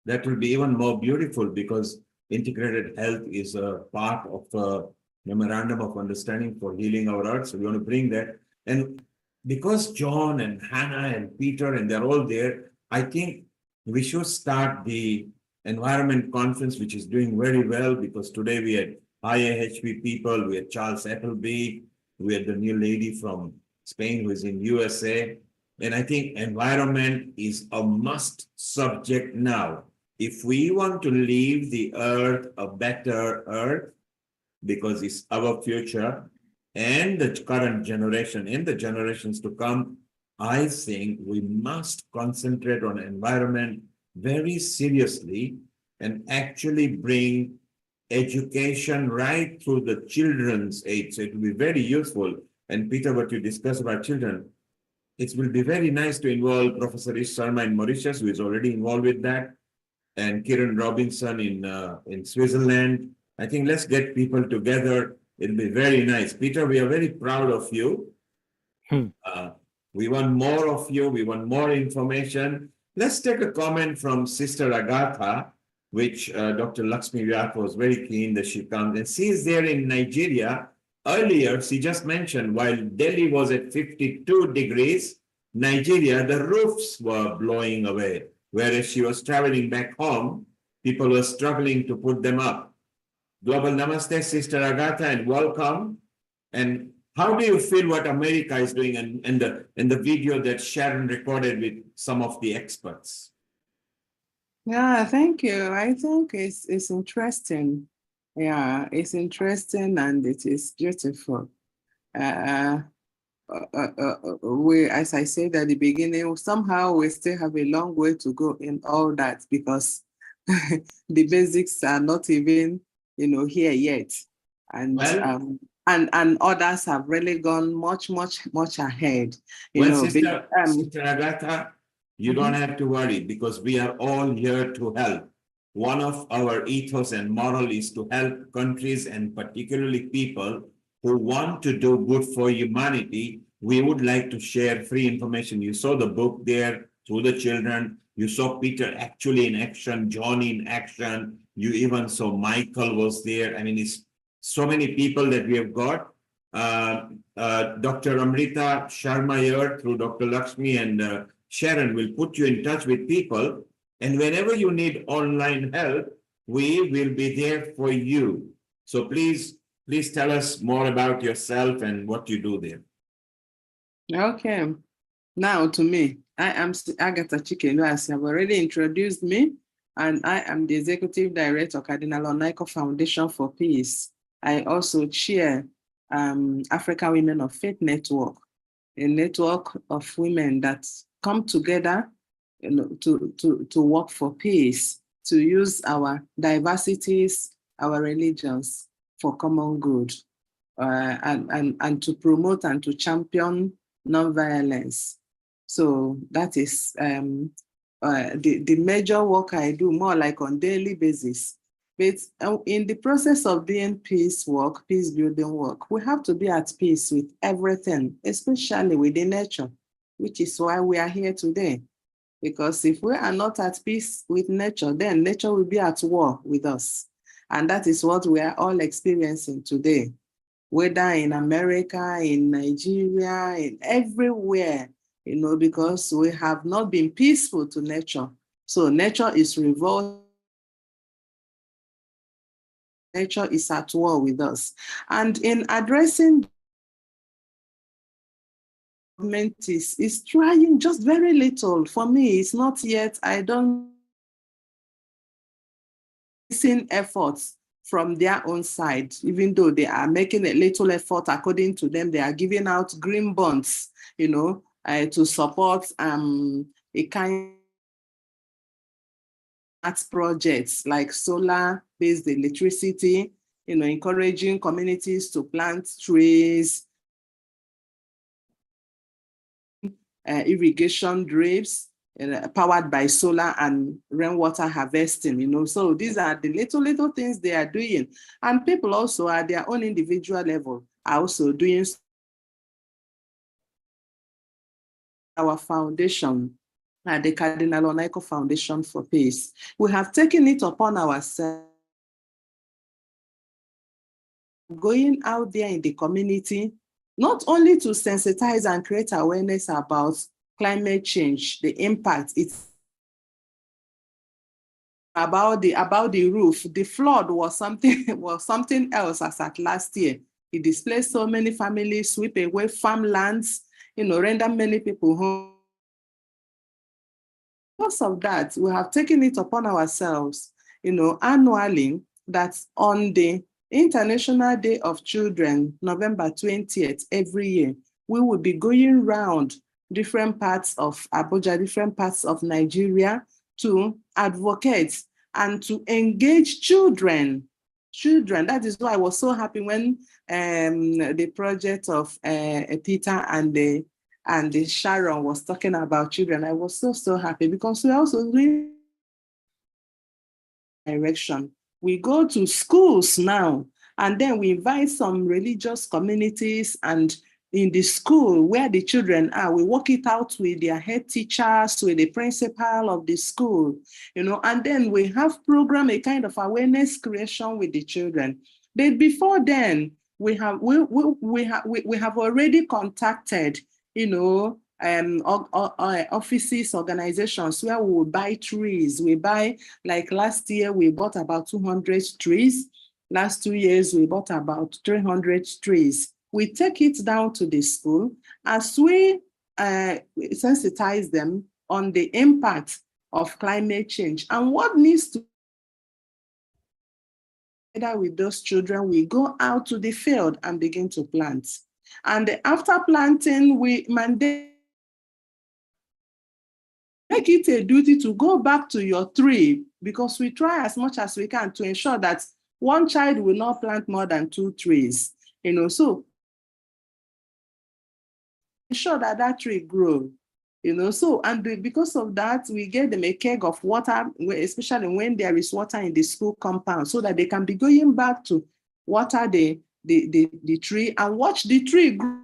That will be even more beautiful, because Integrated Health is a part of a memorandum of understanding for Healing Our Earth. So we want to bring that. And because John and Hannah and Peter, and they're all there, I think we should start the environment conference, which is doing very well, because today we had IAHP people, we had Charles Appleby, we had the new lady from Spain who is in USA. And I think environment is a must subject now. If we want to leave the earth a better earth, because it's our future and the current generation and the generations to come, I think we must concentrate on environment very seriously and actually bring education right through the children's age. So it will be very useful. And Peter, what you discussed about children, it will be very nice to involve Professor Ish Sharma in Mauritius, who is already involved with that, and Kiran Robinson in Switzerland. I think let's get people together. It'll be very nice. Peter, we are very proud of you. We want more of you. We want more information. Let's take a comment from Sister Agatha, which Dr. Lakshmi Vyas was very keen that she comes. And she is there in Nigeria. Earlier, she just mentioned, while Delhi was at 52 degrees, Nigeria, the roofs were blowing away. Whereas she was traveling back home, people were struggling to put them up. Global Namaste, Sister Agatha, and welcome. And how do you feel what America is doing in the video that Sharon recorded with some of the experts? Yeah, thank you. I think it's interesting. Yeah, it's interesting and it is beautiful. We, as I said at the beginning, somehow we still have a long way to go in all that, because the basics are not even, here yet. And and others have really gone much ahead. Sister Agatha, you don't have to worry, because we are all here to help. One of our ethos and moral is to help countries, and particularly people who want to do good for humanity. We would like to share free information. You saw the book there through the children. You saw Peter actually in action, John in action. You even saw Michael was there. I mean, it's so many people that we have got. Dr. Amrita Sharma here through Dr. Lakshmi and Sharon will put you in touch with people. And whenever you need online help, we will be there for you. So please tell us more about yourself and what you do there. Okay. Now to me, I am Agatha Chikelu, as you have already introduced me, and I am the Executive Director, Cardinal Onaico Foundation for Peace. I also chair African Women of Faith Network, a network of women that come together, you know, to work for peace, to use our diversities, our religions for common good, and to promote and to champion nonviolence. So that is the major work I do, more like on daily basis. But in the process of doing peace work, peace building work, we have to be at peace with everything, especially with the nature, which is why we are here today. Because if we are not at peace with nature, then nature will be at war with us. And that is what we are all experiencing today, whether in America, in Nigeria, in everywhere, you know, because we have not been peaceful to nature. So nature is revolting. Nature is at war with us. And in addressing, government is trying just very little. For me, it's not yet, I don't see efforts from their own side, even though they are making a little effort. According to them, they are giving out green bonds, you know, to support a kind of projects like solar-based electricity, you know, encouraging communities to plant trees, irrigation drips, powered by solar and rainwater harvesting, you know. So these are the little things they are doing. And people also at their own individual level are also doing. Our foundation, the Cardinal Onaico Foundation for Peace, we have taken it upon ourselves, going out there in the community, not only to sensitize and create awareness about climate change, the impact it's about the roof. The flood was something else as at last year. It displaced so many families, sweep away farmlands, you know, render many people home. Because of that, we have taken it upon ourselves, you know, annually, that on the International Day of Children, November 20th, every year, we will be going around different parts of Abuja, different parts of Nigeria to advocate and to engage children. That is why I was so happy when the project of Peter and the Sharon was talking about children. I was so happy because we also doing direction. We go to schools now, and then we invite some religious communities, and in the school where the children are, we work it out with their head teachers, with the principal of the school, you know, and then we have program, a kind of awareness creation with the children. But before then, we have already contacted, you know, offices, organizations where we will buy trees. We buy, like last year, we bought about 200 trees. Last 2 years, we bought about 300 trees. We take it down to the school as we sensitize them on the impact of climate change and what needs to. Together with those children, we go out to the field and begin to plant. And after planting, we mandate, make it a duty to go back to your tree, because we try as much as we can to ensure that one child will not plant more than 2 trees, you know, so ensure that that tree grows, you know. So, and because of that, we get them a keg of water, especially when there is water in the school compound, so that they can be going back to water the tree and watch the tree grow.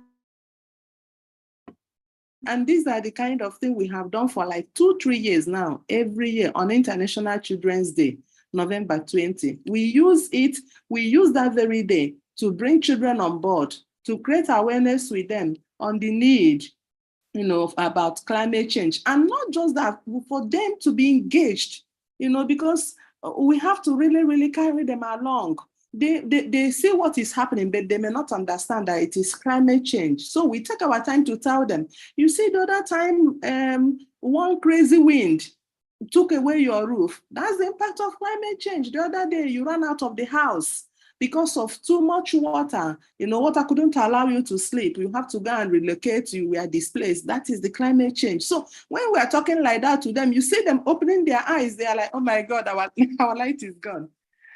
And these are the kind of thing we have done for like 2-3 years now, every year on International Children's Day, November 20. We use that very day to bring children on board, to create awareness with them on the need, you know, about climate change. And not just that, for them to be engaged, you know, because we have to really, really carry them along. they see what is happening, but they may not understand that it is climate change. So we take our time to tell them, you see, the other time, one crazy wind took away your roof. That's the impact of climate change. The other day, you ran out of the house because of too much water. You know, water couldn't allow you to sleep. You have to go and relocate, you were displaced. That is the climate change. So when we are talking like that to them, you see them opening their eyes. They are like, oh my God, our light is gone.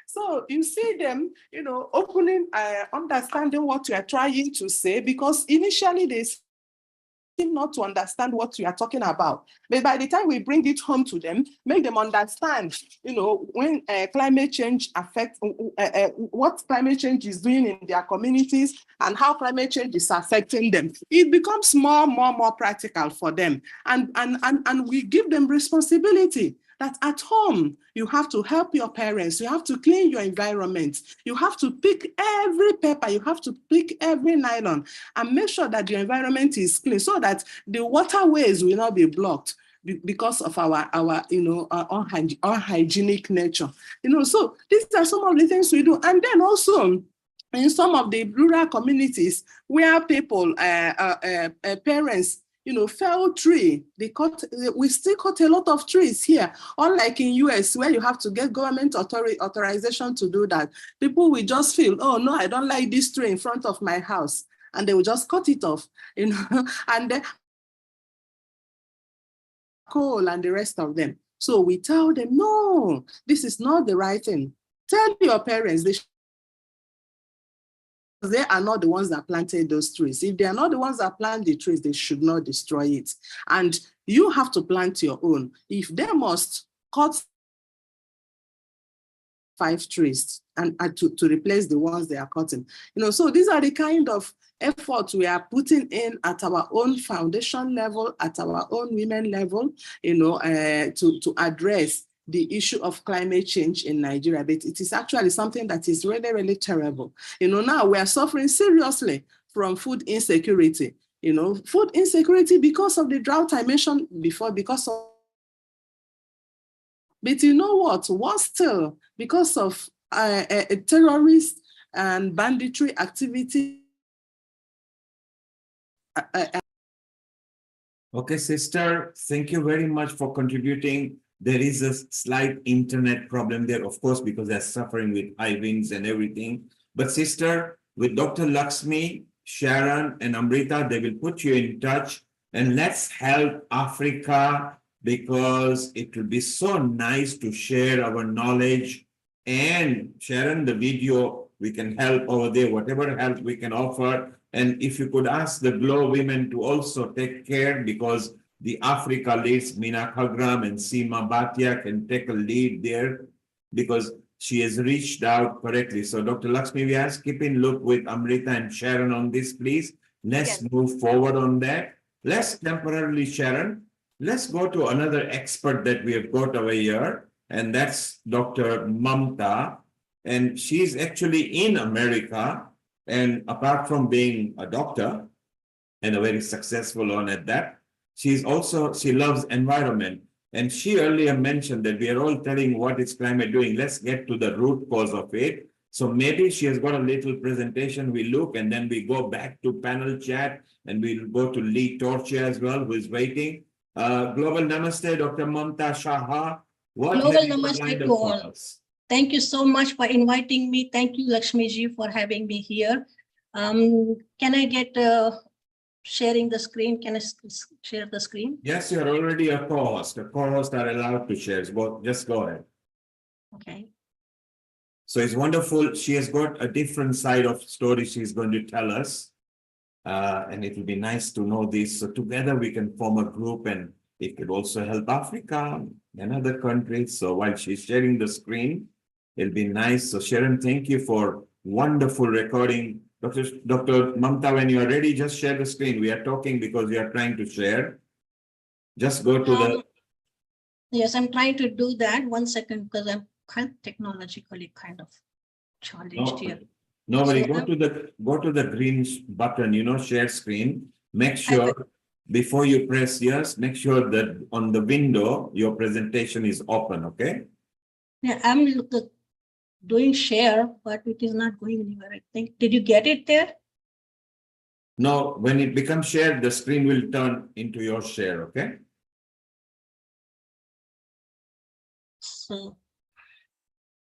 So you see them, you know, opening, understanding what you are trying to say, because initially they seem not to understand what we are talking about. But by the time we bring it home to them, make them understand, you know, when climate change affects, what climate change is doing in their communities and how climate change is affecting them, it becomes more practical for them. And we give them responsibility. That at home, you have to help your parents, you have to clean your environment, you have to pick every paper, you have to pick every nylon, and make sure that your environment is clean so that the waterways will not be blocked because of our you know, unhygienic nature. You know, so these are some of the things we do. And then also, in some of the rural communities where people, parents, you know, fell tree, we still cut a lot of trees here. Unlike in US, where you have to get government authorization to do that. People will just feel, oh no, I don't like this tree in front of my house. And they will just cut it off, you know, and then coal and the rest of them. So we tell them, no, this is not the right thing. Tell your parents, they are not the ones that planted those trees. If they are not the ones that plant the trees, they should not destroy it. And you have to plant your own. If they must cut 5 trees and to replace the ones they are cutting. You know, so these are the kind of efforts we are putting in at our own foundation level, at our own women level, you know, to address the issue of climate change in Nigeria. But it is actually something that is really, really terrible. You know, now we are suffering seriously from food insecurity. You know, food insecurity because of the drought I mentioned before, because of, but you know what, worse still, because of terrorist and banditry activity. Okay, sister, thank you very much for contributing. There is a slight internet problem there, of course, because they're suffering with high winds and everything. But sister, with Dr. Lakshmi, Sharon, and Amrita, they will put you in touch, and let's help Africa, because it will be so nice to share our knowledge. And Sharon, the video, we can help over there, whatever help we can offer. And if you could ask the GLOW women to also take care, because the Africa leads, Mina Khagram and Seema Bhatia, can take a lead there, because she has reached out correctly. So Dr. Lakshmi Vyas, keep in look with Amrita and Sharon on this, please. Let's move forward on that. Let's temporarily, Sharon, let's go to another expert that we have got over here, and that's Dr. Mamta. And she's actually in America. And apart from being a doctor and a very successful one at that, she loves environment. And she earlier mentioned that we are all telling what is climate doing. Let's get to the root cause of it. So maybe she has got a little presentation. We look and then we go back to panel chat, and we'll go to Lee Torchia as well, who is waiting. Global Namaste, Dr. Mamta Shaha. Global Namaste to all. Thank you so much for inviting me. Thank you, Lakshmi ji, for having me here. Can I get sharing the screen? Can I share the screen? Yes, you're already a co-host. The co-hosts are allowed to share. Just go ahead. Okay. So it's wonderful. She has got a different side of story she's going to tell us. And it will be nice to know this. So together we can form a group, and it could also help Africa and other countries. So while she's sharing the screen, it'll be nice. So Sharon, thank you for wonderful recording. Dr. Mamta, when you are ready, just share the screen. We are talking because we are trying to share. Just go to the... Yes, I'm trying to do that. 1 second, because I'm technologically kind of challenged here. Nobody, so go to the green button, you know, share screen. Make sure before you press yes, make sure that on the window, your presentation is open, okay? Yeah, I'm looking. doing share, but it is not going anywhere, I think. Did you get it there? No, when it becomes shared, the screen will turn into your share, okay? So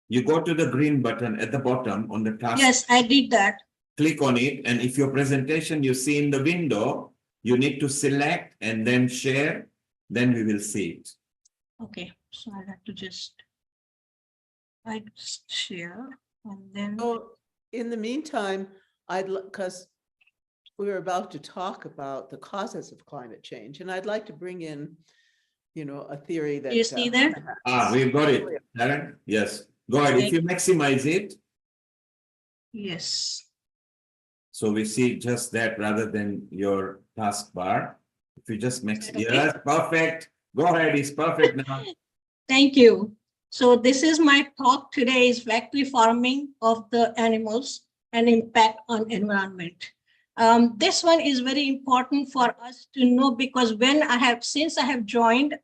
you go to the green button at the bottom on the task. Yes, I did that. Click on it, and if your presentation you see in the window, you need to select and then share, then we will see it. Okay, so I have to just share and then. So in the meantime, because we were about to talk about the causes of climate change, and I'd like to bring in, a theory that. You see there? We've got it, Darren. Yes, go ahead. If you maximize it. Yes. So we see just that rather than your taskbar. If you just mix, yes, perfect. Go ahead, it's perfect now. Thank you. So this is my talk today is factory farming of the animals and impact on environment. This one is very important for us to know because since I have joined,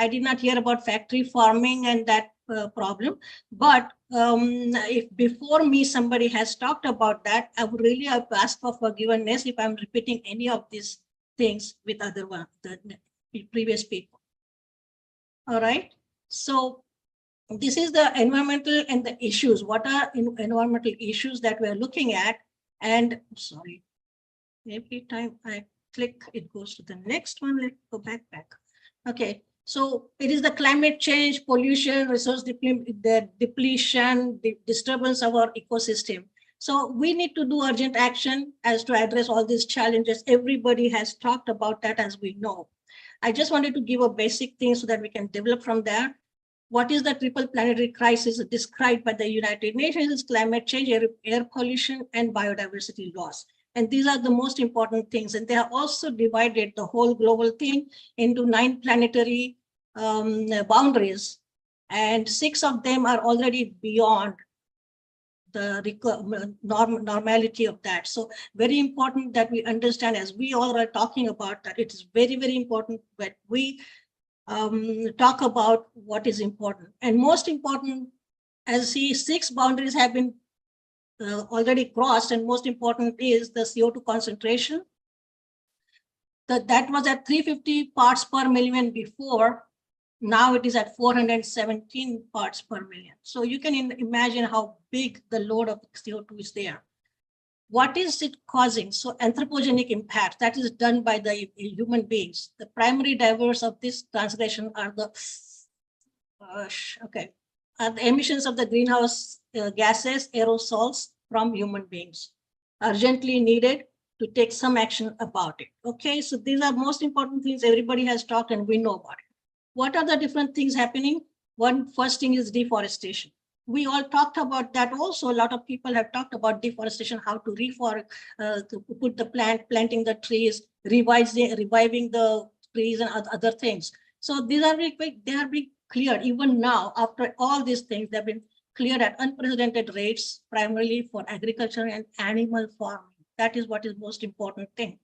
I did not hear about factory farming and that problem. But if before me somebody has talked about that, I would really have asked for forgiveness if I'm repeating any of these things with the previous people. All right. So this is the environmental and the issues. What are environmental issues that we're looking at? And sorry, every time I click, it goes to the next one. Let's go back. Okay. So it is the climate change, pollution, resource depletion, the disturbance of our ecosystem. So we need to do urgent action as to address all these challenges. Everybody has talked about that, as we know. I just wanted to give a basic thing so that we can develop from there. What is the triple planetary crisis described by the United Nations? Is climate change, air pollution, and biodiversity loss. And these are the most important things. And they have also divided the whole global thing into 9 planetary boundaries. And 6 of them are already beyond the normality of that. So very important that we understand, as we all are talking about, that it is very, very important that we talk about what is important. And most important, as 6 boundaries have been already crossed, and most important is the CO2 concentration. That was at 350 parts per million before. Now it is at 417 parts per million. So you can imagine how big the load of CO2 is there. What is it causing? So anthropogenic impact, that is done by the human beings. The primary drivers of this transgression are the emissions of the greenhouse gases, aerosols from human beings. Urgently needed to take some action about it. Okay, so these are most important things everybody has talked and we know about it. What are the different things happening? First thing is deforestation. We all talked about that also. A lot of people have talked about deforestation, how to to put the planting the trees, reviving the trees and other things. So these are they are being cleared. Even now, after all these things, they've been cleared at unprecedented rates, primarily for agriculture and animal farming. That is what is most important thing.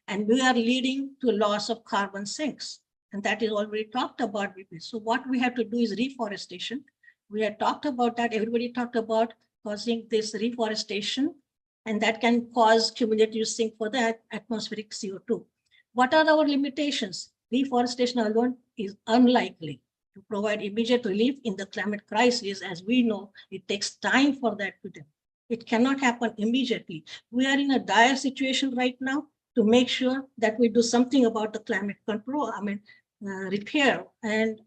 And we are leading to loss of carbon sinks. And that is already talked about. So what we have to do is reforestation. We had talked about that. Everybody talked about causing this reforestation, and that can cause cumulative sink for the atmospheric CO2. What are our limitations? Reforestation alone is unlikely to provide immediate relief in the climate crisis. As we know, it takes time for that to do. It cannot happen immediately. We are in a dire situation right now to make sure that we do something about the climate control, repair. And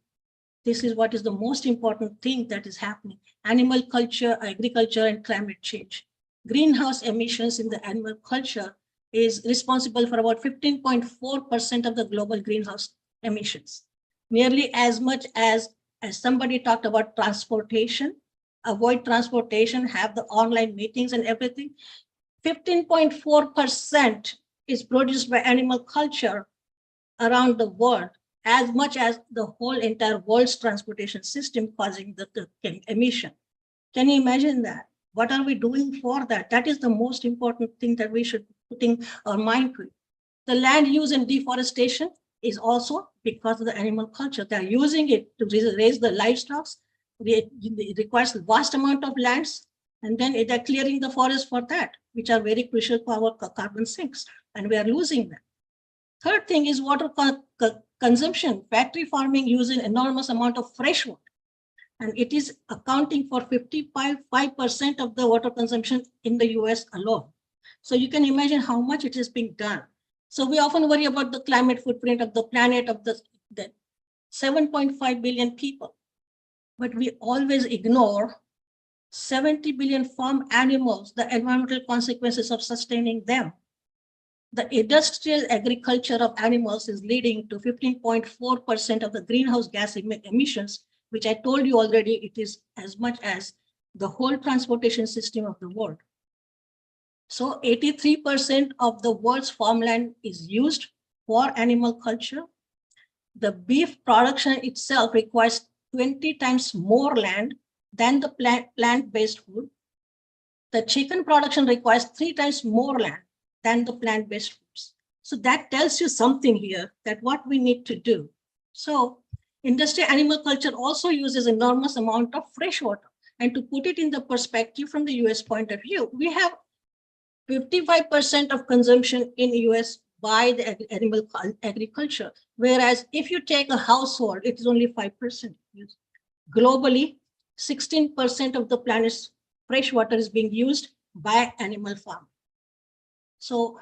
this is what is the most important thing that is happening. Animal culture, agriculture, and climate change. Greenhouse emissions in the animal culture is responsible for about 15.4% of the global greenhouse emissions. Nearly as much as somebody talked about transportation, avoid transportation, have the online meetings and everything. 15.4% is produced by animal culture around the world, as much as the whole entire world's transportation system causing the emission. Can you imagine that? What are we doing for that? That is the most important thing that we should put in our mind to. The land use and deforestation is also because of the animal culture. They're using it to raise the livestock, it requires a vast amount of lands, and then they're clearing the forest for that, which are very crucial for our carbon sinks, and we are losing them. Third thing is water consumption. Factory farming uses an enormous amount of fresh water, and it is accounting for 55% of the water consumption in the US alone. So you can imagine how much it is being done. So we often worry about the climate footprint of the planet, of the 7.5 billion people, but we always ignore 70 billion farm animals, the environmental consequences of sustaining them. The industrial agriculture of animals is leading to 15.4% of the greenhouse gas emissions, which I told you already, it is as much as the whole transportation system of the world. So 83% of the world's farmland is used for animal culture. The beef production itself requires 20 times more land than the plant-based food. The chicken production requires 3 times more land than the plant-based foods. So that tells you something here, that what we need to do. So industrial animal culture also uses enormous amount of fresh water. And to put it in the perspective from the US point of view, we have 55% of consumption in US by the animal agriculture. Whereas if you take a household, it is only 5% used. Globally, 16% of the planet's fresh water is being used by animal farming. So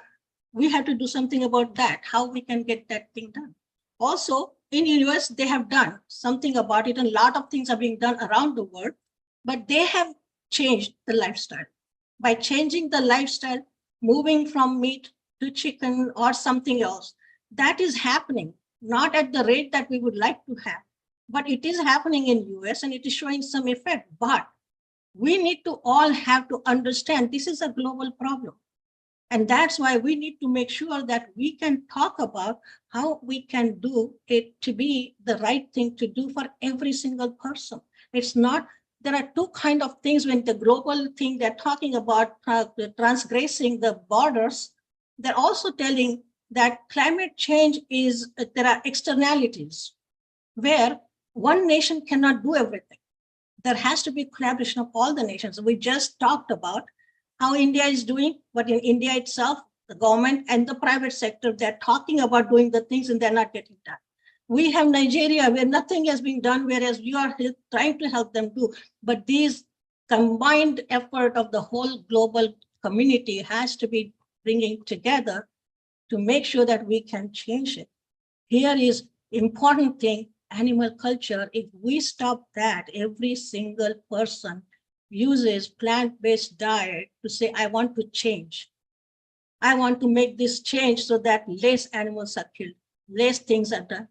we have to do something about that, how we can get that thing done. Also, in the US, they have done something about it, and a lot of things are being done around the world, but they have changed the lifestyle. By changing the lifestyle, moving from meat to chicken or something else, that is happening, not at the rate that we would like to have, but it is happening in US and it is showing some effect. But we need to all have to understand this is a global problem. And that's why we need to make sure that we can talk about how we can do it to be the right thing to do for every single person. It's not, there are two kinds of things when the global thing they're talking about transgressing the borders. They're also telling that climate change is, there are externalities where one nation cannot do everything. There has to be collaboration of all the nations. We just talked about how India is doing, but in India itself, the government and the private sector, they're talking about doing the things and they're not getting done. We have Nigeria where nothing has been done, whereas you are trying to help them do. But these combined effort of the whole global community has to be bringing together to make sure that we can change it. Here is important thing, animal culture. If we stop that, every single person uses plant-based diet to say, I want to change. I want to make this change so that less animals are killed, less things are done.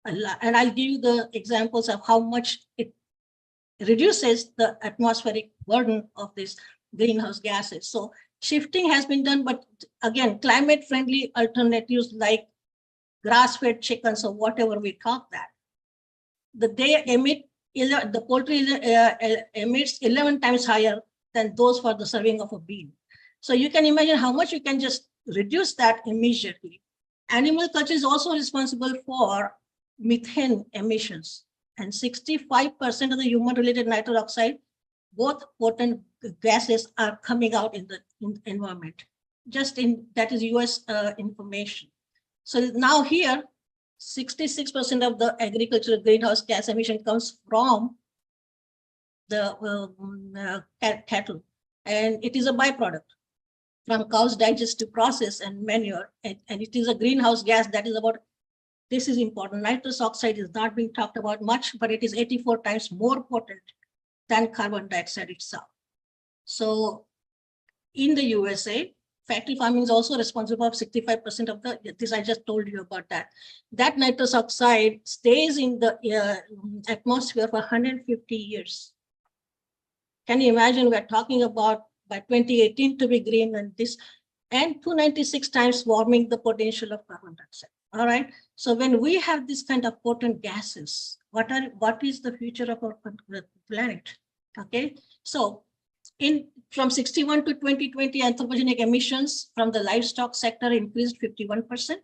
And I'll give you the examples of how much it reduces the atmospheric burden of these greenhouse gases. So shifting has been done, but again, climate-friendly alternatives like grass-fed chickens or whatever we talk that, they emit, the poultry emits 11 times higher than those for the serving of a bean. So you can imagine how much you can just reduce that immediately. Animal culture is also responsible for methane emissions, and 65% of the human-related nitrous oxide, both potent gases, are coming out in the environment. Just in, that is US information. So now here, 66% of the agricultural greenhouse gas emission comes from the cattle, and it is a byproduct from cows' digestive process and manure, and it is a greenhouse gas that is about, this is important, nitrous oxide is not being talked about much, but it is 84 times more potent than carbon dioxide itself. So in the USA, factory farming is also responsible for 65% of the, this I just told you about that. That nitrous oxide stays in the atmosphere for 150 years. Can you imagine, we're talking about by 2018 to be green, and this, and 296 times warming the potential of carbon dioxide. All right. So when we have this kind of potent gases, what is the future of our planet? Okay. So from 61 to 2020, anthropogenic emissions from the livestock sector increased 51%.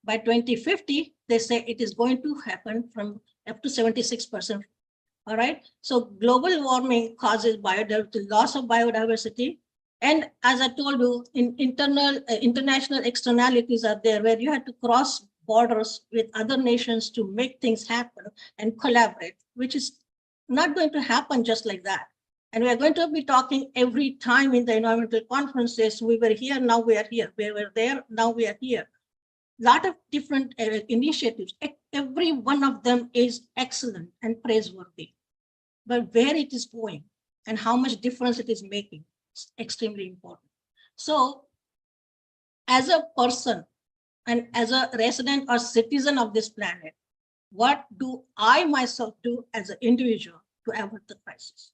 By 2050, they say it is going to happen from up to 76% All right. So global warming causes biodiversity, loss of biodiversity. And as I told you, international externalities are there where you have to cross borders with other nations to make things happen and collaborate, which is not going to happen just like that. And we're going to be talking every time in the environmental conferences. We were here, now we are here. We were there, now we are here. Lot of different initiatives. Every one of them is excellent and praiseworthy. But where it is going and how much difference it is making is extremely important. So as a person and as a resident or citizen of this planet, what do I myself do as an individual to avert the crisis?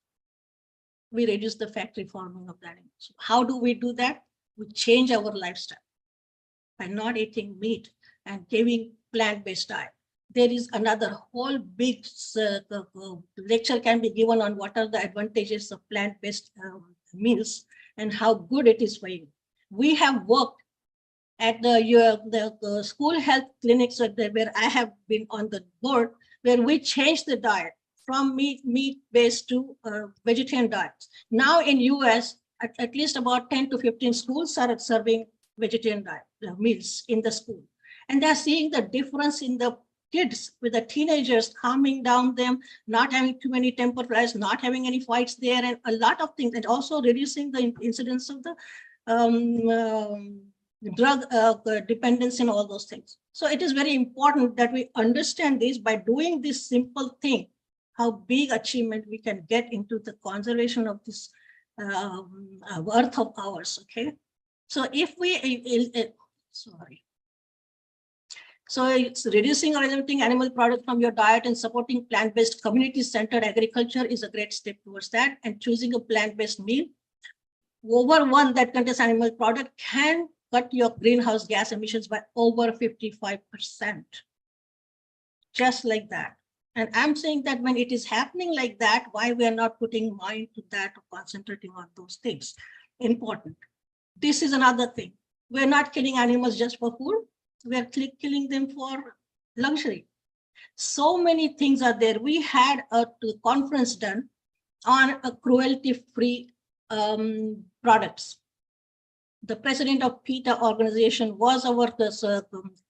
We reduce the factory farming of the animals. How do we do that? We change our lifestyle by not eating meat and giving plant-based diet. There is another whole big lecture can be given on what are the advantages of plant-based meals and how good it is for you. We have worked at the school health clinics where I have been on the board, where we changed the diet from meat-based to vegetarian diets. Now in US, at least about 10 to 15 schools are serving vegetarian diet meals in the school. And they're seeing the difference in the kids, with the teenagers, calming down them, not having too many temper flares, not having any fights there, and a lot of things, and also reducing the incidence of the drug dependence and all those things. So it is very important that we understand this by doing this simple thing, how big achievement we can get into the conservation of this earth of ours, okay? So if we, sorry. So it's reducing or eliminating animal products from your diet and supporting plant-based community-centered agriculture is a great step towards that. And choosing a plant-based meal over one that contains animal product can cut your greenhouse gas emissions by over 55%. Just like that. And I'm saying that when it is happening like that, why we are not putting mind to that or concentrating on those things? Important. This is another thing. We're not killing animals just for food. We're killing them for luxury. So many things are there. We had a conference done on a cruelty-free products. The president of PETA organization was our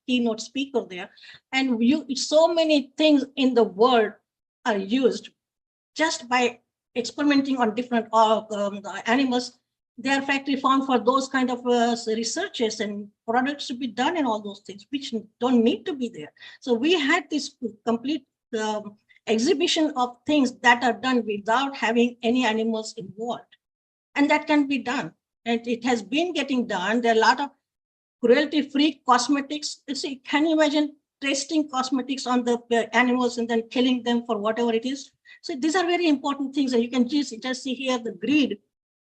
keynote speaker there. And so many things in the world are used just by experimenting on different animals. They are factory farmed for those kind of researches and products to be done and all those things, which don't need to be there. So we had this complete exhibition of things that are done without having any animals involved. And that can be done. And it has been getting done. There are a lot of cruelty-free cosmetics. See, can you imagine testing cosmetics on the animals and then killing them for whatever it is? So these are very important things. And you can just see here the greed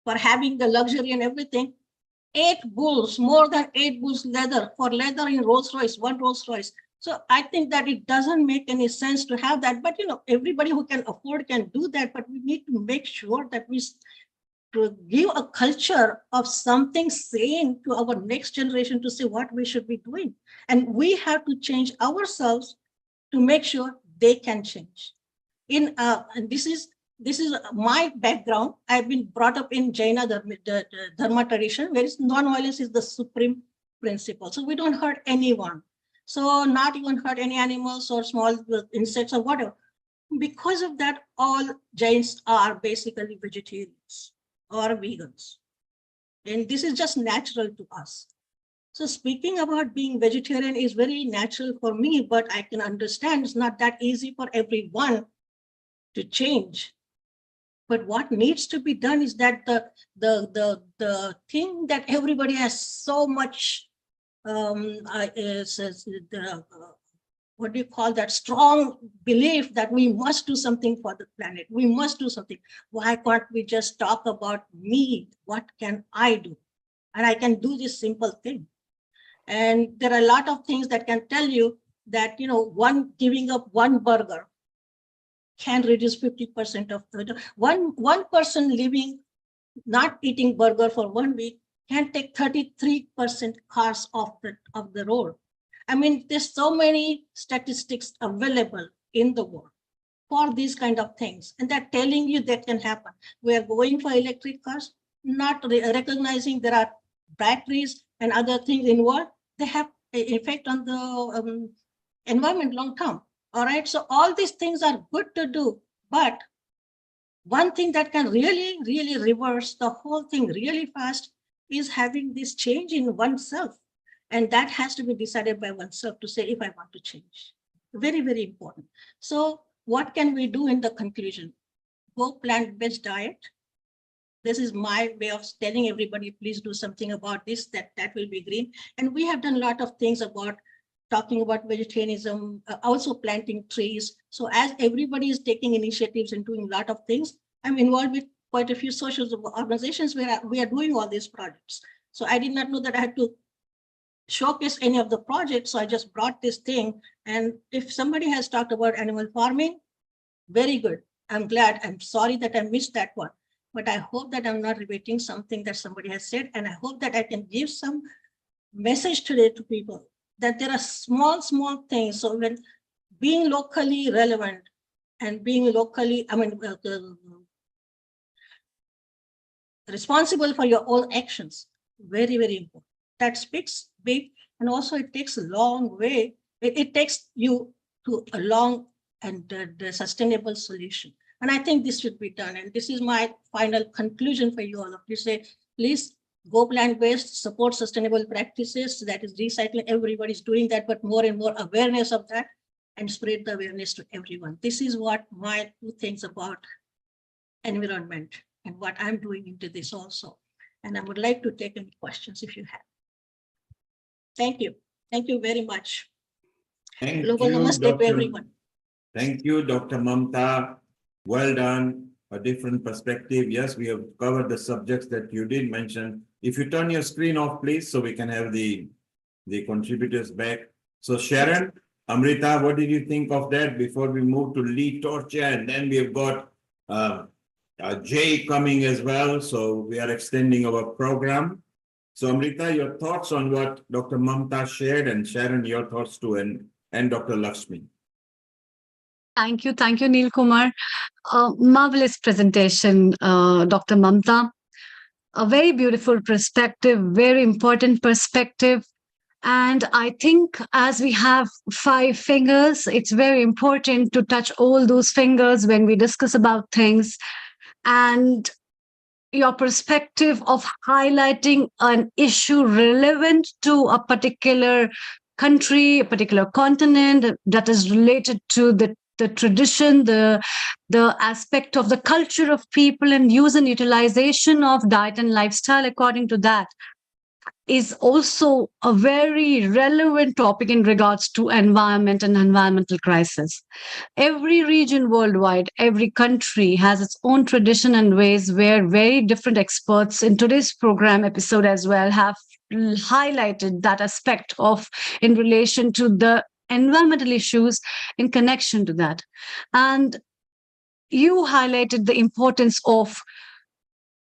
for having the luxury and everything. 8 bulls, more than 8 bulls leather, for leather in Rolls Royce, one Rolls Royce. So I think that it doesn't make any sense to have that. But everybody who can afford can do that. But we need to make sure that we give a culture of something sane to our next generation to see what we should be doing. And we have to change ourselves to make sure they can change. And this is my background. I've been brought up in Jaina Dharma tradition, where non-violence is the supreme principle. So we don't hurt anyone. So not even hurt any animals or small insects or whatever. Because of that, all Jains are basically vegetarians or vegans. And this is just natural to us. So speaking about being vegetarian is very natural for me, but I can understand it's not that easy for everyone to change. But what needs to be done is that the thing that everybody has so much what do you call that, strong belief that we must do something for the planet. We must do something. Why can't we just talk about me? What can I do? And I can do this simple thing. And there are a lot of things that can tell you that, giving up one burger can reduce 50% of the one person living, not eating burger for 1 week can take 33% cars off the road. I mean, there's so many statistics available in the world. for these kind of things. And they're telling you that can happen. We are going for electric cars, not recognizing there are batteries and other things involved. They have an effect on the environment long term. All right. So all these things are good to do. But one thing that can really, really reverse the whole thing really fast is having this change in oneself. And that has to be decided by oneself to say, if I want to change. Very, very important. So what can we do in the conclusion? Go plant-based diet. This is my way of telling everybody, please do something about this, that will be green. And we have done a lot of things about talking about vegetarianism, also planting trees. So as everybody is taking initiatives and doing a lot of things, I'm involved with quite a few social organizations where we are doing all these projects. So I did not know that I had to showcase any of the projects. So I just brought this thing. And if somebody has talked about animal farming, very good. I'm glad. I'm sorry that I missed that one. But I hope that I'm not repeating something that somebody has said. And I hope that I can give some message today to people that there are small, small things. So when being locally relevant and being locally, responsible for your own actions, very, very important. That speaks big, and also it takes a long way. It takes you to a long and the sustainable solution. And I think this should be done. And this is my final conclusion for you all of you. Say, please go plant-based, support sustainable practices. That is recycling. Everybody's doing that, but more and more awareness of that, and spread the awareness to everyone. This is what my 2 things about environment and what I'm doing into this also. And I would like to take any questions if you have. Thank you. Thank you very much. Thank Global you, namaste to everyone. Thank you, Dr. Mamta. Well done. A different perspective. Yes, we have covered the subjects that you did mention. If you turn your screen off, please, so we can have the contributors back. So Sharon, Amrita, what did you think of that before we move to Lee Torcha? And then we have got Jay coming as well. So we are extending our program. So Amrita, your thoughts on what Dr. Mamta shared, and Sharon, your thoughts too, and Dr. Lakshmi. Thank you, Neil Kumar. Marvelous presentation, Dr. Mamta. A very beautiful perspective, very important perspective. And I think as we have 5 fingers, it's very important to touch all those fingers when we discuss about things. And your perspective of highlighting an issue relevant to a particular country, a particular continent that is related to the tradition, the aspect of the culture of people, and use and utilization of diet and lifestyle according to that, is also a very relevant topic in regards to environment and environmental crisis. Every region worldwide, every country has its own tradition and ways, where very different experts in today's program episode as well have highlighted that aspect of in relation to the environmental issues in connection to that. And you highlighted the importance of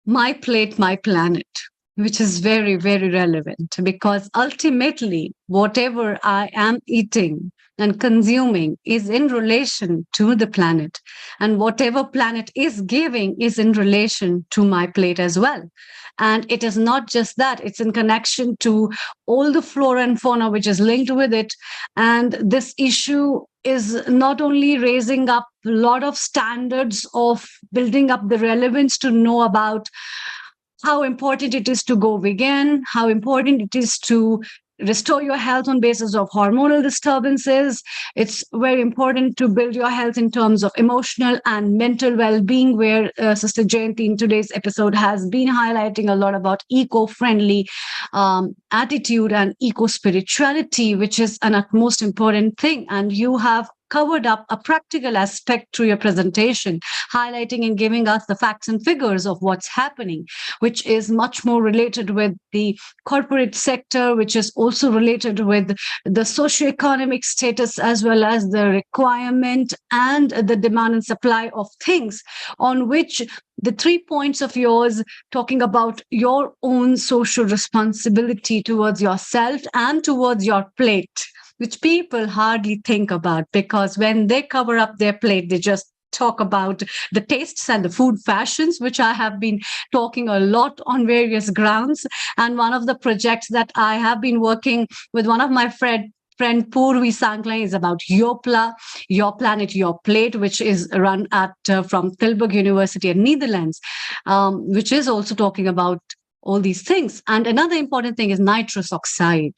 my plate, my planet, which is very, very relevant, because ultimately whatever I am eating and consuming is in relation to the planet, and whatever planet is giving is in relation to my plate as well. And it is not just that, it's in connection to all the flora and fauna which is linked with it. And this issue is not only raising up a lot of standards of building up the relevance to know about how important it is to go vegan, how important it is to restore your health on basis of hormonal disturbances. It's very important to build your health in terms of emotional and mental well-being, where Sister Jayanti in today's episode has been highlighting a lot about eco-friendly attitude and eco-spirituality, which is an utmost important thing. And you have covered up a practical aspect through your presentation, highlighting and giving us the facts and figures of what's happening, which is much more related with the corporate sector, which is also related with the socioeconomic status, as well as the requirement and the demand and supply of things, on which the 3 points of yours talking about your own social responsibility towards yourself and towards your plate which people hardly think about, because when they cover up their plate, they just talk about the tastes and the food fashions, which I have been talking a lot on various grounds. And one of the projects that I have been working with one of my friend Purvi Sanklai is about Yopla, Your Planet, Your Plate, which is run at from Tilburg University in Netherlands, which is also talking about all these things. And another important thing is nitrous oxide.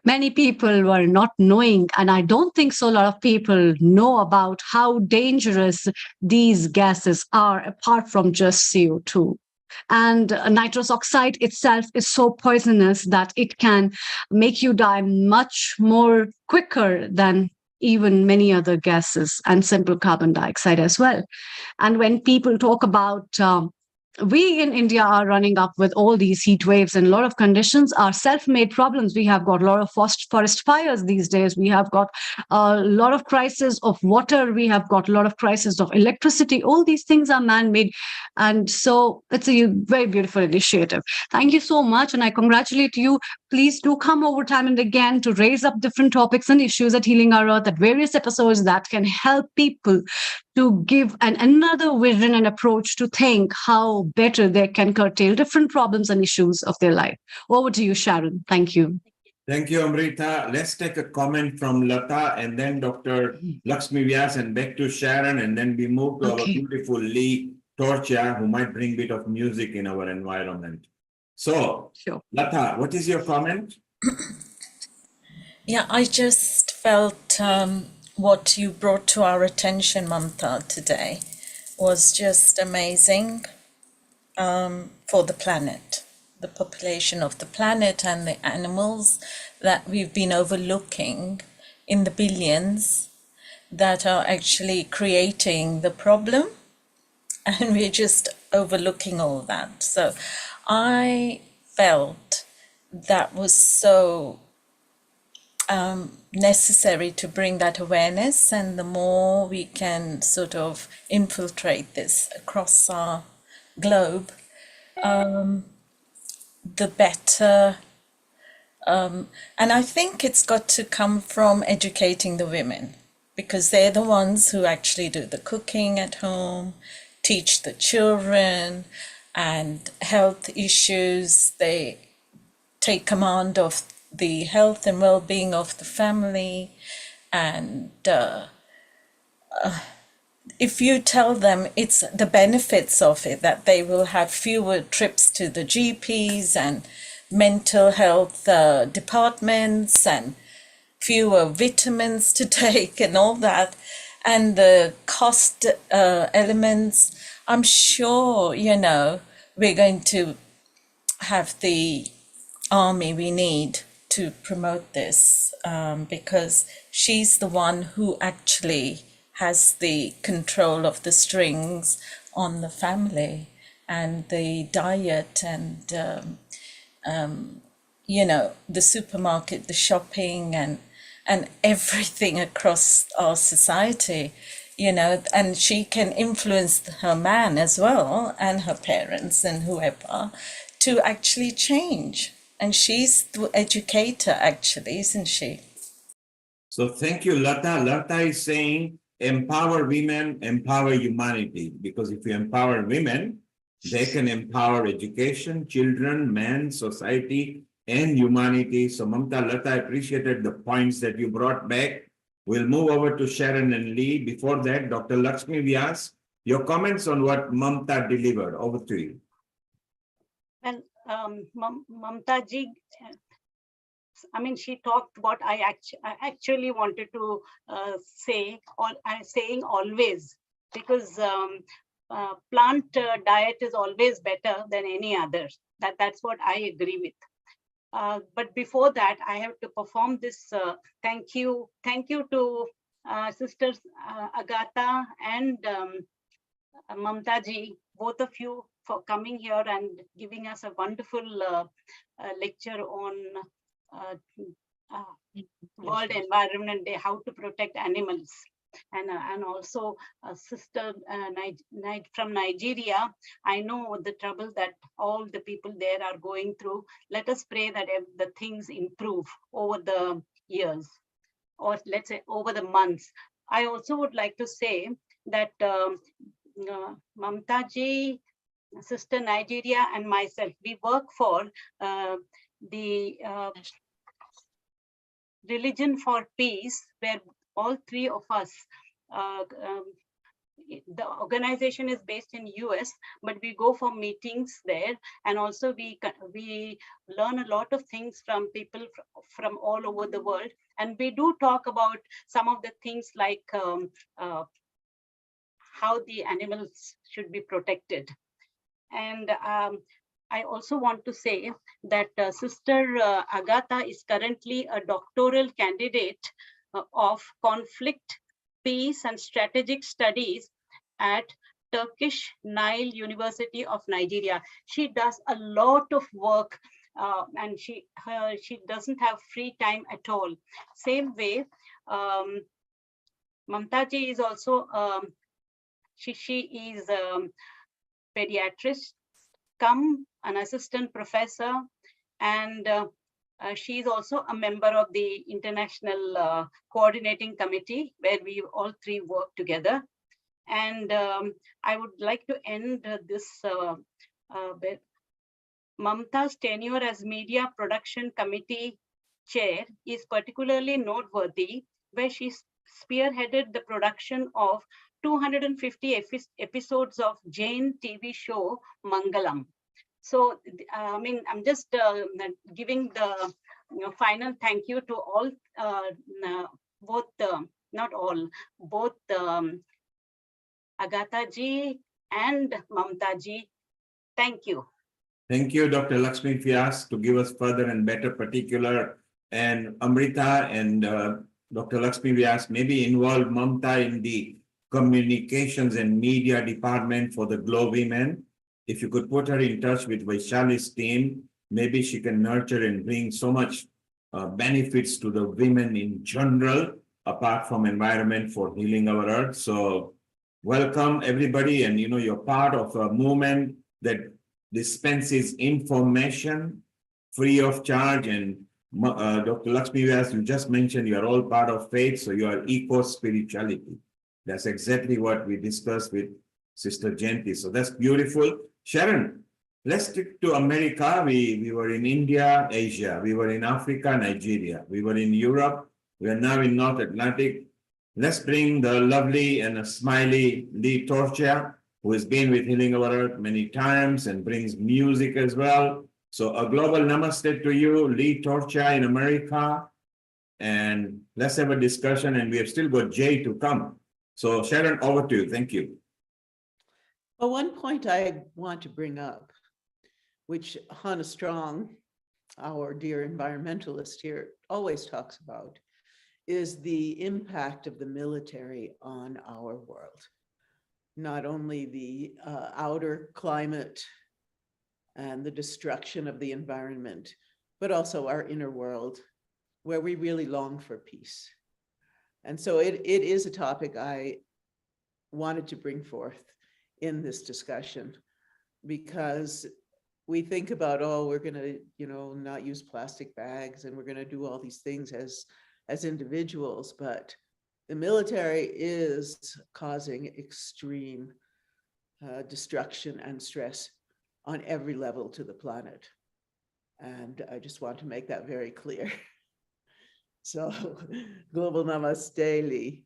Many people were not knowing, and I don't think so a lot of people know about how dangerous these gases are apart from just CO2. And nitrous oxide itself is so poisonous that it can make you die much more quicker than even many other gases, and simple carbon dioxide as well. And when people talk about we in India are running up with all these heat waves, and a lot of conditions are self-made problems. We have got a lot of forest fires these days. We have got a lot of crisis of water. We have got a lot of crisis of electricity. All these things are man-made. And so it's a very beautiful initiative. Thank you so much. And I congratulate you. Please do come over time and again to raise up different topics and issues at Healing Our Earth, at various episodes that can help people to give another vision and approach to think how better they can curtail different problems and issues of their life. Over to you, Sharon. Thank you. Thank you, Amrita. Let's take a comment from Lata and then Dr. Lakshmi Vyas and back to Sharon, and then we move to our beautiful Lee Torcha, who might bring a bit of music in our environment. So, sure. Lata, what is your comment? Yeah, I just felt what you brought to our attention, Mamta, today was just amazing for the planet, the population of the planet and the animals that we've been overlooking in the billions that are actually creating the problem, and we're just overlooking all that. So I felt that was so necessary to bring that awareness, and the more we can sort of infiltrate this across our globe, the better. And I think it's got to come from educating the women, because they're the ones who actually do the cooking at home, teach the children, and health issues. They take command of the health and well-being of the family. And if you tell them it's the benefits of it, that they will have fewer trips to the GPs and mental health departments and fewer vitamins to take and all that, and the cost elements, I'm sure, you know, we're going to have the army we need to promote this, because she's the one who actually has the control of the strings on the family and the diet and you know, the supermarket, the shopping, and everything across our society, you know, and she can influence her man as well, and her parents and whoever, to actually change. And she's the educator, actually, isn't she? So thank you, Lata. Lata is saying, empower women, empower humanity, because if you empower women, they can empower education, children, men, society, and humanity. So Mamta, Lata, I appreciated the points that you brought back. We'll move over to Sharon and Lee. Before that, Dr. Lakshmi Vyas, your comments on what Mamta delivered. Over to you. Well, Mamta ji, I mean, she talked what I actually wanted to say, or I'm saying always, because plant diet is always better than any other. That's what I agree with. But before that, I have to perform this thank you to sisters Agatha and Mamta ji, both of you, for coming here and giving us a wonderful lecture on World Environment Day, how to protect animals. And also a sister from Nigeria. I know the trouble that all the people there are going through. Let us pray that the things improve over the years, or let's say over the months. I also would like to say that Mamta ji, Sister Nigeria, and myself, we work for the Religion for Peace, where all three of us, the organization is based in US, but we go for meetings there, and also we learn a lot of things from people from all over the world, and we do talk about some of the things like how the animals should be protected. And I also want to say that Sister Agatha is currently a doctoral candidate of conflict, peace, and strategic studies at Turkish Nile University of Nigeria. She does a lot of work, and she doesn't have free time at all. Same way, Mamta ji is also she is pediatrist, come an assistant professor, and she is also a member of the International Coordinating Committee, where we all three work together. And I would like to end this with Mamta's tenure as Media Production Committee Chair is particularly noteworthy, where she spearheaded the production of 250 episodes of Jain TV show Mangalam. So, I mean, I'm just giving the final thank you to all, both, not all, both Agatha ji and Mamta ji. Thank you. Thank you, Dr. Lakshmi Vyas, to give us further and better particular. And Amrita and Dr. Lakshmi Vyas maybe involve Mamta in the communications and media department for the Glow Women. If you could put her in touch with Vaishali's team, maybe she can nurture and bring so much benefits to the women in general, apart from environment, for healing our earth. So welcome everybody, and you're part of a movement that dispenses information free of charge. And Dr. Lakshmi Vyas, you just mentioned you are all part of faith, so you are eco-spirituality. That's exactly what we discussed with Sister Jayanti. So that's beautiful. Sharon, let's stick to America. We were in India, Asia. We were in Africa, Nigeria. We were in Europe. We are now in North Atlantic. Let's bring the lovely and smiley Lee Torchia, who has been with Healing Our Earth many times and brings music as well. So a global namaste to you, Lee Torchia in America. And let's have a discussion. And we have still got Jay to come. So Sharon, over to you. Thank you. Well, one point I want to bring up, which Hannah Strong, our dear environmentalist here, always talks about, is the impact of the military on our world. Not only the outer climate and the destruction of the environment, but also our inner world, where we really long for peace. And so it is a topic I wanted to bring forth in this discussion, because we think about, oh, we're going to, not use plastic bags, and we're going to do all these things as individuals, but the military is causing extreme destruction and stress on every level to the planet. And I just want to make that very clear. So, global namaste, Lee.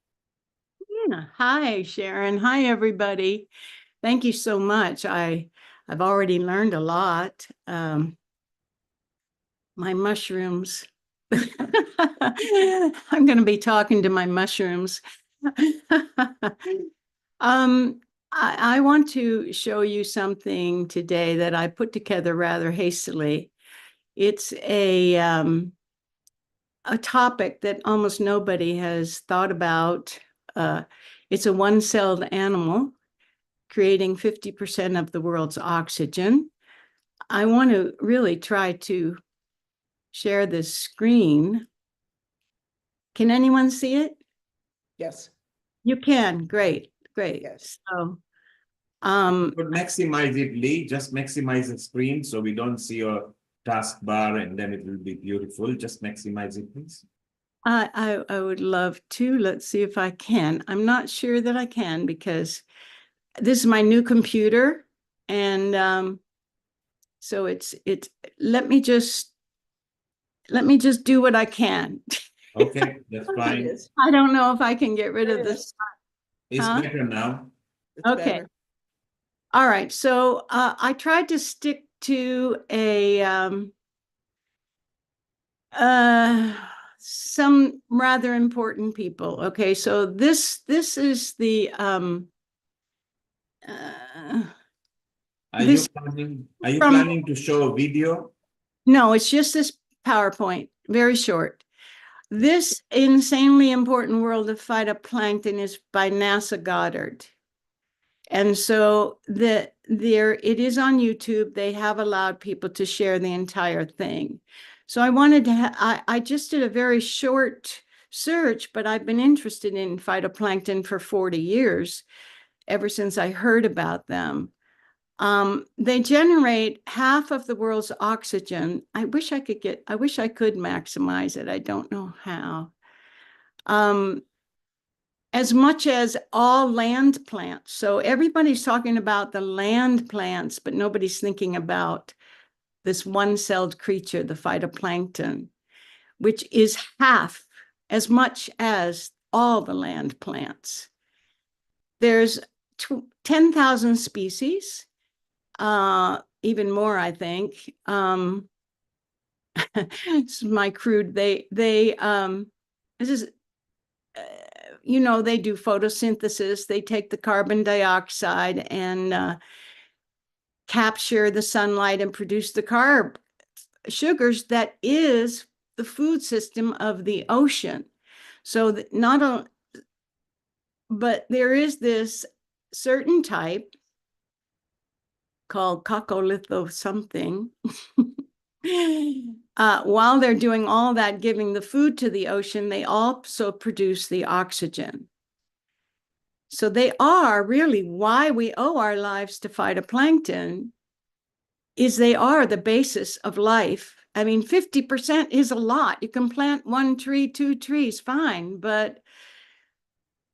Yeah. Hi, Sharon. Hi, everybody. Thank you so much. I've already learned a lot. My mushrooms. I'm going to be talking to my mushrooms. I want to show you something today that I put together rather hastily. It's a topic that almost nobody has thought about. It's a one-celled animal creating 50% of the world's oxygen. I want to really try to share this screen. Can anyone see it? Yes. You can. Great. Great. Yes. So, But maximize it, Lee. Just maximize the screen so we don't see your taskbar, and then it will be beautiful. Just maximize it, please. I would love to. Let's see if I can. I'm not sure that I can because this is my new computer, and so it's let me just do what I can. Okay, that's fine. I don't know if I can get rid of this. It's Huh? better now. Okay. All right. So I tried to stick to a some rather important people. Okay, so this is the Are you from- planning to show a video? no, it's just this PowerPoint, very short. This insanely important world of phytoplankton is by NASA Goddard. And so there it is on YouTube. They have allowed people to share the entire thing. So I wanted to I just did a very short search, but I've been interested in phytoplankton for 40 years, ever since I heard about them. They generate half of the world's oxygen. I wish I could maximize it. I don't know how. As much as all land plants. So everybody's talking about the land plants, but nobody's thinking about this one-celled creature, the phytoplankton, which is half as much as all the land plants. There's 10,000 species, even more, I think. This is my crude. This is, you know, they do photosynthesis. They take the carbon dioxide and capture the sunlight and produce the carb sugars that is the food system of the ocean. So that not only, but there is this certain type called coccolitho something. While they're doing all that, giving the food to the ocean, they also produce the oxygen. So they are really why we owe our lives to phytoplankton, is they are the basis of life. I mean, 50% is a lot. You can plant 1 tree, 2 trees, fine, but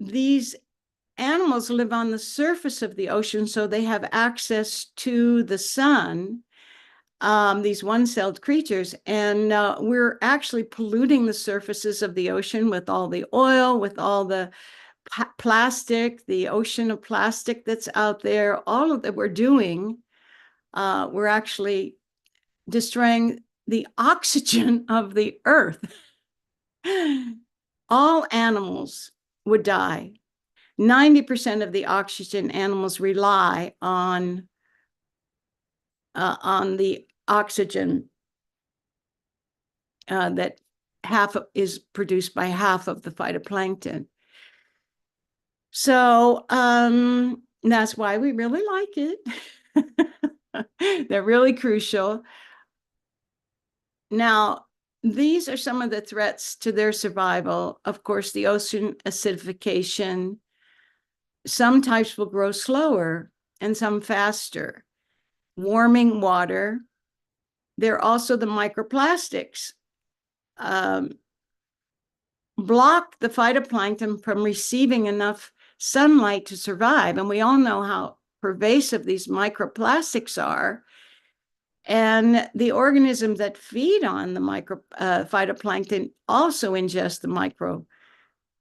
these animals live on the surface of the ocean, so they have access to the sun, these one-celled creatures, and we're actually polluting the surfaces of the ocean with all the oil, with all the plastic, the ocean of plastic that's out there, all of that we're doing. We're actually destroying the oxygen of the earth. All animals would die. 90% of the oxygen animals rely on the oxygen that half is produced by half of the phytoplankton. So that's why we really like it. They're really crucial. Now, these are some of the threats to their survival. Of course, the ocean acidification. Some types will grow slower and some faster. Warming water. There are also the microplastics. Block the phytoplankton from receiving enough sunlight to survive. And we all know how pervasive these microplastics are. And the organisms that feed on the phytoplankton also ingest the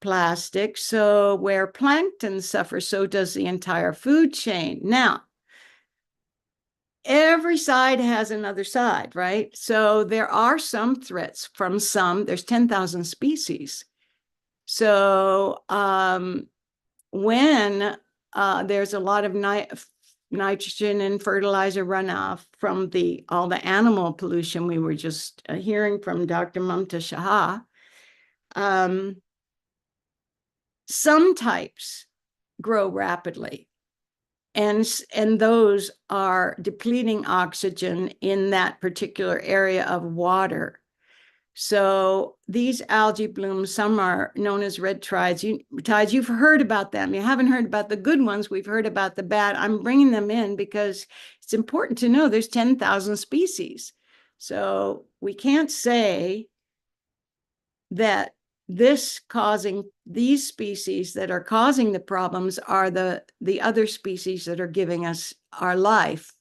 microplastics. So where plankton suffers, so does the entire food chain. Now, every side has another side, right? So there are some threats from some. There's 10,000 species. So when there's a lot of nitrogen and fertilizer runoff from all the animal pollution we were just hearing from Dr. Mamta Shah, some types grow rapidly. And those are depleting oxygen in that particular area of water. So these algae blooms, some are known as red tides. You've heard about them. You haven't heard about the good ones. We've heard about the bad. I'm bringing them in because it's important to know there's 10,000 species. So we can't say that these species that are causing the problems are the other species that are giving us our life.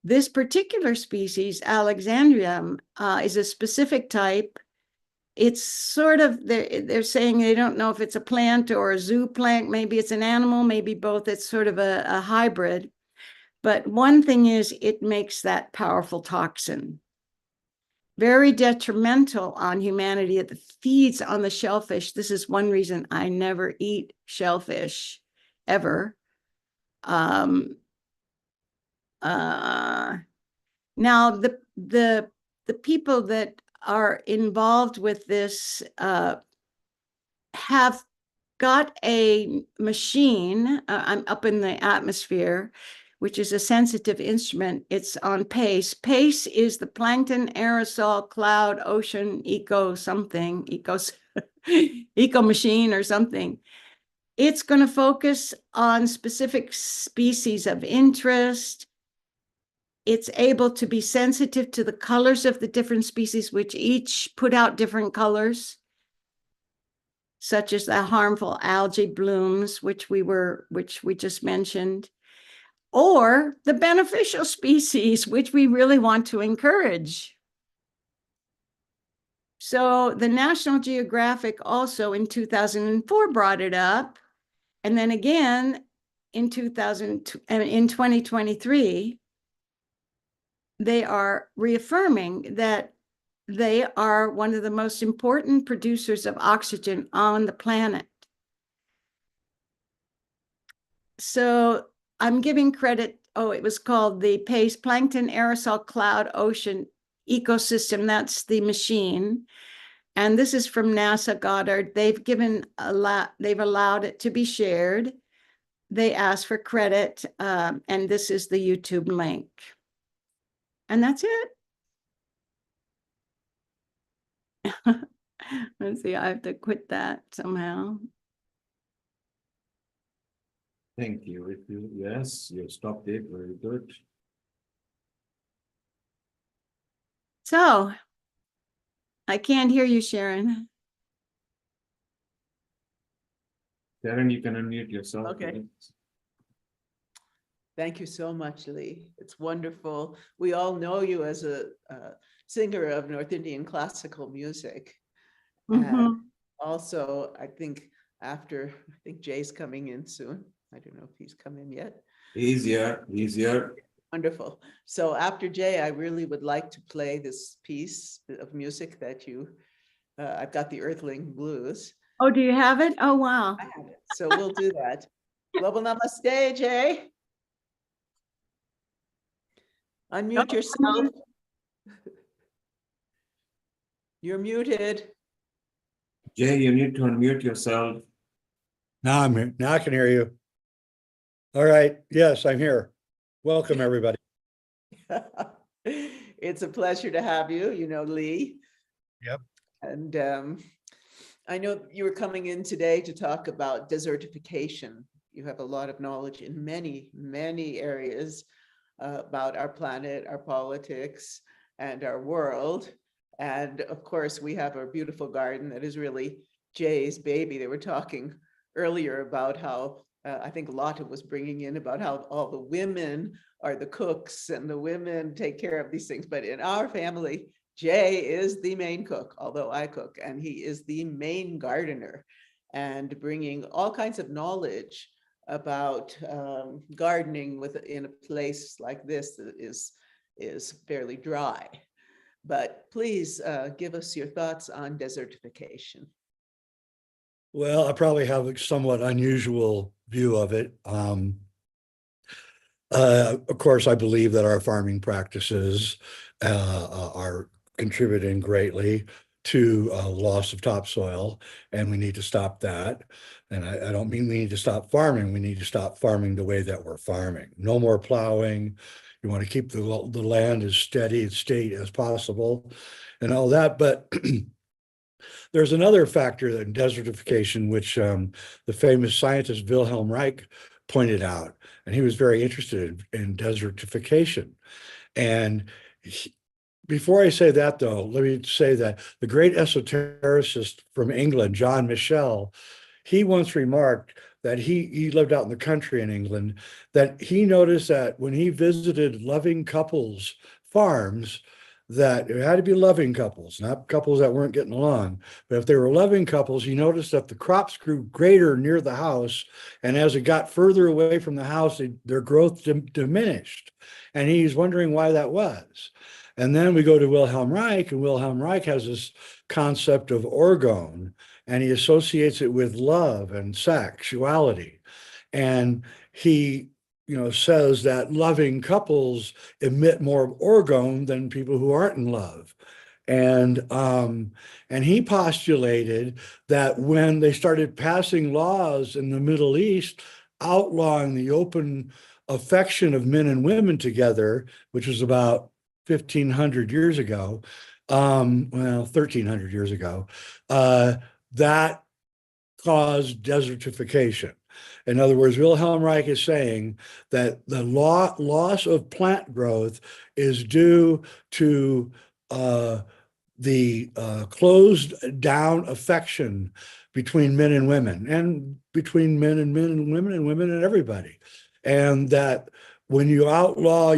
This particular species, Alexandrium, is a specific type. It's sort of, they're saying they don't know if it's a plant or a zooplankton, maybe it's an animal, maybe both. It's sort of a hybrid. But one thing is it makes that powerful toxin. Very detrimental on humanity. It feeds on the shellfish. This is one reason I never eat shellfish, ever. Now, the people that are involved with this have got a machine I'm up in the atmosphere, which is a sensitive instrument. It's on PACE. PACE is the plankton aerosol cloud ocean eco something, eco machine or something. It's going to focus on specific species of interest. It's able to be sensitive to the colors of the different species, which each put out different colors, such as the harmful algae blooms, which we just mentioned, or the beneficial species, which we really want to encourage. So the National Geographic also in 2004 brought it up, and then again in 2023, they are reaffirming that they are one of the most important producers of oxygen on the planet. So I'm giving credit. Oh, it was called the PACE, Plankton Aerosol Cloud Ocean Ecosystem. That's the machine. And this is from NASA Goddard. They've allowed it to be shared. They asked for credit, and this is the YouTube link. And that's it. Let's see, I have to quit that somehow. Thank you. Yes, you stopped it. Very good. So, I can't hear you, Sharon. Sharon, you can unmute yourself. Okay. Please. Thank you so much, Lee. It's wonderful. We all know you as a singer of North Indian classical music. And also, I think Jay's coming in soon. I don't know if he's come in yet. Easier. Wonderful. So after Jay, I really would like to play this piece of music that I've got the Earthling Blues. Oh, do you have it? Oh, wow. I have it. So we'll do that. Global Namaste, Jay. Unmute yourself. You're muted. Jay, you need to unmute yourself. Now I'm here. Now I can hear you. All right. Yes, I'm here. Welcome, everybody. It's a pleasure to have you, Lee. Yep. And I know you were coming in today to talk about desertification. You have a lot of knowledge in many, many areas about our planet, our politics, and our world. And of course, we have our beautiful garden that is really Jay's baby. They were talking earlier about how I think Lotta was bringing in about how all the women are the cooks and the women take care of these things. But in our family, Jay is the main cook, although I cook, and he is the main gardener and bringing all kinds of knowledge about gardening in a place like this that is fairly dry. But please give us your thoughts on desertification. Well, I probably have a somewhat unusual view of it. Of course, I believe that our farming practices are contributing greatly to loss of topsoil, and we need to stop that. And I don't mean we need to stop farming. We need to stop farming the way that we're farming. No more plowing. You want to keep the land as steady and state as possible and all that. But there's another factor in desertification, which the famous scientist Wilhelm Reich pointed out, and he was very interested in desertification. And before I say that, though, let me say that the great esotericist from England, John Michel, he once remarked that he lived out in the country in England, that he noticed that when he visited loving couples farms, that it had to be loving couples, not couples that weren't getting along. But if they were loving couples, he noticed that the crops grew greater near the house. And as it got further away from the house, their growth diminished. And he's wondering why that was. And then we go to Wilhelm Reich, and Wilhelm Reich has this concept of orgone, and he associates it with love and sexuality. And he says that loving couples emit more orgone than people who aren't in love. And he postulated that when they started passing laws in the Middle East outlawing the open affection of men and women together, which was about 1,500 years ago, 1,300 years ago, that caused desertification. In other words, Wilhelm Reich is saying that the loss of plant growth is due to the closed down affection between men and women, and between men and women and everybody. And that when you outlaw,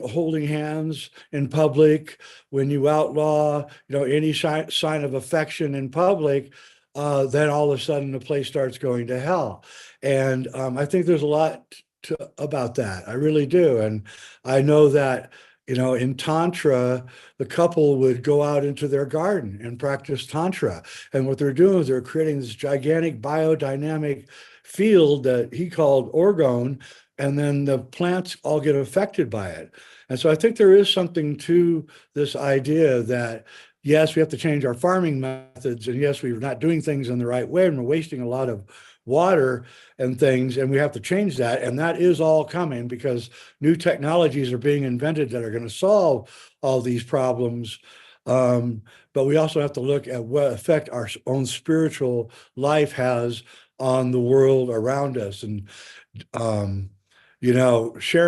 holding hands in public, when you outlaw, any sign of affection in public, then all of a sudden the place starts going to hell. And I think there's a lot about that. I really do. And I know that, in Tantra, the couple would go out into their garden and practice Tantra. And what they're doing is they're creating this gigantic biodynamic field that he called orgone, and then the plants all get affected by it. And so I think there is something to this idea that, yes, we have to change our farming methods, and yes, we're not doing things in the right way, and we're wasting a lot of water and things, and we have to change that. And that is all coming because new technologies are being invented that are going to solve all these problems. But we also have to look at what effect our own spiritual life has on the world around us. And Sharon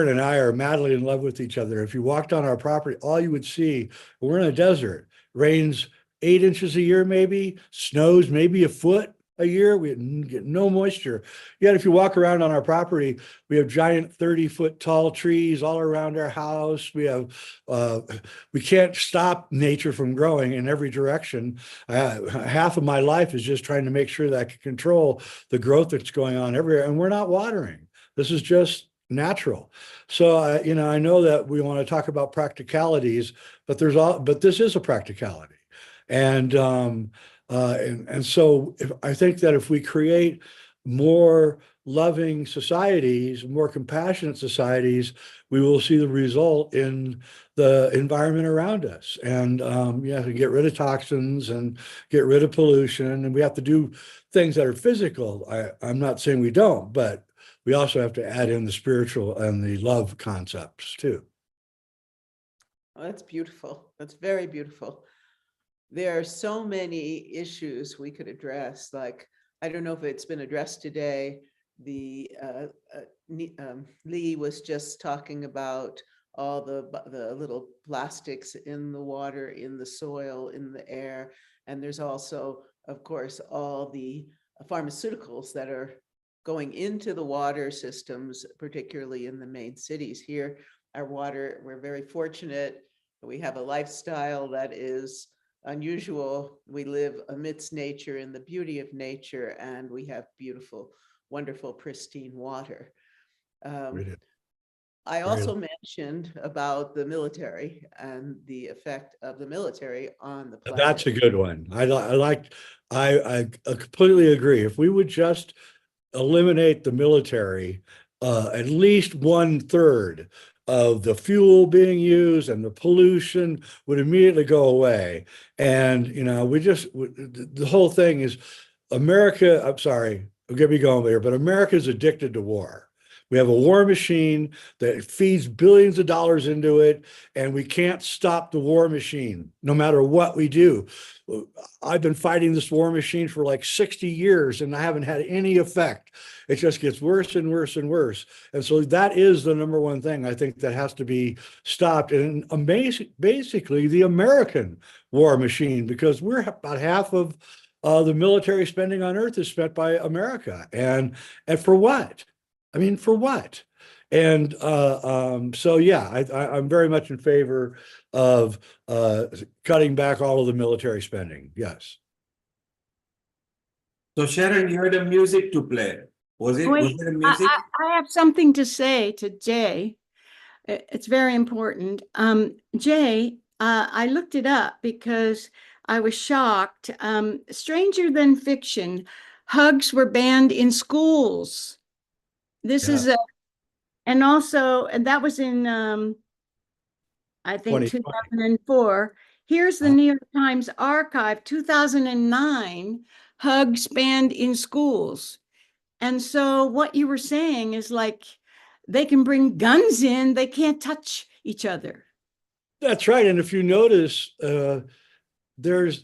and I are madly in love with each other. If you walked on our property, all you would see, we're in a desert, rains 8 inches a year, maybe, snows maybe a foot a year. We get no moisture. Yet if you walk around on our property, we have giant 30-foot tall trees all around our house. We can't stop nature from growing in every direction. Half of my life is just trying to make sure that I can control the growth that's going on everywhere. And we're not watering. This is just natural. So I know that we want to talk about practicalities, but this is a practicality. And so I think that if we create more loving societies, more compassionate societies, we will see the result in the environment around us. And we have to get rid of toxins and get rid of pollution, and we have to do things that are physical. I'm not saying we don't, but we also have to add in the spiritual and the love concepts too. Oh, that's beautiful. That's very beautiful. There are so many issues we could address. Like, I don't know if it's been addressed today. Lee was just talking about all the little plastics in the water, in the soil, in the air. And there's also, of course, all the pharmaceuticals that are going into the water systems, particularly in the main cities. Here, our water, we're very fortunate. We have a lifestyle that is unusual. We live amidst nature, in the beauty of nature, and we have beautiful, wonderful, pristine water. I also mentioned about the military and the effect of the military on the planet. That's a good one. I completely agree. If we would just eliminate the military, at least 1/3 of the fuel being used and the pollution would immediately go away. And, the whole thing is America, I'm sorry, I'll get me going there, but America's addicted to war. We have a war machine that feeds billions of dollars into it, and we can't stop the war machine no matter what we do. I've been fighting this war machine for like 60 years and I haven't had any effect. It just gets worse and worse and worse. And so that is the number one thing I think that has to be stopped. And basically the American war machine, because we're about half of the military spending on Earth is spent by America. And for what? I mean, for what? And so, yeah, I'm very much in favor of cutting back all of the military spending. Yes. So Sharon, you had a music to play. Was it a music? I have something to say to Jay. It's very important. Jay, I looked it up because I was shocked. Stranger Than Fiction, hugs were banned in schools. This is and that was in, I think 2004. Here's the New York Times archive, 2009, hugs banned in schools. And so what you were saying is like, they can bring guns in, they can't touch each other. That's right. And if you notice, there's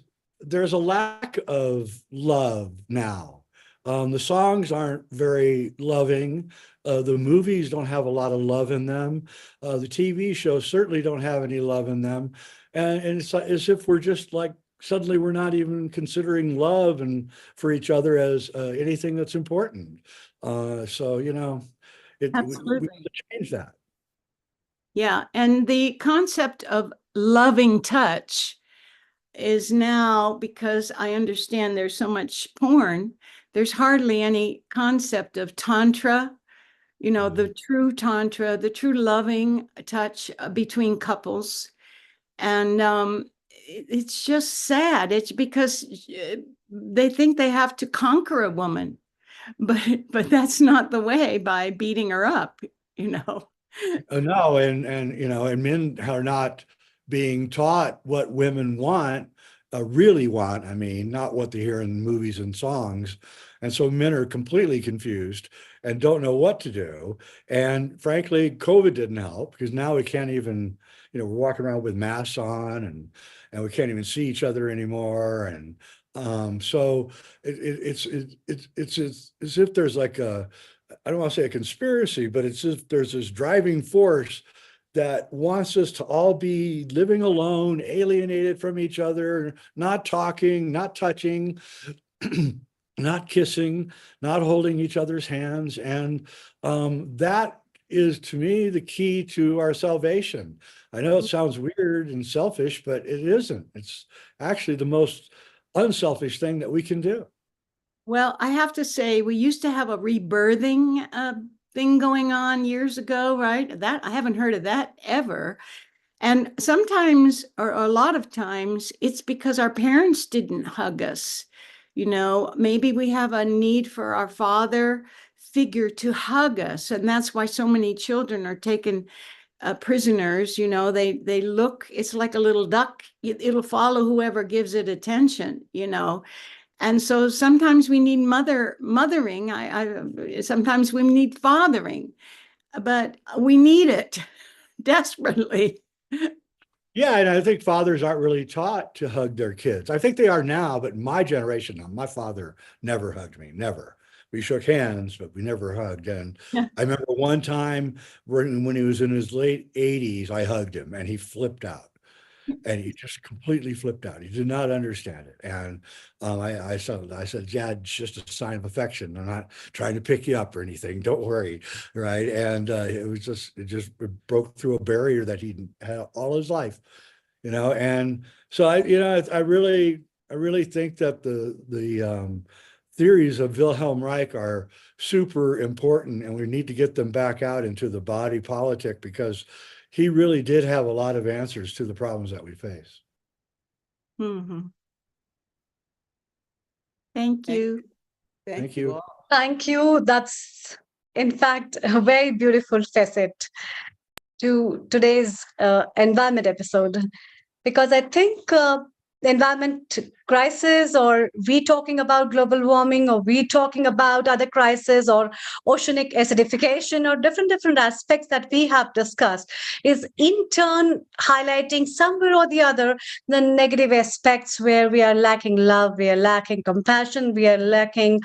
a lack of love now. The songs aren't very loving. The movies don't have a lot of love in them. The TV shows certainly don't have any love in them. And it's as if we're just like, suddenly we're not even considering love and for each other as anything that's important. So, you know, we have to change that. Yeah. And the concept of loving touch is now, because I understand there's so much porn, there's hardly any concept of tantra, you know, the true tantra, the true loving touch between couples. And it's just sad. It's because they think they have to conquer a woman, but that's not the way, by beating her up, you know. No, and you know, and men are not being taught what women want, really want. I mean, not what they hear in movies and songs. And so men are completely confused and don't know what to do. And frankly, COVID didn't help, because now we can't even, you know, we're walking around with masks on and we can't even see each other anymore. And so it's as if there's like I don't want to say a conspiracy, but it's as if there's this driving force that wants us to all be living alone, alienated from each other, not talking, not touching, not kissing, not holding each other's hands. And that is, to me, the key to our salvation. I know it sounds weird and selfish, but it isn't. It's actually the most unselfish thing that we can do. Well, I have to say, we used to have a rebirthing thing going on years ago, right? That I haven't heard of that ever. And sometimes, or a lot of times, it's because our parents didn't hug us. You know, maybe we have a need for our father figure to hug us. And that's why so many children are taken prisoners. You know, they look, it's like a little duck. It'll follow whoever gives it attention, you know. And so sometimes we need mothering. Sometimes we need fathering, but we need it desperately. Yeah, and I think fathers aren't really taught to hug their kids. I think they are now, but my generation, my father never hugged me, never. We shook hands, but we never hugged. And I remember one time when he was in his late 80s, I hugged him and he flipped out. And he just completely flipped out. He did not understand it. And I said, Dad, it's just a sign of affection. I'm not trying to pick you up or anything. Don't worry, right? And it just broke through a barrier that he'd had all his life, you know. And so I really think that the theories of Wilhelm Reich are super important, and we need to get them back out into the body politic, because he really did have a lot of answers to the problems that we face. Mm-hmm. Thank you. Thank you. Thank you. That's, in fact, a very beautiful facet to today's environment episode, because I think the environment crisis, or we talking about global warming, or we talking about other crises, or oceanic acidification, or different aspects that we have discussed, is in turn highlighting somewhere or the other the negative aspects where we are lacking love, we are lacking compassion, we are lacking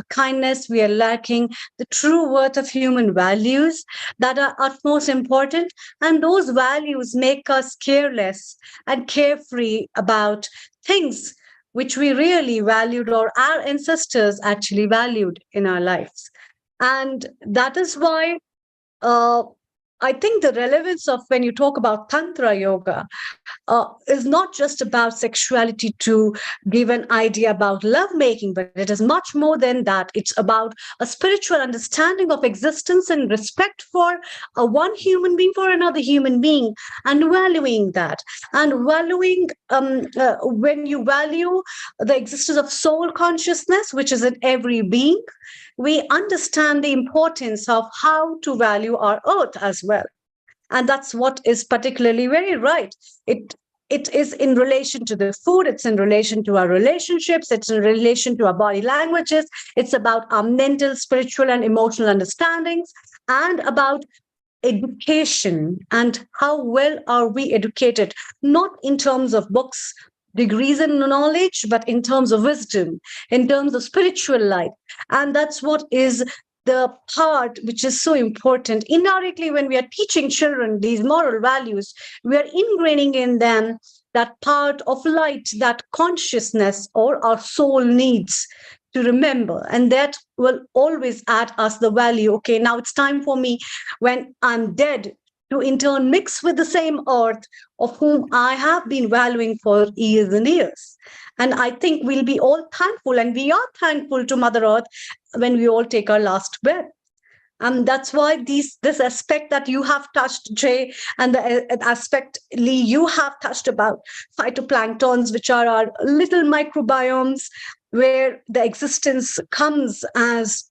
kindness, we are lacking the true worth of human values that are utmost important. And those values make us careless and carefree about things which we really valued, or our ancestors actually valued in our lives. And that is why I think the relevance of when you talk about Tantra yoga is not just about sexuality to give an idea about lovemaking, but it is much more than that. It's about a spiritual understanding of existence and respect for one human being for another human being, and valuing that. And valuing, when you value the existence of soul consciousness, which is in every being, we understand the importance of how to value our earth as well. And that's what is particularly very right. It is in relation to the food, it's in relation to our relationships, it's in relation to our body languages, it's about our mental, spiritual, and emotional understandings, and about education and how well are we educated, not in terms of books, degrees, and knowledge, but in terms of wisdom, in terms of spiritual life. And that's what is the part which is so important. Indirectly, when we are teaching children these moral values, we are ingraining in them that part of light, that consciousness or our soul needs to remember. And that will always add us the value. Okay, now it's time for me, when I'm dead, to in turn mix with the same earth of whom I have been valuing for years and years. And I think we'll be all thankful, and we are thankful to Mother Earth when we all take our last breath. And that's why this aspect that you have touched, Jay, and the aspect, Lee, you have touched about phytoplanktons, which are our little microbiomes where the existence comes as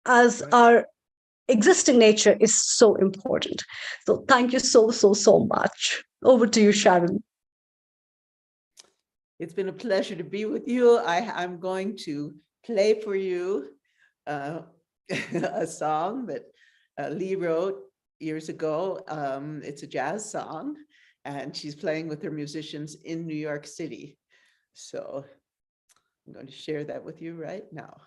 our existing nature is so important. So thank you so much. Over to you, Sharon. It's been a pleasure to be with you. I'm going to play for you a song that Lee wrote years ago. It's a jazz song, and she's playing with her musicians in New York City. So I'm going to share that with you right now.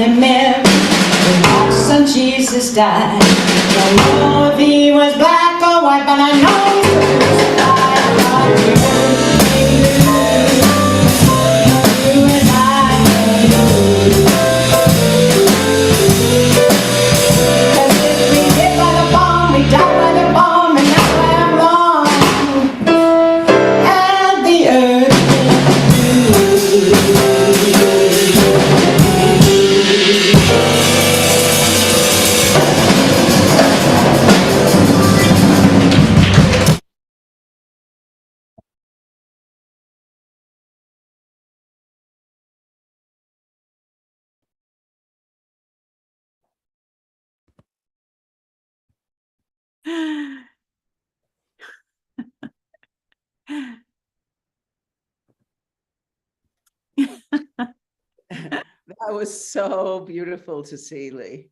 only met when my son Jesus died. I don't know if he was black or white, but I know he was alive. You and I, 'cause if we live by the bomb, we die by the bomb, and now I'm wrong. And the earth That was so beautiful to see, Lee.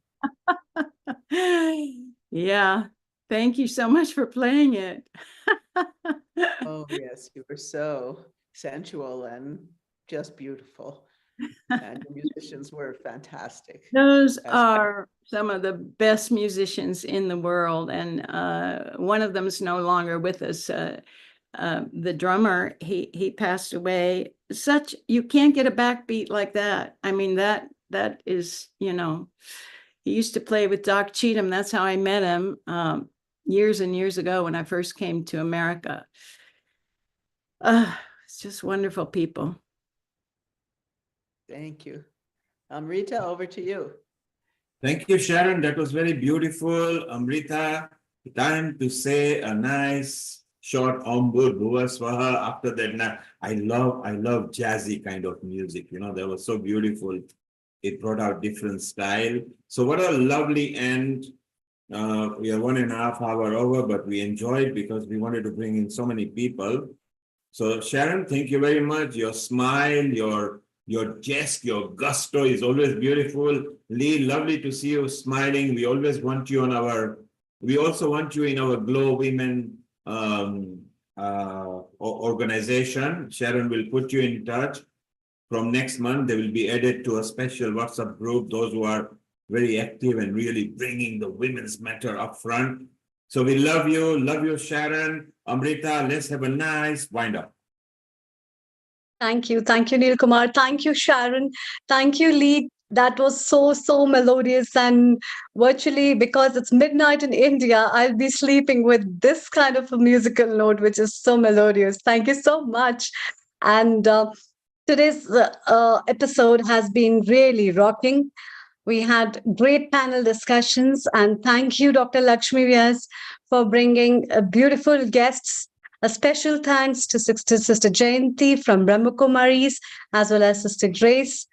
Yeah, thank you so much for playing it. Oh, yes, you were so sensual and just beautiful. And the musicians were fantastic. Those As are some of the best musicians in the world, and one of them is no longer with us. The drummer, he passed away. You can't get a backbeat like that. I mean, that is, you know, he used to play with Doc Cheatham. That's how I met him years and years ago when I first came to America. It's just wonderful people. Thank you. Amrita, over to you. Thank you, Sharon. That was very beautiful. Amrita, time to say a nice short Ambud Bhuva Swaha. After that, I love jazzy kind of music. You know, that was so beautiful. It brought out different style. So what a lovely end. We are 1.5 hours over, but we enjoyed because we wanted to bring in so many people. So Sharon, thank you very much. Your smile, your jest, your gusto is always beautiful. Lee, lovely to see you smiling. We always want you we also want you in our Glow Women organization. Sharon will put you in touch. From next month, they will be added to a special WhatsApp group, those who are very active and really bringing the women's matter up front. So we love you, Sharon. Amrita, let's have a nice wind up. Thank you, Neil Kumar. Thank you, Sharon. Thank you, Lee. That was so melodious, and virtually because it's midnight in India, I'll be sleeping with this kind of a musical note, which is so melodious. Thank you so much. And today's episode has been really rocking. We had great panel discussions, and thank you, Dr. Lakshmi Vyas, for bringing beautiful guests. A special thanks to Sister Jayanti from Brahma Kumaris, as well as Sister Grace,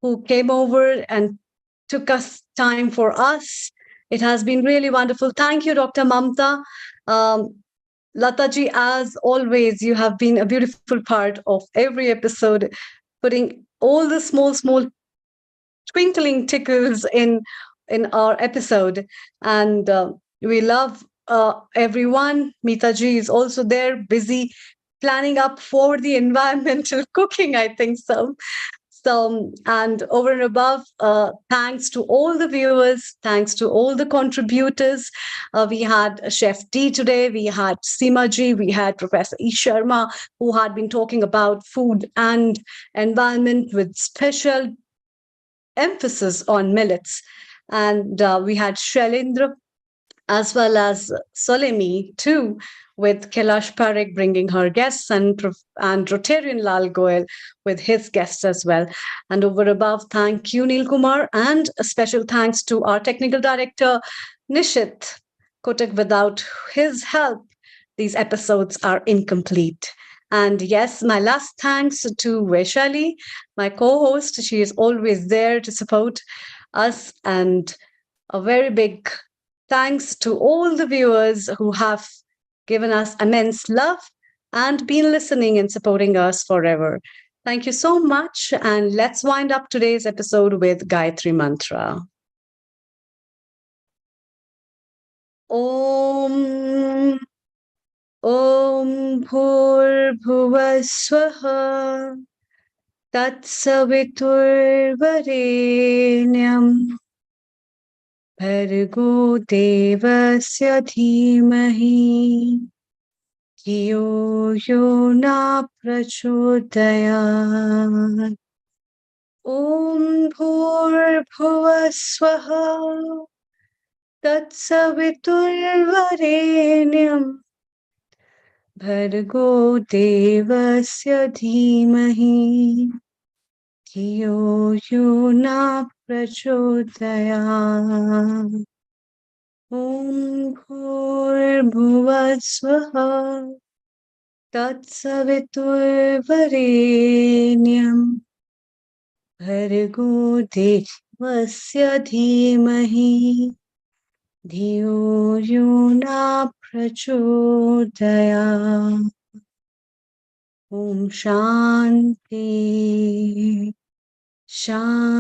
who came over and took us time for us. It has been really wonderful. Thank you, Dr. Mamta. Lataji, as always, you have been a beautiful part of every episode, putting all the small twinkling tickles in our episode. And we love everyone. Mitaji is also there, busy planning up for the environmental cooking, I think so. And over and above, thanks to all the viewers, thanks to all the contributors. We had Chef D today, we had Seema Ji, we had Professor E. Sharma, who had been talking about food and environment with special emphasis on millets. And we had Shailendra, as well as Solemi too, with Kailash Parekh bringing her guests, and Rotarian Lal Goel with his guests as well. And over above, thank you, Neil Kumar, and a special thanks to our technical director, Nishit Kotak. Without his help, these episodes are incomplete. And yes, my last thanks to Vaishali, my co-host. She is always there to support us. And a very big thanks to all the viewers who have given us immense love and been listening and supporting us forever. Thank you so much. And let's wind up today's episode with Gayatri Mantra. Om Bhur Bhuva Swaha तत्सवितुर्वरेण्यं भर्गो देवस्य धीमहि धियो यो न प्रचोदयात्। ॐ भूर्भुवः स्वः तत्सवितुर्वरेण्यं भर्गो देवस्य धीमहि धियो यो न प्रचोदयात्। ॐ भूर्भुवः स्वः तत्सवितुर्वरेण्यं भर्गो देवस्य धीमहि धियो यो न प्रचोदयात्। ॐ शान्ति शान्ति